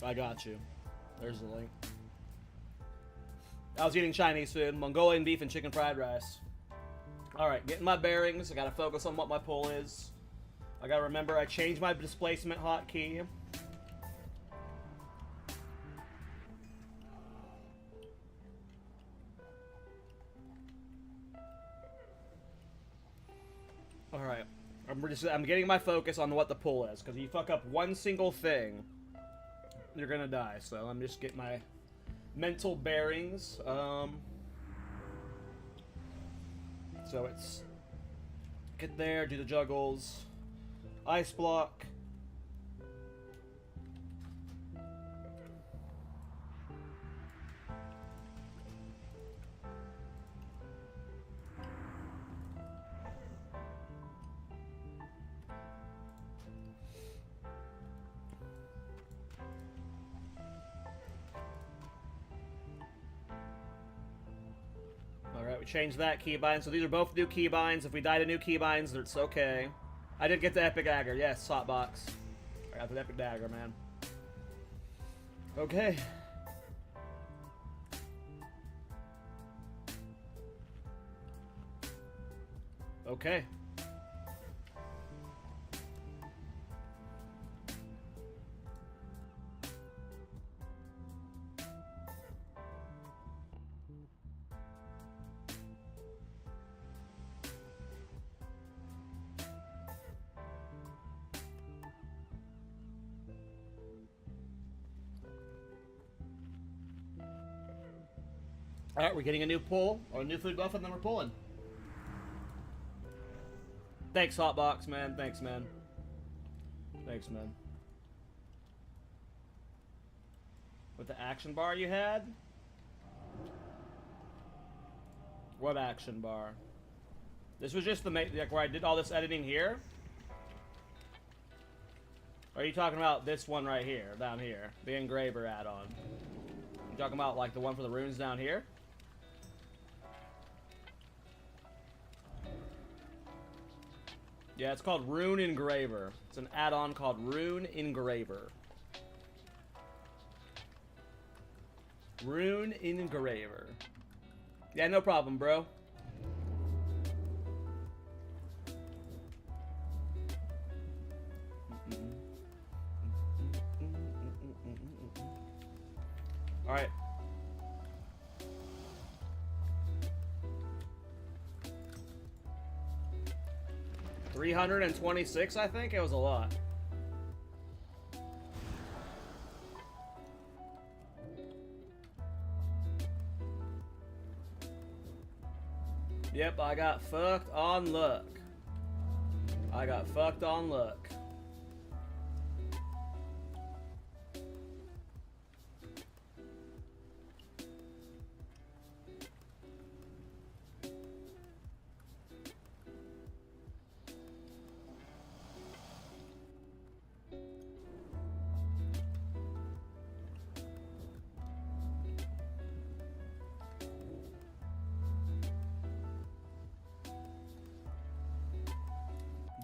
I got you. There's the link. I was eating Chinese food, Mongolian beef and chicken fried rice. Alright, getting my bearings. I gotta focus on what my pull is. I gotta remember I changed my displacement hotkey. Alright. I'm getting my focus on what the pull is, because if you fuck up one single thing, you're gonna die. So I'm just getting my mental bearings. So it's get there, do the juggles, ice block. We changed that keybind, so these are both new keybinds. If we die to new keybinds, it's okay. I did get the epic dagger, yes, hotbox. I got the epic dagger, man. Okay. Okay. Alright, we're getting a new pull, or a new food buff, and then we're pulling. Thanks, Hotbox, man. Thanks, man. Thanks, man. With the action bar you had? What action bar? This was just the like where I did all this editing here? Or are you talking about this one right here, down here? The engraver add-on. You talking about like the one for the runes down here? Yeah, it's called Rune Engraver. It's an add-on called Rune Engraver. Rune Engraver. Yeah, no problem, bro. All right. $326, I think? It was a lot. Yep, I got fucked on luck. I got fucked on luck.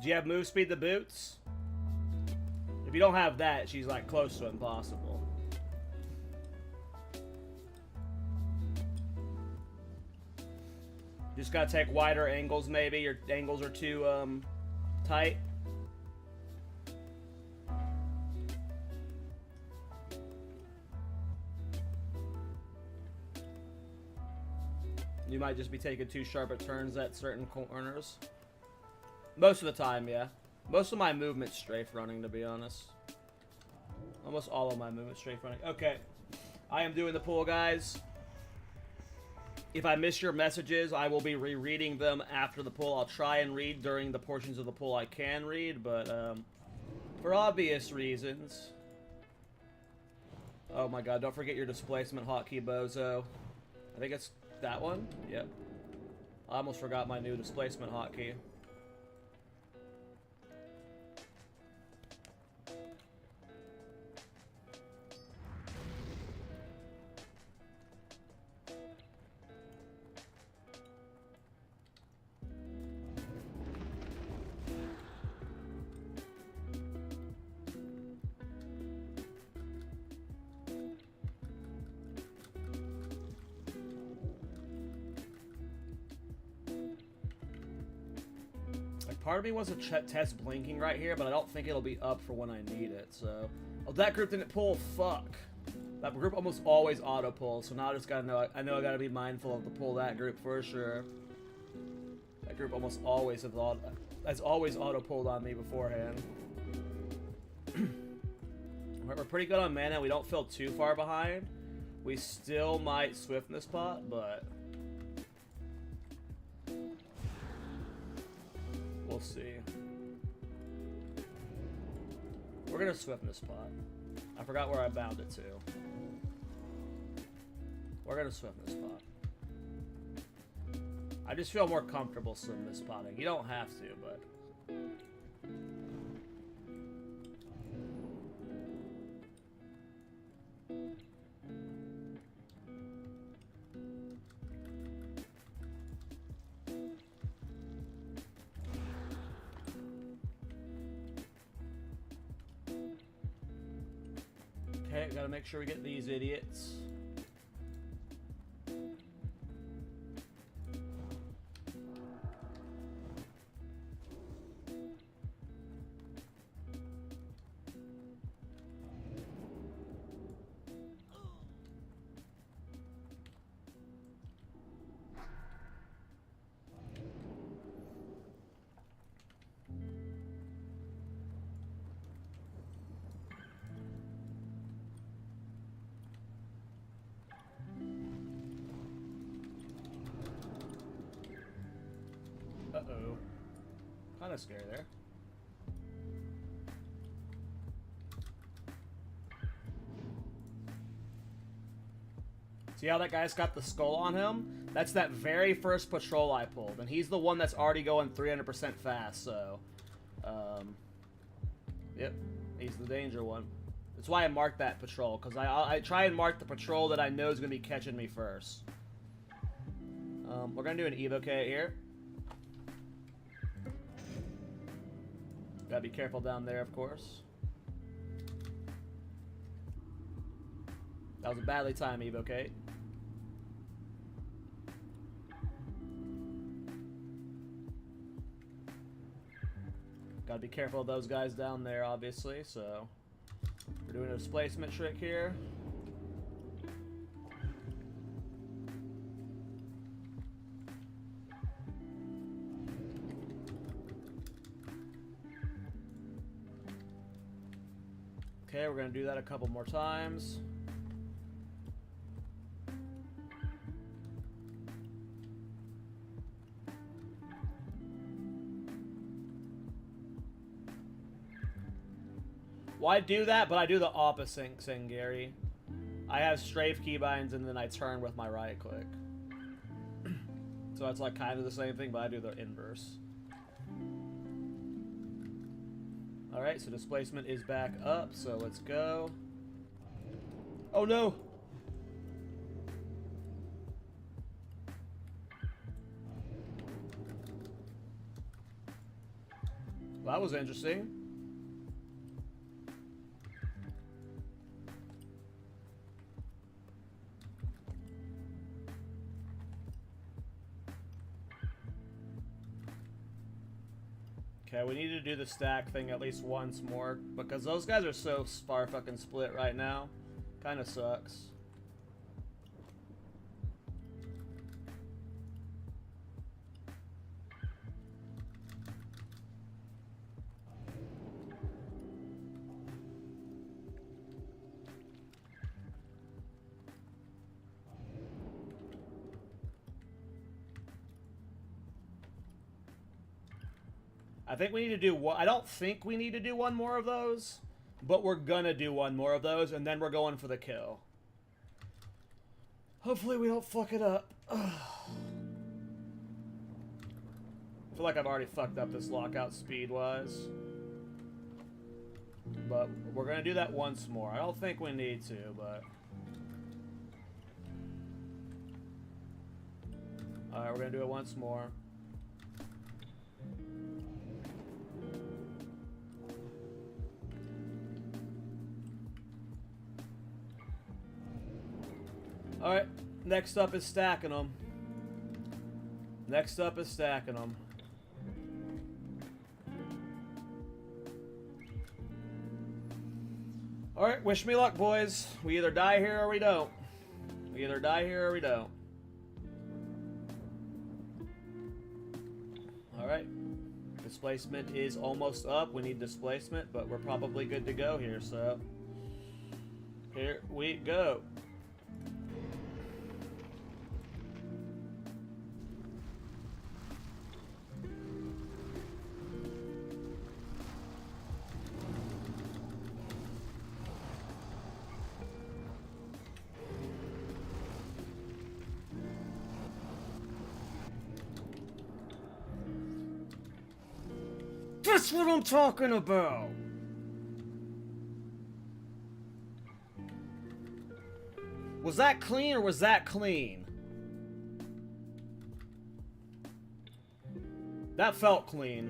Do you have move speed to boots? If you don't have that, she's like close to impossible. Just gotta take wider angles maybe. Your angles are too tight. You might just be taking too sharp at turns at certain corners. Most of the time, yeah. Most of my movement's strafe running, to be honest. Almost all of my movement's strafe running. Okay. I am doing the pull, guys. If I miss your messages, I will be rereading them after the pull. I'll try and read during the portions of the pull I can read, but for obvious reasons. Oh my god, don't forget your displacement hotkey, bozo. I think it's that one? Yep. I almost forgot my new displacement hotkey. Part of me wants to test blinking right here, but I don't think it'll be up for when I need it, so... Oh, that group didn't pull, fuck. That group almost always auto-pull, so now I just gotta know, I know I gotta be mindful of the pull that group for sure. That group almost always has always auto-pulled on me beforehand. We're pretty good on mana, we don't feel too far behind. We still might swiftness pot, but... we'll see. We're gonna swiftness spot. I forgot where I bound it to. We're gonna swiftness spot. I just feel more comfortable swiftness spotting. You don't have to, but... Okay, gotta make sure we get these idiots. Uh-oh. Kind of scary there. See how that guy's got the skull on him? That's that very first patrol I pulled, and he's the one that's already going 300% fast, so... Yep, he's the danger one. That's why I marked that patrol, because I try and mark the patrol that I know is going to be catching me first. We're going to do an evoke here. Gotta be careful down there, of course. That was a badly timed evocate. Gotta be careful of those guys down there, obviously, so... we're doing a displacement trick here. Okay, we're gonna do that a couple more times. Well, I do that, but I do the opposite thing, Gary. I have strafe keybinds and then I turn with my right click. So it's like kind of the same thing, but I do the inverse. Alright, so displacement is back up, so let's go. Oh no! Well, that was interesting. Okay, we need to do the stack thing at least once more, because those guys are so far fucking split right now. Kinda sucks. I think we need to do one. I don't think we need to do one more of those, but we're gonna do one more of those, and then we're going for the kill. Hopefully we don't fuck it up. I feel like I've already fucked up this lockout speed-wise. But we're gonna do that once more. I don't think we need to, but... Alright, we're gonna do it once more. Alright, next up is stacking them. Next up is stacking them. Alright, wish me luck, boys. We either die here or we don't. We either die here or we don't. Alright. Displacement is almost up. We need displacement, but we're probably good to go here, so... Here we go. That's what I'm talking about! Was that clean or was that clean? That felt clean.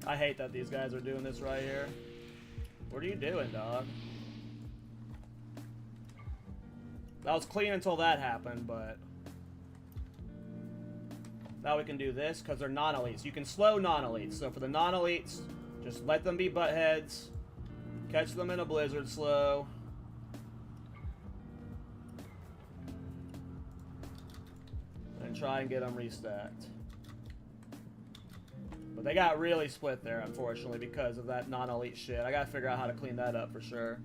I hate that these guys are doing this right here. What are you doing, dog? That was clean until that happened, but... Now we can do this, because they're non-elites. You can slow non-elites. So for the non-elites, just let them be buttheads. Catch them in a blizzard slow. And try and get them restacked. But they got really split there, unfortunately, because of that non-elite shit. I gotta figure out how to clean that up for sure.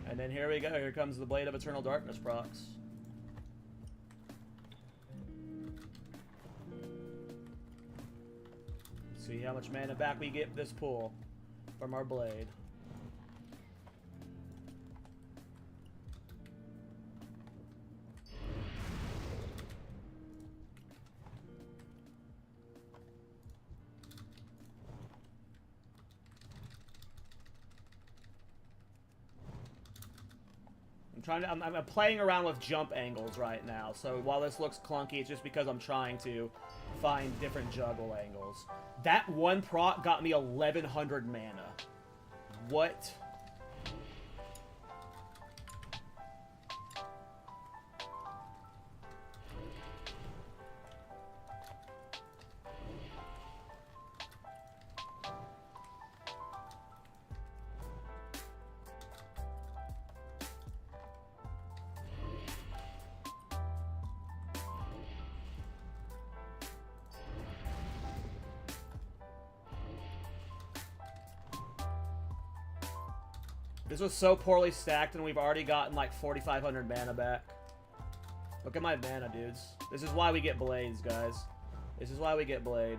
And then here we go. Here comes the Blade of Eternal Darkness procs. See how much mana back we get this pull from our blade. I'm playing around with jump angles right now, so while this looks clunky, it's just because I'm trying to find different juggle angles. That one proc got me 1100 mana. What? This was so poorly stacked, and we've already gotten like 4,500 mana back. Look at my mana, dudes. This is why we get blades, guys. This is why we get blade.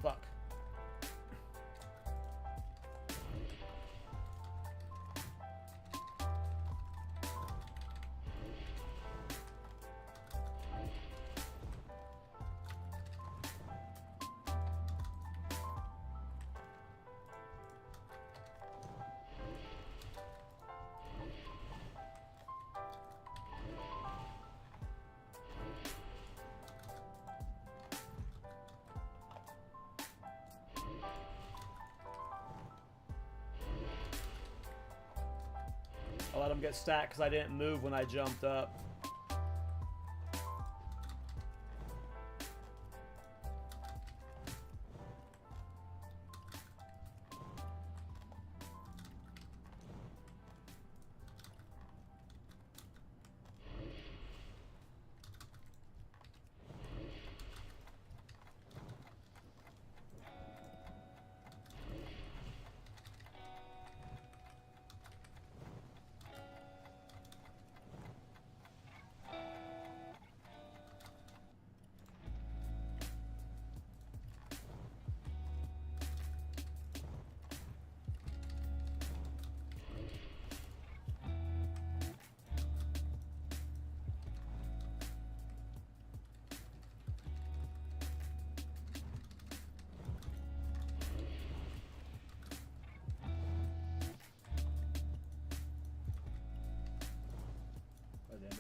Fuck. I let him get stacked because I didn't move when I jumped up. Oh, damn it.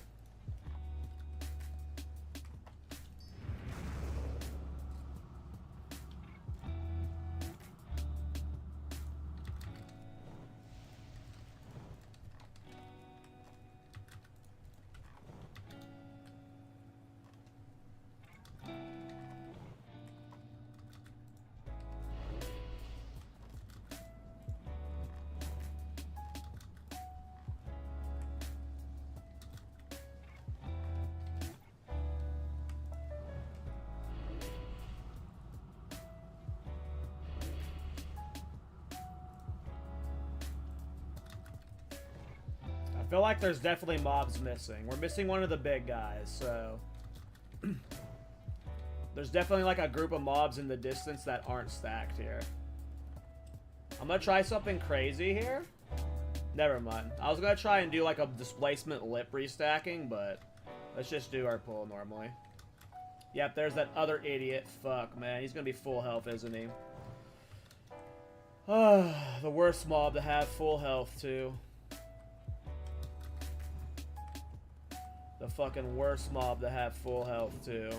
I feel like there's definitely mobs missing. We're missing one of the big guys, so... There's definitely like a group of mobs in the distance that aren't stacked here. I'm gonna try something crazy here. Never mind. I was gonna try and do like a displacement lip restacking, but let's just do our pull normally. Yep, there's that other idiot. Fuck, man. He's gonna be full health, isn't he? The worst mob to have full health, too. The fucking worst mob to have full health, too.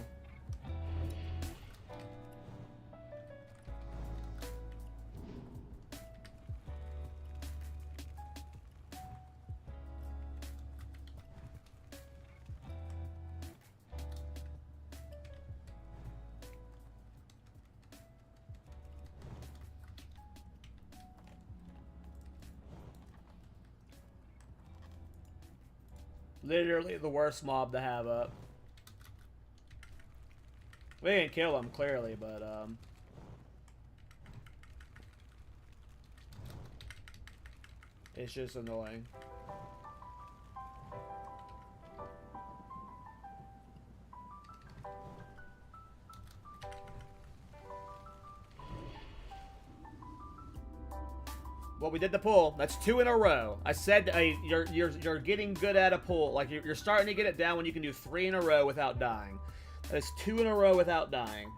Literally the worst mob to have up. We didn't kill him, clearly, but, it's just annoying. Well, we did the pull. That's 2 in a row. I said you're getting good at a pull. Like you're starting to get it down when you can do 3 in a row without dying. That is 2 in a row without dying.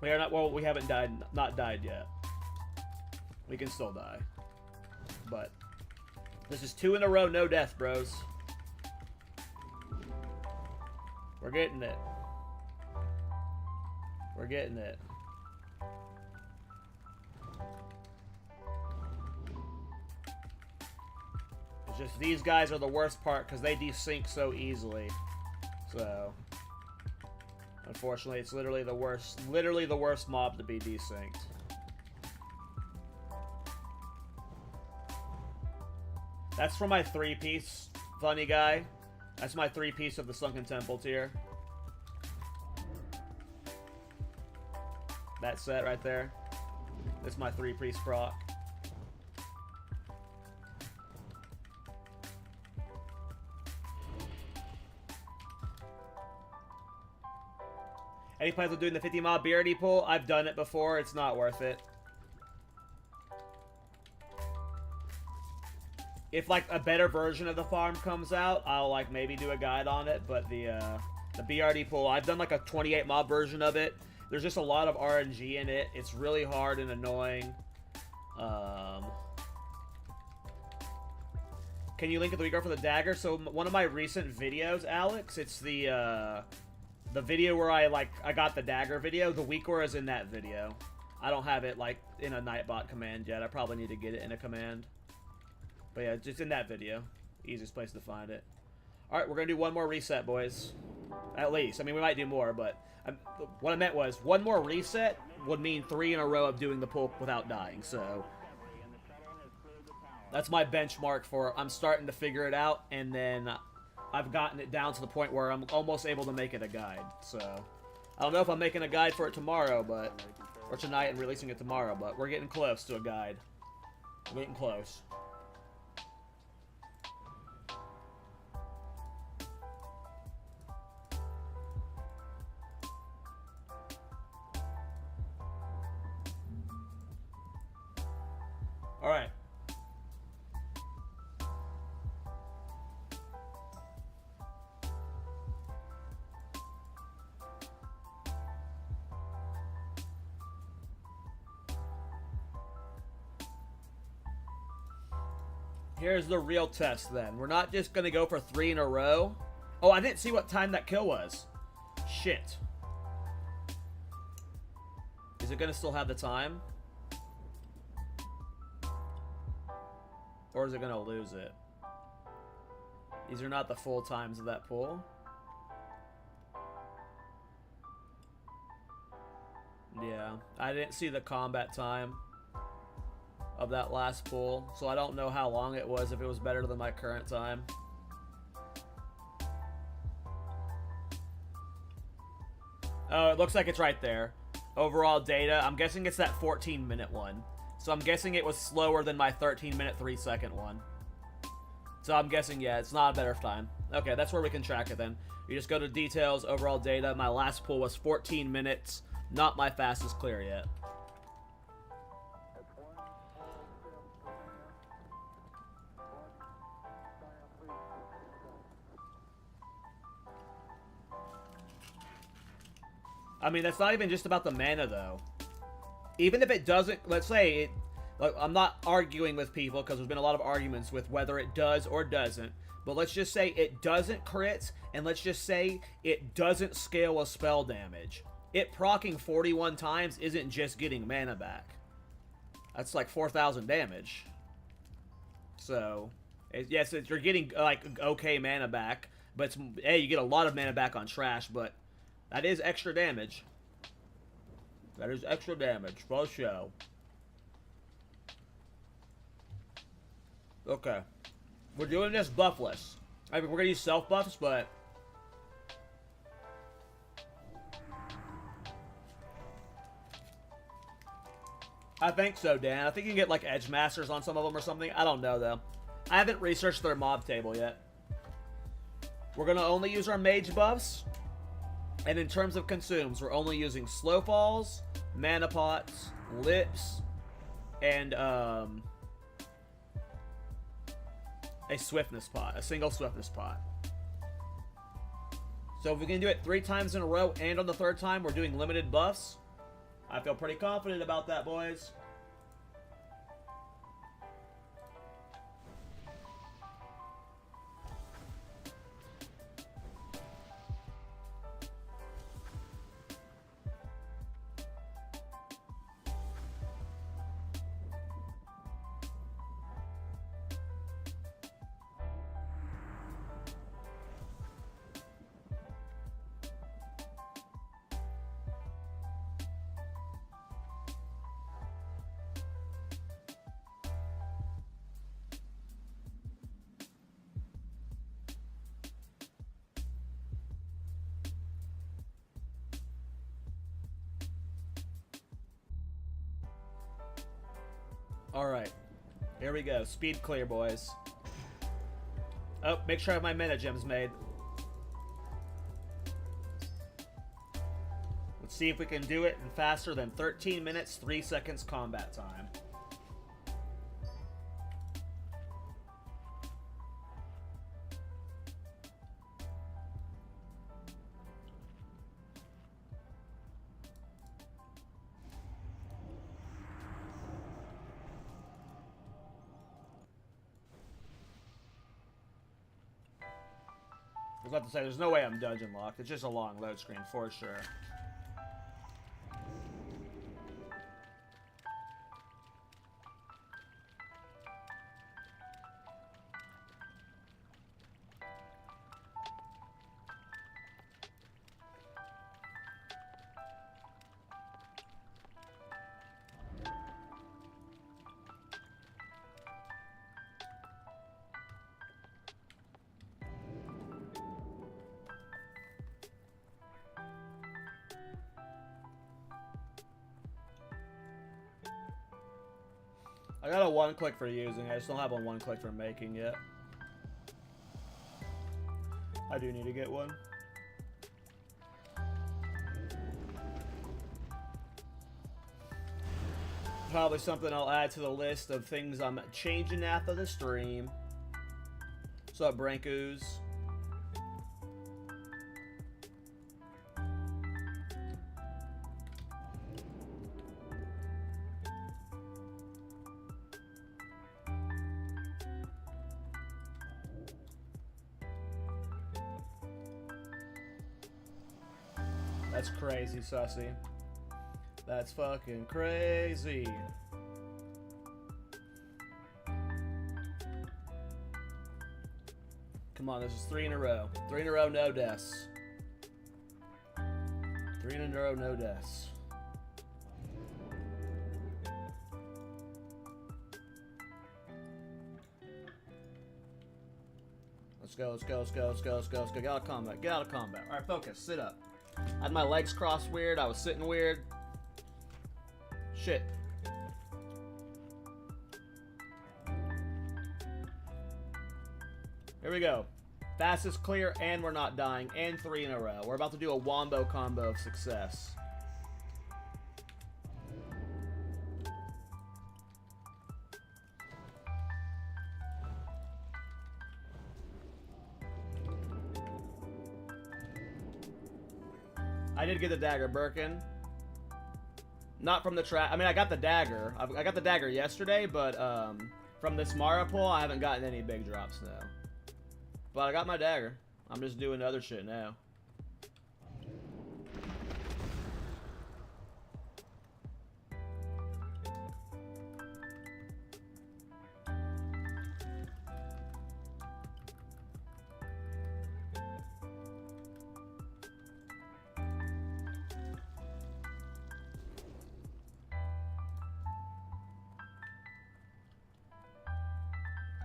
We are not. Well, we haven't died. Not died yet. We can still die. But this is 2 in a row, no death, bros. We're getting it. We're getting it. Just these guys are the worst part because they desync so easily. So, unfortunately, it's literally the worst mob to be desynced. That's for my 3-piece funny guy. That's my 3-piece of the Sunken Temple tier. That set right there. That's my 3-priest proc. Any plans on doing the 50 mob BRD pull? I've done it before. It's not worth it. If like a better version of the farm comes out, I'll like maybe do a guide on it. But the BRD pull, I've done like a 28 mob version of it. There's just a lot of RNG in it. It's really hard and annoying. Can you link it the week for the dagger? So one of my recent videos, Alex, it's the video where I got the dagger video. The weaker is in that video. I don't have it like in a Nightbot command yet. I probably need to get it in a command. But yeah, just in that video. Easiest place to find it. Alright, we're going to do one more reset, boys. At least. I mean, we might do more, but what I meant was one more reset would mean 3 in a row of doing the pull without dying. So that's my benchmark for I'm starting to figure it out, and then I've gotten it down to the point where I'm almost able to make it a guide. So I don't know if I'm making a guide for it tomorrow, or tonight and releasing it tomorrow, but we're getting close to a guide. We're getting close. All right. Here's the real test then. We're not just going to go for 3 in a row. Oh, I didn't see what time that kill was. Shit. Is it going to still have the time? Or is it going to lose it? These are not the full times of that pull. Yeah, I didn't see the combat time of that last pull, so I don't know how long it was, if it was better than my current time. Oh, it looks like it's right there. Overall data, I'm guessing it's that 14-minute one. So I'm guessing it was slower than my 13-minute 3-second one. So I'm guessing, yeah, it's not a better time. Okay, that's where we can track it then. You just go to details, overall data. My last pull was 14 minutes. Not my fastest clear yet. I mean, that's not even just about the mana, though. Even if it doesn't, let's say it, like, I'm not arguing with people because there's been a lot of arguments with whether it does or doesn't, but let's just say it doesn't crit, and let's just say it doesn't scale a spell damage. It proccing 41 times isn't just getting mana back. That's like 4,000 damage. So, yes, you're getting like okay mana back, but it's, hey, you get a lot of mana back on trash, but that is extra damage. That is extra damage, for show. Okay. We're doing this buffless. I mean, we're gonna use self-buffs, but I think so, Dan. I think you can get, like, Edge Masters on some of them or something. I don't know, though. I haven't researched their mob table yet. We're gonna only use our mage buffs. And in terms of consumes, we're only using slow falls, mana pots, lips, and a swiftness pot, a single swiftness pot. So if we can do it 3 times in a row and on the 3rd time we're doing limited buffs, I feel pretty confident about that, boys. Alright. Here we go. Speed clear, boys. Oh, make sure I have my mana gems made. Let's see if we can do it in faster than 13 minutes, 3 seconds combat time. I was about to say, there's no way I'm dungeon locked. It's just a long load screen for sure. I got a one-click for using. I just don't have a one-click for making yet. I do need to get one. Probably something I'll add to the list of things I'm changing after the stream. What's up, Brankoos? That's crazy, Sussy. That's fucking crazy. Come on, this is 3 in a row. 3 in a row, no deaths. 3 in a row, no deaths. Let's go, let's go, let's go, let's go, let's go, let's go. Get out of combat, get out of combat. Alright, focus, sit up. I had my legs crossed weird, I was sitting weird. Shit. Here we go. Fastest clear, and we're not dying, and 3 in a row. We're about to do a wombo combo of success. I did get the dagger, Birkin. Not from the trap. I mean, I got the dagger. I got the dagger yesterday, but from this Mara pull, I haven't gotten any big drops now. But I got my dagger. I'm just doing other shit now.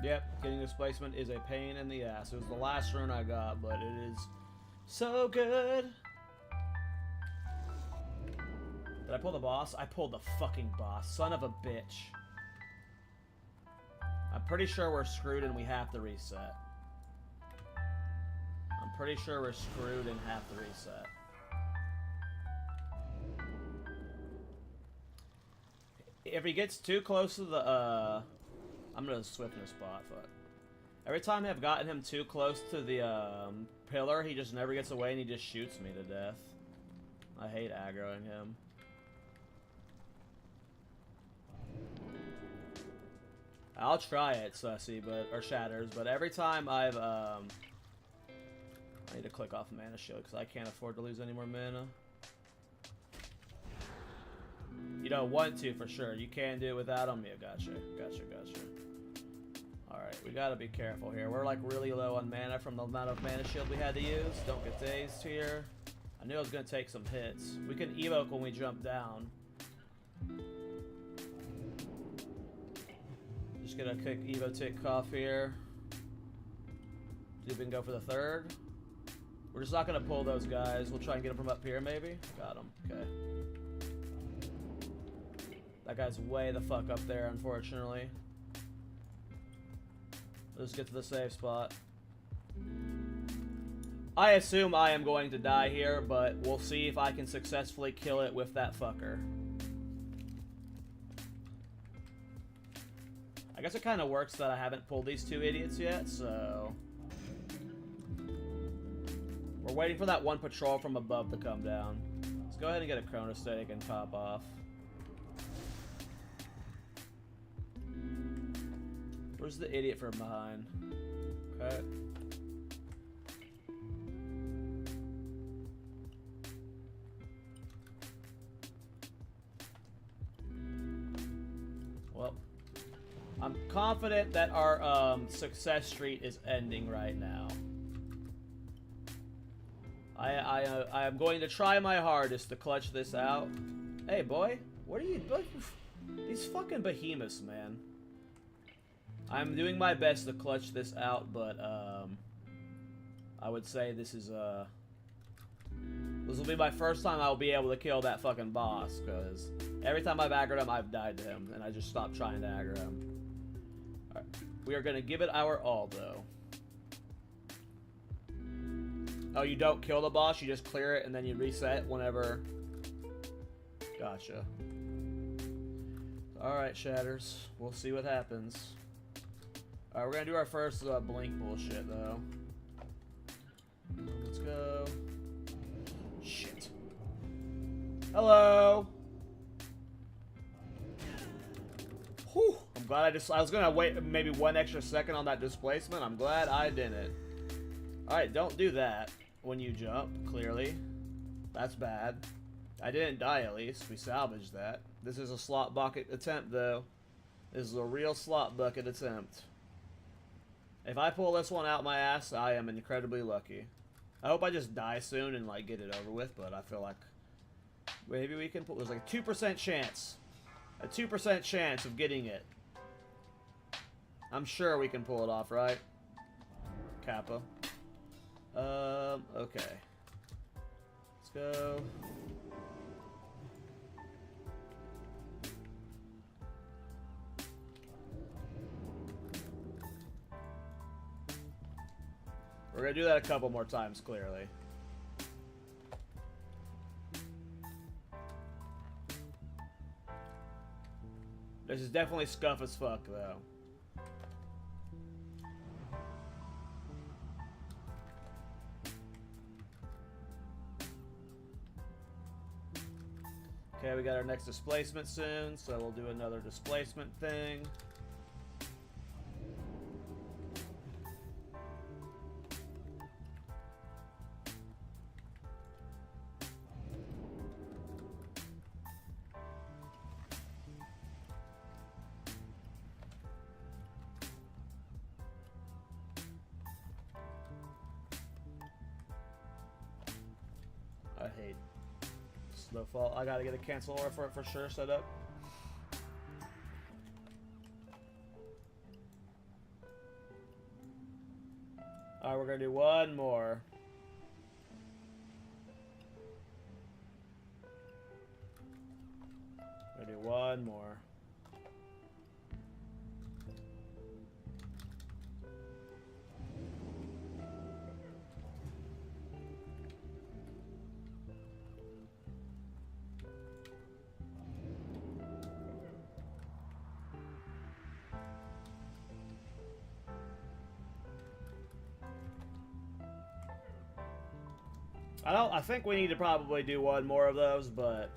Yep, getting displacement is a pain in the ass. It was the last rune I got, but it is so good. Did I pull the boss? I pulled the fucking boss. Son of a bitch. I'm pretty sure we're screwed and we have to reset. I'm pretty sure we're screwed and have to reset. If he gets too close to the, I'm gonna swiftness spot, fuck. Every time I've gotten him too close to the pillar, he just never gets away and he just shoots me to death. I hate aggroing him. I'll try it, Sussy, or Shatters, but every time I've, I need to click off Mana Shield because I can't afford to lose any more mana. You don't want to, for sure. You can do it without them. Yeah, gotcha. Alright, we gotta be careful here. We're like really low on mana from the amount of mana shield we had to use. Don't get dazed here. I knew I was gonna take some hits. We can evoke when we jump down. Just gonna quick evo tick off here. See if we can go for the third. We're just not gonna pull those guys. We'll try and get them from up here maybe. Got them. Okay. That guy's way the fuck up there, unfortunately. Let's get to the safe spot. I assume I am going to die here, but we'll see if I can successfully kill it with that fucker. I guess it kind of works that I haven't pulled these two idiots yet, so... We're waiting for that one patrol from above to come down. Let's go ahead and get a chronostatic and pop off. Where's the idiot from behind? Okay. Well, I'm confident that our success streak is ending right now. I am going to try my hardest to clutch this out. Hey, boy, what are you doing? These fucking behemoths, man. I'm doing my best to clutch this out, but I would say this is this will be my first time I'll be able to kill that fucking boss, because every time I've aggroed him, I've died to him, and I just stopped trying to aggro him. Alright, we are gonna give it our all, though. Oh, you don't kill the boss, you just clear it and then you reset whenever. Gotcha. Alright, Shatters. We'll see what happens. Alright, we're gonna do our first blink bullshit, though. Let's go. Shit. Hello! Whew. I'm glad I was gonna wait maybe one extra second on that displacement. I'm glad I didn't. Alright, don't do that when you jump, clearly. That's bad. I didn't die, at least. We salvaged that. This is a slot bucket attempt, though. This is a real slot bucket attempt. If I pull this one out my ass, I am incredibly lucky. I hope I just die soon and, like, get it over with, but I feel like maybe we can pull... There's, like, a 2% chance. A 2% chance of getting it. I'm sure we can pull it off, right? Kappa. Okay. Let's go. We're gonna do that a couple more times, clearly. This is definitely scuff as fuck, though. Okay, we got our next displacement soon, so we'll do another displacement thing. I hate slow fall. I gotta get a cancel order for it for sure set up. Alright, we're gonna do one more. We're gonna do one more. I think we need to probably do one more of those, but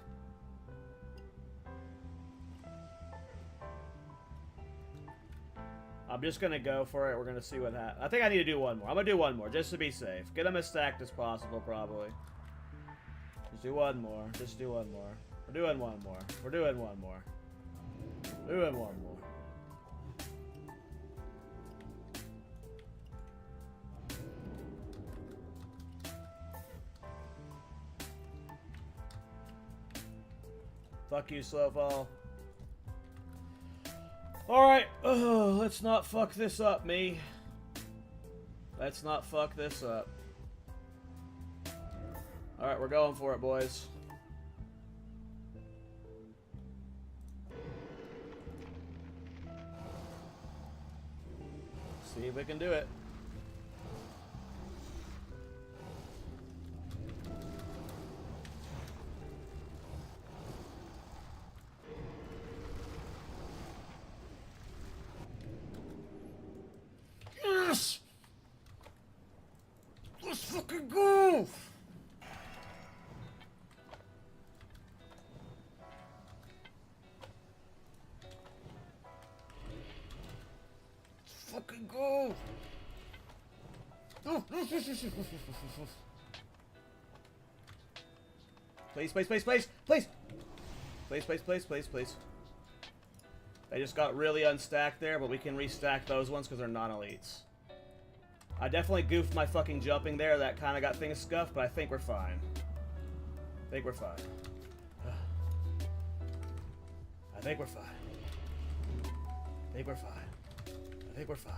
I'm just gonna go for it. We're gonna see what happens. I think I need to do one more. I'm gonna do one more just to be safe. Get them as stacked as possible, probably. Just do one more. Just do one more. We're doing one more. We're doing one more. We're doing one more. Fuck you, Slowfall. Alright, let's not fuck this up, me. Let's not fuck this up. Alright, we're going for it, boys. if we can do it. Yes! Let's fucking go! Fucking go! Please, please, please, please, please! Please, please, please, please, please. They just got really unstacked there, but we can restack those ones because they're non-elites. I definitely goofed my fucking jumping there. That kind of got things scuffed, but I think we're fine. I think we're fine. I think we're fine. I think we're fine. I think we're fine.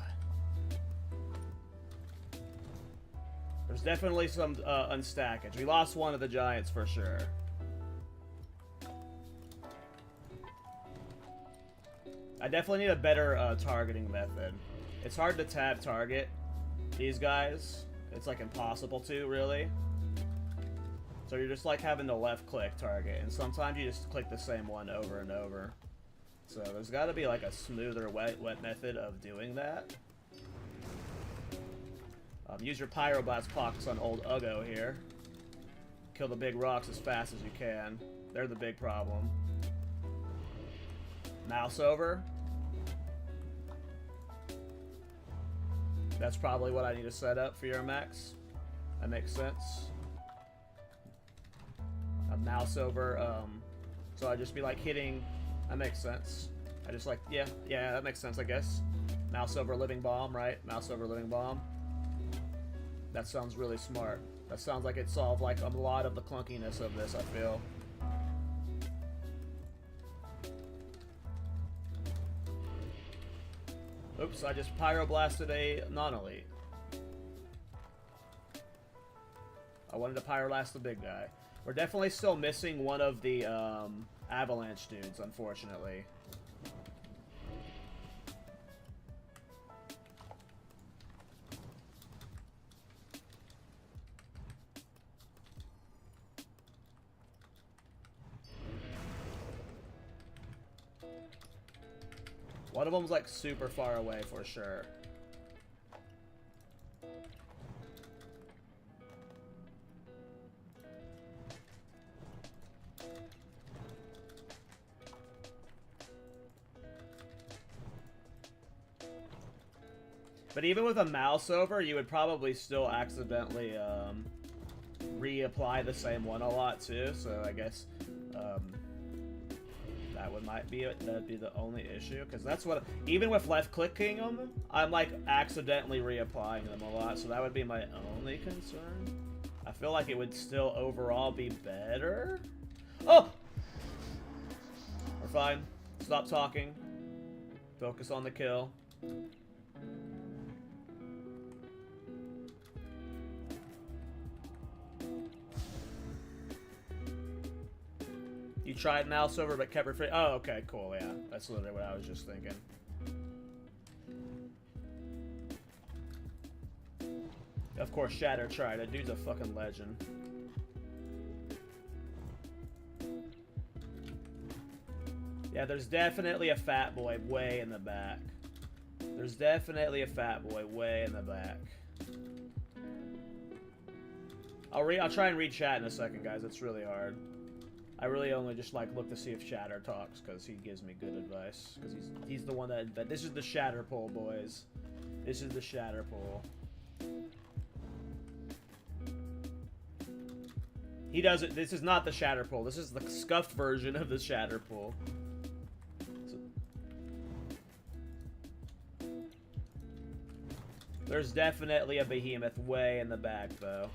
There's definitely some unstackage. We lost one of the giants for sure. I definitely need a better targeting method. It's hard to tab target these guys. It's like impossible to, really. So you're just like having to left click target, and sometimes you just click the same one over and over. So there's got to be like a smoother wet method of doing that. Use your Pyroblast pockets on old Uggo here. Kill the big rocks as fast as you can. They're the big problem. Mouse over. That's probably what I need to set up for your mechs. That makes sense. A mouse over. So I just be like hitting. That makes sense. I just like, yeah, that makes sense, I guess. Mouse over living bomb, right? Mouse over living bomb. That sounds really smart. That sounds like it solved like a lot of the clunkiness of this, I feel. Oops, I just pyroblasted a non-elite. I wanted to pyroblast the big guy. We're definitely still missing one of the avalanche dudes, unfortunately. One of them's like super far away for sure. But even with a mouse over, you would probably still accidentally reapply the same one a lot too. So I guess that'd be the only issue, because that's what, even with left clicking them, I'm like accidentally reapplying them a lot. So that would be my only concern. I feel like it would still overall be better. Oh, we're fine. Stop talking. Focus on the kill. You tried mouse over but kept her free. Oh, okay, cool, yeah. That's literally what I was just thinking. Of course, Shatter tried it. Dude's a fucking legend. Yeah, there's definitely a fat boy way in the back. There's definitely a fat boy way in the back. I'll try and read chat in a second, guys. It's really hard. I really only just like look to see if Shatter talks, because he gives me good advice. Because he's the one that invented. This is the Shatter Pull, boys. This is the Shatter Pull. He does it. This is not the Shatter Pull. This is the scuffed version of the Shatter Pull. There's definitely a behemoth way in the back, though.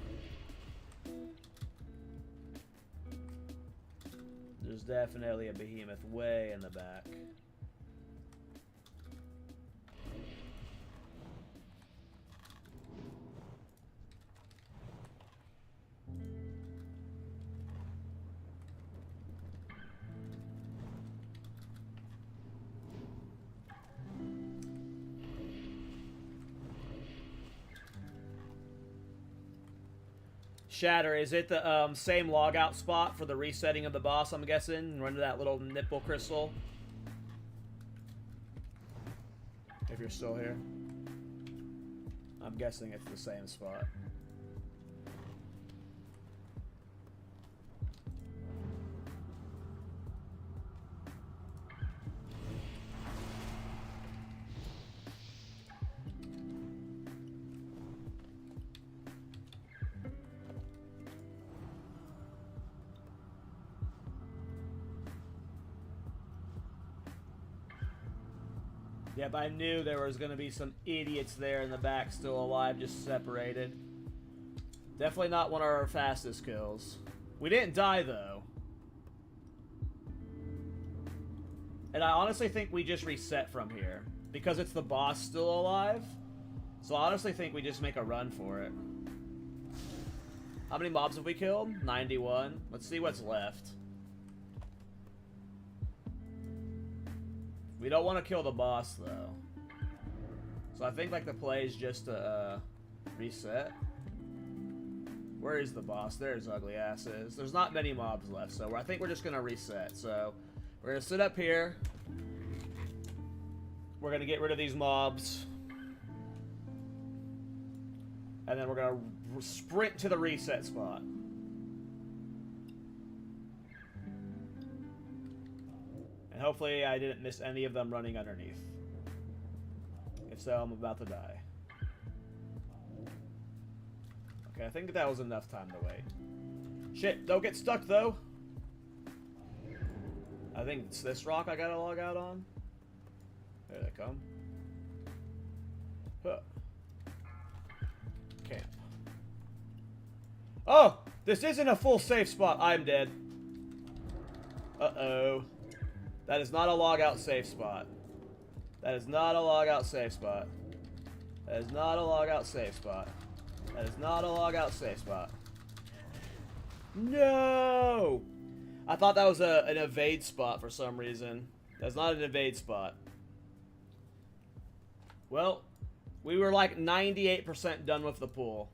There's definitely a behemoth way in the back. Shatter, is it the same logout spot for the resetting of the boss, I'm guessing? Run to that little nipple crystal. If you're still here. I'm guessing it's the same spot. Yep, I knew there was going to be some idiots there in the back still alive, just separated. Definitely not one of our fastest kills. We didn't die, though. And I honestly think we just reset from here. Because it's the boss still alive. So I honestly think we just make a run for it. How many mobs have we killed? 91. Let's see what's left. We don't want to kill the boss, though. So I think, like, the play is just to, reset. Where is the boss? There's ugly asses. There's not many mobs left, so I think we're just going to reset. So, we're going to sit up here. We're going to get rid of these mobs. And then we're going to sprint to the reset spot. And hopefully I didn't miss any of them running underneath. If so, I'm about to die. Okay, I think that was enough time to wait. Shit, don't get stuck though. I think it's this rock I gotta log out on. There they come. Huh. Camp. Oh! This isn't a full safe spot. I'm dead. Uh-oh. That is not a logout safe spot. That is not a logout safe spot. That is not a logout safe spot. That is not a logout safe spot. No! I thought that was an evade spot for some reason. That's not an evade spot. Well, we were like 98% done with the pool.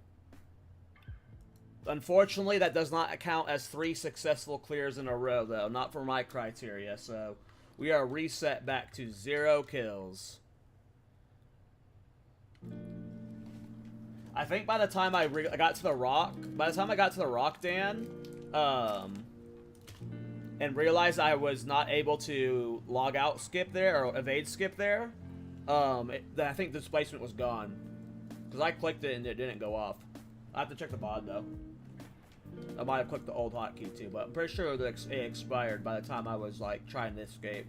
Unfortunately, that does not count as 3 successful clears in a row, though. Not for my criteria, so we are reset back to 0 kills. I think by the time I got to the rock, Dan, and realized I was not able to log out skip there, or evade skip there, I think displacement was gone. Because I clicked it and it didn't go off. I have to check the mod, though. I might have clicked the old hotkey too, but I'm pretty sure that it expired by the time I was like trying to escape.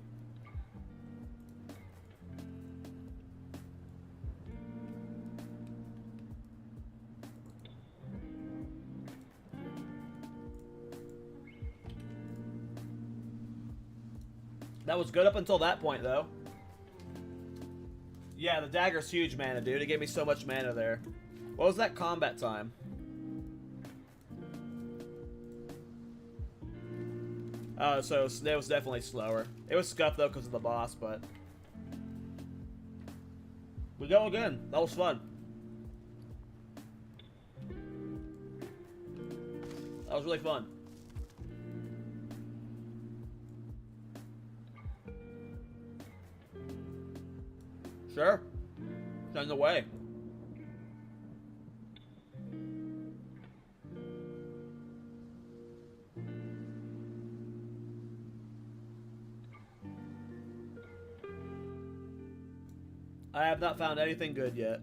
That was good up until that point, though. Yeah, the dagger's huge mana, dude. It gave me so much mana there. What was that combat time? So it was definitely slower. It was scuffed, though, because of the boss, but... we go again. That was fun. That was really fun. Sure. Send away. I have not found anything good yet.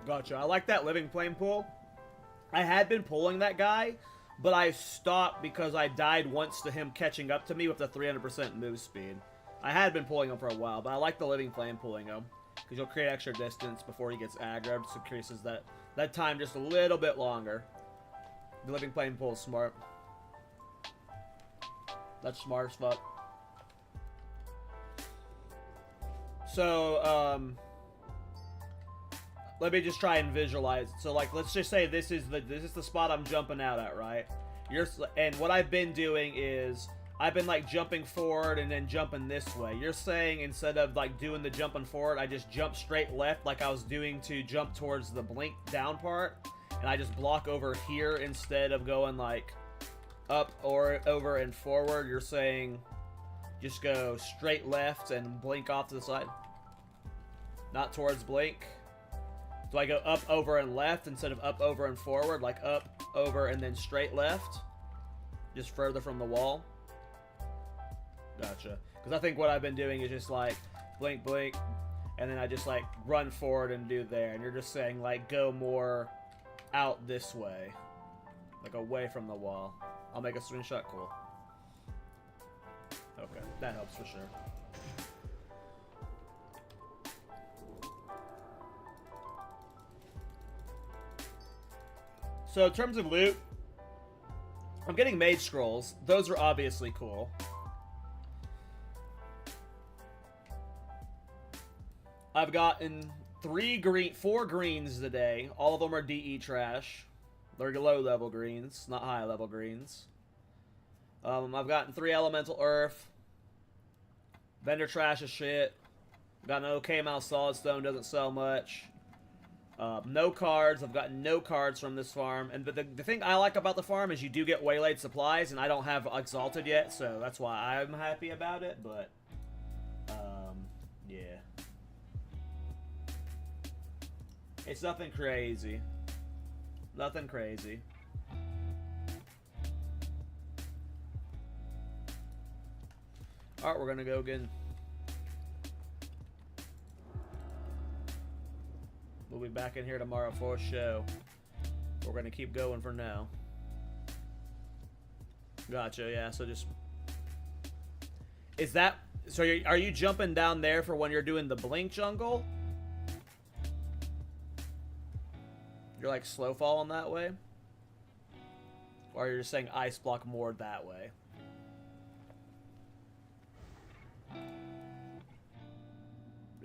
Gotcha. I like that living flame pull. I had been pulling that guy, but I stopped because I died once to him catching up to me with the 300% move speed. I had been pulling him for a while, but I like the living flame pulling him because you'll create extra distance before he gets aggroed, so increases that time just a little bit longer. The living flame pull is smart. That's smart as fuck. So, let me just try and visualize. So, like, let's just say this is the spot I'm jumping out at, right? And what I've been doing is I've been like jumping forward and then jumping this way. You're saying instead of like doing the jumping forward, I just jump straight left like I was doing to jump towards the blink down part, and I just block over here instead of going like up or over and forward. You're saying just go straight left and blink off to the side, not towards blink. Do I go up, over, and left instead of up, over, and forward? Like up, over, and then straight left? Just further from the wall? Gotcha. Because I think what I've been doing is just like blink, blink, and then I just like run forward and do there. And you're just saying like go more out this way. Like away from the wall. I'll make a screenshot. Cool. Okay, that helps for sure. So in terms of loot, I'm getting mage scrolls. Those are obviously cool. I've gotten 4 greens today. All of them are DE trash. They're low level greens, not high level greens. I've gotten 3 elemental earth. Vendor trash is shit. Got an okay amount of solid stone, doesn't sell much. No cards. I've gotten no cards from this farm. And the thing I like about the farm is you do get waylaid supplies, and I don't have Exalted yet, so that's why I'm happy about it, but yeah. It's nothing crazy. Nothing crazy. Alright, we're gonna go again. We'll be back in here tomorrow for a show. We're gonna keep going for now. Gotcha, yeah, so just... Is that... So are you jumping down there for when you're doing the blink jungle? You're like slow falling that way? Or you're just saying ice block more that way?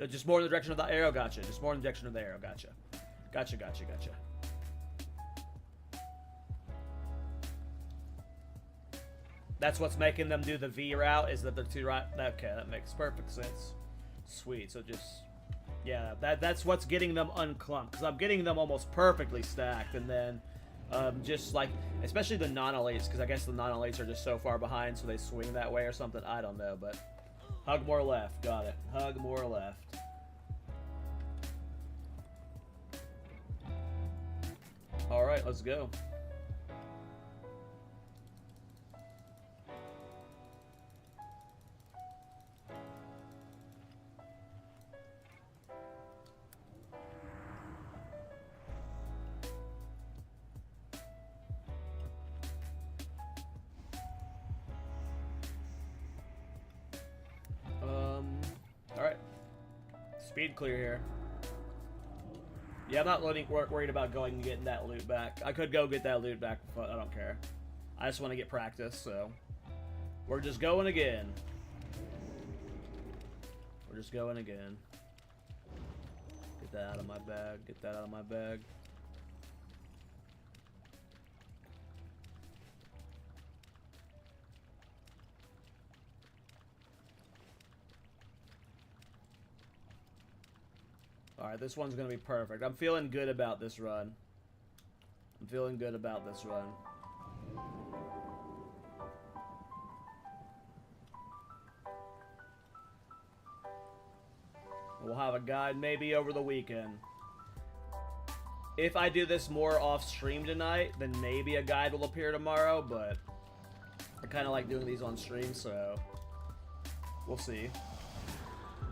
Just more in the direction of the arrow, gotcha. Just more in the direction of the arrow, gotcha. Gotcha, gotcha, gotcha. That's what's making them do the V route, is that they're too right. Okay, that makes perfect sense. Sweet, so just... Yeah, that's what's getting them unclumped, because I'm getting them almost perfectly stacked, and then just like, especially the non-elites, because I guess the non-elites are just so far behind, so they swing that way or something, I don't know, but hug more left, got it. Hug more left. Alright, let's go. Alright. Speed clear here. Yeah, I'm not worried about going and getting that loot back. I could go get that loot back, but I don't care. I just want to get practice, so... We're just going again. We're just going again. Get that out of my bag. Get that out of my bag. Alright, this one's going to be perfect. I'm feeling good about this run. I'm feeling good about this run. We'll have a guide maybe over the weekend. If I do this more off stream tonight, then maybe a guide will appear tomorrow, but I kind of like doing these on stream, so we'll see.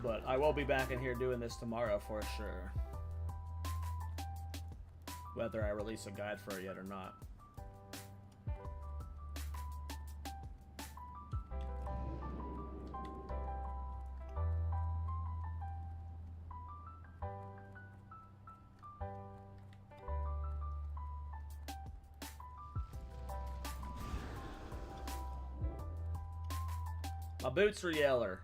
But I will be back in here doing this tomorrow for sure. whether I release a guide for it yet or not. My boots are yeller.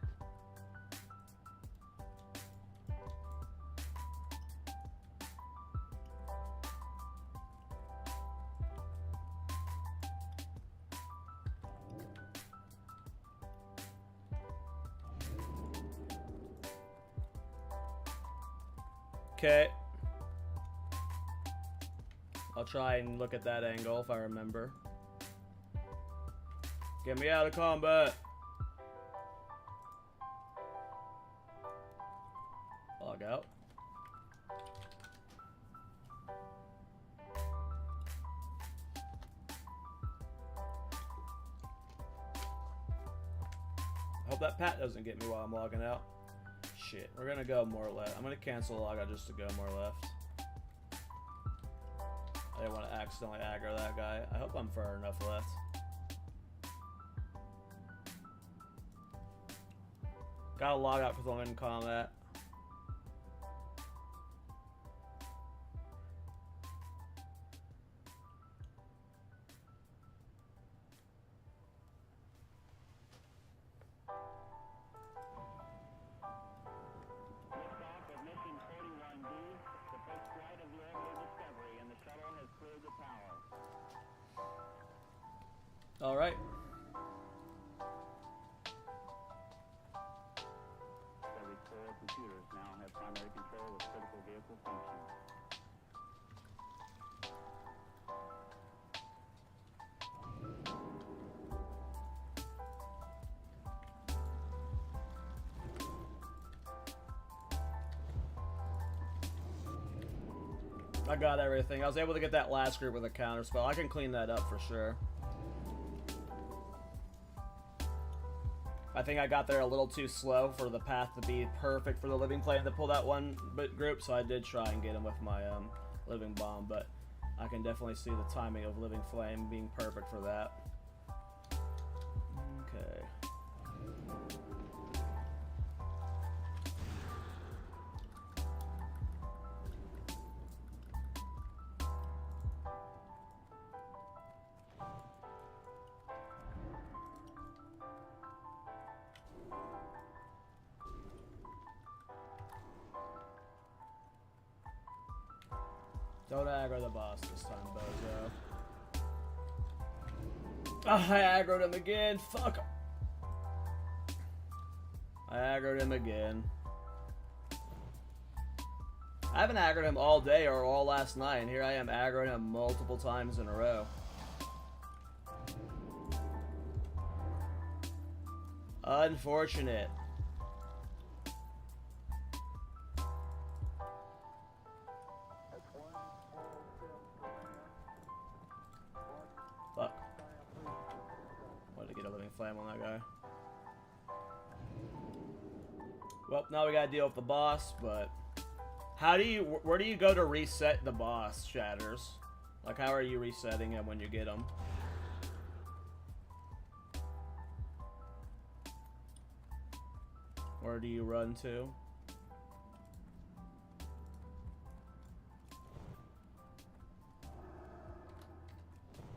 Okay. I'll try and look at that angle if I remember. Get me out of combat. Log out. I hope that pat doesn't get me while I'm logging out. Shit, we're gonna go more left. I'm gonna cancel log out just to go more left. I didn't want to accidentally aggro that guy. I hope I'm far enough left. Gotta log out because I'm in combat. All right. Every core computers now have primary control of critical vehicle functions. I got everything. I was able to get that last group with a counter spell. I can clean that up for sure. I think I got there a little too slow for the path to be perfect for the living plane to pull that one group, so I did try and get him with my living bomb, but I can definitely see the timing of living flame being perfect for that. Okay. Don't aggro the boss this time, bozo. Oh, I aggroed him again. Fuck. I aggroed him again. I haven't aggroed him all day or all last night, and here I am aggroing him multiple times in a row. Unfortunate. Fuck. Wanted to get a living flame on that guy. Well, now we gotta deal with the boss, but how do you, where do you go to reset the boss, Shatters? Like, how are you resetting him when you get him? Where do you run to?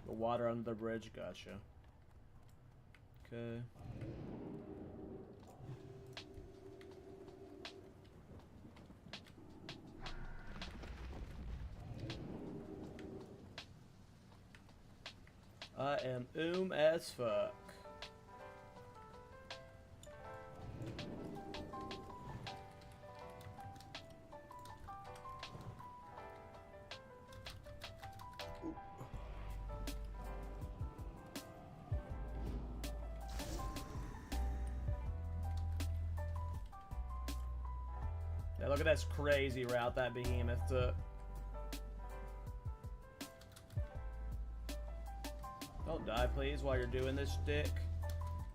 The water under the bridge, gotcha. Okay. I am as fuck. Yeah, look at this crazy route that behemoth took. Don't die, please, while you're doing this, dick.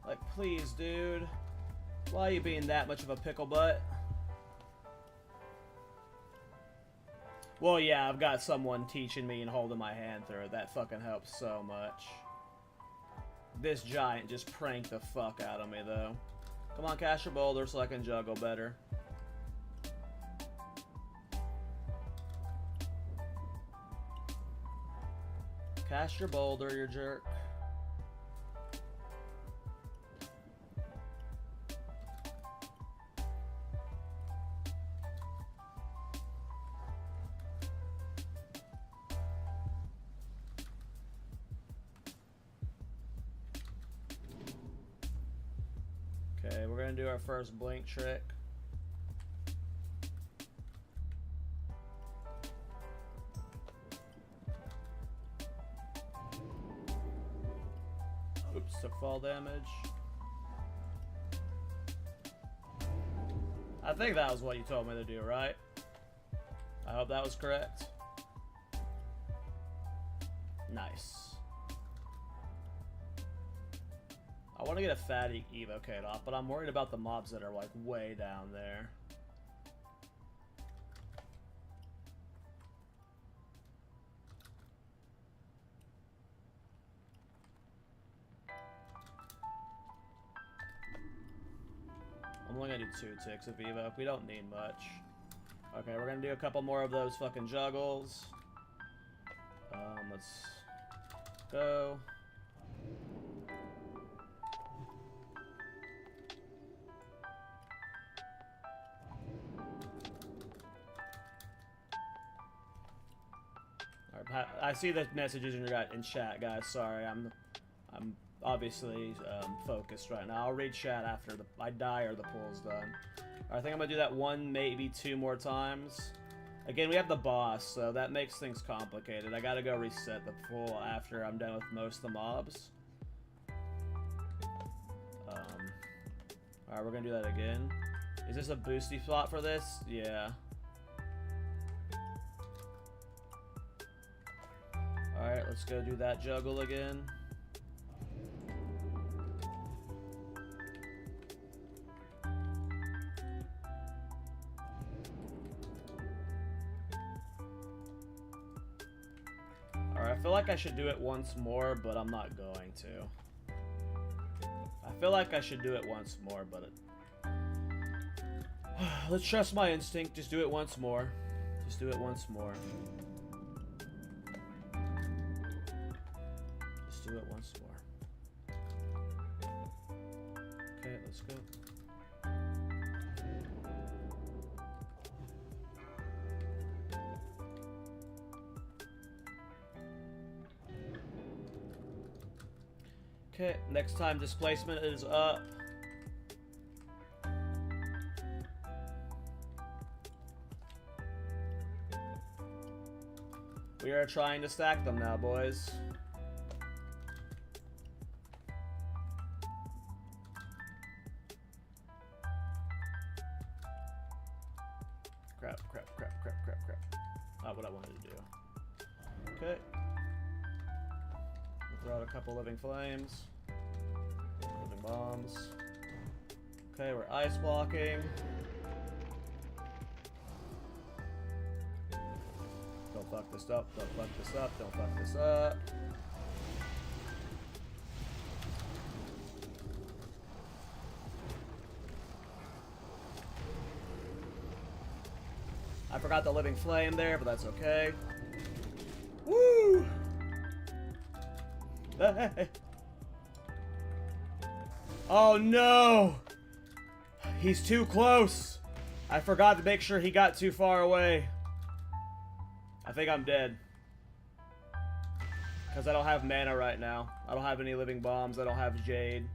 Like, please, dude. Why are you being that much of a pickle butt? Well, yeah, I've got someone teaching me and holding my hand through it. That fucking helps so much. This giant just pranked the fuck out of me, though. Come on, cast your boulder so I can juggle better. Cast your boulder, you jerk. Okay, we're gonna do our first blink trick. Oops, took fall damage. I think that was what you told me to do, right? I hope that was correct. Nice. I want to get a fatty evocate off, but I'm worried about the mobs that are like way down there. I'm only gonna do 2 ticks of evoke. We don't need much. Okay, we're gonna do a couple more of those fucking juggles. Let's go. I see the messages in chat, guys. Sorry, I'm obviously focused right now. I'll read chat after I die or the pool's done. Alright, I think I'm gonna do that 1, maybe 2 more times. Again, we have the boss, so that makes things complicated. I gotta go reset the pool after I'm done with most of the mobs. Alright, we're gonna do that again. Is this a boosty spot for this? Yeah. Alright, let's go do that juggle again. Alright, I feel like I should do it once more, but I'm not going to. I feel like I should do it once more, but let's trust my instinct. Just do it once more. Just do it once more. Do it once more. Okay, let's go. Okay, next time displacement is up. We are trying to stack them now, boys. Crap. Not what I wanted to do. Okay. We'll throw out a couple living flames. Living bombs. Okay, we're ice blocking. Don't fuck this up, don't fuck this up, don't fuck this up. I forgot the living flame there, but that's okay. Woo! Oh no! He's too close. I forgot to make sure he got too far away. I think I'm dead. Because I don't have mana right now. I don't have any living bombs. I don't have Jade.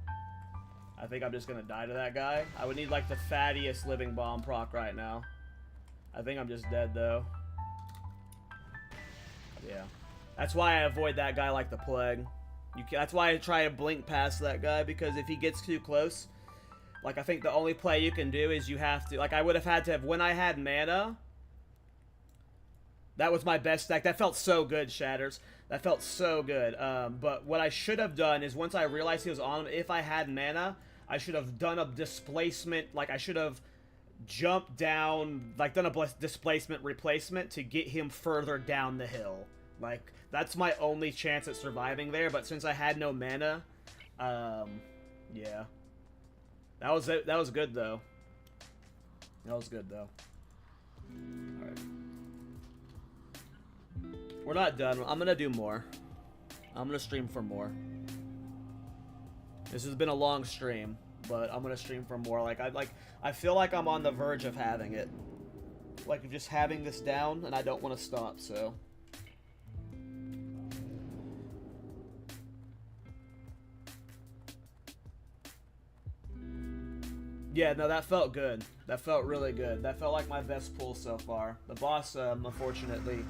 I think I'm just going to die to that guy. I would need like the fattiest living bomb proc right now. I think I'm just dead though. Yeah. That's why I avoid that guy like the plague. That's why I try to blink past that guy, because if he gets too close, like I think the only play you can do is you have to, like I would have had to have, when I had mana, that was my best stack. That felt so good, Shatters. That felt so good. But what I should have done is once I realized he was on him, if I had mana, I should have done a displacement, like I should have jumped down, like done a displacement replacement to get him further down the hill. Like, that's my only chance at surviving there, but since I had no mana, yeah. That was it. That was good, though. That was good, though. Alright. We're not done. I'm gonna do more. I'm gonna stream for more. This has been a long stream, but I'm gonna stream for more. I feel like I'm on the verge of having it. Like, just having this down, and I don't want to stop, so... Yeah, no, that felt good. That felt really good. That felt like my best pull so far. The boss, unfortunately,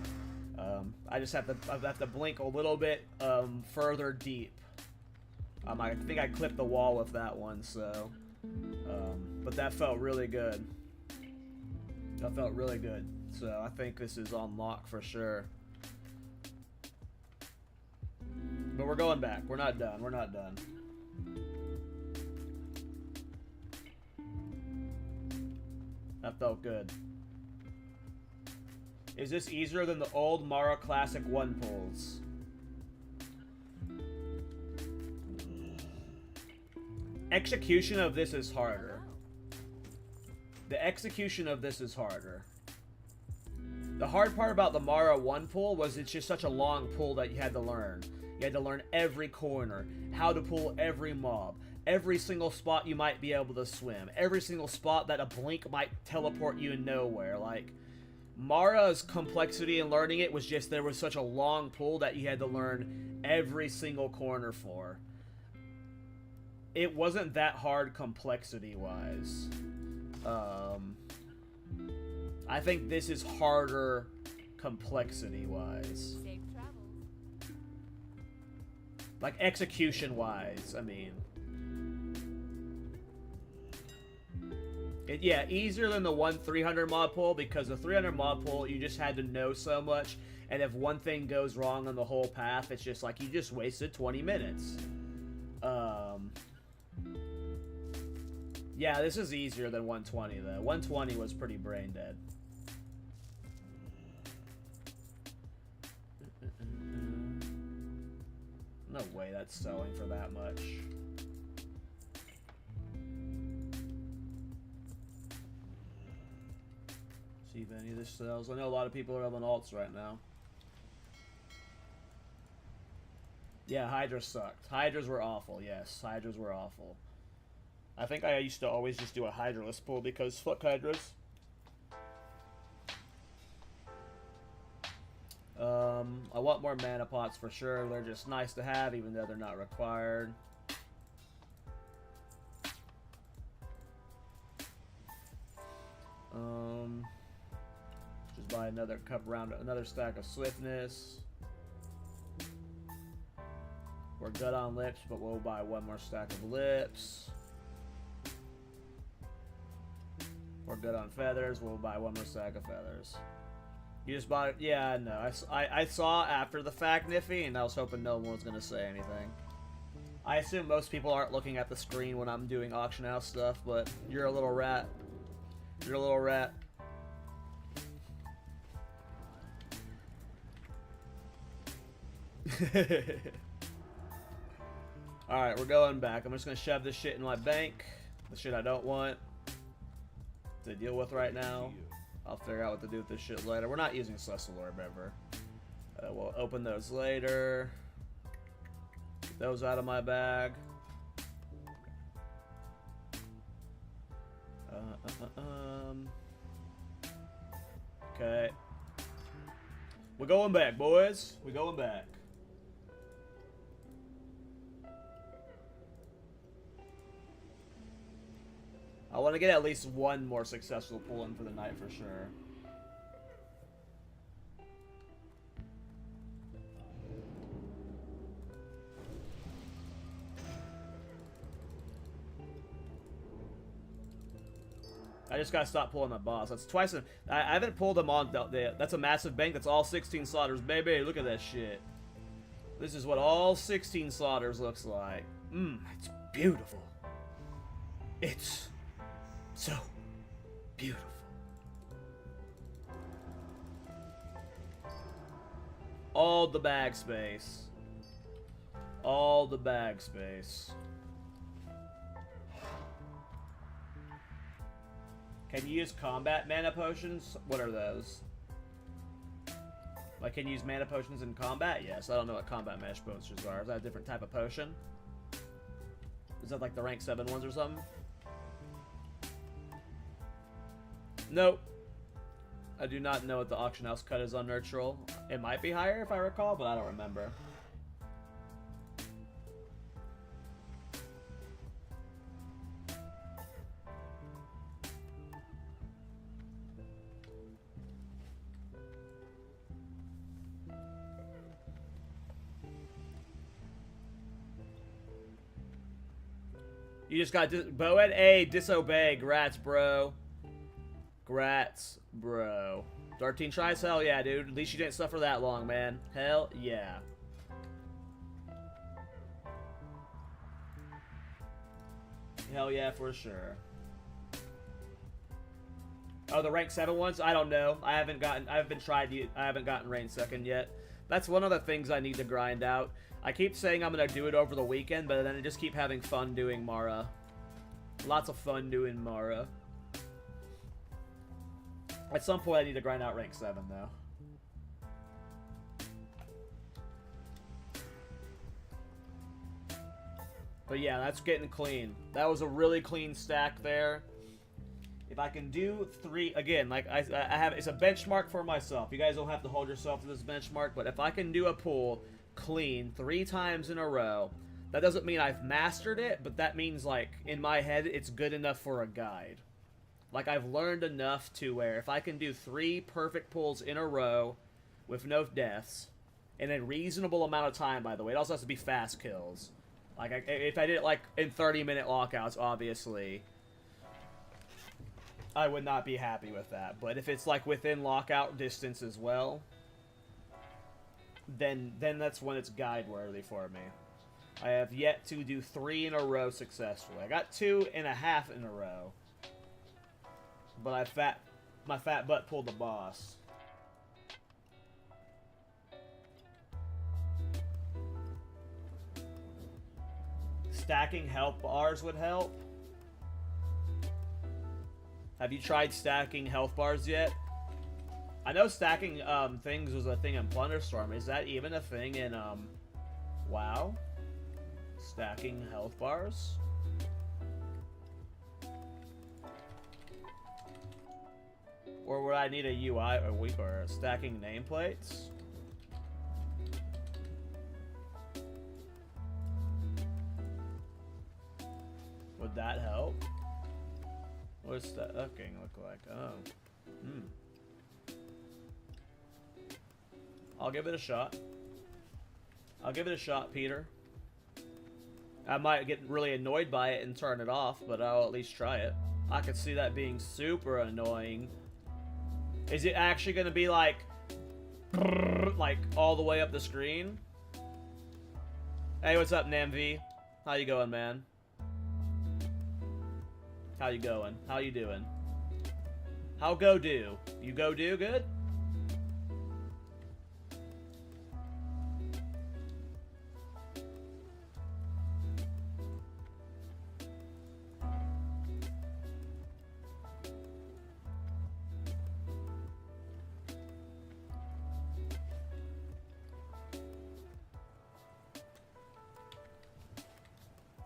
I just have to blink a little bit further deep. I think I clipped the wall with that one, so... but that felt really good. That felt really good. So I think this is on lock for sure. But we're going back. We're not done. We're not done. That felt good. Is this easier than the old Mara Classic 1 pulls? Execution of this is harder. The execution of this is harder. The hard part about the Mara 1 pull was it's just such a long pull that you had to learn. You had to learn every corner, how to pull every mob, every single spot you might be able to swim, every single spot that a blink might teleport you nowhere. Like, Mara's complexity in learning it was just there was such a long pull that you had to learn every single corner for. It wasn't that hard complexity-wise. I think this is harder complexity-wise. Safe travels. Like, execution-wise, I mean. Yeah, easier than the 300 mod pull, because the 300 mod pull, you just had to know so much, and if one thing goes wrong on the whole path, it's just like, you just wasted 20 minutes. Yeah, this is easier than 120, though. 120 was pretty brain dead. No way that's selling for that much. See if any of this sells. I know a lot of people are on alts right now. Yeah, Hydras sucked. Hydras were awful, yes. Hydras were awful. I think I used to always just do a Hydraless pull because fuck Hydras. I want more mana pots for sure. They're just nice to have even though they're not required. Just buy another another stack of swiftness. We're good on lips, but we'll buy one more stack of lips. We're good on feathers. We'll buy one more stack of feathers. You just bought it? Yeah, no. I saw after the fact, Niffy, and I was hoping no one was going to say anything. I assume most people aren't looking at the screen when I'm doing auction house stuff, but you're a little rat. You're a little rat. Alright, we're going back. I'm just going to shove this shit in my bank. The shit I don't want to deal with right now. I'll figure out what to do with this shit later. We're not using Celestial Orb ever. We'll open those later. Get those out of my bag. Okay. We're going back, boys. We're going back. I want to get at least one more successful pull-in for the night for sure. I just gotta stop pulling my boss. That's twice. I haven't pulled him on. That's a massive bank. That's all 16 slaughters, baby. Look at that shit. This is what all 16 slaughters looks like. It's beautiful. It's so Beautiful. All the bag space. All the bag space. Can you use combat mana potions? What are those? Like, can you use mana potions in combat? Yes, I don't know what combat mana potions are. Is that a different type of potion? Is that like the rank 7 ones or something? Nope. I do not know what the auction house cut is on Nurtural. It might be higher if I recall, but I don't remember. You just got Bo at A, disobey. Grats, bro. Grats, bro. 13 tries? Hell yeah, dude. At least you didn't suffer that long, man. Hell yeah. Hell yeah, for sure. Oh, the rank 7 ones? I don't know. I haven't gotten rank 2nd yet. That's one of the things I need to grind out. I keep saying I'm gonna do it over the weekend, but then I just keep having fun doing Mara. Lots of fun doing Mara. At some point I need to grind out rank 7 though. But yeah, that's getting clean. That was a really clean stack there. If I can do 3, again, like I have, it's a benchmark for myself. You guys don't have to hold yourself to this benchmark, but if I can do a pull clean 3 times in a row, that doesn't mean I've mastered it, but that means, like, in my head, it's good enough for a guide. Like, I've learned enough to where if I can do 3 perfect pulls in a row with no deaths, in a reasonable amount of time, by the way, it also has to be fast kills. Like, if I did it, like, in 30-minute lockouts, obviously, I would not be happy with that. But if it's, like, within lockout distance as well, then that's when it's guide-worthy for me. I have yet to do 3 in a row successfully. I got 2.5 in a row. But my fat butt pulled the boss. Stacking health bars would help. Have you tried stacking health bars yet? I know stacking things was a thing in Plunderstorm. Is that even a thing in WoW? Stacking health bars? Or would I need a UI or week or stacking nameplates? Would that help? What does stacking look like? Oh. I'll give it a shot. I'll give it a shot, Peter. I might get really annoyed by it and turn it off, but I'll at least try it. I could see that being super annoying. Is it actually going to be like all the way up the screen? Hey, what's up, Namv? How you going, man? How you going? How you doing? How go do? You go do good?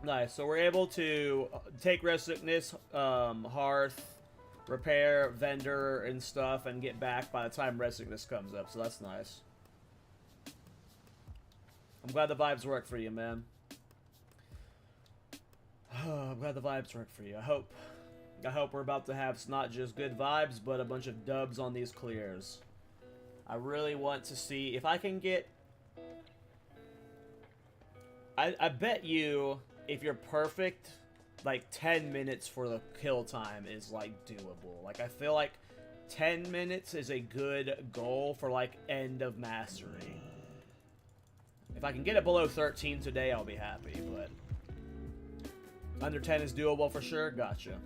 Nice, so we're able to take Red Sickness, Hearth, repair, vendor, and stuff, and get back by the time Red Sickness comes up, so that's nice. I'm glad the vibes work for you, man. I'm glad the vibes work for you. I hope we're about to have not just good vibes, but a bunch of dubs on these clears. I really want to see if I can get... I bet you... if you're perfect, like 10 minutes for the kill time is like doable. Like I feel like 10 minutes is a good goal for like end of mastery. If I can get it below 13 today, I'll be happy, but under 10 is doable for sure. Gotcha.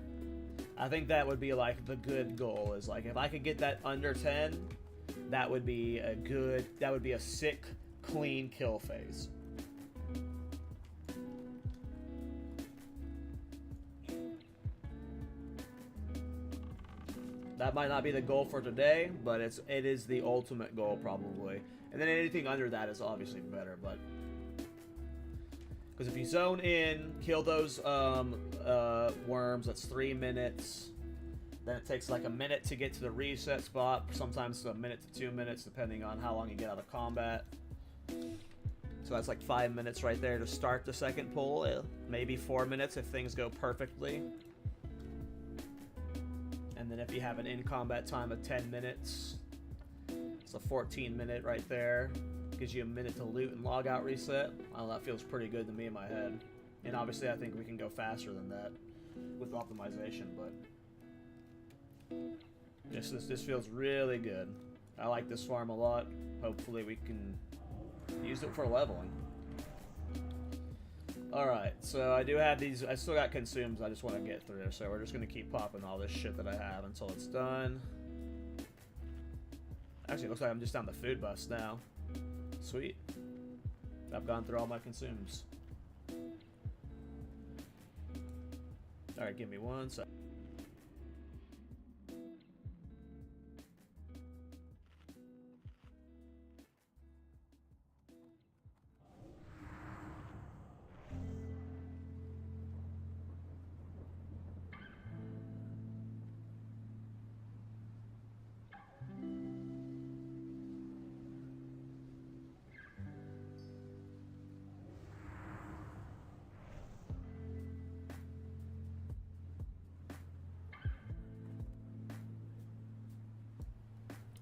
I think that would be like the good goal, is like if I could get that under 10, that would be a sick, clean kill phase. That might not be the goal for today, but it is the ultimate goal probably. And then anything under that is obviously better, but because if you zone in, kill those worms, that's 3 minutes. Then it takes like a minute to get to the reset spot, sometimes a minute to 2 minutes, depending on how long you get out of combat. So that's like 5 minutes right there to start the second pull, maybe 4 minutes if things go perfectly. And then if you have an in-combat time of 10 minutes, it's a 14-minute right there. Gives you a minute to loot and log out reset. I don't know, that feels pretty good to me in my head. And obviously I think we can go faster than that with optimization, but this feels really good. I like this farm a lot. Hopefully we can use it for leveling. Alright, so I do have these, I still got consumes I just want to get through, so we're just going to keep popping all this shit that I have until it's done. Actually, it looks like I'm just on the food bus now. Sweet. I've gone through all my consumes. Alright, give me 1 sec.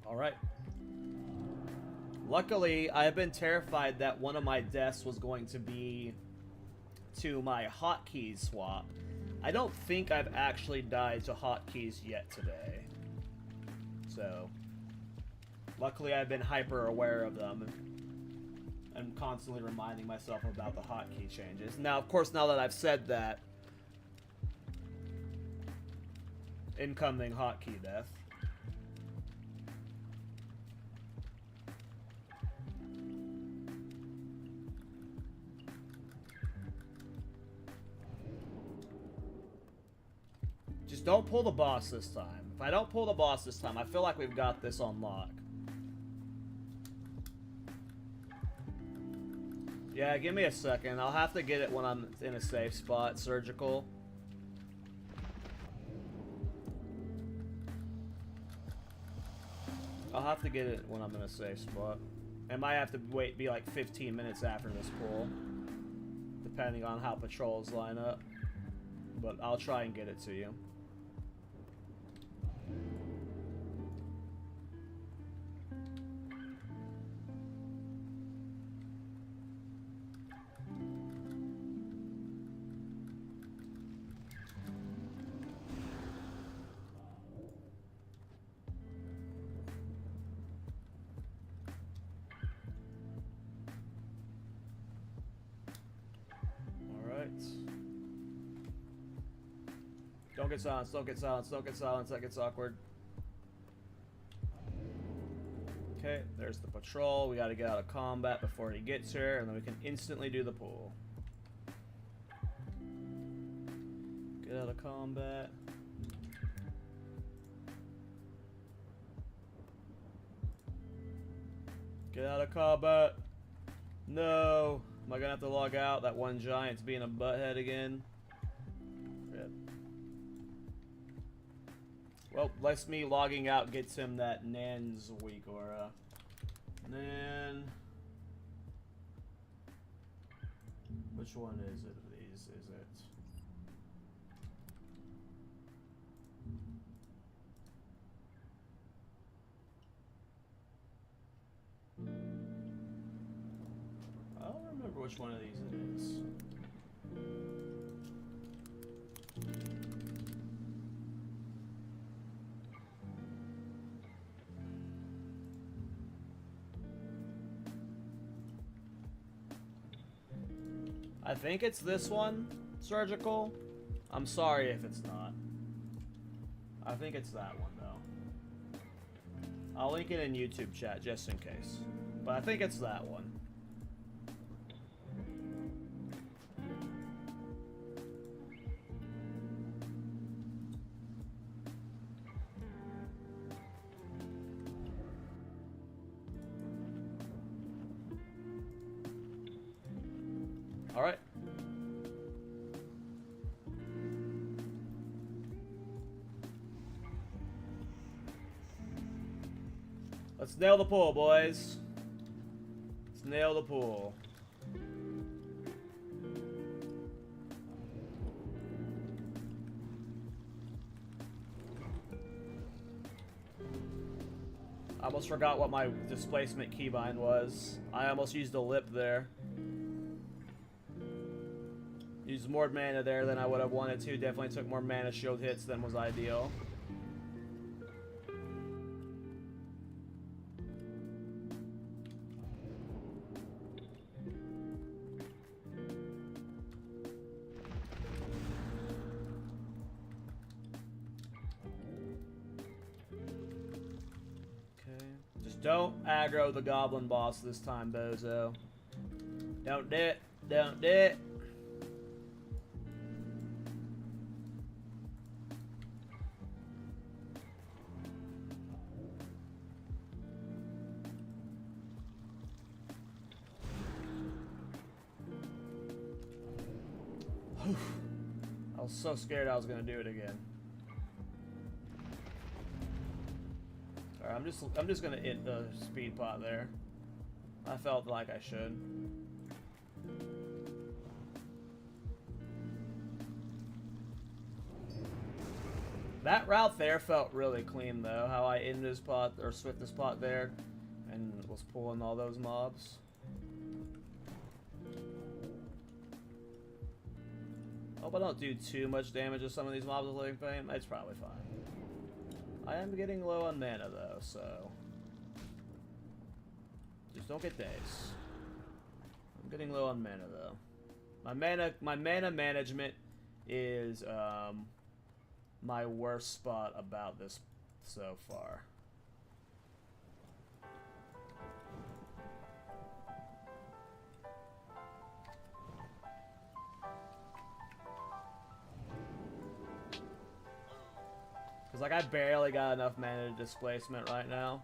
Alright. Luckily, I have been terrified that one of my deaths was going to be to my hotkeys swap. I don't think I've actually died to hotkeys yet today. So, luckily I've been hyper aware of them and constantly reminding myself about the hotkey changes. Now, of course, now that I've said that, incoming hotkey death. Just don't pull the boss this time. If I don't pull the boss this time, I feel like we've got this on lock. Yeah, give me a second. I'll have to get it when I'm in a safe spot. Surgical. I'll have to get it when I'm in a safe spot. I might have to be like 15 minutes after this pull, depending on how patrols line up. But I'll try and get it to you. Don't get silenced, don't get silenced, don't get silenced, that gets awkward. Okay, there's the patrol. We gotta get out of combat before he gets here, and then we can instantly do the pull. Get out of combat. Get out of combat. No. Am I gonna have to log out? That one giant's being a butthead again. Rip. Well, lets me logging out gets him that Nan's weak aura. Nan. Which one is it of these? Is it? I don't remember which one of these it is. I think it's this one, surgical. I'm sorry if it's not. I think it's that one, though. I'll link it in YouTube chat just in case. But I think it's that one. All right. Let's nail the pool, boys. Let's nail the pool. I almost forgot what my displacement keybind was. I almost used a lip there. Used more mana there than I would have wanted to. Definitely took more mana shield hits than was ideal. Okay. Just don't aggro the goblin boss this time, bozo. Don't do it. Don't do it. I was so scared I was gonna do it again. Alright, I'm just gonna hit the speed pot there. I felt like I should. That route there felt really clean though, how I ended his pot or swift his pot there and was pulling all those mobs. Hope I don't do too much damage to some of these mobs with Living Flame. It's probably fine. I am getting low on mana though, so just don't get dazed. I'm getting low on mana though. My mana management is my worst spot about this so far. Cause like I barely got enough mana to displacement right now.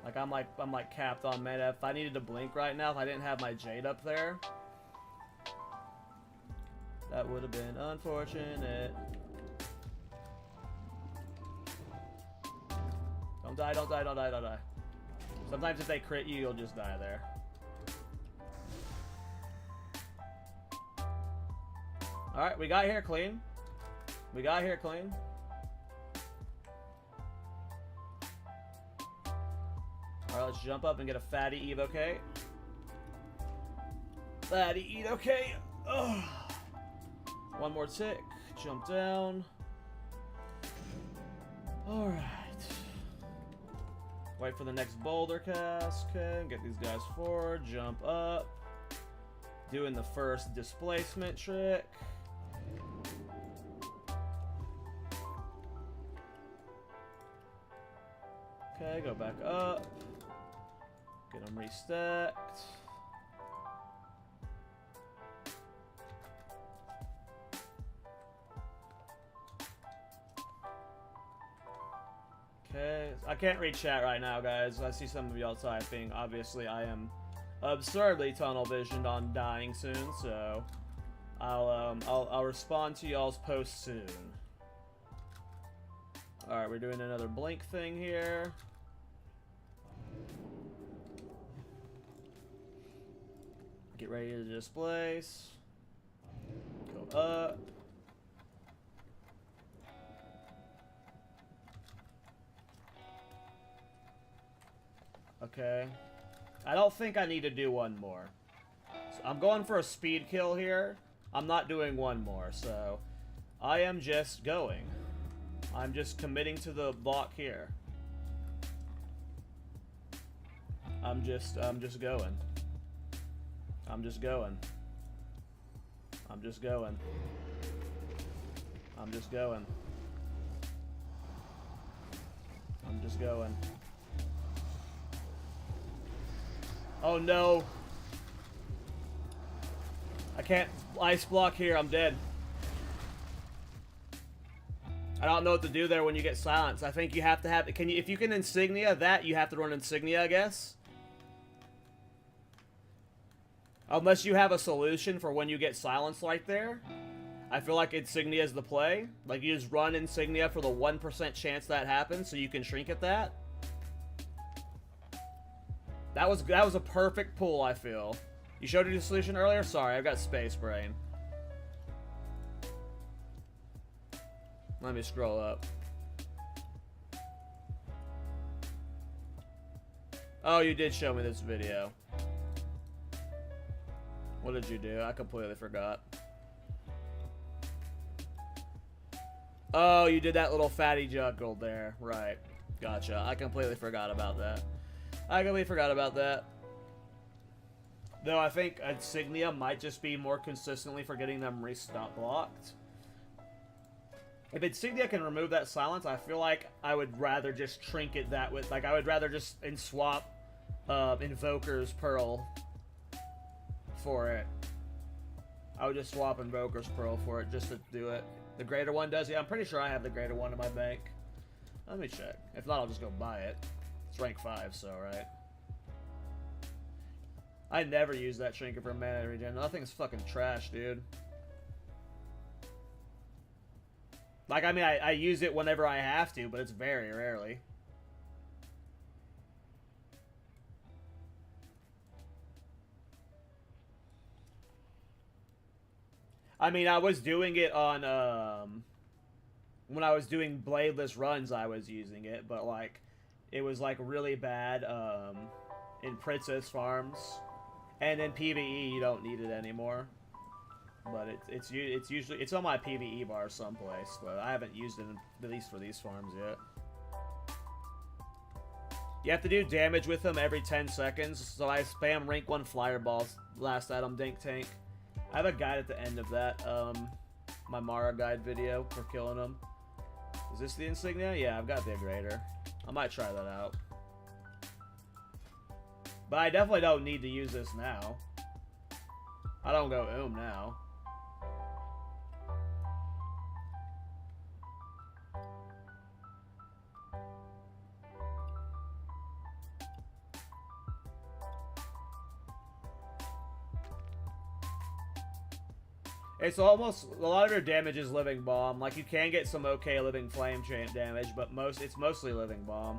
Like I'm like capped on mana. If I needed to blink right now, if I didn't have my Jade up there, that would have been unfortunate. Don't die, don't die, don't die, don't die. Sometimes if they crit you, you'll just die there. Alright, we got here clean. We got here clean. Alright, let's jump up and get a fatty evoke. Fatty evoke. Ugh. One more tick. Jump down. Alright. Wait for the next boulder cast. Okay, get these guys forward. Jump up. Doing the first displacement trick. Okay, go back up. Get them restacked. Okay, I can't read chat right now, guys. I see some of y'all typing. Obviously, I am absurdly tunnel visioned on dying soon, so I'll respond to y'all's posts soon. All right, we're doing another blink thing here. Get ready to displace. Go up. Okay. I don't think I need to do one more. So I'm going for a speed kill here. I'm not doing one more, so I am just going. I'm just committing to the block here. I'm just going. I'm just going. I'm just going. I'm just going. I'm just going. Oh no. I can't ice block here, I'm dead. I don't know what to do there when you get silenced. I think you have to have, if you can insignia that, you have to run insignia, I guess. Unless you have a solution for when you get silenced right there. I feel like insignia is the play. Like, you just run insignia for the 1% chance that happens, so you can shrink at that. That was a perfect pull, I feel. You showed you the solution earlier? Sorry, I've got space brain. Let me scroll up. Oh, you did show me this video. What did you do? I completely forgot. Oh, you did that little fatty juggle there. Right. Gotcha. I completely forgot about that. I completely forgot about that. Though I think insignia might just be more consistently for getting them restop blocked. If insignia can remove that silence, I feel like I would rather just trinket that with, like, I would rather just swap Invoker's Pearl for it. I would just swap Invoker's Pearl for it just to do it. The greater one does? Yeah, I'm pretty sure I have the greater one in my bank. Let me check. If not, I'll just go buy it. It's rank 5, so, right? I never use that trinket for mana regen. Nothing's fucking trash, dude. Like, I mean, I use it whenever I have to, but it's very rarely. I mean, I was doing it on, when I was doing bladeless runs, I was using it, but, like, it was, like, really bad, in Princess Farms. And in PvE, you don't need it anymore. But it's usually, it's on my PvE bar someplace, but I haven't used it, at least for these farms yet. You have to do damage with them every 10 seconds, so I spam rank 1 flyer balls, last item, Dink Tank. I have a guide at the end of that, my Mara guide video for killing them. Is this the insignia? Yeah, I've got the greater. I might try that out. But I definitely don't need to use this now. I don't go now. It's almost, a lot of your damage is Living Bomb. Like, you can get some okay Living Flame damage, but it's mostly Living Bomb.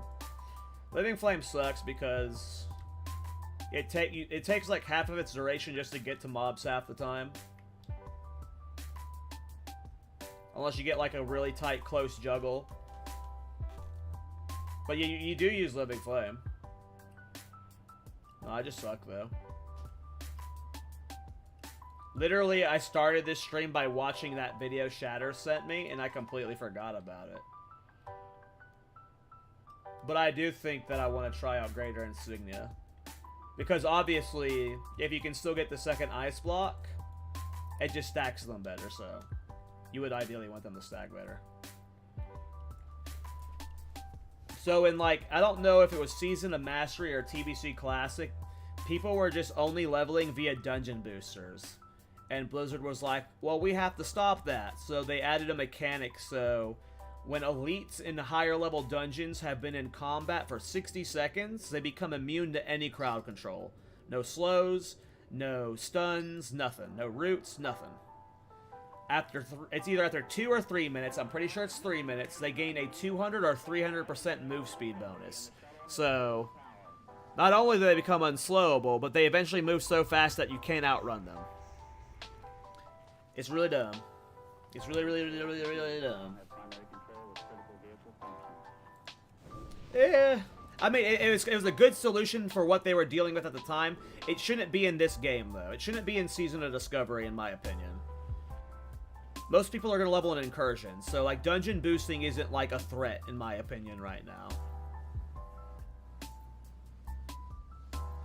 Living Flame sucks because it takes like half of its duration just to get to mobs half the time. Unless you get like a really tight, close juggle. But you do use Living Flame. No, I just suck though. Literally, I started this stream by watching that video Shatter sent me, and I completely forgot about it. But I do think that I want to try out Greater Insignia. Because obviously, if you can still get the second ice block, it just stacks them better, so you would ideally want them to stack better. So in like, I don't know if it was Season of Mastery or TBC Classic, people were just only leveling via dungeon boosters. And Blizzard was like, well, we have to stop that. So they added a mechanic so when elites in higher level dungeons have been in combat for 60 seconds, they become immune to any crowd control. No slows, no stuns, nothing. No roots, nothing. It's either after 2 or 3 minutes, I'm pretty sure it's 3 minutes, they gain a 200 or 300% move speed bonus. So, not only do they become unslowable, but they eventually move so fast that you can't outrun them. It's really dumb. It's really, really, really, really, really dumb. Yeah. I mean, it was a good solution for what they were dealing with at the time. It shouldn't be in this game, though. It shouldn't be in Season of Discovery, in my opinion. Most people are going to level in Incursion, so, like, dungeon boosting isn't, like, a threat, in my opinion, right now.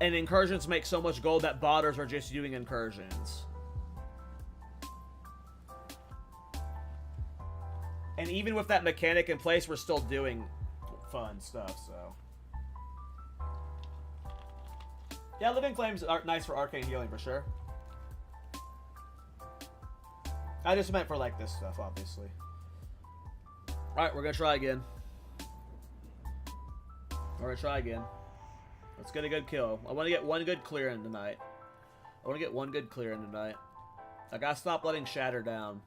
And Incursions make so much gold that botters are just doing Incursions. And even with that mechanic in place, we're still doing fun stuff, so. Yeah, Living Flames are nice for arcane healing for sure. I just meant for like this stuff, obviously. Alright, we're gonna try again. We're gonna try again. Let's get a good kill. I want to get one good clear in tonight. I want to get one good clear in tonight. I gotta stop letting Shatter down.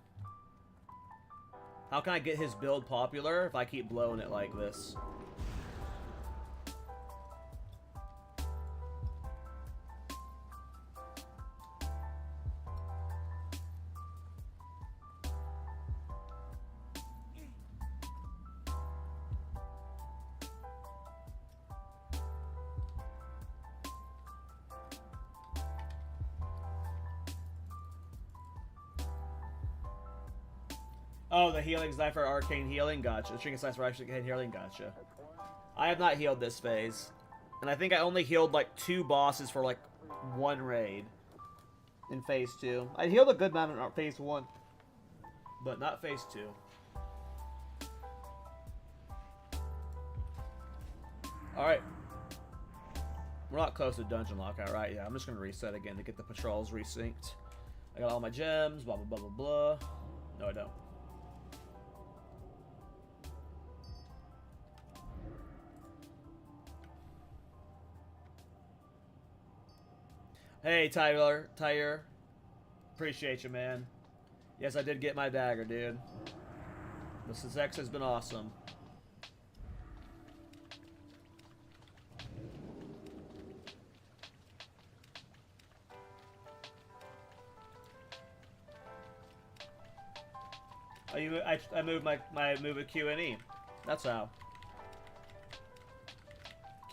How can I get his build popular if I keep blowing it like this? Oh, the healing snipe for arcane healing, gotcha. The trinket snipe for arcane healing, gotcha. I have not healed this phase. And I think I only healed like 2 bosses for like 1 raid in phase 2. I healed a good amount in phase 1, but not phase 2. Alright. We're not close to dungeon lockout, right? Yeah, I'm just gonna reset again to get the patrols resynced. I got all my gems, blah blah blah blah blah. No, I don't. Hey, Tyre. Appreciate you, man. Yes, I did get my dagger, dude. This X has been awesome. I moved my move with Q and E. That's how.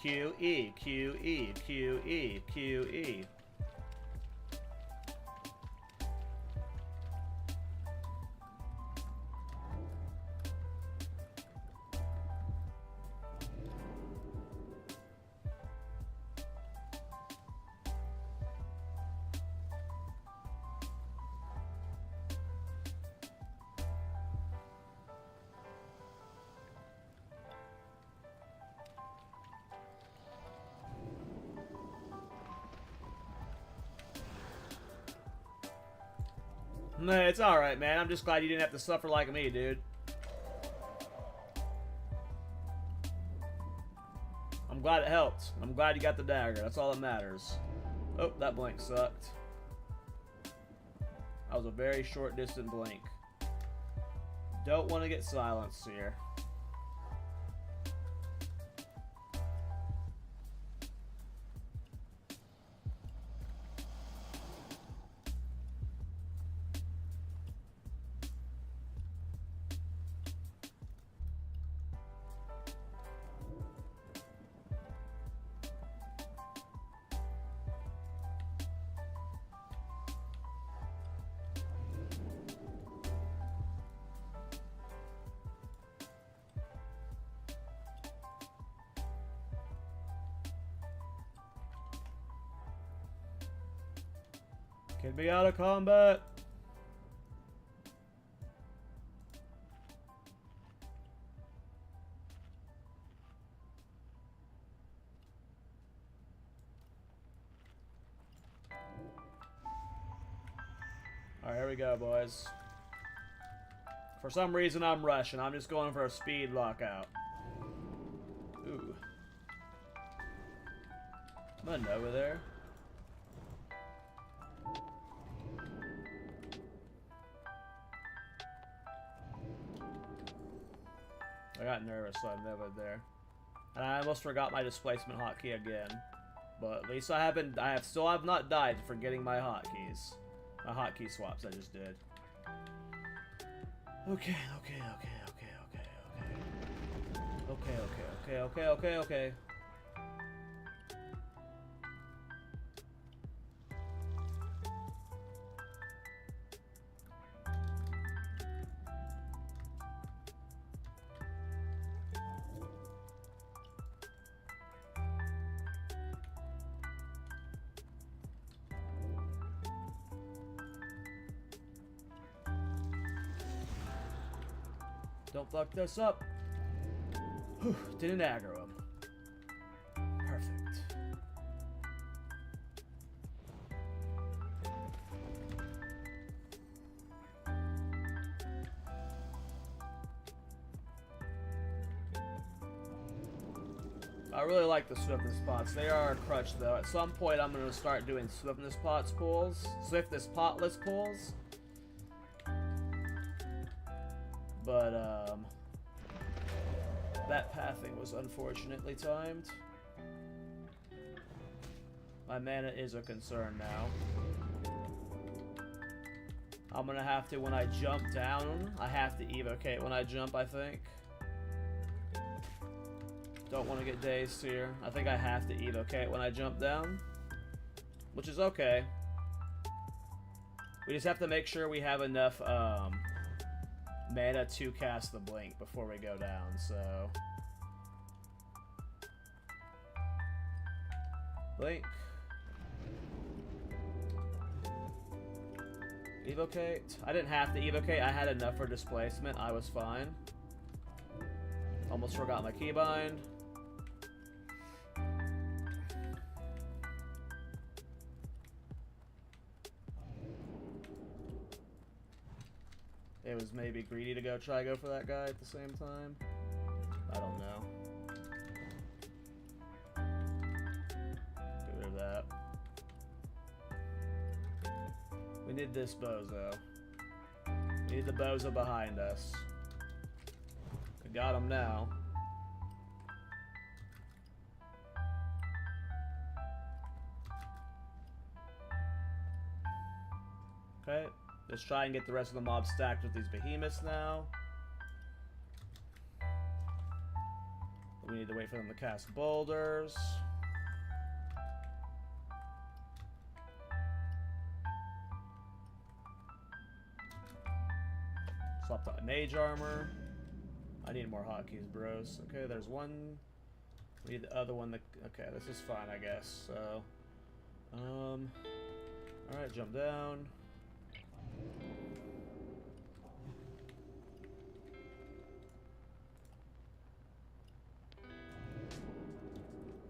Q E Q E Q E Q E. It's alright, man. I'm just glad you didn't have to suffer like me, dude. I'm glad it helped. I'm glad you got the dagger. That's all that matters. Oh, that blink sucked. That was a very short distant blink. Don't want to get silenced here. Get me out of combat. Alright, here we go, boys. For some reason, I'm rushing. I'm just going for a speed lockout. Ooh. Nothing over there. I got nervous, so I never there. And I almost forgot my displacement hotkey again. But at least I still have not died for getting my hotkeys. My hotkey swaps I just did. Okay. Okay. Don't fuck this up. Whew, didn't aggro him. Perfect. I really like the swiftness pots. They are a crutch though. At some point I'm going to start doing swiftness pots pulls. Swiftness potless pulls. But that pathing was unfortunately timed. My mana is a concern now. I'm gonna have to, when I jump down, I have to evocate when I jump, I think. Don't want to get dazed here. I think I have to evocate when I jump down, which is okay. We just have to make sure we have enough mana to cast the blink before we go down, so... Blink. Evocate. I didn't have to evocate. I had enough for displacement. I was fine. Almost forgot my keybind. It was maybe greedy to go for that guy at the same time. I don't know. Get rid of that. We need this bozo. We need the bozo behind us. We got him now. Okay. Let's try and get the rest of the mob stacked with these behemoths now. We need to wait for them to cast boulders. Swap the mage armor. I need more hotkeys, bros. Okay, there's one. We need the other one. Okay, this is fine, I guess. So, alright, jump down.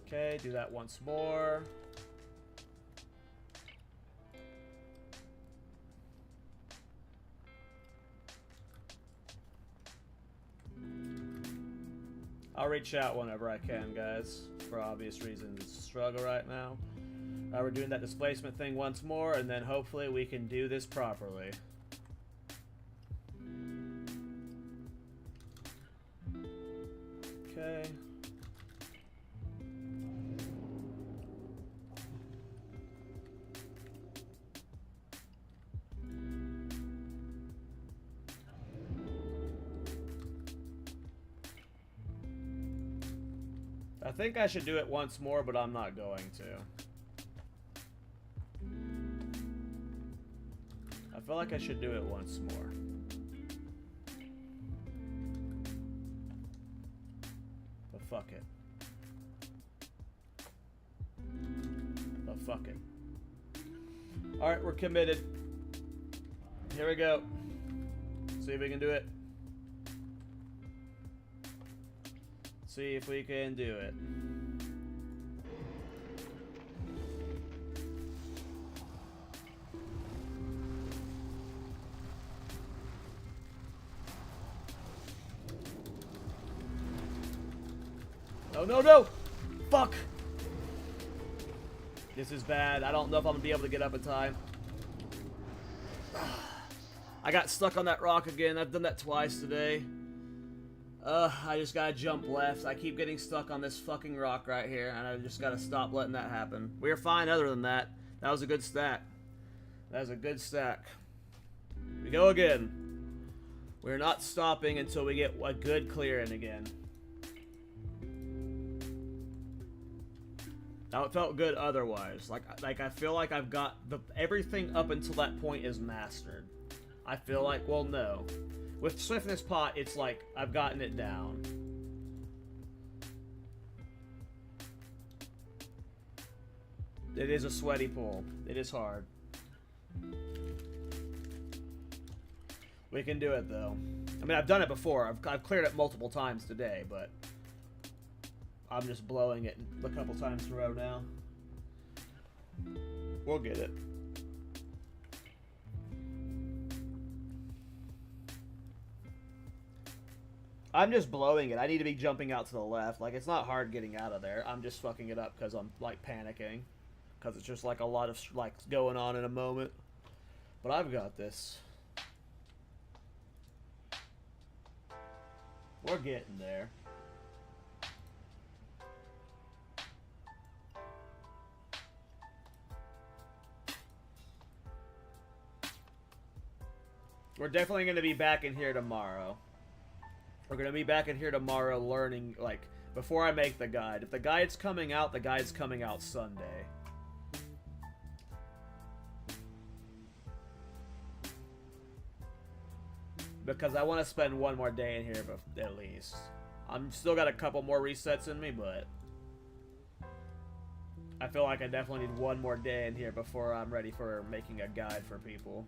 Okay, do that once more. I'll reach out whenever I can, guys. For obvious reasons, it's a struggle right now. We're doing that displacement thing once more, and then hopefully we can do this properly. Okay. I think I should do it once more, but I'm not going to. I feel like I should do it once more. But fuck it. But fuck it. Alright, we're committed. Here we go. See if we can do it. See if we can do it. No, no, no! Fuck! This is bad. I don't know if I'm gonna be able to get up in time. I got stuck on that rock again. I've done that twice today. I just gotta jump left. I keep getting stuck on this fucking rock right here, and I just gotta stop letting that happen. We're fine other than that. That was a good stack. That was a good stack. We go again. We're not stopping until we get a good clear in again. Now it felt good otherwise. Like I feel like I've got everything up until that point is mastered. I feel like, well, no. With Swiftness Pot, it's like I've gotten it down. It is a sweaty pull. It is hard. We can do it though. I mean, I've done it before. I've cleared it multiple times today, but I'm just blowing it a couple times in a row now. We'll get it. I'm just blowing it. I need to be jumping out to the left. Like, it's not hard getting out of there. I'm just fucking it up because I'm, like, panicking. Because it's just, like, a lot of, like, going on in a moment. But I've got this. We're getting there. We're definitely going to be back in here tomorrow. We're going to be back in here tomorrow learning, like, before I make the guide. If the guide's coming out Sunday. Because I want to spend one more day in here, at least. I'm still got a couple more resets in me, but I feel like I definitely need one more day in here before I'm ready for making a guide for people.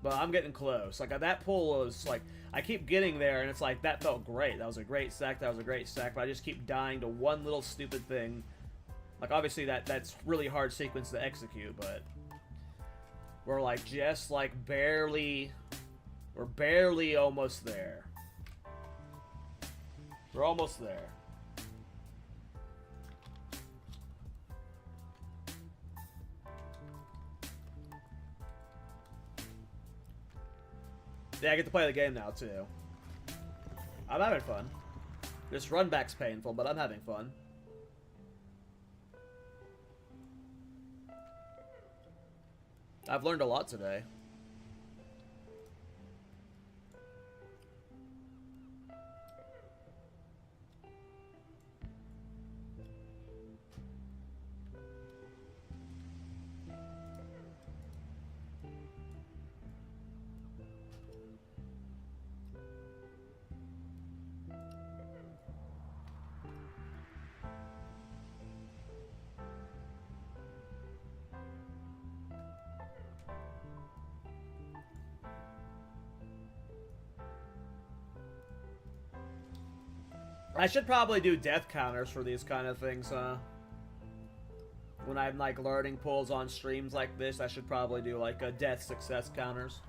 But I'm getting close. Like, that pull was, like, I keep getting there, and it's like, that felt great. That was a great sack, but I just keep dying to one little stupid thing. Like, obviously, that's really hard sequence to execute, but we're, like, just, like, we're barely almost there. We're almost there. Yeah, I get to play the game now, too. I'm having fun. This run back's painful, but I'm having fun. I've learned a lot today. I should probably do death counters for these kind of things, huh? When I'm, like, learning pulls on streams like this, I should probably do, like, a death success counters.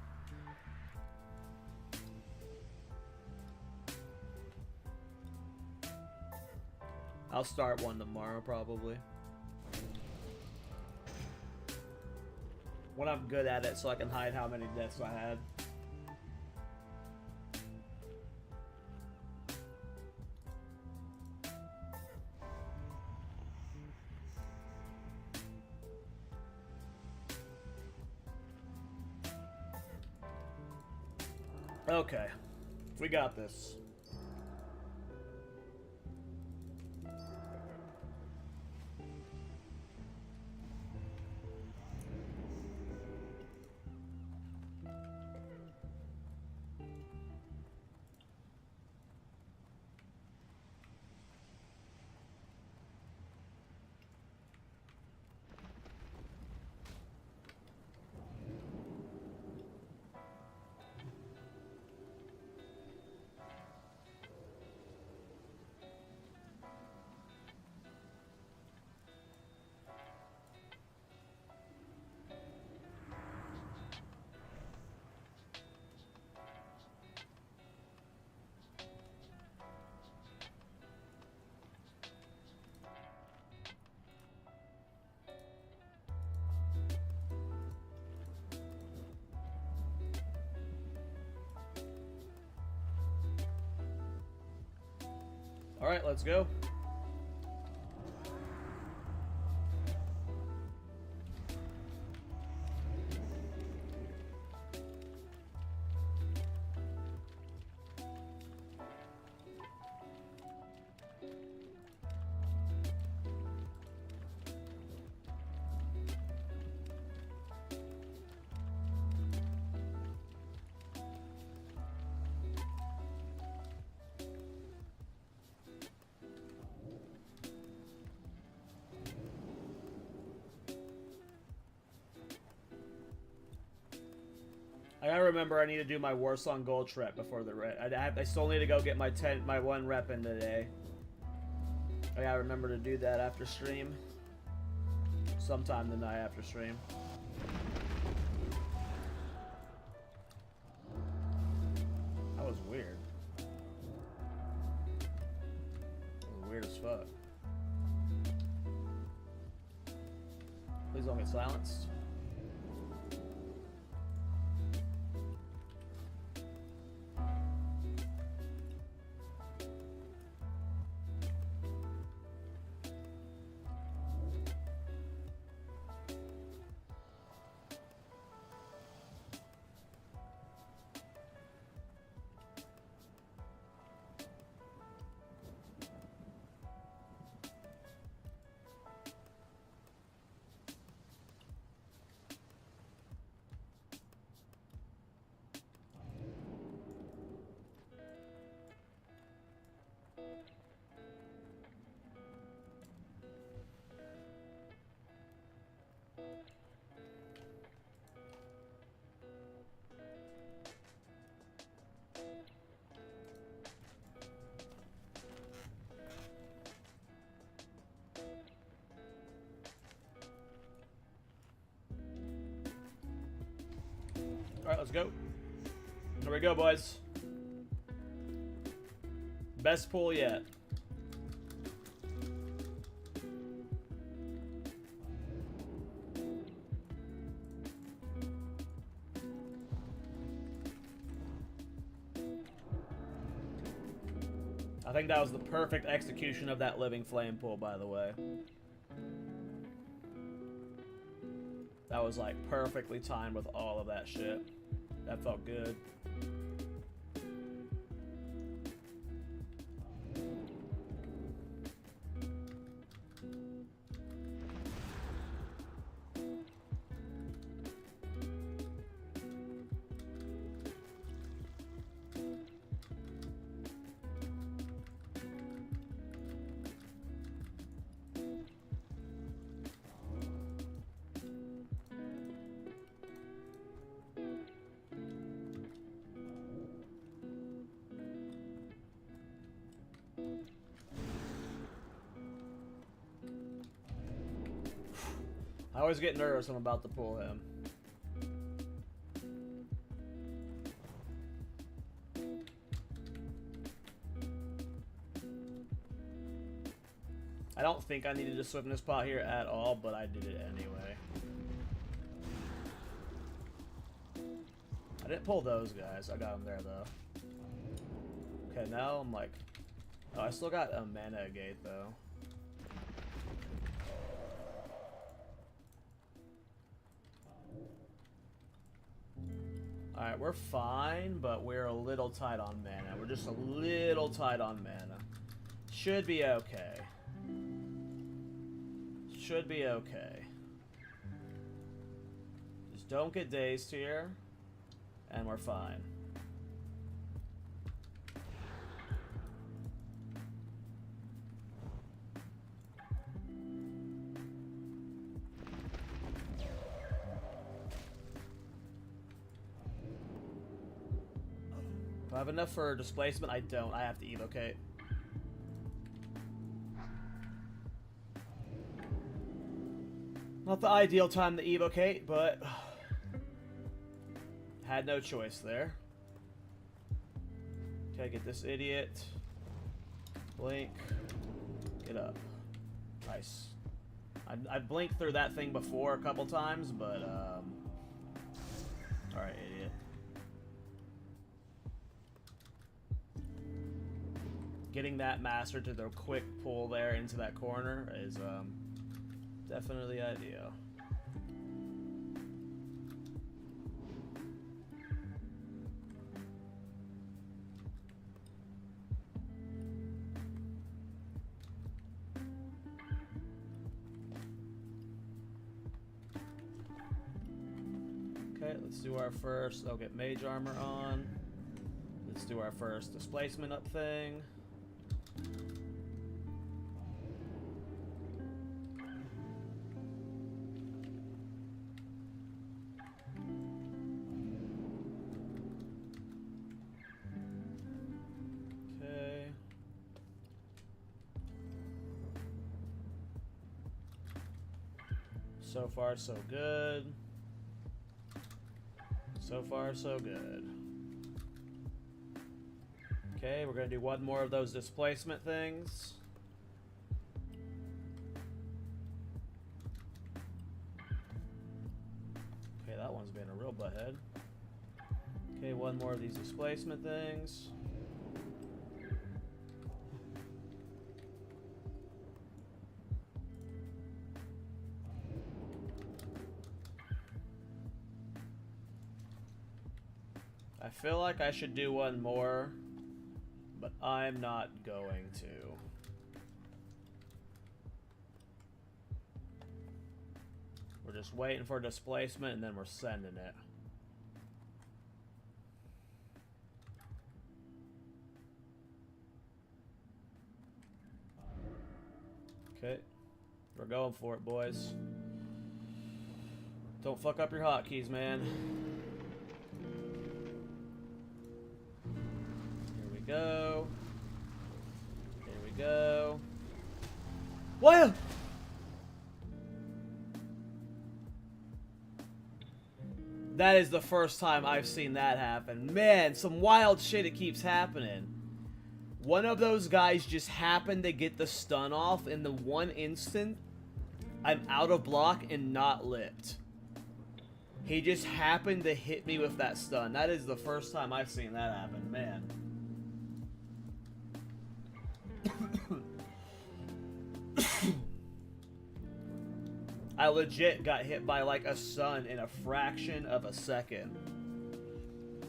I'll start one tomorrow, probably. When I'm good at it, so I can hide how many deaths I had. Okay, we got this. All right, let's go. I gotta remember I need to do my Warsong Gold Trek before the rep. I still need to go get my 1 rep in today. I gotta remember to do that after stream. Sometime the night after stream. That was weird. That was weird as fuck. Please don't get silenced. Alright, let's go. Here we go, boys. Best pull yet. I think that was the perfect execution of that living flame pull, by the way. That was like perfectly timed with all of that shit. That felt good. I always get nervous when I'm about to pull him. I don't think I needed to swiftness pot here at all, but I did it anyway. I didn't pull those guys. I got them there though. Okay, now I'm like, oh, I still got a mana gate though. Alright, we're fine, but we're a little tight on mana. We're just a little tight on mana. Should be okay. Should be okay. Just don't get dazed here, and we're fine. Do I have enough for displacement? I don't. I have to evocate. Not the ideal time to evocate, but had no choice there. Okay, get this idiot. Blink. Get up. Nice. I blinked through that thing before a couple times, but alright, idiot. Getting that master to the quick pull there into that corner is definitely ideal. Okay, let's do our first. I'll get mage armor on. Let's do our first displacement up thing. So far, so good. So far, so good. Okay, we're gonna do one more of those displacement things. Okay, that one's been a real butthead. Okay, one more of these displacement things. I feel like I should do one more, but I'm not going to. We're just waiting for displacement and then we're sending it. Okay. We're going for it, boys. Don't fuck up your hotkeys, man. Here we go. Here we go. Whoa! That is the first time I've seen that happen. Man, some wild shit, it keeps happening. One of those guys just happened to get the stun off in the one instant I'm out of block and not lipped. He just happened to hit me with that stun. That is the first time I've seen that happen, man. I legit got hit by like a stun in a fraction of a second.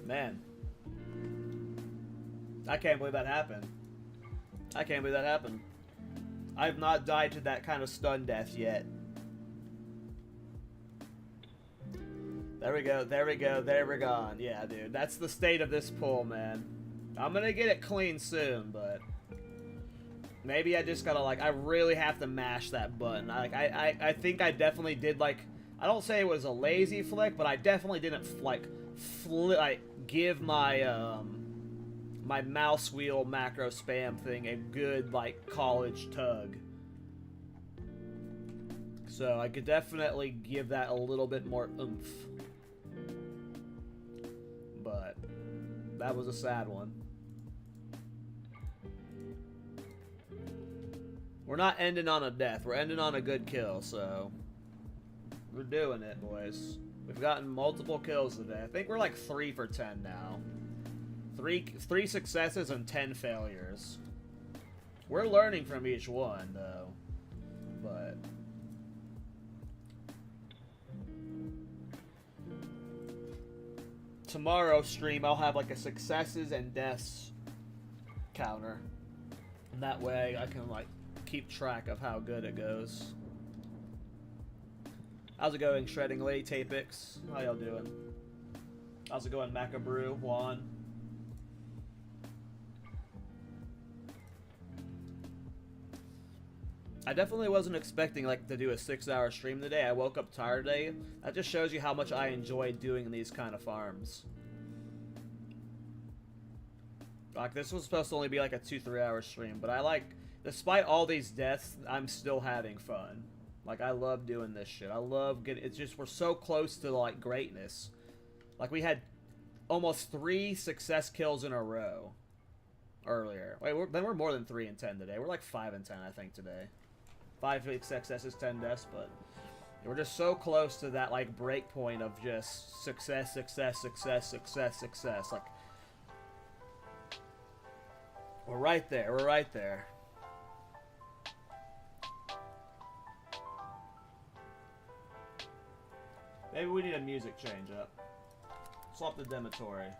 Man. I can't believe that happened. I can't believe that happened. I've not died to that kind of stun death yet. There we go, there we go, there we're gone. Yeah, dude, that's the state of this pull, man. I'm gonna get it clean soon, but maybe I just gotta, like, I really have to mash that button. I think I definitely did, like, I don't say it was a lazy flick, but I definitely didn't, like, give my, my mouse wheel macro spam thing a good, like, college tug. So I could definitely give that a little bit more oomph. But that was a sad one. We're not ending on a death. We're ending on a good kill, so we're doing it, boys. We've gotten multiple kills today. I think we're like 3 for 10 now. Three successes and 10 failures. We're learning from each one, though. But tomorrow's stream, I'll have like a successes and deaths counter. And that way I can like keep track of how good it goes. How's it going, Shredding Lady Tapix? How y'all doing? How's it going, Macabrew, Juan? I definitely wasn't expecting like to do a 6-hour stream today. I woke up tired today. That just shows you how much I enjoy doing these kind of farms. Like, this was supposed to only be like a 2-3 hour stream, but I like, despite all these deaths, I'm still having fun. Like, I love doing this shit. I love getting, it's just, we're so close to like greatness. Like, we had almost 3 success kills in a row earlier. Wait, then we're more than 3 and 10 today. We're like 5 and 10, I think, today. 5 successes, 10 deaths, but we're just so close to that like break point of just success, success, success, success, success. Like, we're right there. We're right there. Maybe we need a music change up. Swap the Dematory.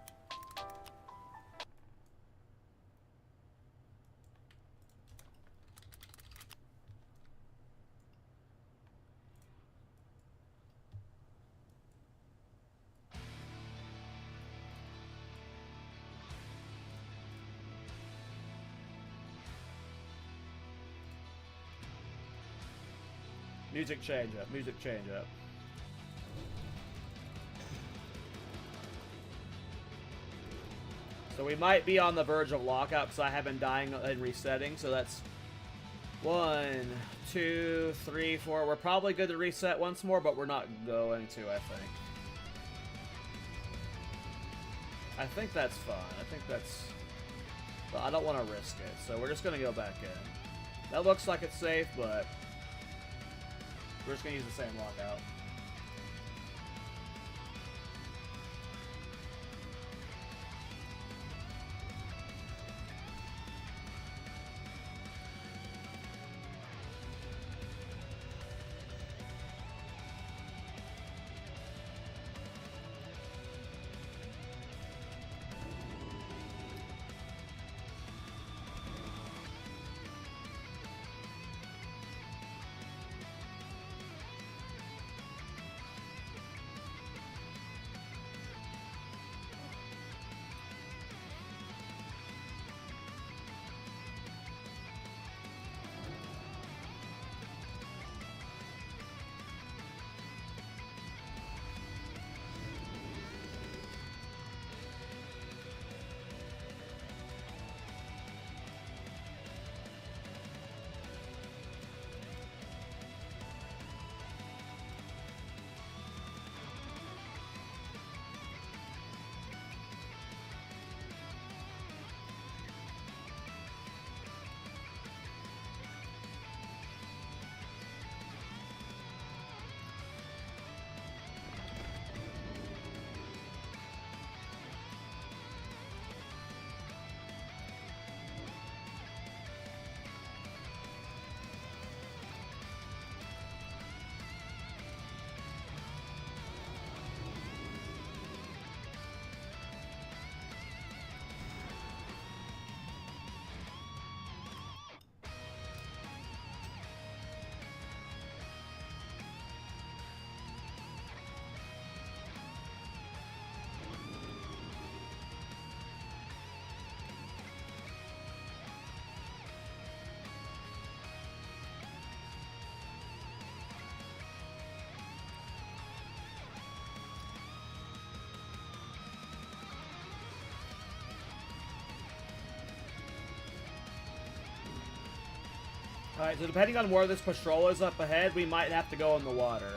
Music change up. Music change up. So we might be on the verge of lockout because I have been dying and resetting, so that's 1, 2, 3, 4. We're probably good to reset once more, but we're not going to, I think. I think that's fine. I think that's... But I don't want to risk it, so we're just going to go back in. That looks like it's safe, but... We're just going to use the same lockout. Alright, so depending on where this patrol is up ahead, we might have to go in the water.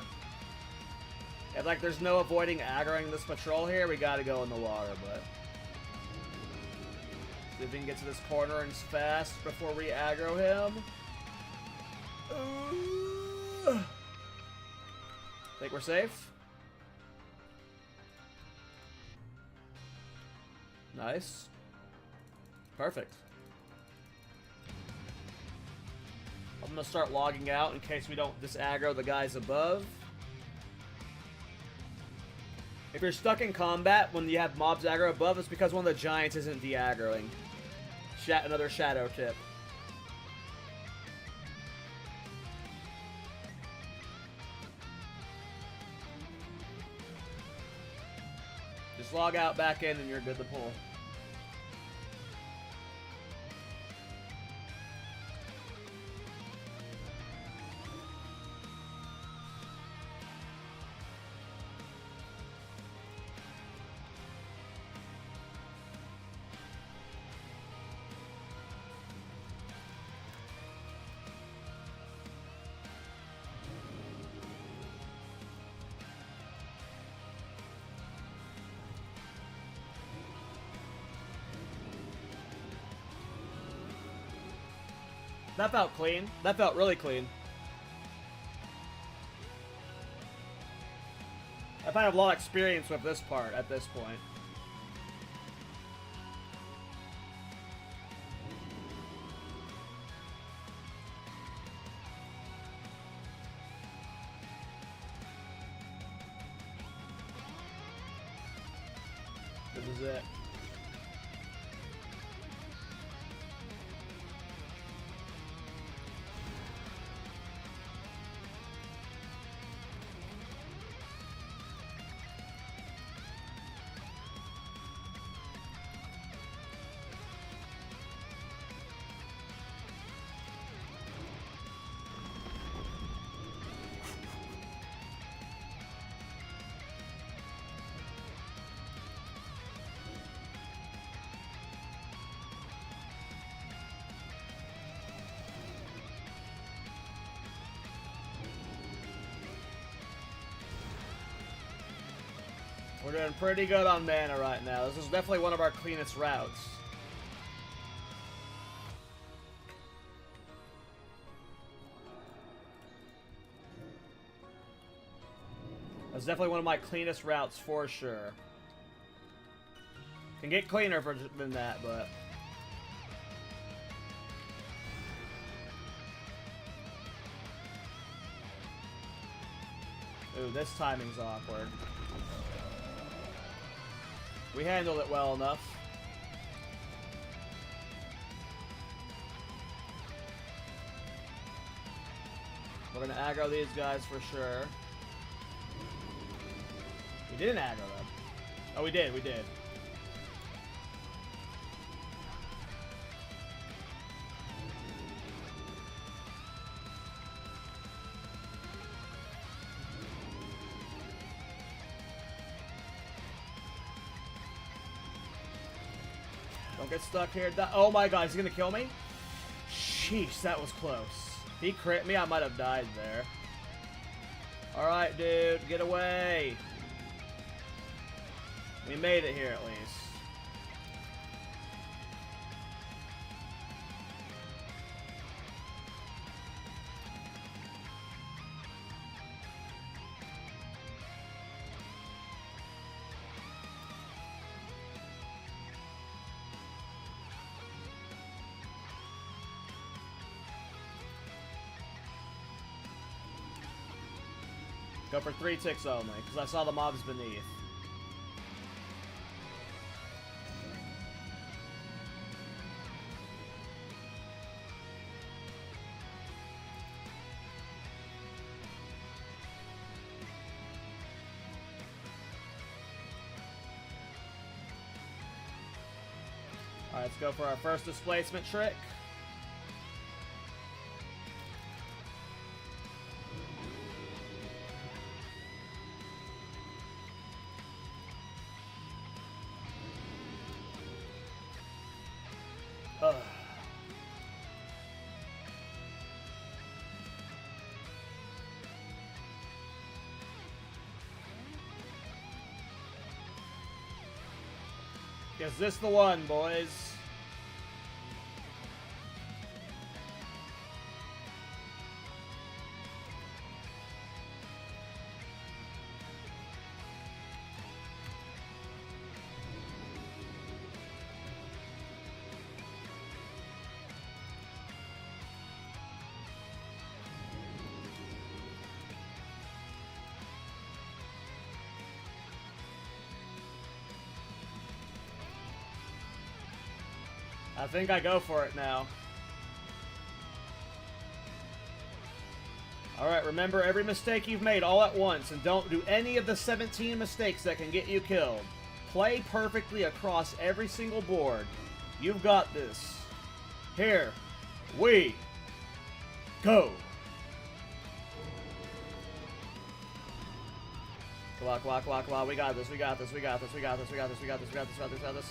If, like, there's no avoiding aggroing this patrol here, we gotta go in the water, but... See if we can get to this corner and fast before we aggro him. Think we're safe? Nice. Perfect. I'm gonna start logging out in case we don't disaggro the guys above. If you're stuck in combat when you have mobs aggro above, it's because one of the giants isn't de-aggroing. Another shadow tip. Just log out back in and you're good to pull. That felt clean. That felt really clean. I've had a lot of experience with this part at this point. This is it. We're doing pretty good on mana right now. This is definitely one of our cleanest routes. That's definitely one of my cleanest routes for sure. Can get cleaner than that, but... Ooh, this timing's awkward. We handled it well enough. We're gonna aggro these guys for sure. We didn't aggro them. Oh, we did, we did. Don't get stuck here. Oh my god, he's gonna kill me? Sheesh, that was close. If he crit me, I might have died there. Alright, dude, get away. We made it here at least. Go for 3 ticks only, because I saw the mobs beneath. Alright, let's go for our first displacement trick. Ugh. Is this the one, boys? I think I go for it now. Alright, remember every mistake you've made all at once, and don't do any of the 17 mistakes that can get you killed. Play perfectly across every single board. You've got this. Here we go. Clock, clock, clock, clock. We got this, we got this, we got this, we got this, we got this, we got this, we got this, we got this, we got this.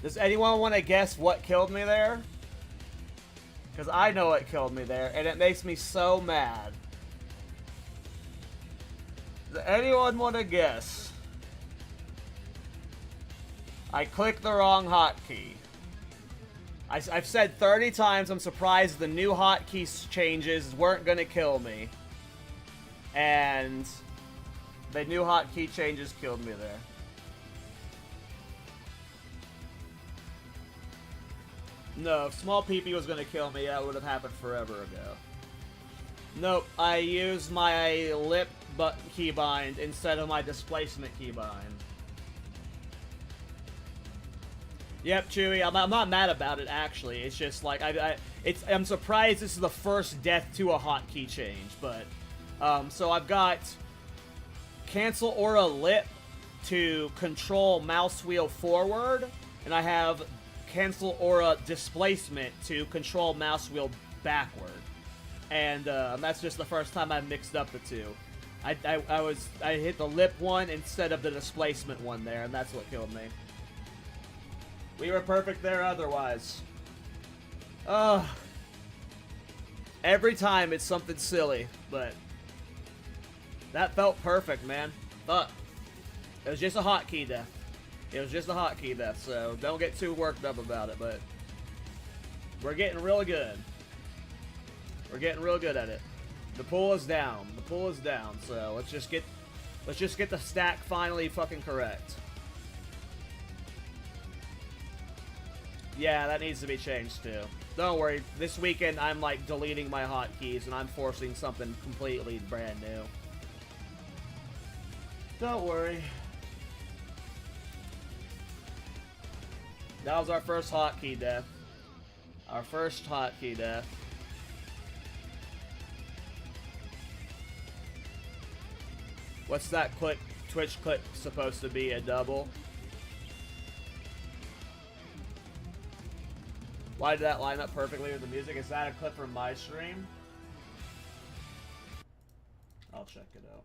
Does anyone want to guess what killed me there? Because I know what killed me there, and it makes me so mad. Does anyone want to guess? I clicked the wrong hotkey. I've said 30 times I'm surprised the new hotkey changes weren't going to kill me. And the new hotkey changes killed me there. No, if small PP was going to kill me, that would have happened forever ago. Nope, I used my lip keybind instead of my displacement keybind. Yep, Chewy, I'm not mad about it, actually. It's just like, I'm surprised this is the first death to a hotkey change, but... so I've got Cancel Aura Lip to control mouse wheel forward, and I have Cancel Aura Displacement to control mouse wheel backward. and that's just the first time I mixed up the two. I hit the lip one instead of the displacement one there, and that's what killed me. We were perfect there otherwise. Every time it's something silly, but that felt perfect, man. But it was just a hotkey death. It was just a hotkey death, so don't get too worked up about it, but we're getting really good. We're getting real good at it. The pull is down. The pull is down, so let's just get the stack finally fucking correct. Yeah, that needs to be changed too. Don't worry, this weekend I'm like deleting my hotkeys and I'm forcing something completely brand new. Don't worry. That was our first hotkey death. Our first hotkey death. What's that click? Twitch click supposed to be a double? Why did that line up perfectly with the music? Is that a clip from my stream? I'll check it out.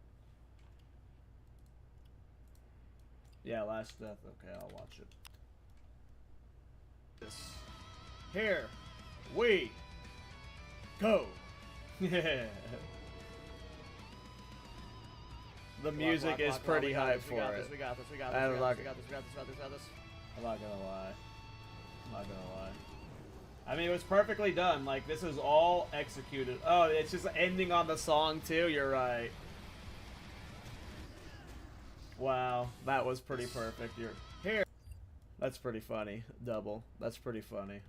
Yeah, last death. Okay, I'll watch it. Here we go. Yeah. The music is pretty hype for it. We got this. I'm not gonna lie. I mean, it was perfectly done. Like, this is all executed. Oh, it's just ending on the song, too? You're right. Wow, that was pretty perfect. You're here. That's pretty funny. Double. That's pretty funny.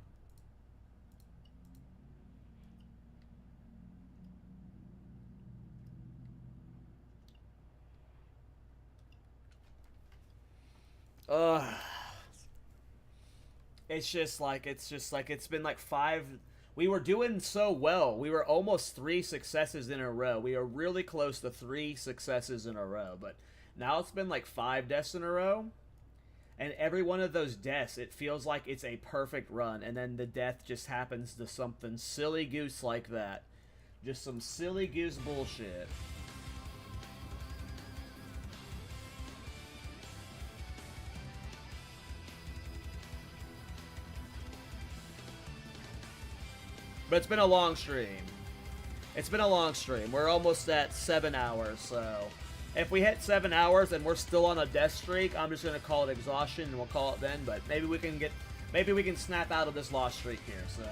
It's been like 5. We were doing so well. We were almost 3 successes in a row. We are really close to 3 successes in a row. But now it's been like 5 deaths in a row. And every one of those deaths, it feels like it's a perfect run. And then the death just happens to something silly goose like that. Just some silly goose bullshit. But it's been a long stream. It's been a long stream. We're almost at 7 hours, so if we hit 7 hours and we're still on a death streak, I'm just gonna call it exhaustion and we'll call it then. But maybe we can snap out of this lost streak here. So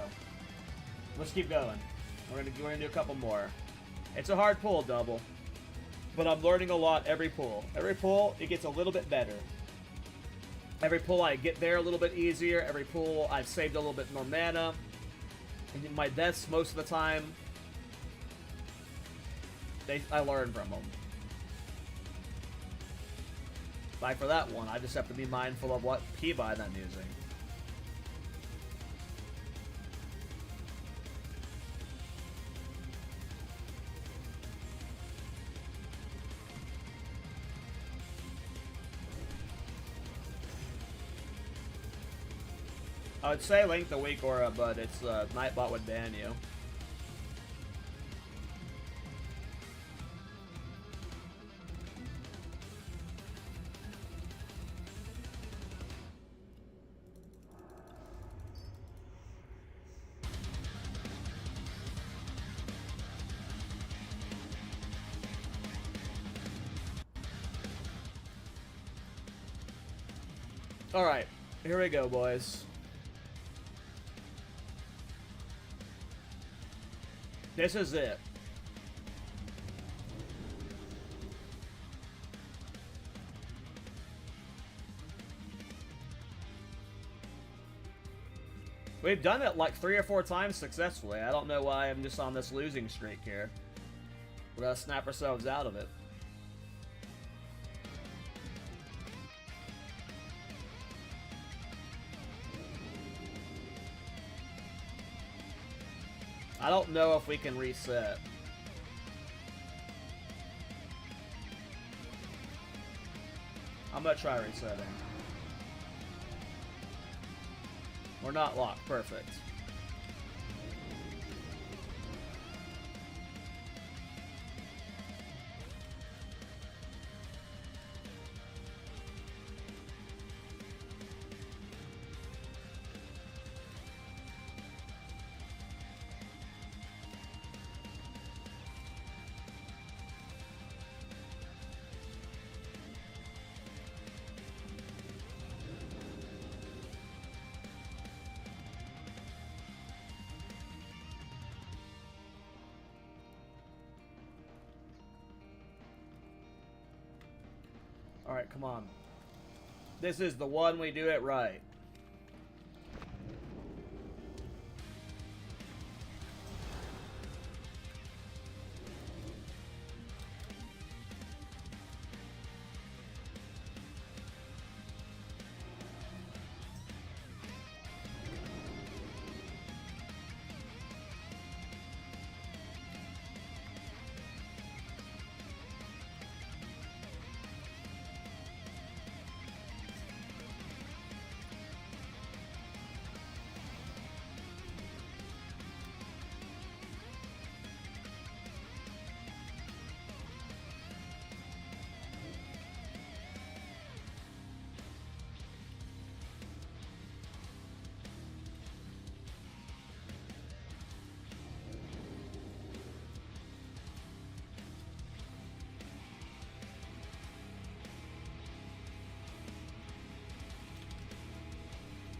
let's keep going. We're gonna do a couple more. It's a hard pull, double, but I'm learning a lot every pull. Every pull, it gets a little bit better. Every pull I get there a little bit easier. Every pull I've saved a little bit more mana. And my deaths, most of the time, I learn from them. Like for that one, I just have to be mindful of what keybind I'm using. I would say Link the Weak Aura, but it's Nightbot would ban you. Alright, here we go, boys. This is it. We've done it like 3 or 4 times successfully. I don't know why I'm just on this losing streak here. We're gonna snap ourselves out of it. I don't know if we can reset. I'm gonna try resetting. We're not locked. Perfect. Alright, come on. This is the one we do it right.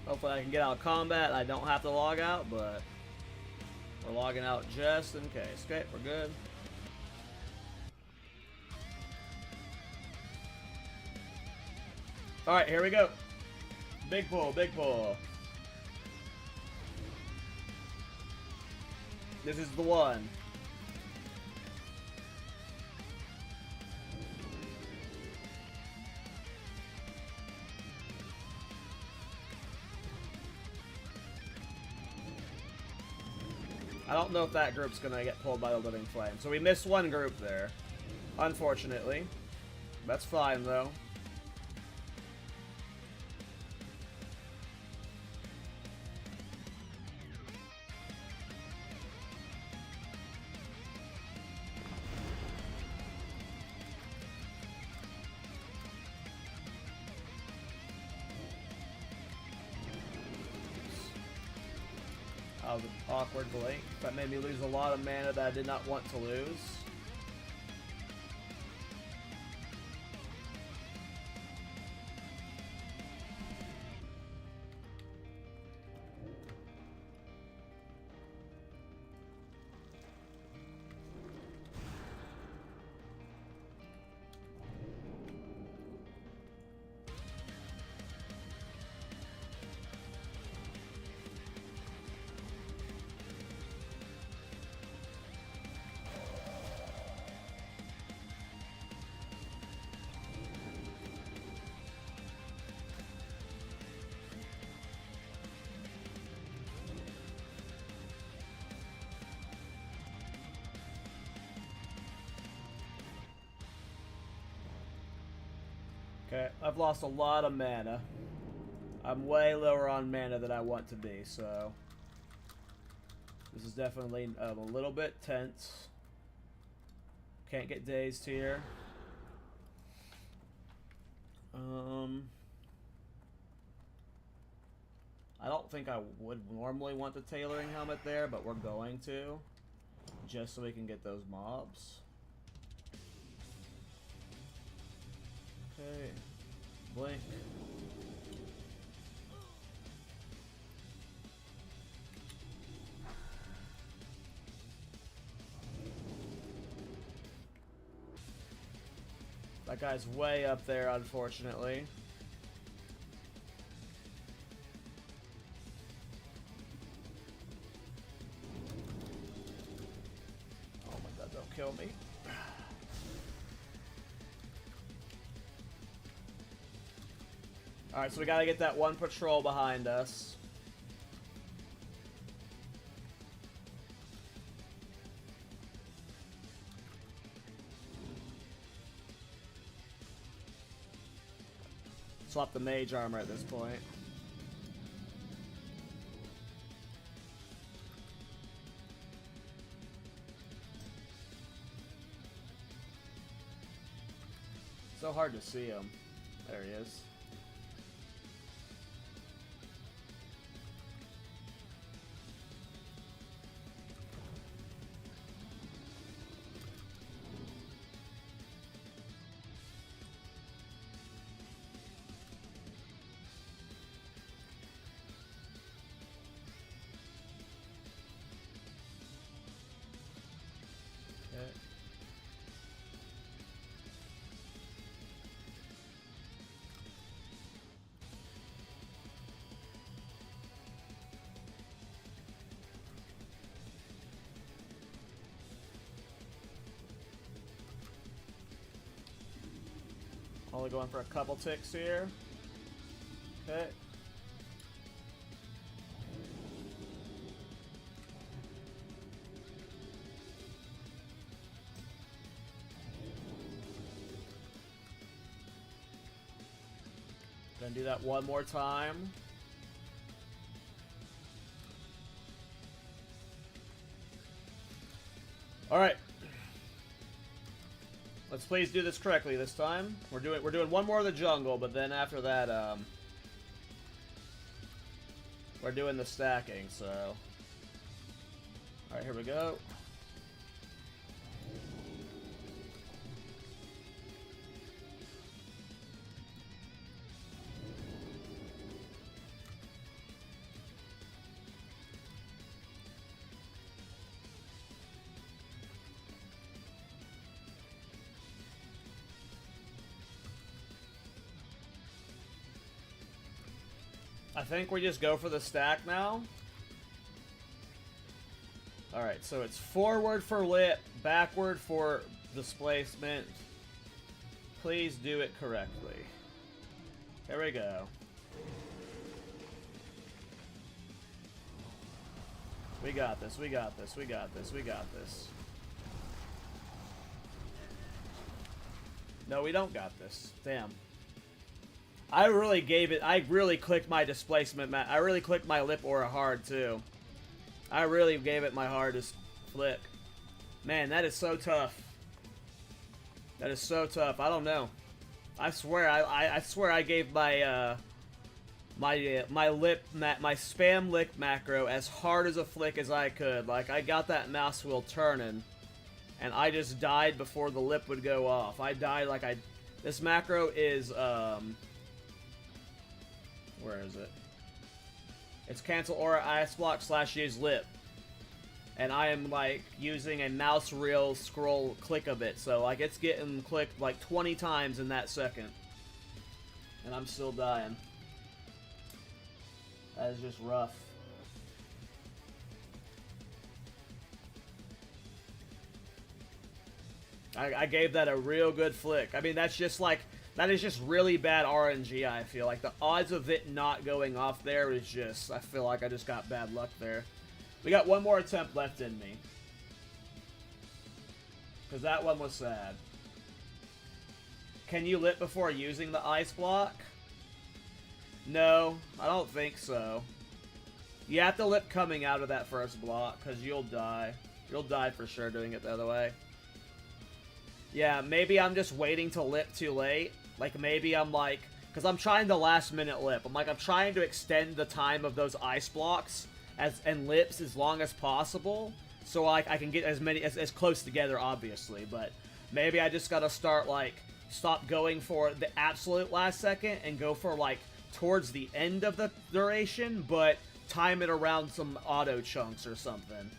Hopefully I can get out of combat. I don't have to log out, but we're logging out just in case. Okay, we're good. Alright, here we go. Big pull, big pull. This is the one. I don't know if that group's gonna get pulled by the living flame. So we missed one group there. Unfortunately. That's fine though. That was an awkward blink. That made me lose a lot of mana that I did not want to lose. Okay, I've lost a lot of mana. I'm way lower on mana than I want to be, so this is definitely a little bit tense. Can't get dazed here. I don't think I would normally want the tailoring helmet there, but we're going to, just so we can get those mobs. Okay, blink. That guy's way up there, unfortunately. Oh my god, don't kill me. Alright, so we gotta get that one patrol behind us. Swap the mage armor at this point. So hard to see him. There he is. Only going for a couple ticks here. Okay. Gonna do that one more time. Alright. Let's please do this correctly this time. We're doing one more of the jungle, but then after that, we're doing the stacking, so. Alright, here we go. I think we just go for the stack now. Alright, so it's forward for lip, backward for displacement. Please do it correctly. Here we go. We got this, we got this, we got this, we got this. No, we don't got this. Damn. I really gave it, I really clicked my displacement, I really clicked my lip aura hard, too. I really gave it my hardest flick. Man, that is so tough. That is so tough. I don't know. I swear, I swear I gave my, my spam lick macro as hard as a flick as I could. Like, I got that mouse wheel turning, and I just died before the lip would go off. I died like this macro is, where is it? It's cancel aura ice block / use lip. And I am like using a mouse wheel scroll click of it. So like it's getting clicked like 20 times in that second. And I'm still dying. That is just rough. I gave that a real good flick. I mean, that's just like, that is just really bad RNG, I feel. Like, the odds of it not going off there is just, I feel like I just got bad luck there. We got one more attempt left in me. Because that one was sad. Can you lip before using the ice block? No, I don't think so. You have to lip coming out of that first block, because you'll die. You'll die for sure doing it the other way. Yeah, maybe I'm just waiting to lip too late. Like, maybe I'm like... Because I'm trying the last minute lip. I'm trying to extend the time of those ice blocks and lips as long as possible. So, like, I can get as close together, obviously. But maybe I just gotta start, like... Stop going for the absolute last second and go for, like, towards the end of the duration. But time it around some auto chunks or something.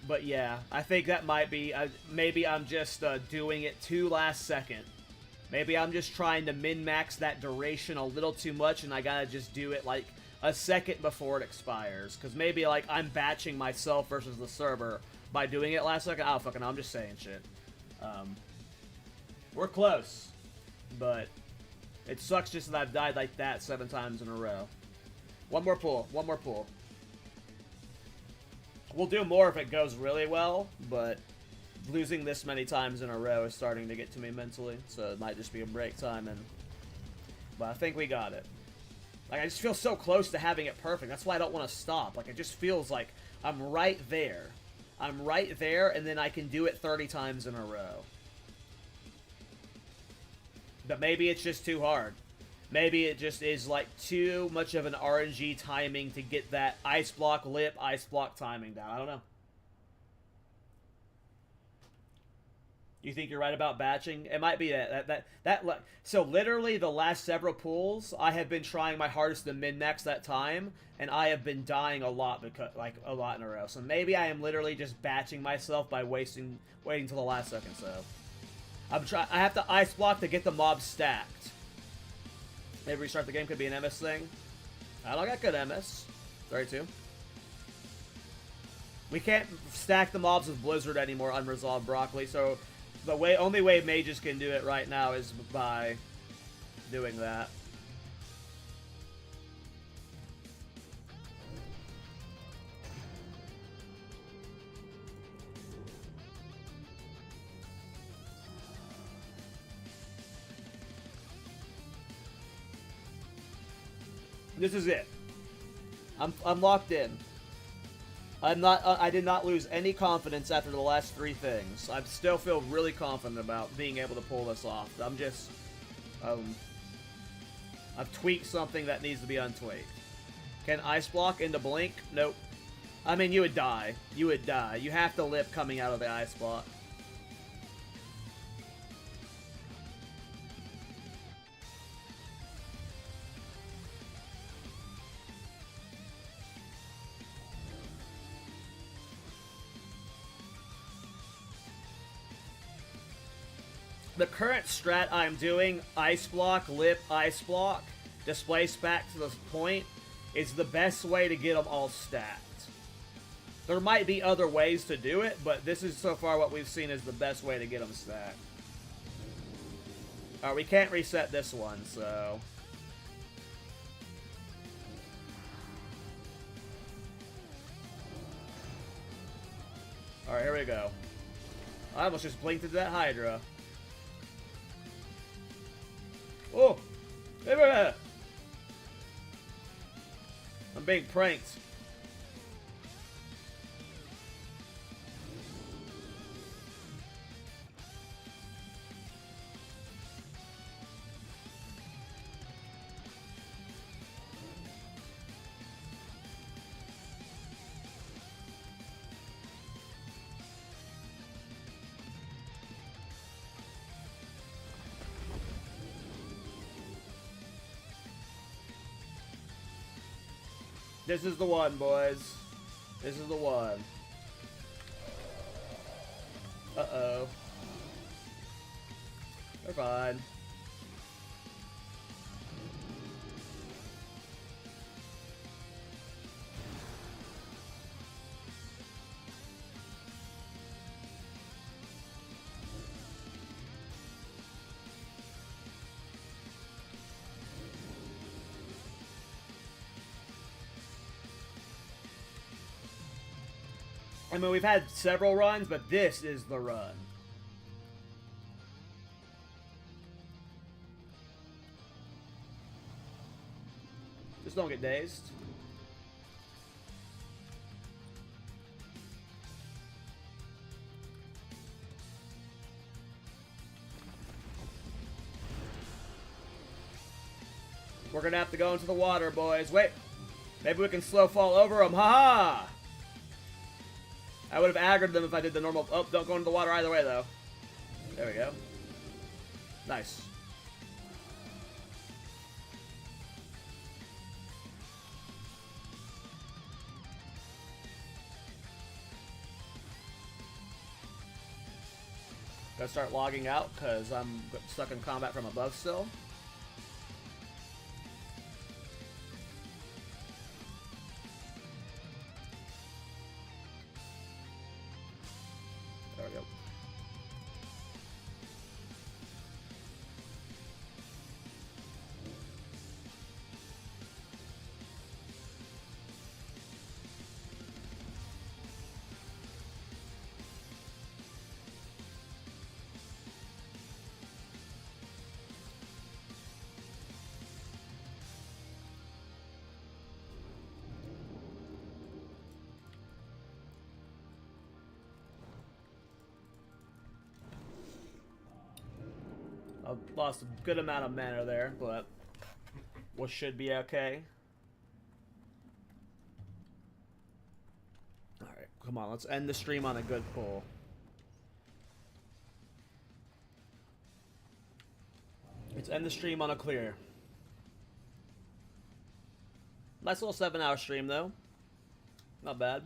But yeah, I think that might be, maybe I'm just doing it too last second. Maybe I'm just trying to min-max that duration a little too much and I gotta just do it like a second before it expires. Because maybe like I'm batching myself versus the server by doing it last second. I don't fucking know, I'm just saying shit. We're close. But it sucks just that I've died like that 7 times in a row. One more pull, one more pull. We'll do more if it goes really well, but losing this many times in a row is starting to get to me mentally, so it might just be a break time. But I think we got it. Like, I just feel so close to having it perfect. That's why I don't want to stop. Like, it just feels like I'm right there. I'm right there, and then I can do it 30 times in a row. But maybe it's just too hard. Maybe it just is, like, too much of an RNG timing to get that ice block lip, ice block timing down. I don't know. You think you're right about batching? It might be that so literally the last several pulls, I have been trying my hardest to min-max that time, and I have been dying a lot because, like, a lot in a row. So maybe I am literally just batching myself by waiting till the last second, so. I have to ice block to get the mob stacked. Maybe restart the game could be an MS thing. I don't got good MS. 32. We can't stack the mobs with Blizzard anymore, Unresolved Broccoli, so the only way mages can do it right now is by doing that. This is it. I'm locked in. I did not lose any confidence after the last 3 things. I still feel really confident about being able to pull this off. I'm just, I've tweaked something that needs to be untweaked. Can ice block into blink? Nope. I mean, you would die. You would die. You have to lip coming out of the ice block. The current strat I'm doing, ice block, lip, ice block, displace back to this point, is the best way to get them all stacked. There might be other ways to do it, but this is so far what we've seen is the best way to get them stacked. Alright, we can't reset this one, so... Alright, here we go. I almost just blinked into that Hydra. Oh! Wait a minute! I'm being pranked. This is the one, boys. This is the one. Uh-oh. We're fine. I mean, we've had several runs, but this is the run. Just don't get dazed. We're gonna have to go into the water, boys. Wait. Maybe we can slow fall over them. Ha-ha! I would have aggroed them if I did the normal... Oh, don't go into the water either way, though. There we go. Nice. Gotta start logging out, because I'm stuck in combat from above still. There we go. I lost a good amount of mana there, but we should be okay. Alright, come on, let's end the stream on a good pull. Let's end the stream on a clear. Nice little 7-hour stream, though. Not bad.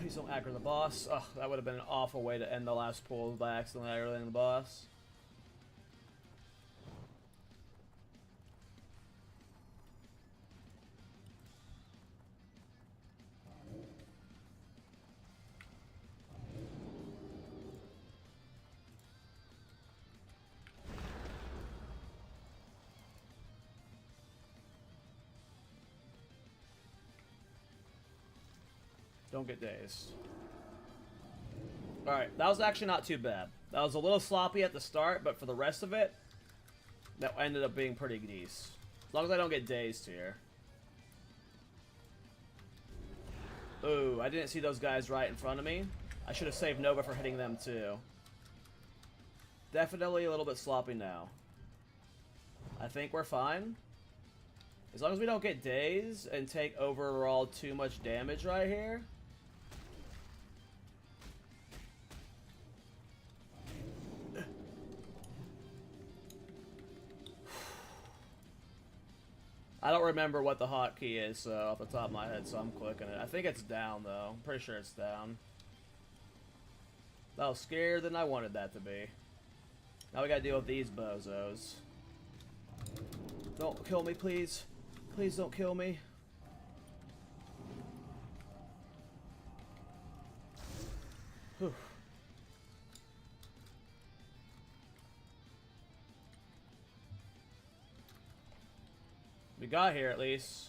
Please don't aggro the boss. Ugh, that would have been an awful way to end the last pull by accidentally aggroing the boss. Don't get dazed. Alright, that was actually not too bad. That was a little sloppy at the start, but for the rest of it, that ended up being pretty decent. As long as I don't get dazed here. Ooh, I didn't see those guys right in front of me. I should have saved Nova for hitting them too. Definitely a little bit sloppy now. I think we're fine. As long as we don't get dazed and take overall too much damage right here. I don't remember what the hotkey is off the top of my head, so I'm clicking it. I think it's down, though. I'm pretty sure it's down. That was scarier than I wanted that to be. Now we gotta deal with these bozos. Don't kill me, please. Please don't kill me. Whew. We got here at least.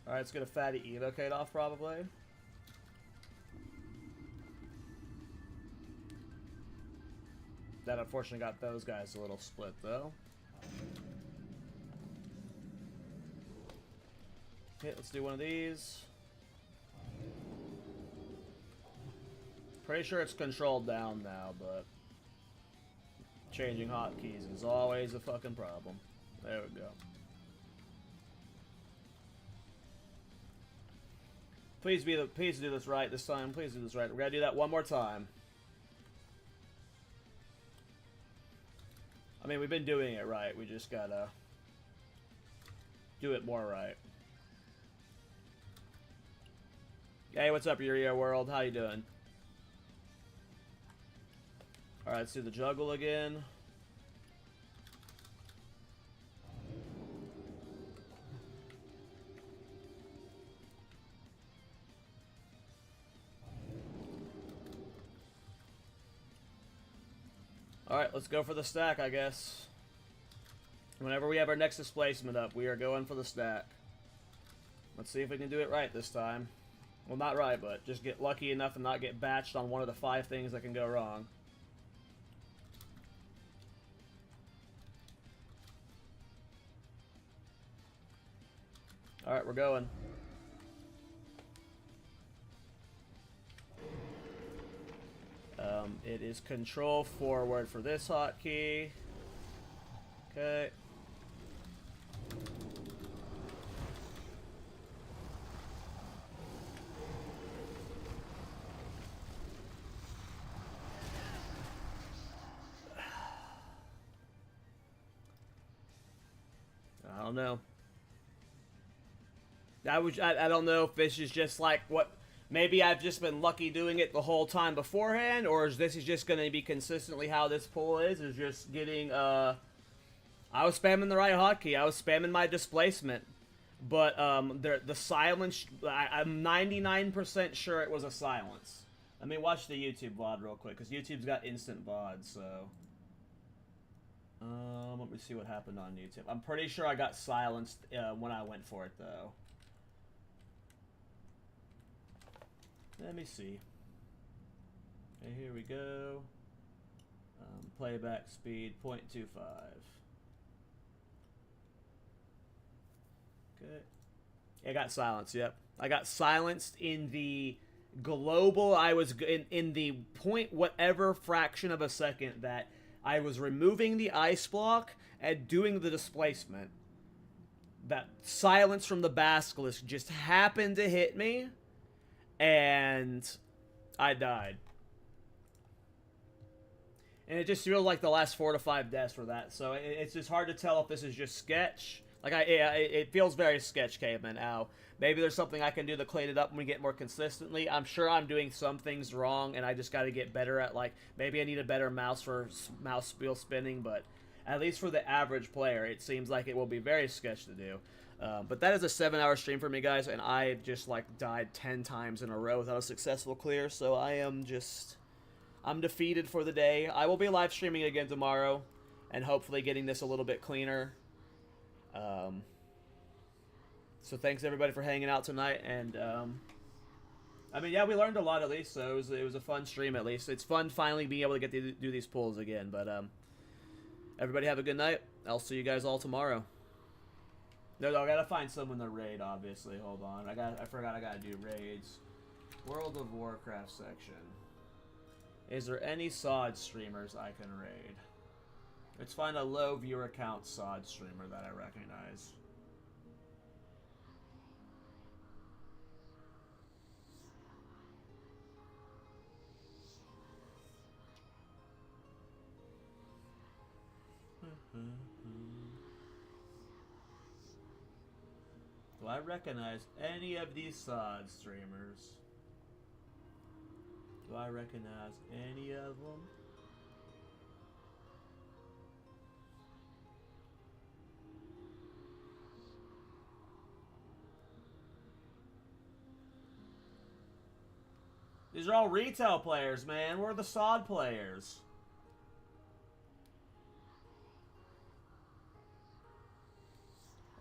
Alright, let's get a fatty evocate off probably. That unfortunately got those guys a little split though. Okay, let's do one of these. Pretty sure it's controlled down now, but changing hotkeys is always a fucking problem. There we go. Please do this right this time. Please do this right. We're gonna do that one more time. I mean, we've been doing it right. We just gotta do it more right. Hey, what's up, Yuria World? How you doing? Alright, let's do the juggle again. Alright, let's go for the stack, I guess. Whenever we have our next displacement up, we are going for the stack. Let's see if we can do it right this time. Well, not right, but just get lucky enough and not get batched on one of the 5 things that can go wrong. Alright, we're going. It is control forward for this hotkey. Okay. I don't know. I don't know if this is just like what, maybe I've just been lucky doing it the whole time beforehand, or is this just going to be consistently how this pull is just getting, I was spamming the right hotkey, I was spamming my displacement, but the silence, I'm 99% sure it was a silence. Let me watch the YouTube VOD real quick, because YouTube's got instant VOD, so... let me see what happened on YouTube. I'm pretty sure I got silenced when I went for it, though. Let me see. Okay, here we go. Playback speed 0.25. Okay. I got silenced, yep. I got silenced in the global, I was in the point whatever fraction of a second that I was removing the ice block and doing the displacement. That silence from the basilisk just happened to hit me, and I died. And it just feels like the last 4 to 5 deaths were that. So it's just hard to tell if this is just sketch. Like, it feels very sketch caveman now. Maybe there's something I can do to clean it up when we get more consistently. I'm sure I'm doing some things wrong, and I just got to get better at, like, maybe I need a better mouse for mouse wheel spinning, but at least for the average player, it seems like it will be very sketch to do. But that is a 7-hour stream for me, guys, and I just, like, died 10 times in a row without a successful clear, so I am just... I'm defeated for the day. I will be live streaming again tomorrow, and hopefully getting this a little bit cleaner. So thanks everybody for hanging out tonight, and I mean, yeah, we learned a lot at least, so it was a fun stream at least. It's fun finally being able to get to do these pulls again, but everybody have a good night. I'll see you guys all tomorrow. No, I gotta find someone to raid, obviously. Hold on, I forgot I gotta do raids. World of Warcraft section. Is there any SOD streamers I can raid? Let's find a low viewer count SOD streamer that I recognize. Do I recognize any of these SOD streamers? Do I recognize any of them? These are all retail players, man. We're the SOD players.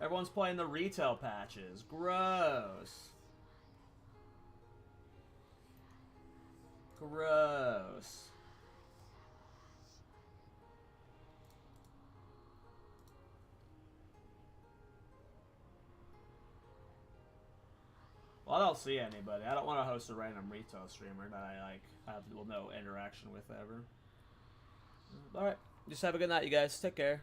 Everyone's playing the retail patches. Gross. Gross. Well, I don't see anybody. I don't want to host a random retail streamer that I like have no interaction with ever. All right, just have a good night, you guys. Take care.